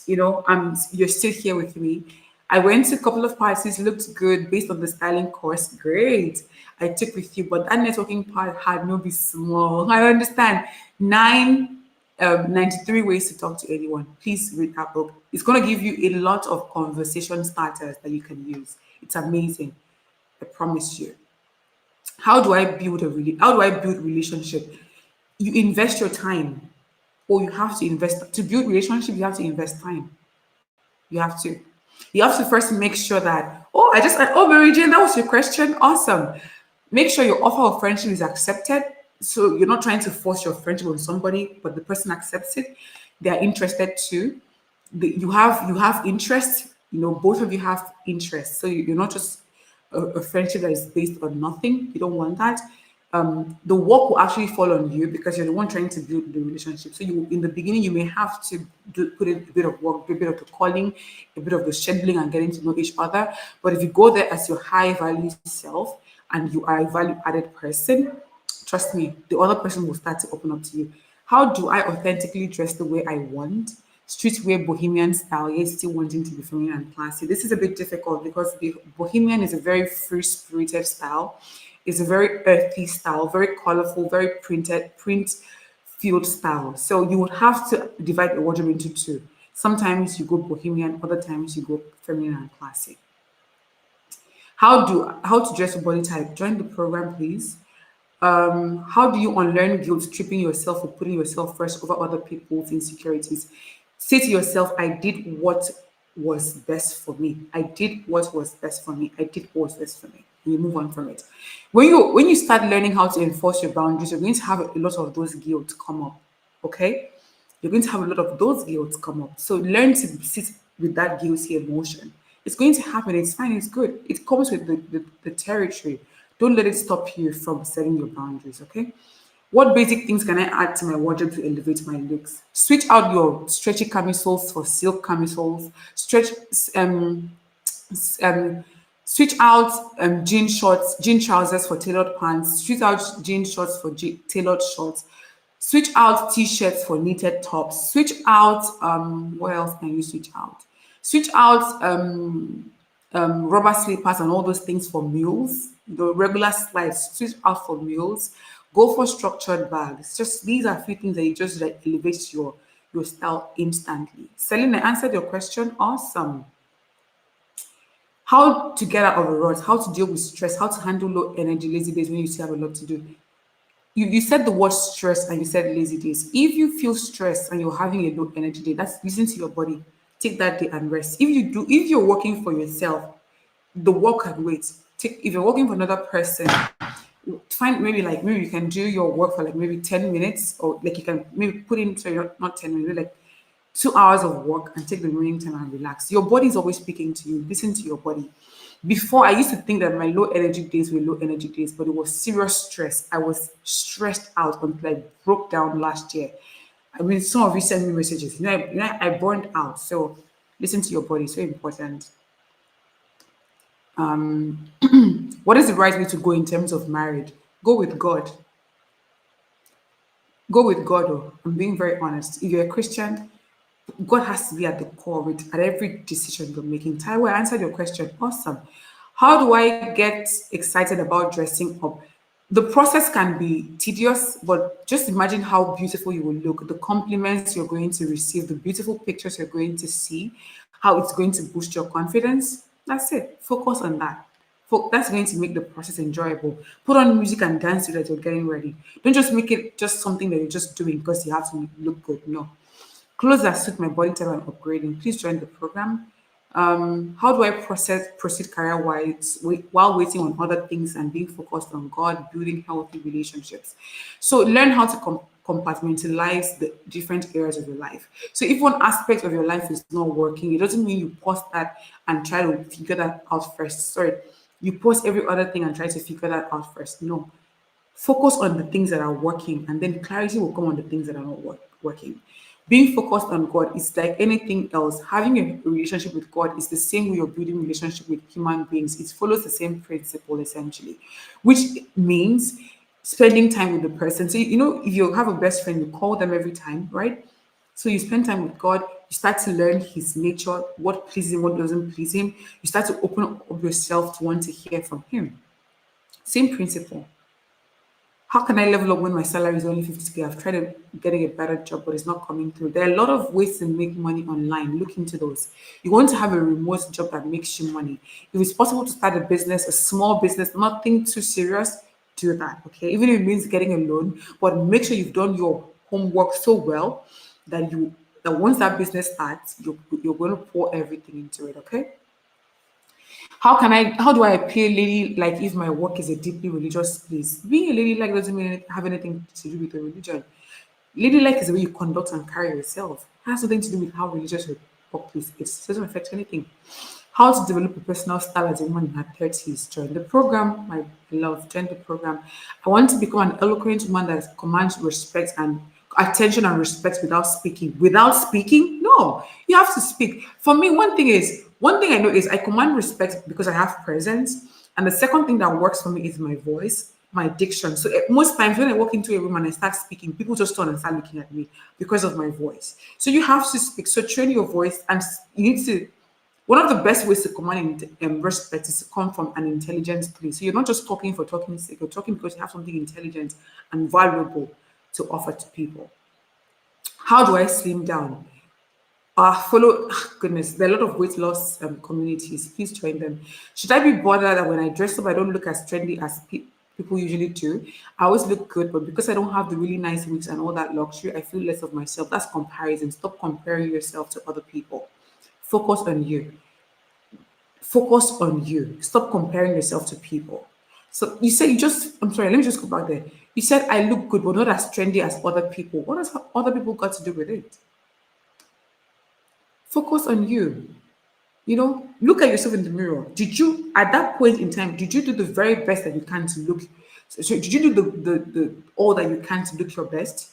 you're still here with me. I went to a couple of parties, looked good based on the styling course. Great. I took with you, but that networking part had no be small. I understand. 93 ways to talk to anyone. Please read that book. It's going to give you a lot of conversation starters that you can use. It's amazing. I promise you. How do I build relationship? You invest your time, or you have to invest to build relationship. You have to invest time. You have to. You have to first make sure that, Mary Jane, that was your question. Awesome. Make sure your offer of friendship is accepted. So you're not trying to force your friendship on somebody, but the person accepts it. They are interested too. You have interest. Both of you have interest. So you're not just a friendship that is based on nothing. You don't want that. The work will actually fall on you because you're the one trying to build the relationship. So in the beginning, you may have to put in a bit of work, a bit of the calling, a bit of the scheduling and getting to know each other. But if you go there as your high value self and you are a value added person, trust me, the other person will start to open up to you. How do I authentically dress the way I want? Streetwear bohemian style, yet still wanting to be feminine and classy. This is a bit difficult because the bohemian is a very free spirited style. It's a very earthy style, very colorful, very print filled style. So you would have to divide your wardrobe into two. Sometimes you go bohemian, other times you go feminine and classy. How to dress your body type? Join the program, please. How do you unlearn guilt, tripping yourself or putting yourself first over other people's insecurities? Say to yourself, I did what was best for me. I did what was best for me. I did what was best for me. And you move on from it. When you start learning how to enforce your boundaries, you're going to have a lot of those guilt come up. Okay? You're going to have a lot of those guilt come up. So learn to sit with that guilty emotion. It's going to happen. It's fine. It's good. It comes with the territory. Don't let it stop you from setting your boundaries. Okay. What basic things can I add to my wardrobe to elevate my looks? Switch out your stretchy camisoles for silk camisoles. Um, switch out jean shorts, jean trousers for tailored pants. Switch out jean shorts for tailored shorts. Switch out t-shirts for knitted tops. Switch out what else can you switch out? Switch out rubber slippers and all those things for mules. The regular slides, switch out for mules. Go for structured bags. Just these are a few things that you just like elevate your style instantly. Selena, I answered your question. Awesome. How to get out of a rut, how to deal with stress, how to handle low energy, lazy days when you still have a lot to do. You said the word stress and you said lazy days. If you feel stressed and you're having a low energy day, that's listen to your body. Take that day and rest. If you're working for yourself, the work can wait. If you're working for another person, find maybe you can do your work for like maybe 10 minutes, or like you can maybe put in, so you're not 10 minutes, like 2 hours of work and take the remaining time and relax. Your body is always speaking to you. Listen to your body. Before, I used to think that my low energy days were low energy days, but it was serious stress. I was stressed out until I broke down last year. I mean, some of you send me messages. I burned out. So listen to your body. It's very important. What is the right way to go in terms of marriage? Go with God. Go with God. Oh, I'm being very honest. If you're a Christian, God has to be at the core with at every decision you're making. Taiwo, I answered your question. Awesome. How do I get excited about dressing up? The process can be tedious, but just imagine how beautiful you will look, the compliments you're going to receive, the beautiful pictures you're going to see, how it's going to boost your confidence. That's it. Focus on that. That's going to make the process enjoyable. Put on music and dance to that you're getting ready. Don't just make it just something that you're just doing because you have to look good. No, clothes that suit my body type and upgrading. Please join the program. How do I proceed career wise while waiting on other things and being focused on God, building healthy relationships? So learn how to compartmentalize the different areas of your life. So if one aspect of your life is not working, it doesn't mean you pause that and try to figure that out first. Sorry, you pause every other thing and try to figure that out first. No, focus on the things that are working, and then clarity will come on the things that are not working. Being focused on God is like anything else. Having a relationship with God is the same way you're building relationship with human beings. It follows the same principle essentially, which means spending time with the person. So if you have a best friend, you call them every time, right? So you spend time with God, you start to learn his nature, what pleases him, what doesn't please him. You start to open up yourself to want to hear from him. Same principle. How can I level up when my salary is only 50K? I've tried getting a better job, but it's not coming through. There are a lot of ways to make money online. Look into those. You want to have a remote job that makes you money. If it's possible to start a business, a small business, nothing too serious, do that. Okay. Even if it means getting a loan, but make sure you've done your homework so well that once that business starts, you're going to pour everything into it. Okay. How do I appear lady like if my work is a deeply religious place? Being a lady like doesn't mean have anything to do with the religion. Ladylike is the way you conduct and carry yourself. It has nothing to do with how religious your workplace is. It doesn't affect anything. How to develop a personal style as a woman in her 30s. Join the program, my love. Join the program. I want to become an eloquent woman that commands respect and attention and respect without speaking. Without speaking? No, you have to speak. For me, one thing I know is I command respect because I have presence. And the second thing that works for me is my voice, my diction. So most times when I walk into a room and I start speaking, people just turn and start looking at me because of my voice. So you have to speak. So train your voice, and you need to. One of the best ways to command respect is to come from an intelligent place. So you're not just talking for talking sake. You're talking because you have something intelligent and valuable to offer to people. How do I slim down? Goodness, there are a lot of weight loss communities. Please join them. Should I be bothered that when I dress up, I don't look as trendy as people usually do? I always look good, but because I don't have the really nice wigs and all that luxury, I feel less of myself. That's comparison. Stop comparing yourself to other people. Focus on you. Focus on you. Stop comparing yourself to people. So you said I'm sorry, let me just go back there. You said I look good, but not as trendy as other people. What has other people got to do with it? Focus on you. Look at yourself in the mirror. Did you, at that point in time, did you do the very best that you can to look? So did you do the all that you can to look your best?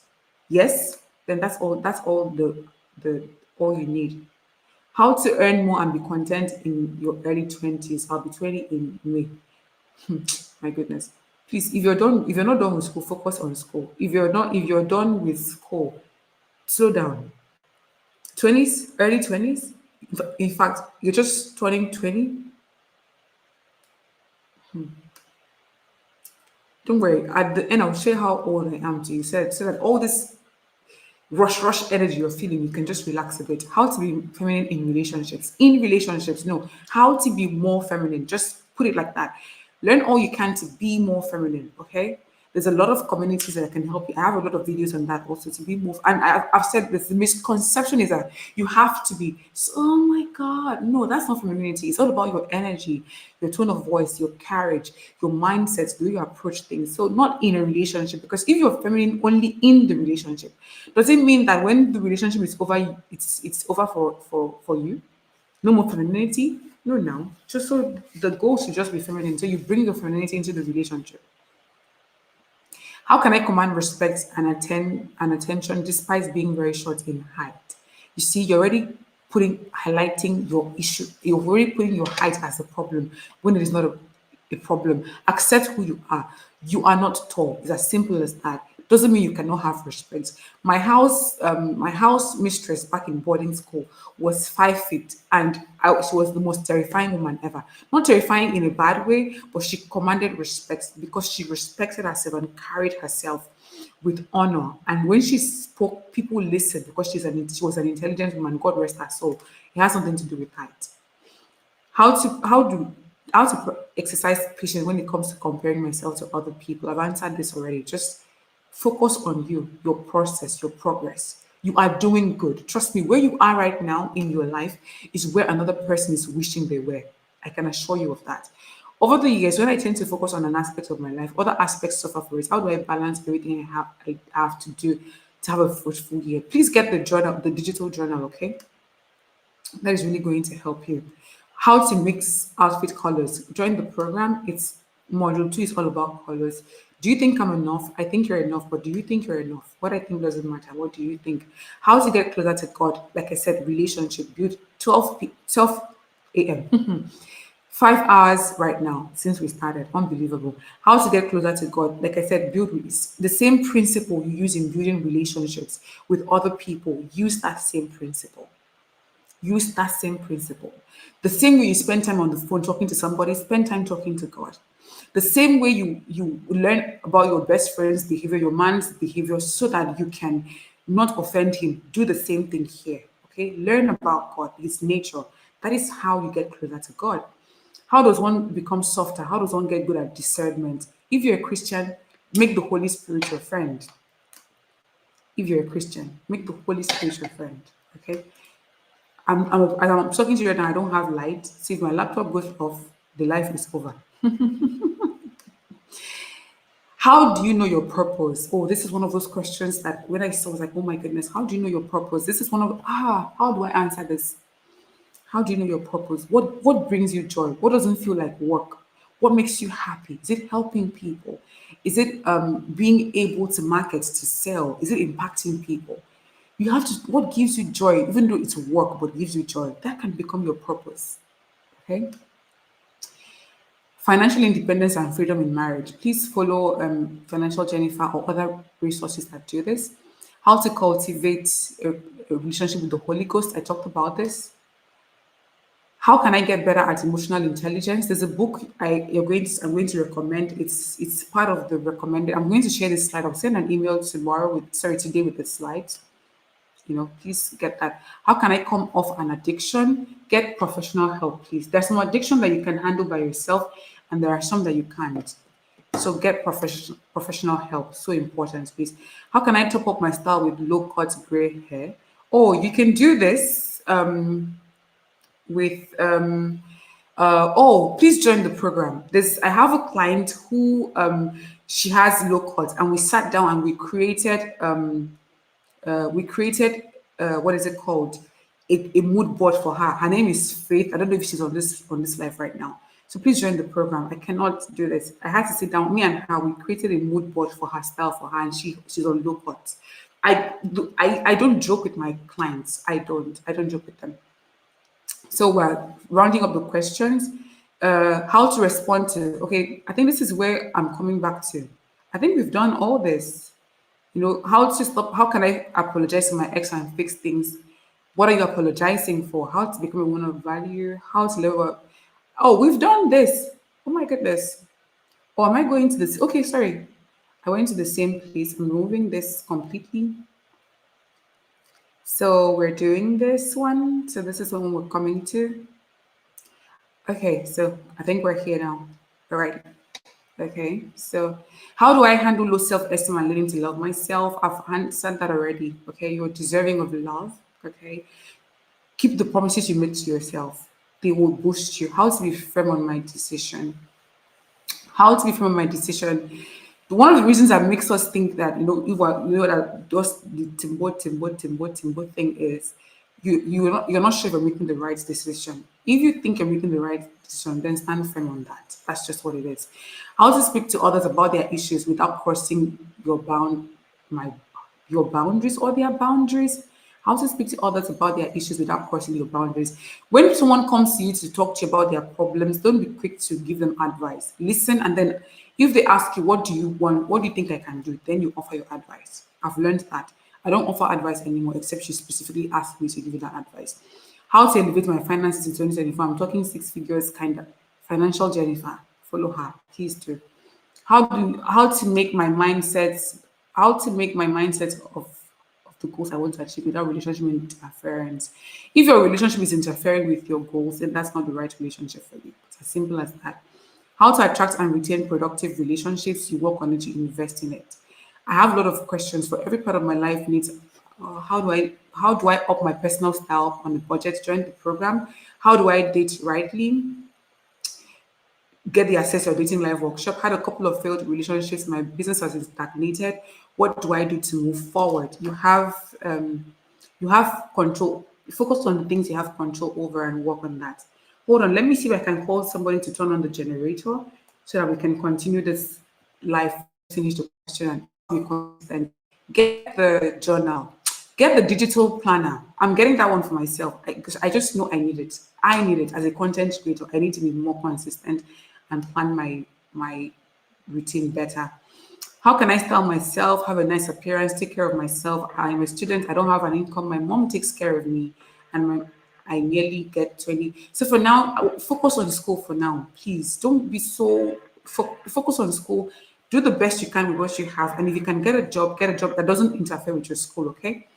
Yes. Then that's all. That's all the all you need. How to earn more and be content in your early 20s. I'll be 20 in May. My goodness. Please, if you're not done with school, focus on school. If you're done with school, slow down. 20s, early 20s. In fact, you're just turning 20. Don't worry. At the end, I'll share how old I am to you. So that all this rush energy you're feeling, you can just relax a bit. How to be feminine in relationships. In relationships, no. How to be more feminine. Just put it like that. Learn all you can to be more feminine, okay? There's a lot of communities that can help you. I have a lot of videos on that also to be more. And I've said this, the misconception is that you have to be, so, oh my God. No, that's not femininity. It's all about your energy, your tone of voice, your carriage, your mindset, the way you approach things. So not in a relationship, because if you're feminine only in the relationship, does it mean that when the relationship is over, it's over for you? No more femininity? No, now. Just so the goal should just be feminine. So you bring your femininity into the relationship. How can I command respect and attention despite being very short in height? You see, you're already highlighting your issue. You're already putting your height as a problem when it is not a problem. Accept who you are. You are not tall. It's as simple as that. doesn't mean you cannot have respect. My house mistress back in boarding school was 5 feet, and she was the most terrifying woman ever. Not terrifying in a bad way, but she commanded respect because she respected herself and carried herself with honor. And when she spoke, people listened because she was an intelligent woman. God rest her soul. It has something to do with that. How to how do how to exercise patience when it comes to comparing myself to other people. I've answered this already. Just focus on you, your process, your progress. You are doing good. Trust me, where you are right now in your life is where another person is wishing they were. I can assure you of that. Over the years, when I tend to focus on an aspect of my life, other aspects suffer for it. How do I balance everything I have to do to have a fruitful year? Please get the journal, the digital journal, okay? That is really going to help you. How to mix outfit colors. Join the program. It's module 2 is all about colors. Do you think I'm enough? I think you're enough, but do you think you're enough? What I think doesn't matter. What do you think? How to get closer to God? Like I said, relationship. Build 12 a.m. 5 hours right now since we started. Unbelievable. How to get closer to God? Like I said, build with the same principle you use in building relationships with other people. Use that same principle. Use that same principle. The same way you spend time on the phone talking to somebody, spend time talking to God. The same way you learn about your best friend's behavior, your man's behavior, so that you can not offend him. Do the same thing here. Okay, learn about God, His nature. That is how you get closer to God. How does one become softer? How does one get good at discernment? If you're a Christian, make the Holy Spirit your friend. If you're a Christian, make the Holy Spirit your friend. Okay, as I'm talking to you right now, I don't have light. See, if my laptop goes off, the life is over. How do you know your purpose? Oh, this is one of those questions that when I saw, I was like, oh my goodness, how do you know your purpose? This is one of, how do I answer this? How do you know your purpose? What brings you joy? What doesn't feel like work? What makes you happy? Is it helping people? Is it being able to market, to sell? Is it impacting people? You have to, what gives you joy, even though it's work, but gives you joy, that can become your purpose. Okay. Financial independence and freedom in marriage. Please follow Financial Jennifer or other resources that do this. How to cultivate a relationship with the Holy Ghost. I talked about this. How can I get better at emotional intelligence? There's a book I'm going to recommend. It's part of the recommended. I'm going to share this slide. I'll send an email tomorrow with sorry today with the slides. Please get that. How can I come off an addiction? Get professional help, please. There's some addiction that you can handle by yourself, and there are some that you can't. So get professional help. So important, please. How can I top up my style with low cut gray hair? Oh, you can do this with please join the program. This I have a client who she has low cut, and we sat down and we created what is it called, a mood board for her. Her name is Faith. I don't know if she's on this live right now, so please join the program. I cannot do this. I had to sit down, me and her. We created a mood board for her style for her, and she's on low cut. I don't joke with my clients. I don't joke with them. So we're rounding up the questions. How to respond to, okay, I think this is where I'm coming back to. I think we've done all this. How to stop, how can I apologize to my ex and fix things? What are you apologizing for? How to become a woman of value? How to level up? Oh, we've done this. Oh my goodness. Or am I going to this? Okay, sorry. I went to the same place. I'm removing this completely. So we're doing this one. So this is one we're coming to. Okay, so I think we're here now. All right. Okay, so how do I handle low self-esteem and learning to love myself? I've answered that already. Okay, you're deserving of love. Okay, keep the promises you make to yourself. They will boost you. How to be firm on my decision. How to be firm on my decision. One of the reasons that makes us think that that just the timbo thing is you're not sure if you're making the right decision. If you think you're making the right decision, then stand firm on that. That's just what it is. How to speak to others about their issues without crossing your boundaries or their boundaries. how to speak to others about their issues without crossing your boundaries. When someone comes to you to talk to you about their problems, don't be quick to give them advice. Listen, and then if they ask you, what do you want? What do you think I can do? Then you offer your advice. I've learned that. I don't offer advice anymore, except she specifically asked me to give you that advice. How to elevate my finances in 2024. I'm talking six figures, kind of. Financial Jennifer. Follow her. Please do. How to make my mindset of the goals I want to achieve without relationship interference. If your relationship is interfering with your goals, then that's not the right relationship for you. It's as simple as that. How to attract and retain productive relationships. You work on it, you invest in it. I have a lot of questions for every part of my life needs. How do I up my personal style on the budget? Join the program. How do I date rightly? Get the Access Your Dating Life workshop. Had a couple of failed relationships. My business has been stagnated. What do I do to move forward? You have control. Focus on the things you have control over and work on that. Hold on, let me see if I can call somebody to turn on the generator so that we can continue this live. Finish the question and be consistent. Get the journal. Get the digital planner. I'm getting that one for myself because I just know I need it. I need it as a content creator. I need to be more consistent and plan my routine better. How can I style myself, have a nice appearance, take care of myself? I'm a student, I don't have an income. My mom takes care of me, and I nearly get 20. So for now, I will focus on school for now. Please don't be so focus on school. Do the best you can with what you have. And if you can get a job that doesn't interfere with your school, okay?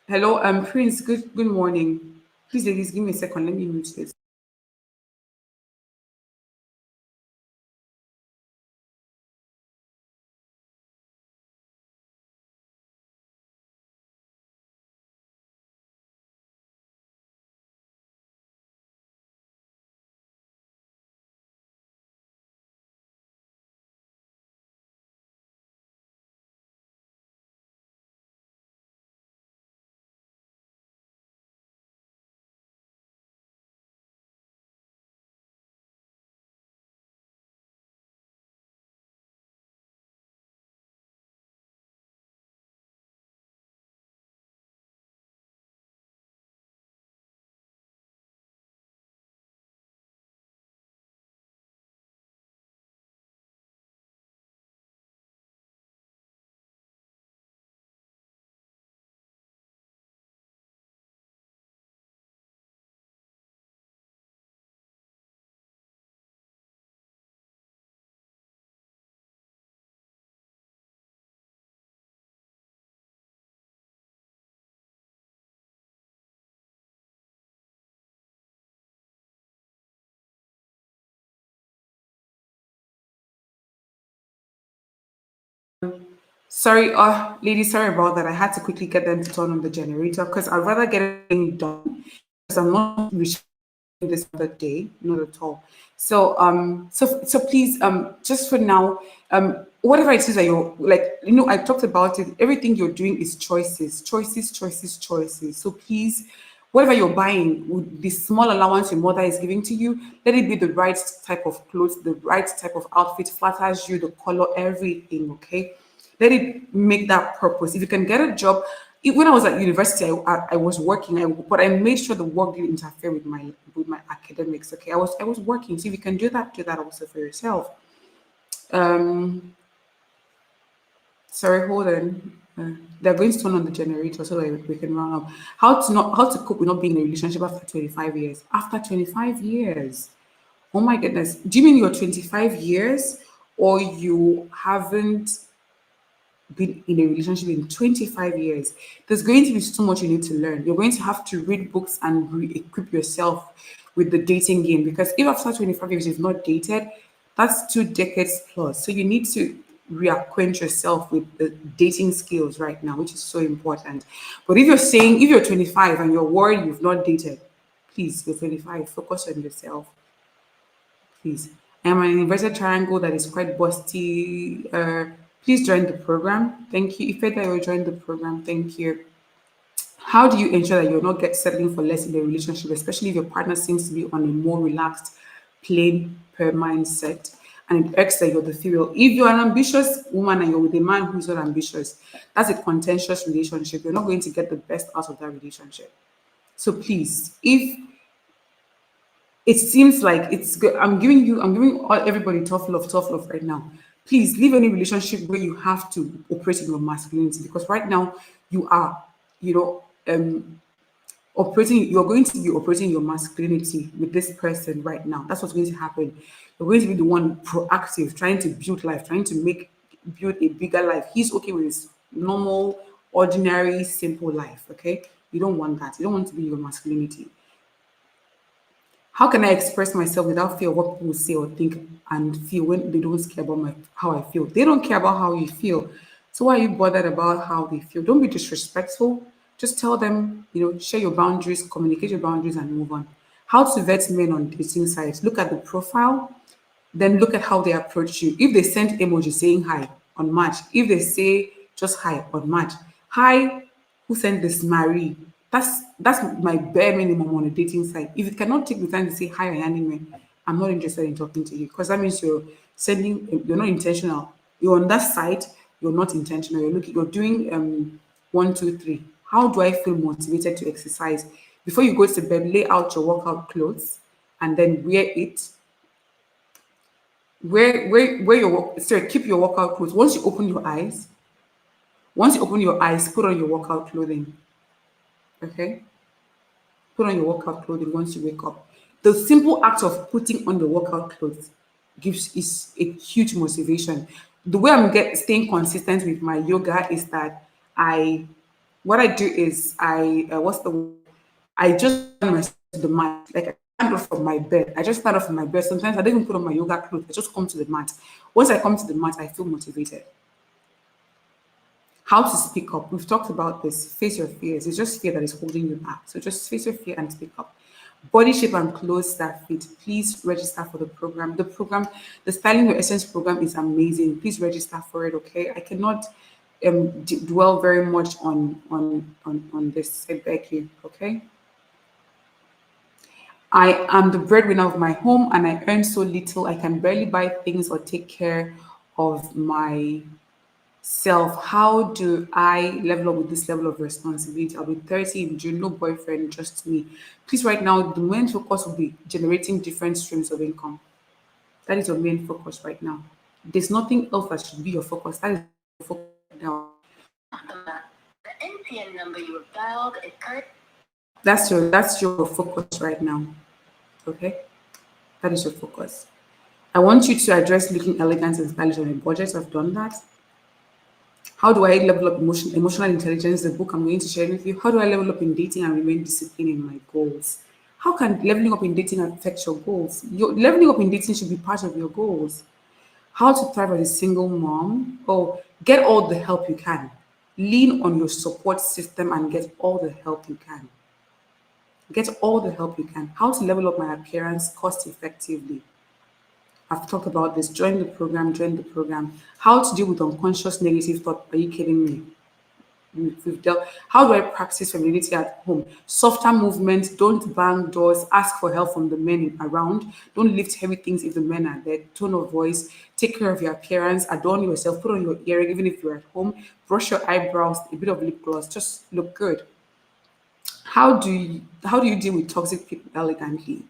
Hello, Prince, good morning. Please, ladies, give me a second. Let me mute this. Sorry, ladies, sorry about that. I had to quickly get them to turn on the generator because I'd rather get it done because I'm not this other day, not at all. So please, just for now, whatever it is that you're like, I talked about it. Everything you're doing is choices, choices, choices, choices. So please, whatever you're buying, with the small allowance your mother is giving to you, let it be the right type of clothes, the right type of outfit, flatters you, the color, everything. Okay, let it make that purpose. If you can get a job, when I was at university, I was working, but I made sure the work didn't interfere with my academics. Okay, I was working. So if you can do that also for yourself. Um, Sorry, hold on. They're going to turn on the generator so that we can run up. How to cope with not being in a relationship after 25 years? After 25 years. Oh my goodness. Do you mean you're 25 years or you haven't been in a relationship in 25 years? There's going to be so much you need to learn. You're going to have to read books and re-equip yourself with the dating game because if after 25 years you've not dated, that's 2 decades plus. So you need to reacquaint yourself with the dating skills right now, which is so important. But if you're 25 and you're worried you've not dated, please, you're 25, focus on yourself, please. I am an inverted triangle that is quite busty. Please join the program. Thank you. If that you will join the program, thank you. How do you ensure that you're not get settling for less in the relationship, especially if your partner seems to be on a more relaxed, plain per mindset? and it irks that you're the female. If you're an ambitious woman and you're with a man who's not ambitious, that's a contentious relationship. You're not going to get the best out of that relationship. So please, if it seems like it's good, I'm giving everybody tough love right now. Please leave any relationship where you have to operate in your masculinity, because right now you are, you know, operating, you're going to be operating your masculinity with this person right now. That's what's going to happen. You're going to be the one proactive, trying to build life, trying to build a bigger life. He's okay with his normal, ordinary, simple life. Okay. You don't want that. You don't want to be your masculinity. How can I express myself without fear of what people will say or think and feel when they don't care about how I feel? They don't care about how you feel. So why are you bothered about how they feel? Don't be disrespectful. Just tell them, share your boundaries, communicate your boundaries, and move on. How to vet men on dating sites. Look at the profile, then look at how they approach you. If they send emoji saying hi on match, if they say just hi on match, hi, who sent this Marie? That's my bare minimum on a dating site. If you cannot take the time to say hi or anyway, I'm not interested in talking to you, because that means you're not intentional. You're on that site, you're not intentional. You're doing 1, 2, 3. How do I feel motivated to exercise? Before you go to bed, lay out your workout clothes and then wear it. Where your sorry, keep your workout clothes. Once you open your eyes, put on your workout clothing. Okay? Put on your workout clothing once you wake up. The simple act of putting on the workout clothes gives is a huge motivation. The way staying consistent with my yoga is that I what I do is what's the word? I just stand myself to the mat. Like, I stand up from my bed. I just stand up from my bed. Sometimes I don't even put on my yoga clothes. I just come to the mat. Once I come to the mat, I feel motivated. How to speak up. We've talked about this. Face your fears. It's just fear that is holding you back. So just face your fear and speak up. Body shape and clothes that fit. Please register for the program. The Styling Your Essence program is amazing. Please register for it. Okay. I cannot dwell very much on this. I beg you. Okay. I am the breadwinner of my home and I earn so little I can barely buy things or take care of my self. How do I level up with this level of responsibility? I'll be 30 in June, no boyfriend, just me. Please, right now, the main focus will be generating different streams of income. That is your main focus right now. There's nothing else that should be your focus. That is your focus right now. The NPN number you have dialed is current. That's your focus right now. Okay? That is your focus. I want you to address looking elegant and stylish on a budget. I've done that. How do I level up emotional intelligence? The book I'm going to share with you. How do I level up in dating and remain disciplined in my goals? How can leveling up in dating affect your goals? Your leveling up in dating should be part of your goals. How to thrive as a single mom? Oh, get all the help you can. Lean on your support system and get all the help you can. Get all the help you can. How to level up my appearance cost effectively. I've talked about this. Join the program, join the program. How to deal with unconscious negative thought. Are you kidding me? We've dealt. How do I practice femininity at home? Softer movements. Don't bang doors. Ask for help from the men around. Don't lift heavy things if the men are there. Tone of voice. Take care of your appearance. Adorn yourself. Put on your earring even if you're at home. Brush your eyebrows. A bit of lip gloss. Just look good. How do you deal with toxic people elegantly?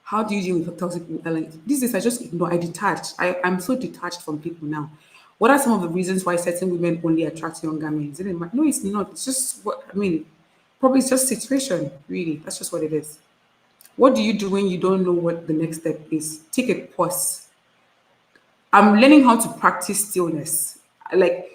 How do you deal with toxic people? Like, these days, I just ignore. I detach. I'm so detached from people now. What are some of the reasons why certain women only attract younger men? Is it no, it's not. It's just what I mean. Probably it's just situation. Really, that's just what it is. What do you do when you don't know what the next step is? Take a pause. I'm learning how to practice stillness. Like,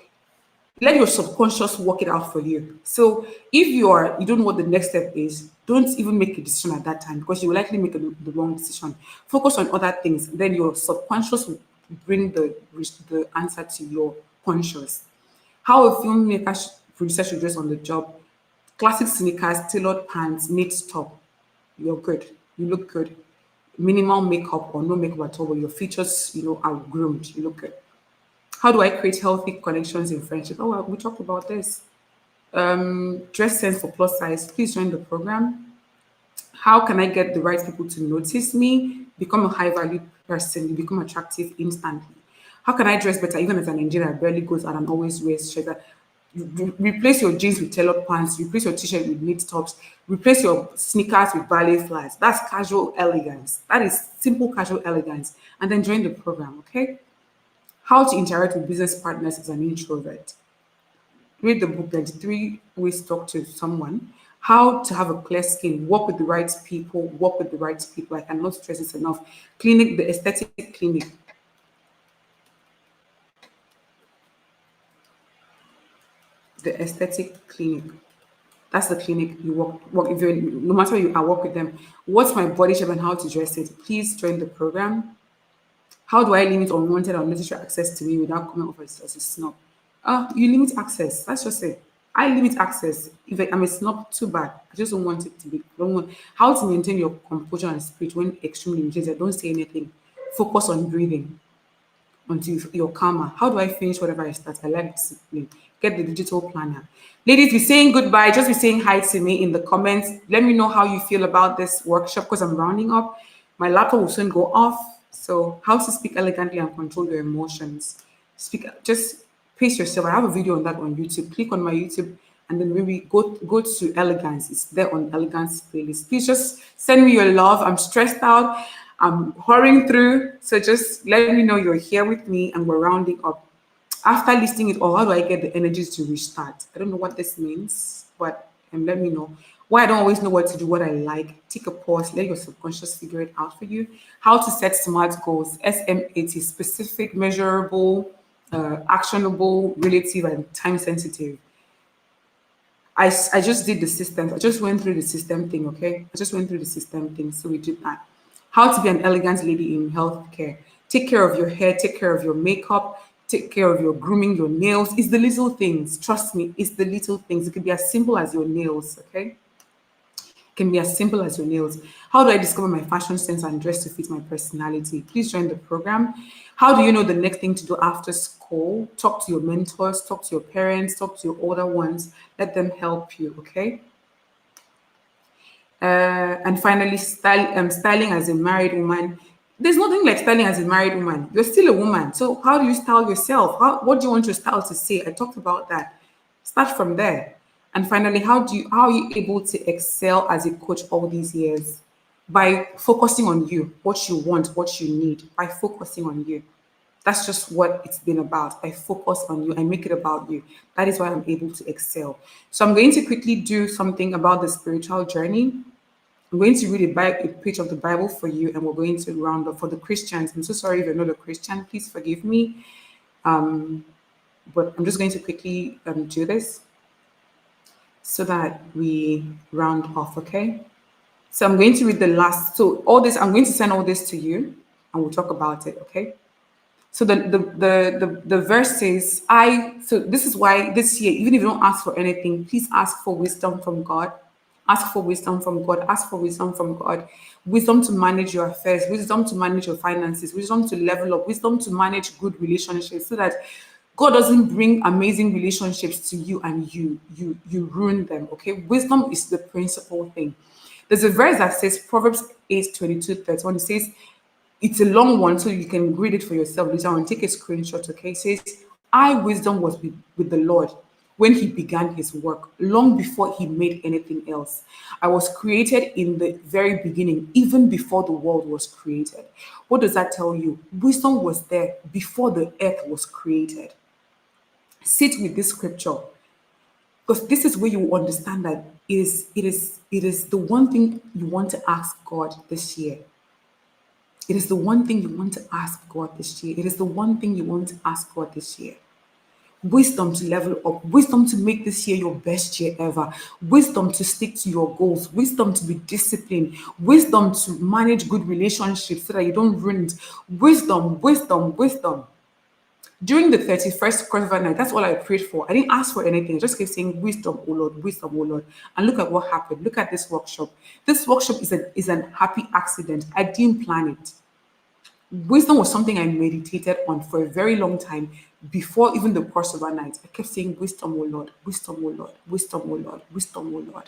let your subconscious work it out for you. So if you don't know what the next step is, don't even make a decision at that time, because you will likely make the wrong decision. Focus on other things. Then your subconscious will bring the answer to your conscious. How a producer should dress on the job. Classic sneakers, tailored pants, knit top. You're good. You look good. Minimal makeup or no makeup at all, but your features, are groomed. You look good. How do I create healthy connections in friendship? Oh, well, we talked about this. Dress sense for plus size. Please join the program. How can I get the right people to notice me? become a high value person, you become attractive instantly. How can I dress better even as a Nigerian that barely goes out and always wears shirt? You replace your jeans with tailored pants, replace your t-shirt with knit tops, replace your sneakers with ballet flats. That's casual elegance. That is simple casual elegance. And then join the program, okay? How to interact with business partners as an introvert. Read the book 33 Ways to Talk to Someone. How to have a clear skin, work with the right people, work with the right people. I cannot stress this enough. Clinic, the aesthetic clinic. The aesthetic clinic. That's the clinic you work if you're no matter where you are, work with them. What's my body shape and how to dress it? Please join the program. How do I limit unwanted or unnecessary access to me without coming off as a snob? You limit access. That's just it. I limit access. If I'm a snob, too bad. I just don't want it to be. I don't want how to maintain your composure and spirit when extremely irritated. Don't say anything. Focus on breathing until you're calmer. How do I finish whatever I start? I like discipline. Get the digital planner. Ladies, be saying goodbye. Just be saying hi to me in the comments. Let me know how you feel about this workshop because I'm rounding up. My laptop will soon go off. So, how to speak elegantly and control your emotions. Just pace yourself. I have a video on that on YouTube. Click on my YouTube and then maybe go to elegance. It's there on elegance playlist. Please just send me your love. I'm stressed out. I'm hurrying through. So just let me know you're here with me and we're rounding up. After listing it all, how do I get the energies to restart? I don't know what this means, but let me know. Why I don't always know what to do, what I like. Take a pause, let your subconscious figure it out for you. How to set smart goals, SMAT, specific, measurable, actionable, relative, and time sensitive. I just did the systems. I just went through the system thing, okay? I just went through the system thing. So we did that. How to be an elegant lady in healthcare. Take care of your hair, take care of your makeup, take care of your grooming, your nails. It's the little things. Trust me, it's the little things. It could be as simple as your nails, okay? Can be as simple as your nails. How do I discover my fashion sense and dress to fit my personality? Please join the program. How do you know the next thing to do after school? Talk to your mentors, talk to your parents, talk to your older ones. Let them help you, okay? And finally, styling as a married woman. There's nothing like styling as a married woman. You're still a woman. So how do you style yourself? What do you want your style to say? I talked about that. Start from there. And finally, how are you able to excel as a coach all these years? By focusing on you, what you want, what you need, by focusing on you. That's just what it's been about. I focus on you. I make it about you. That is why I'm able to excel. So I'm going to quickly do something about the spiritual journey. I'm going to read a page of the Bible for you, and we're going to round up for the Christians. I'm so sorry if you're not a Christian. Please forgive me. But I'm just going to quickly do this so that we round off, okay? So I'm going to read the last. So all this, I'm going to send all this to you, and we'll talk about it, okay? So the verse says, so this is why this year, even if you don't ask for anything, please ask for wisdom from God. Ask for wisdom from God. Ask for wisdom from God. Wisdom to manage your affairs, wisdom to manage your finances, wisdom to level up, wisdom to manage good relationships so that God doesn't bring amazing relationships to you and you ruin them. Okay. Wisdom is the principal thing. There's a verse that says Proverbs 8:22-31. It says, it's a long one, so you can read it for yourself later on. Take a screenshot, okay? It says, I, wisdom, was with the Lord when he began his work, long before he made anything else. I was created in the very beginning, even before the world was created. What does that tell you? Wisdom was there before the earth was created. Sit with this scripture because this is where you will understand that it is the one thing you want to ask God this year. It is the one thing you want to ask God this year. It is the one thing you want to ask God this year. Wisdom to level up, wisdom to make this year your best year ever, wisdom to stick to your goals, wisdom to be disciplined, wisdom to manage good relationships so that you don't ruin it. Wisdom, wisdom, wisdom. During the 31st crossover night, that's all I prayed for. I didn't ask for anything. I just kept saying, wisdom, oh Lord, wisdom, oh Lord. And look at what happened. Look at this workshop. This workshop is an happy accident. I didn't plan it. Wisdom was something I meditated on for a very long time before even the crossover night. I kept saying, wisdom, oh Lord, wisdom, oh Lord, wisdom, oh Lord, wisdom, oh Lord.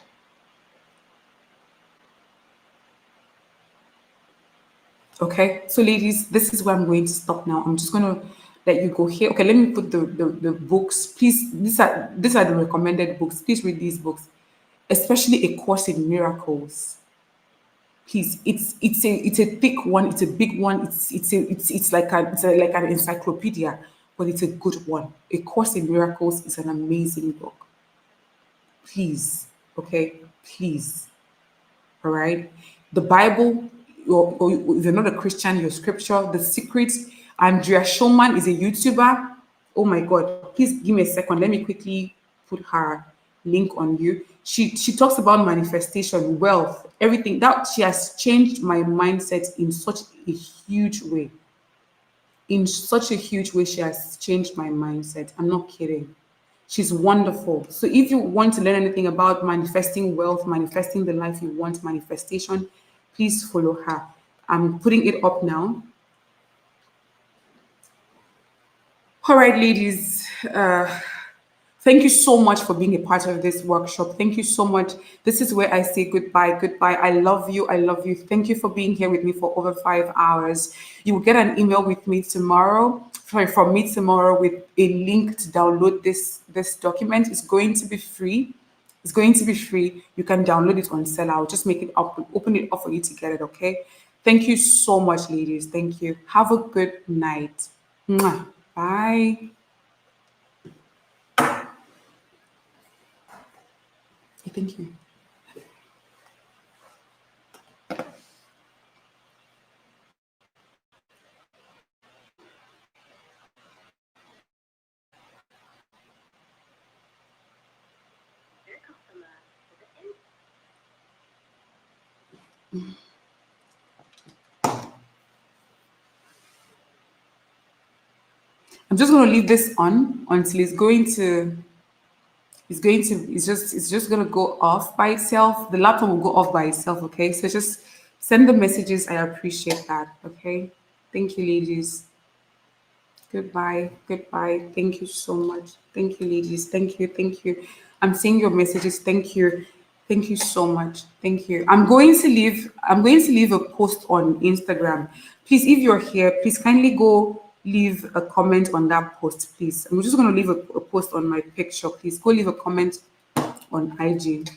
Okay, so ladies, this is where I'm going to stop now. I'm just going to let you go here. Okay, let me put the books. Please, these are the recommended books. Please read these books, especially A Course in Miracles. Please, it's a thick one. It's a big one. It's like an encyclopedia, but it's a good one. A Course in Miracles is an amazing book. Please, okay, please. All right. The Bible, or if you're not a Christian, your scripture, The Secrets. Andrea Schulman is a YouTuber. Oh my God. Please give me a second. Let me quickly put her link on you. She talks about manifestation, wealth, everything. That she has changed my mindset in such a huge way. In such a huge way, she has changed my mindset. I'm not kidding. She's wonderful. So if you want to learn anything about manifesting wealth, manifesting the life you want, manifestation, please follow her. I'm putting it up now. All right, ladies. Thank you so much for being a part of this workshop. Thank you so much. This is where I say goodbye. Goodbye. I love you. I love you. Thank you for being here with me for over 5 hours. You will get an email with me tomorrow. Sorry, from me tomorrow with a link to download this document. It's going to be free. It's going to be free. You can download it on Seller. I'll just make it up, open it up for you to get it. Okay. Thank you so much, ladies. Thank you. Have a good night. Mwah. Bye. Thank you. I'm just going to leave this on until it's just going to go off by itself. The laptop will go off by itself. Okay. So just send the messages. I appreciate that. Okay. Thank you, ladies. Goodbye. Goodbye. Thank you so much. Thank you, ladies. Thank you. Thank you. I'm seeing your messages. Thank you. Thank you so much. Thank you. I'm going to leave a post on Instagram. Please, if you're here, please kindly go leave a comment on that post, please. I'm just going to leave a post on my picture. Please go leave a comment on IG.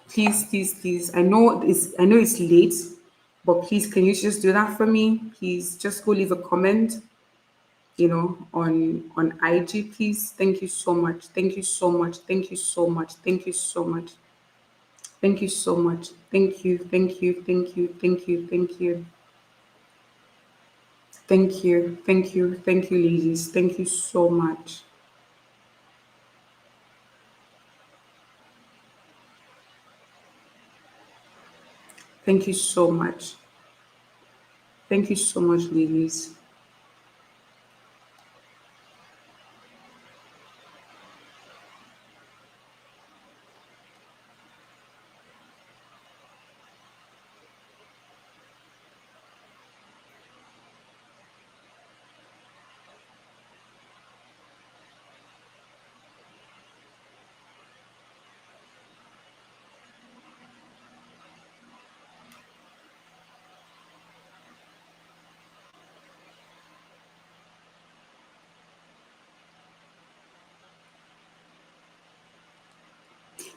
Please, please, please. I know it's late, but please, can you just do that for me? Please just go leave a comment, on IG, please. Thank you so much. Thank you so much. Thank you so much. Thank you so much. Thank you so much. Thank you. Thank you. Thank you. Thank you. Thank you. Thank you. Thank you. Thank you, ladies. Thank you so much. Thank you so much. Thank you so much, ladies.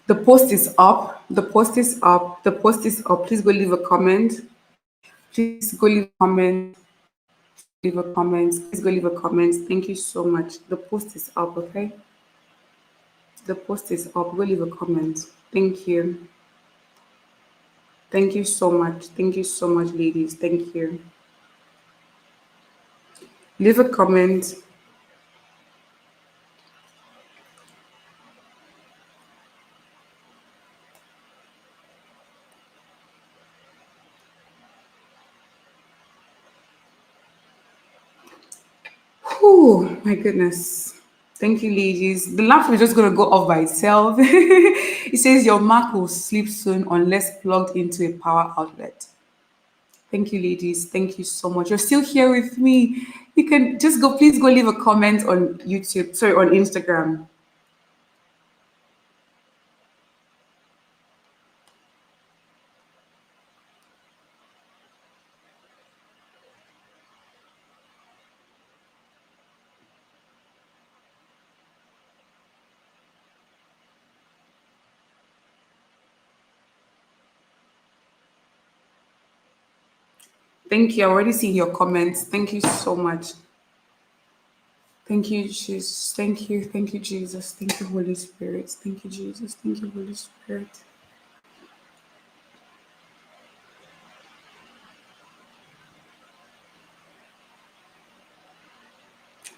The post is up. The post is up. The post is up. Please go leave a comment. Please go leave a comment. Leave a comment. Please go leave a comment. Thank you so much. The post is up, okay? The post is up. Go leave a comment. Thank you. Thank you so much. Thank you so much, ladies. Thank you. Leave a comment. Oh my goodness. Thank you, ladies. The laptop is just gonna go off by itself. It says your Mac will sleep soon unless plugged into a power outlet. Thank you, ladies. Thank you so much. You're still here with me. You can just go, please go leave a comment on YouTube, sorry, on Instagram. Thank you. I already see your comments. Thank you so much. Thank you, Jesus. Thank you. Thank you, Jesus. Thank you, Holy Spirit. Thank you, Jesus. Thank you, Holy Spirit.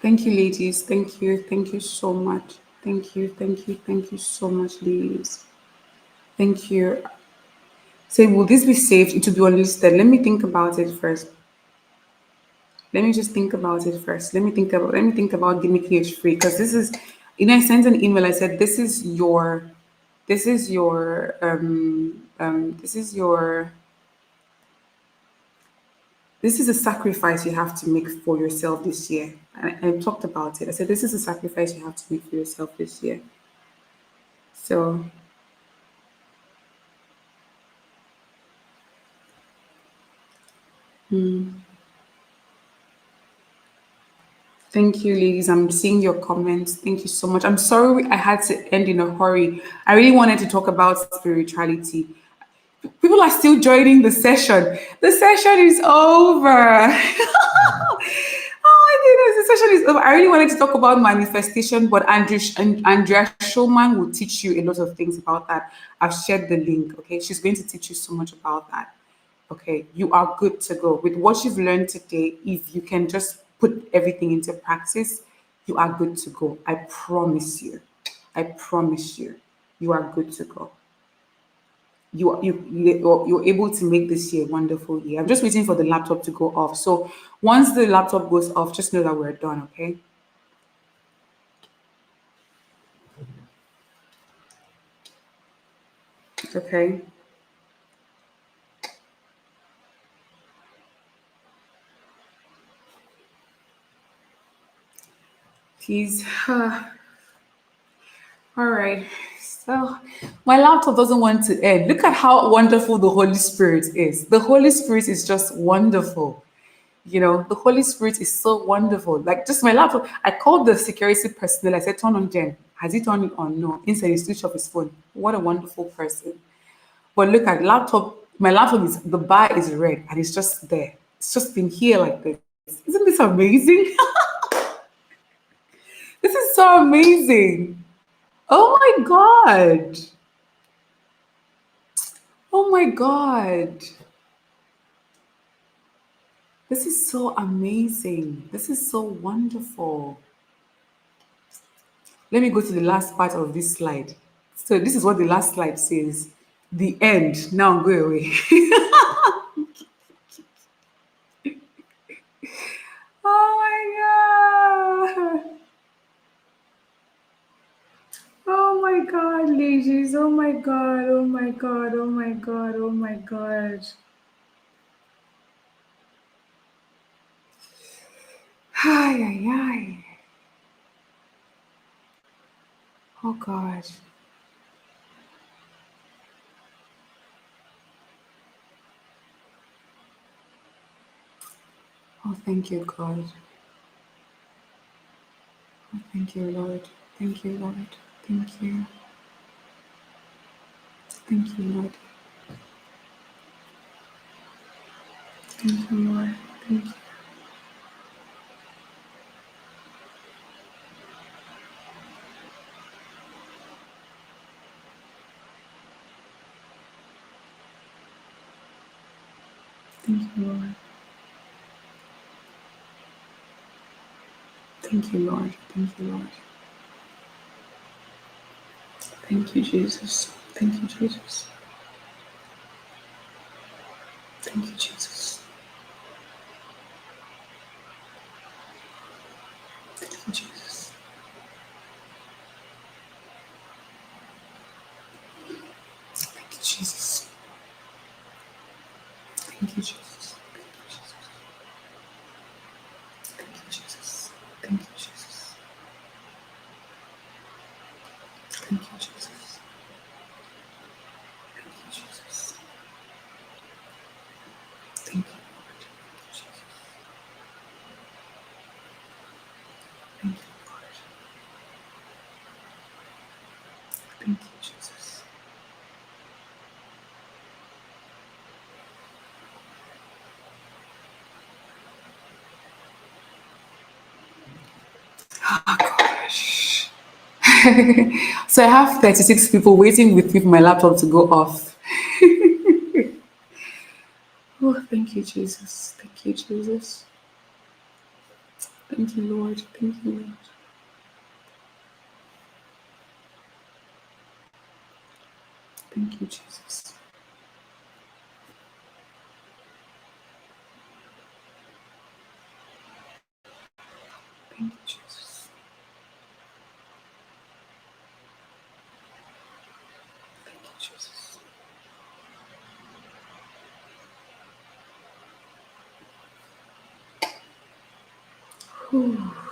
Thank you, ladies. Thank you. Thank you so much. Thank you. Thank you. Thank you so much, ladies. Thank you. Say, will this be saved to be unlisted? Let me think about it first. Let me just think about it first. Let me think about making it free because this is, I sent an email. I said this is a sacrifice you have to make for yourself this year. And I talked about it. I said this is a sacrifice you have to make for yourself this year. So thank you, ladies. I'm seeing your comments. Thank you so much. I'm sorry I had to end in a hurry. I really wanted to talk about spirituality. People are still joining the session. The session is over. Oh my goodness, the session is over. I really wanted to talk about manifestation, but Andrea Schulman will teach you a lot of things about that. I've shared the link. Okay, she's going to teach you so much about that. Okay, you are good to go with what you've learned today. If you can just put everything into practice, you are good to go. I promise you. I promise you, you are good to go. You're able to make this year a wonderful year. I'm just waiting for the laptop to go off. So once the laptop goes off, just know that we're done. Okay. Okay. Please. All right. So my laptop doesn't want to end. Look at how wonderful the Holy Spirit is. The Holy Spirit is just wonderful. The Holy Spirit is so wonderful. Like just my laptop, I called the security personnel. I said, turn on Jen. Has he turned it on? No. Inside, he switched off his phone. What a wonderful person. But look at laptop. My laptop is the bar is red and it's just there. It's just been here like this. Isn't this amazing? This is so amazing. Oh my god. Oh my god. This is so amazing. This is so wonderful. Let me go to the last part of this slide. So this is what the last slide says. The end. Now go away. Oh my god. Oh my god, ladies. Oh my god. Oh my god. Oh my god. Oh my god. Ay, ay, ay. Oh god. Oh, thank you, God. Oh, thank you, Lord. Thank you, Lord. Thank you. Thank you, Lord. Thank you, Lord. Thank you. Thank you, Lord. Thank you, Lord. Thank you, Lord. Thank you, Jesus. Thank you, Jesus. Thank you, Jesus. Thank you, Jesus. Thank you, Jesus. Thank you, Jesus. Thank you, Jesus. Thank you, Jesus. Thank you, Jesus. Thank you, Jesus. Thank you, Lord. Jesus. Thank you, Lord. Thank you, Jesus. So I have 36 people waiting with me for my laptop to go off. Oh, thank you, Jesus. Thank you, Jesus. Thank you, Lord. Thank you, Lord. Thank you, Jesus. Thank you, Jesus. Thank you, Jesus. Whew.